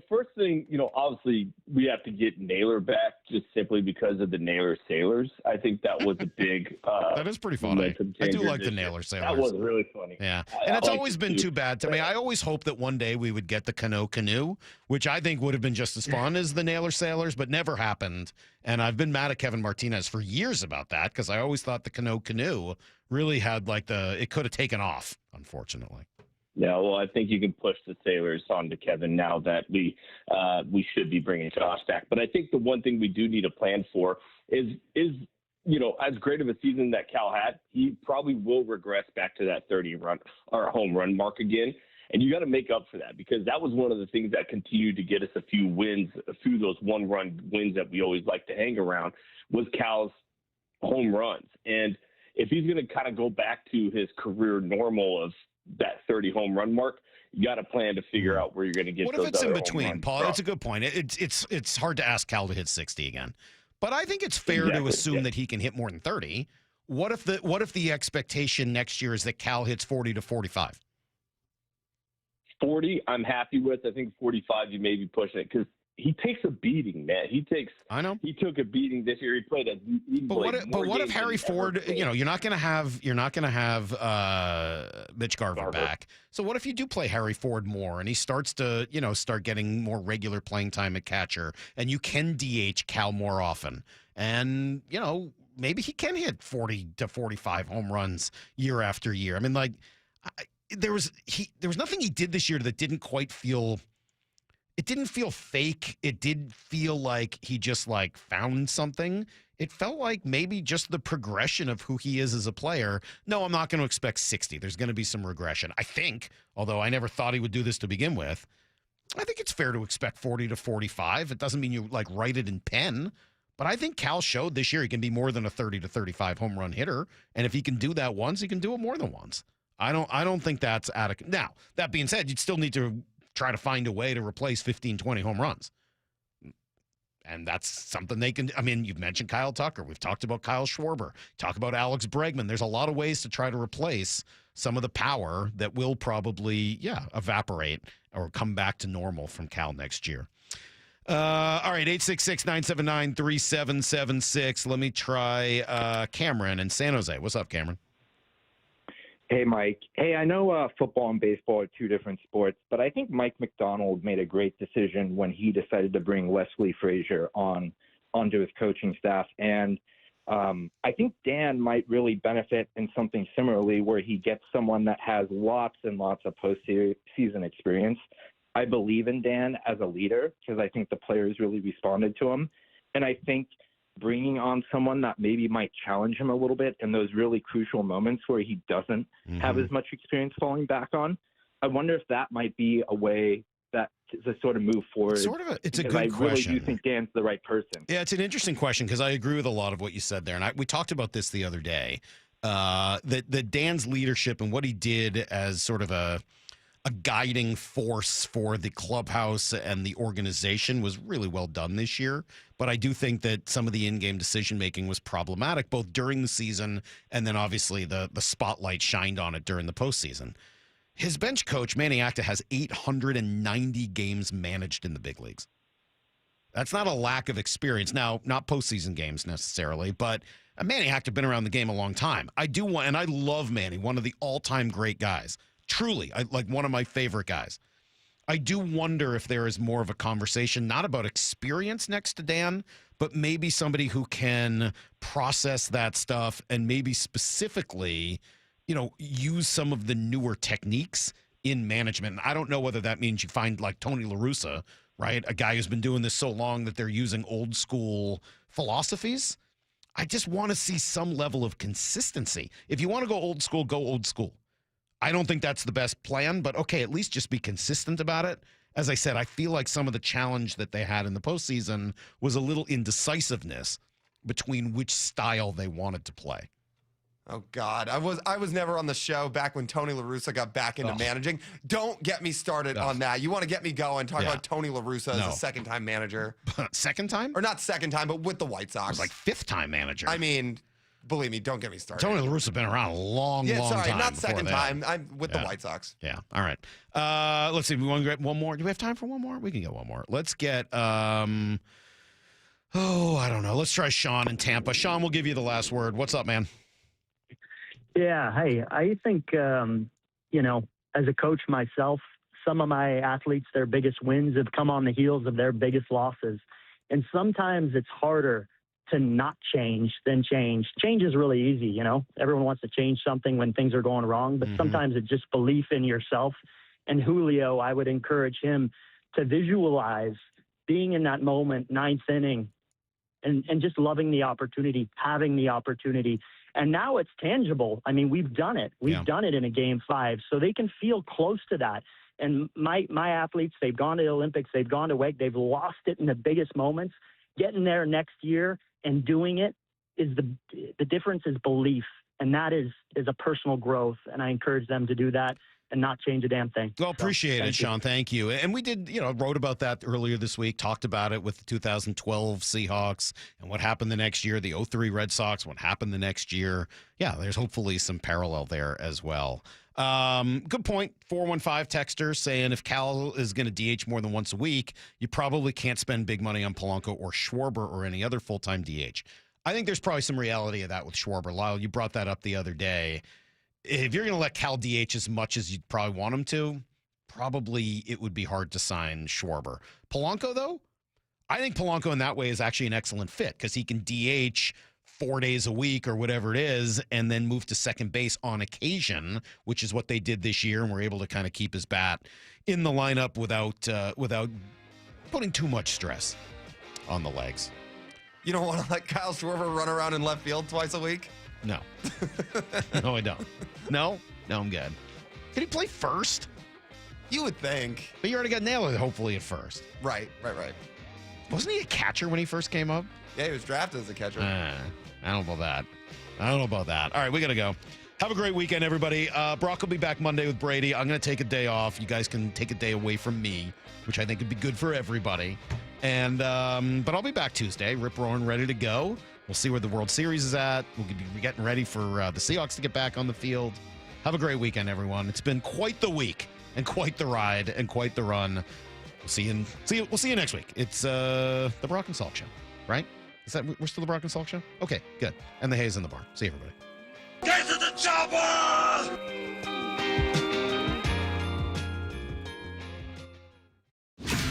First thing, obviously we have to get Naylor back just simply because of the Naylor Sailors. I think that was a big. That is pretty funny. I do like the Naylor Sailors. That was really funny. Yeah, and it's always been too bad to me. I always hope that one day we would get the Canoe, which I think would have been just as fun as the Naylor Sailors, but never happened. And I've been mad at Kevin Martinez for years about that because I always thought the Canoe really had it could have taken off, unfortunately. Yeah, well, I think you can push the Sailors on to Kevin now that we should be bringing Josh back. But I think the one thing we do need a plan for is as great of a season that Cal had, he probably will regress back to that 30 run or home run mark again. And you got to make up for that because that was one of the things that continued to get us a few wins, a few of those one-run wins that we always like to hang around was Cal's home runs. And if he's going to kind of go back to his career normal of that 30 home run mark, you got a plan to figure out where you're going to get. What if it's in between, Paul? That's a good point. It's hard to ask Cal to hit 60 again, but I think it's fair to assume that he can hit more than 30. What if the expectation next year is that Cal hits 40 to 45? 40, I'm happy with. I think 45, you may be pushing it because he takes a beating, man. I know. He took a beating this year. He played a. But what if Harry Ford? You're not going to have Mitch Garver back. So what if you do play Harry Ford more and he starts to start getting more regular playing time at catcher and you can DH Cal more often and maybe he can hit 40 to 45 home runs year after year. I mean, there was nothing he did this year that didn't quite feel. It didn't feel fake. It did feel like he just found something. It felt like maybe just the progression of who he is as a player. No, I'm not going to expect 60. There's going to be some regression. I think, although I never thought he would do this to begin with, I think it's fair to expect 40 to 45. It doesn't mean you write it in pen, but I think Cal showed this year he can be more than a 30 to 35 home run hitter. And if he can do that once, he can do it more than once. I don't think that's adequate. Now, that being said, you'd still need to try to find a way to replace 15, 20 home runs. And that's something they can. I mean, you've mentioned Kyle Tucker. We've talked about Kyle Schwarber. Talk about Alex Bregman. There's a lot of ways to try to replace some of the power that will probably, evaporate or come back to normal from Cal next year. All right, 866-979-3776. Let me try Cameron in San Jose. What's up, Cameron? Hey, Mike. Hey, I know football and baseball are two different sports, but I think Mike McDonald made a great decision when he decided to bring Wesley Frazier onto his coaching staff. And I think Dan might really benefit in something similarly where he gets someone that has lots and lots of postseason experience. I believe in Dan as a leader because I think the players really responded to him. And I think bringing on someone that maybe might challenge him a little bit in those really crucial moments where he doesn't have as much experience falling back on. I wonder if that might be a way that to sort of move forward. It's a good question. I really do think Dan's the right person. Yeah, it's an interesting question because I agree with a lot of what you said there. And we talked about this the other day, that Dan's leadership and what he did as sort of a guiding force for the clubhouse and the organization was really well done this year. But I do think that some of the in-game decision-making was problematic, both during the season and then obviously the spotlight shined on it during the postseason. His bench coach, Manny Acta, has 890 games managed in the big leagues. That's not a lack of experience. Now, not postseason games necessarily, but Manny Acta been around the game a long time. I love Manny, one of the all-time great guys. Truly, like one of my favorite guys. I do wonder if there is more of a conversation, not about experience next to Dan, but maybe somebody who can process that stuff and maybe specifically, use some of the newer techniques in management. And I don't know whether that means you find like Tony La Russa, right? A guy who's been doing this so long that they're using old school philosophies. I just want to see some level of consistency. If you want to go old school, go old school. I don't think that's the best plan, but okay, at least just be consistent about it as I said, I feel like some of the challenge that they had in the postseason was a little indecisiveness between which style they wanted to play. Oh God, I was never on the show back when Tony La Russa got back into managing. Don't get me started on that. You want to get me going? Talk about Tony La Russa as a second-time manager. Second time? Or not second time, but with the White Sox. It was like fifth-time manager. I mean, believe me, don't get me started. Tony La Russa been around a long time. Not second time. I'm with the White Sox. Yeah. All right. Let's see. We want to get one more. Do we have time for one more? We can get one more. Let's get. I don't know. Let's try Sean in Tampa. Sean, we'll give you the last word. What's up, man? Yeah, hey, I think, as a coach myself, some of my athletes, their biggest wins have come on the heels of their biggest losses. And sometimes it's harder to not change than change. Change is really easy, Everyone wants to change something when things are going wrong, but sometimes it's just belief in yourself. And Julio, I would encourage him to visualize being in that moment, ninth inning, and just loving the opportunity, having the opportunity. And now it's tangible. I mean, we've done it. We've done it in a Game 5, so they can feel close to that. And my athletes, they've gone to the Olympics, they've gone to WEG, they've lost it in the biggest moments. Getting there next year and doing it is the difference is belief, and that is a personal growth. And I encourage them to do that and not change a damn thing. Well, appreciate it, Sean. Thank you. And we did, wrote about that earlier this week, talked about it with the 2012 Seahawks and what happened the next year, the 03 Red Sox, what happened the next year. Yeah, there's hopefully some parallel there as well. Good point. 415 texter saying if Cal is going to DH more than once a week, you probably can't spend big money on Polanco or Schwarber or any other full-time DH. I think there's probably some reality of that with Schwarber. Lyle, you brought that up the other day. If you're going to let Cal DH as much as you'd probably want him to, probably it would be hard to sign Schwarber. Polanco, though, I think Polanco in that way is actually an excellent fit because he can DH 4 days a week or whatever it is and then move to second base on occasion, which is what they did this year, and were able to kind of keep his bat in the lineup without putting too much stress on the legs. You don't want to let Kyle Schwarber run around in left field twice a week? No. No, I don't. No, I'm good. Can he play first? You would think. But you already got nailed, hopefully, at first. Right. Wasn't he a catcher when he first came up? Yeah, he was drafted as a catcher. I don't know about that. All right, we got to go. Have a great weekend, everybody. Brock will be back Monday with Brady. I'm going to take a day off. You guys can take a day away from me, which I think would be good for everybody. And but I'll be back Tuesday, rip-roaring, ready to go. We'll see where the World Series is at. We'll be getting ready for the Seahawks to get back on the field. Have a great weekend, everyone. It's been quite the week and quite the ride and quite the run. We'll see you next week. It's the Brock and Salk Show, right? Is that we're still the Brock and Salk Show? Okay, good. And the Hayes in the bar. See you, everybody. Get to the chopper!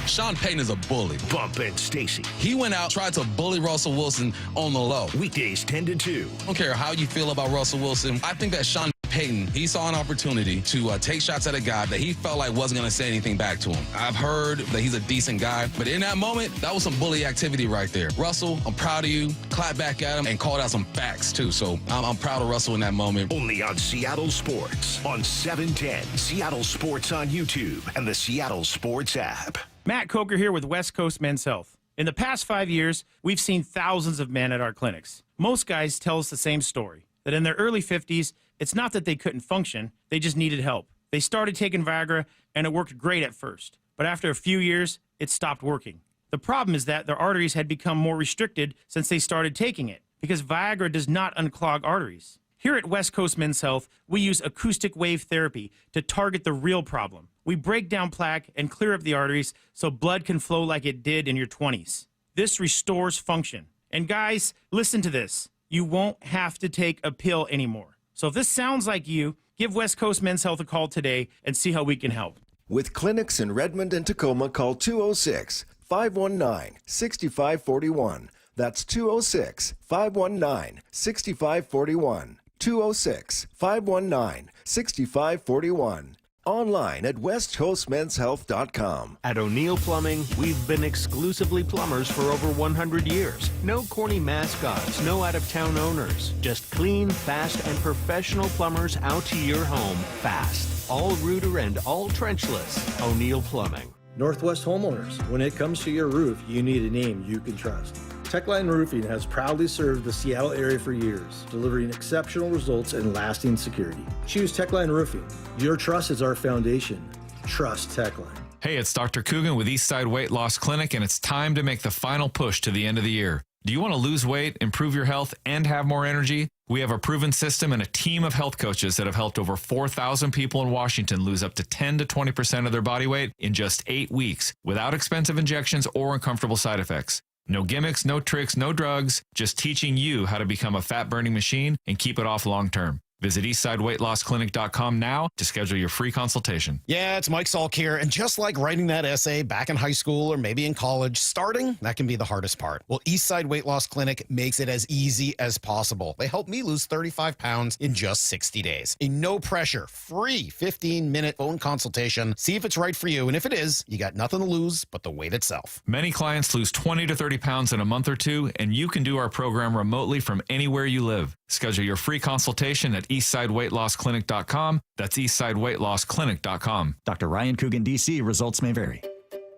Sean Payton is a bully. Bump and Stacy. He went out, tried to bully Russell Wilson on the low. Weekdays 10 to 2. I don't care how you feel about Russell Wilson. I think that Sean Payton, he saw an opportunity to take shots at a guy that he felt like wasn't going to say anything back to him. I've heard that he's a decent guy, but in that moment, that was some bully activity right there. Russell, I'm proud of you. Clap back at him and called out some facts, too. So I'm proud of Russell in that moment. Only on Seattle Sports on 710. Seattle Sports on YouTube and the Seattle Sports app. Matt Coker here with West Coast Men's Health. In the past 5 years, we've seen thousands of men at our clinics. Most guys tell us the same story, that in their early 50s, it's not that they couldn't function, they just needed help. They started taking Viagra, and it worked great at first. But after a few years, it stopped working. The problem is that their arteries had become more restricted since they started taking it, because Viagra does not unclog arteries. Here at West Coast Men's Health, we use acoustic wave therapy to target the real problem. We break down plaque and clear up the arteries so blood can flow like it did in your 20s. This restores function. And guys, listen to this. You won't have to take a pill anymore. So if this sounds like you, give West Coast Men's Health a call today and see how we can help. With clinics in Redmond and Tacoma, call 206-519-6541. That's 206-519-6541. 206-519-6541. Online at westcoastmenshealth.com. At O'Neill Plumbing, we've been exclusively plumbers for over 100 years. No corny mascots, no out-of-town owners. Just clean, fast, and professional plumbers out to your home fast. All rooter and all trenchless. O'Neill Plumbing. Northwest Homeowners. When it comes to your roof, you need a name you can trust. Techline Roofing has proudly served the Seattle area for years, delivering exceptional results and lasting security. Choose Techline Roofing. Your trust is our foundation. Trust Techline. Hey, it's Dr. Coogan with Eastside Weight Loss Clinic, and it's time to make the final push to the end of the year. Do you want to lose weight, improve your health, and have more energy? We have a proven system and a team of health coaches that have helped over 4,000 people in Washington lose up to 10 to 20% of their body weight in just 8 weeks without expensive injections or uncomfortable side effects. No gimmicks, no tricks, no drugs, just teaching you how to become a fat-burning machine and keep it off long term. Visit eastsideweightlostclinic.com now to schedule your free consultation. Yeah, it's Mike Salk here. And just like writing that essay back in high school or maybe in college, starting, that can be the hardest part. Well, Eastside Weight Loss Clinic makes it as easy as possible. They helped me lose 35 pounds in just 60 days. A no-pressure, free 15-minute phone consultation. See if it's right for you. And if it is, you got nothing to lose but the weight itself. Many clients lose 20 to 30 pounds in a month or two, and you can do our program remotely from anywhere you live. Schedule your free consultation at eastsideweightlostclinic.com. That's eastsideweightlostclinic.com. Dr. Ryan Coogan, D.C. Results may vary.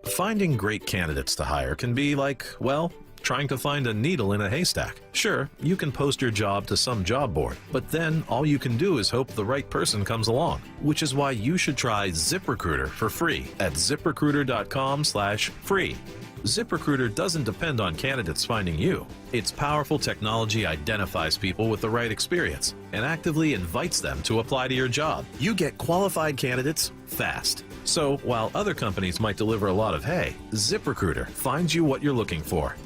Finding great candidates to hire can be like, well, trying to find a needle in a haystack. Sure, you can post your job to some job board, but then all you can do is hope the right person comes along, which is why you should try ZipRecruiter for free at ZipRecruiter.com/free. ZipRecruiter doesn't depend on candidates finding you. Its powerful technology identifies people with the right experience and actively invites them to apply to your job. You get qualified candidates fast. So while other companies might deliver a lot of hay, ZipRecruiter finds you what you're looking for.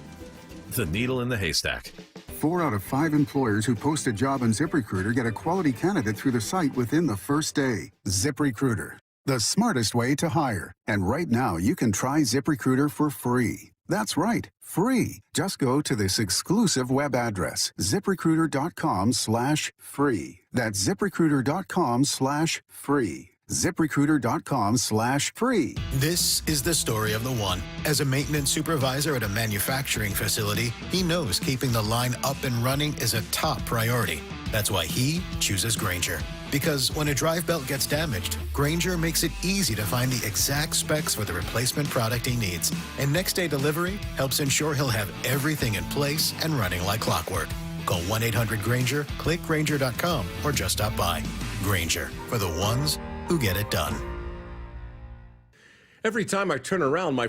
The needle in the haystack. 4 out of 5 employers who post a job on ZipRecruiter get a quality candidate through the site within the first day. ZipRecruiter, the smartest way to hire. And right now, you can try ZipRecruiter for free. That's right, free. Just go to this exclusive web address, ZipRecruiter.com/free. That's ZipRecruiter.com/free. ZipRecruiter.com/free. This is the story of the one. As a maintenance supervisor at a manufacturing facility, he knows keeping the line up and running is a top priority. That's why he chooses Grainger. Because when a drive belt gets damaged, Grainger makes it easy to find the exact specs for the replacement product he needs. And next day delivery helps ensure he'll have everything in place and running like clockwork. Call 1-800-GRAINGER, click Grainger.com, or just stop by. Grainger, for the ones who get it done. Every time I turn around, my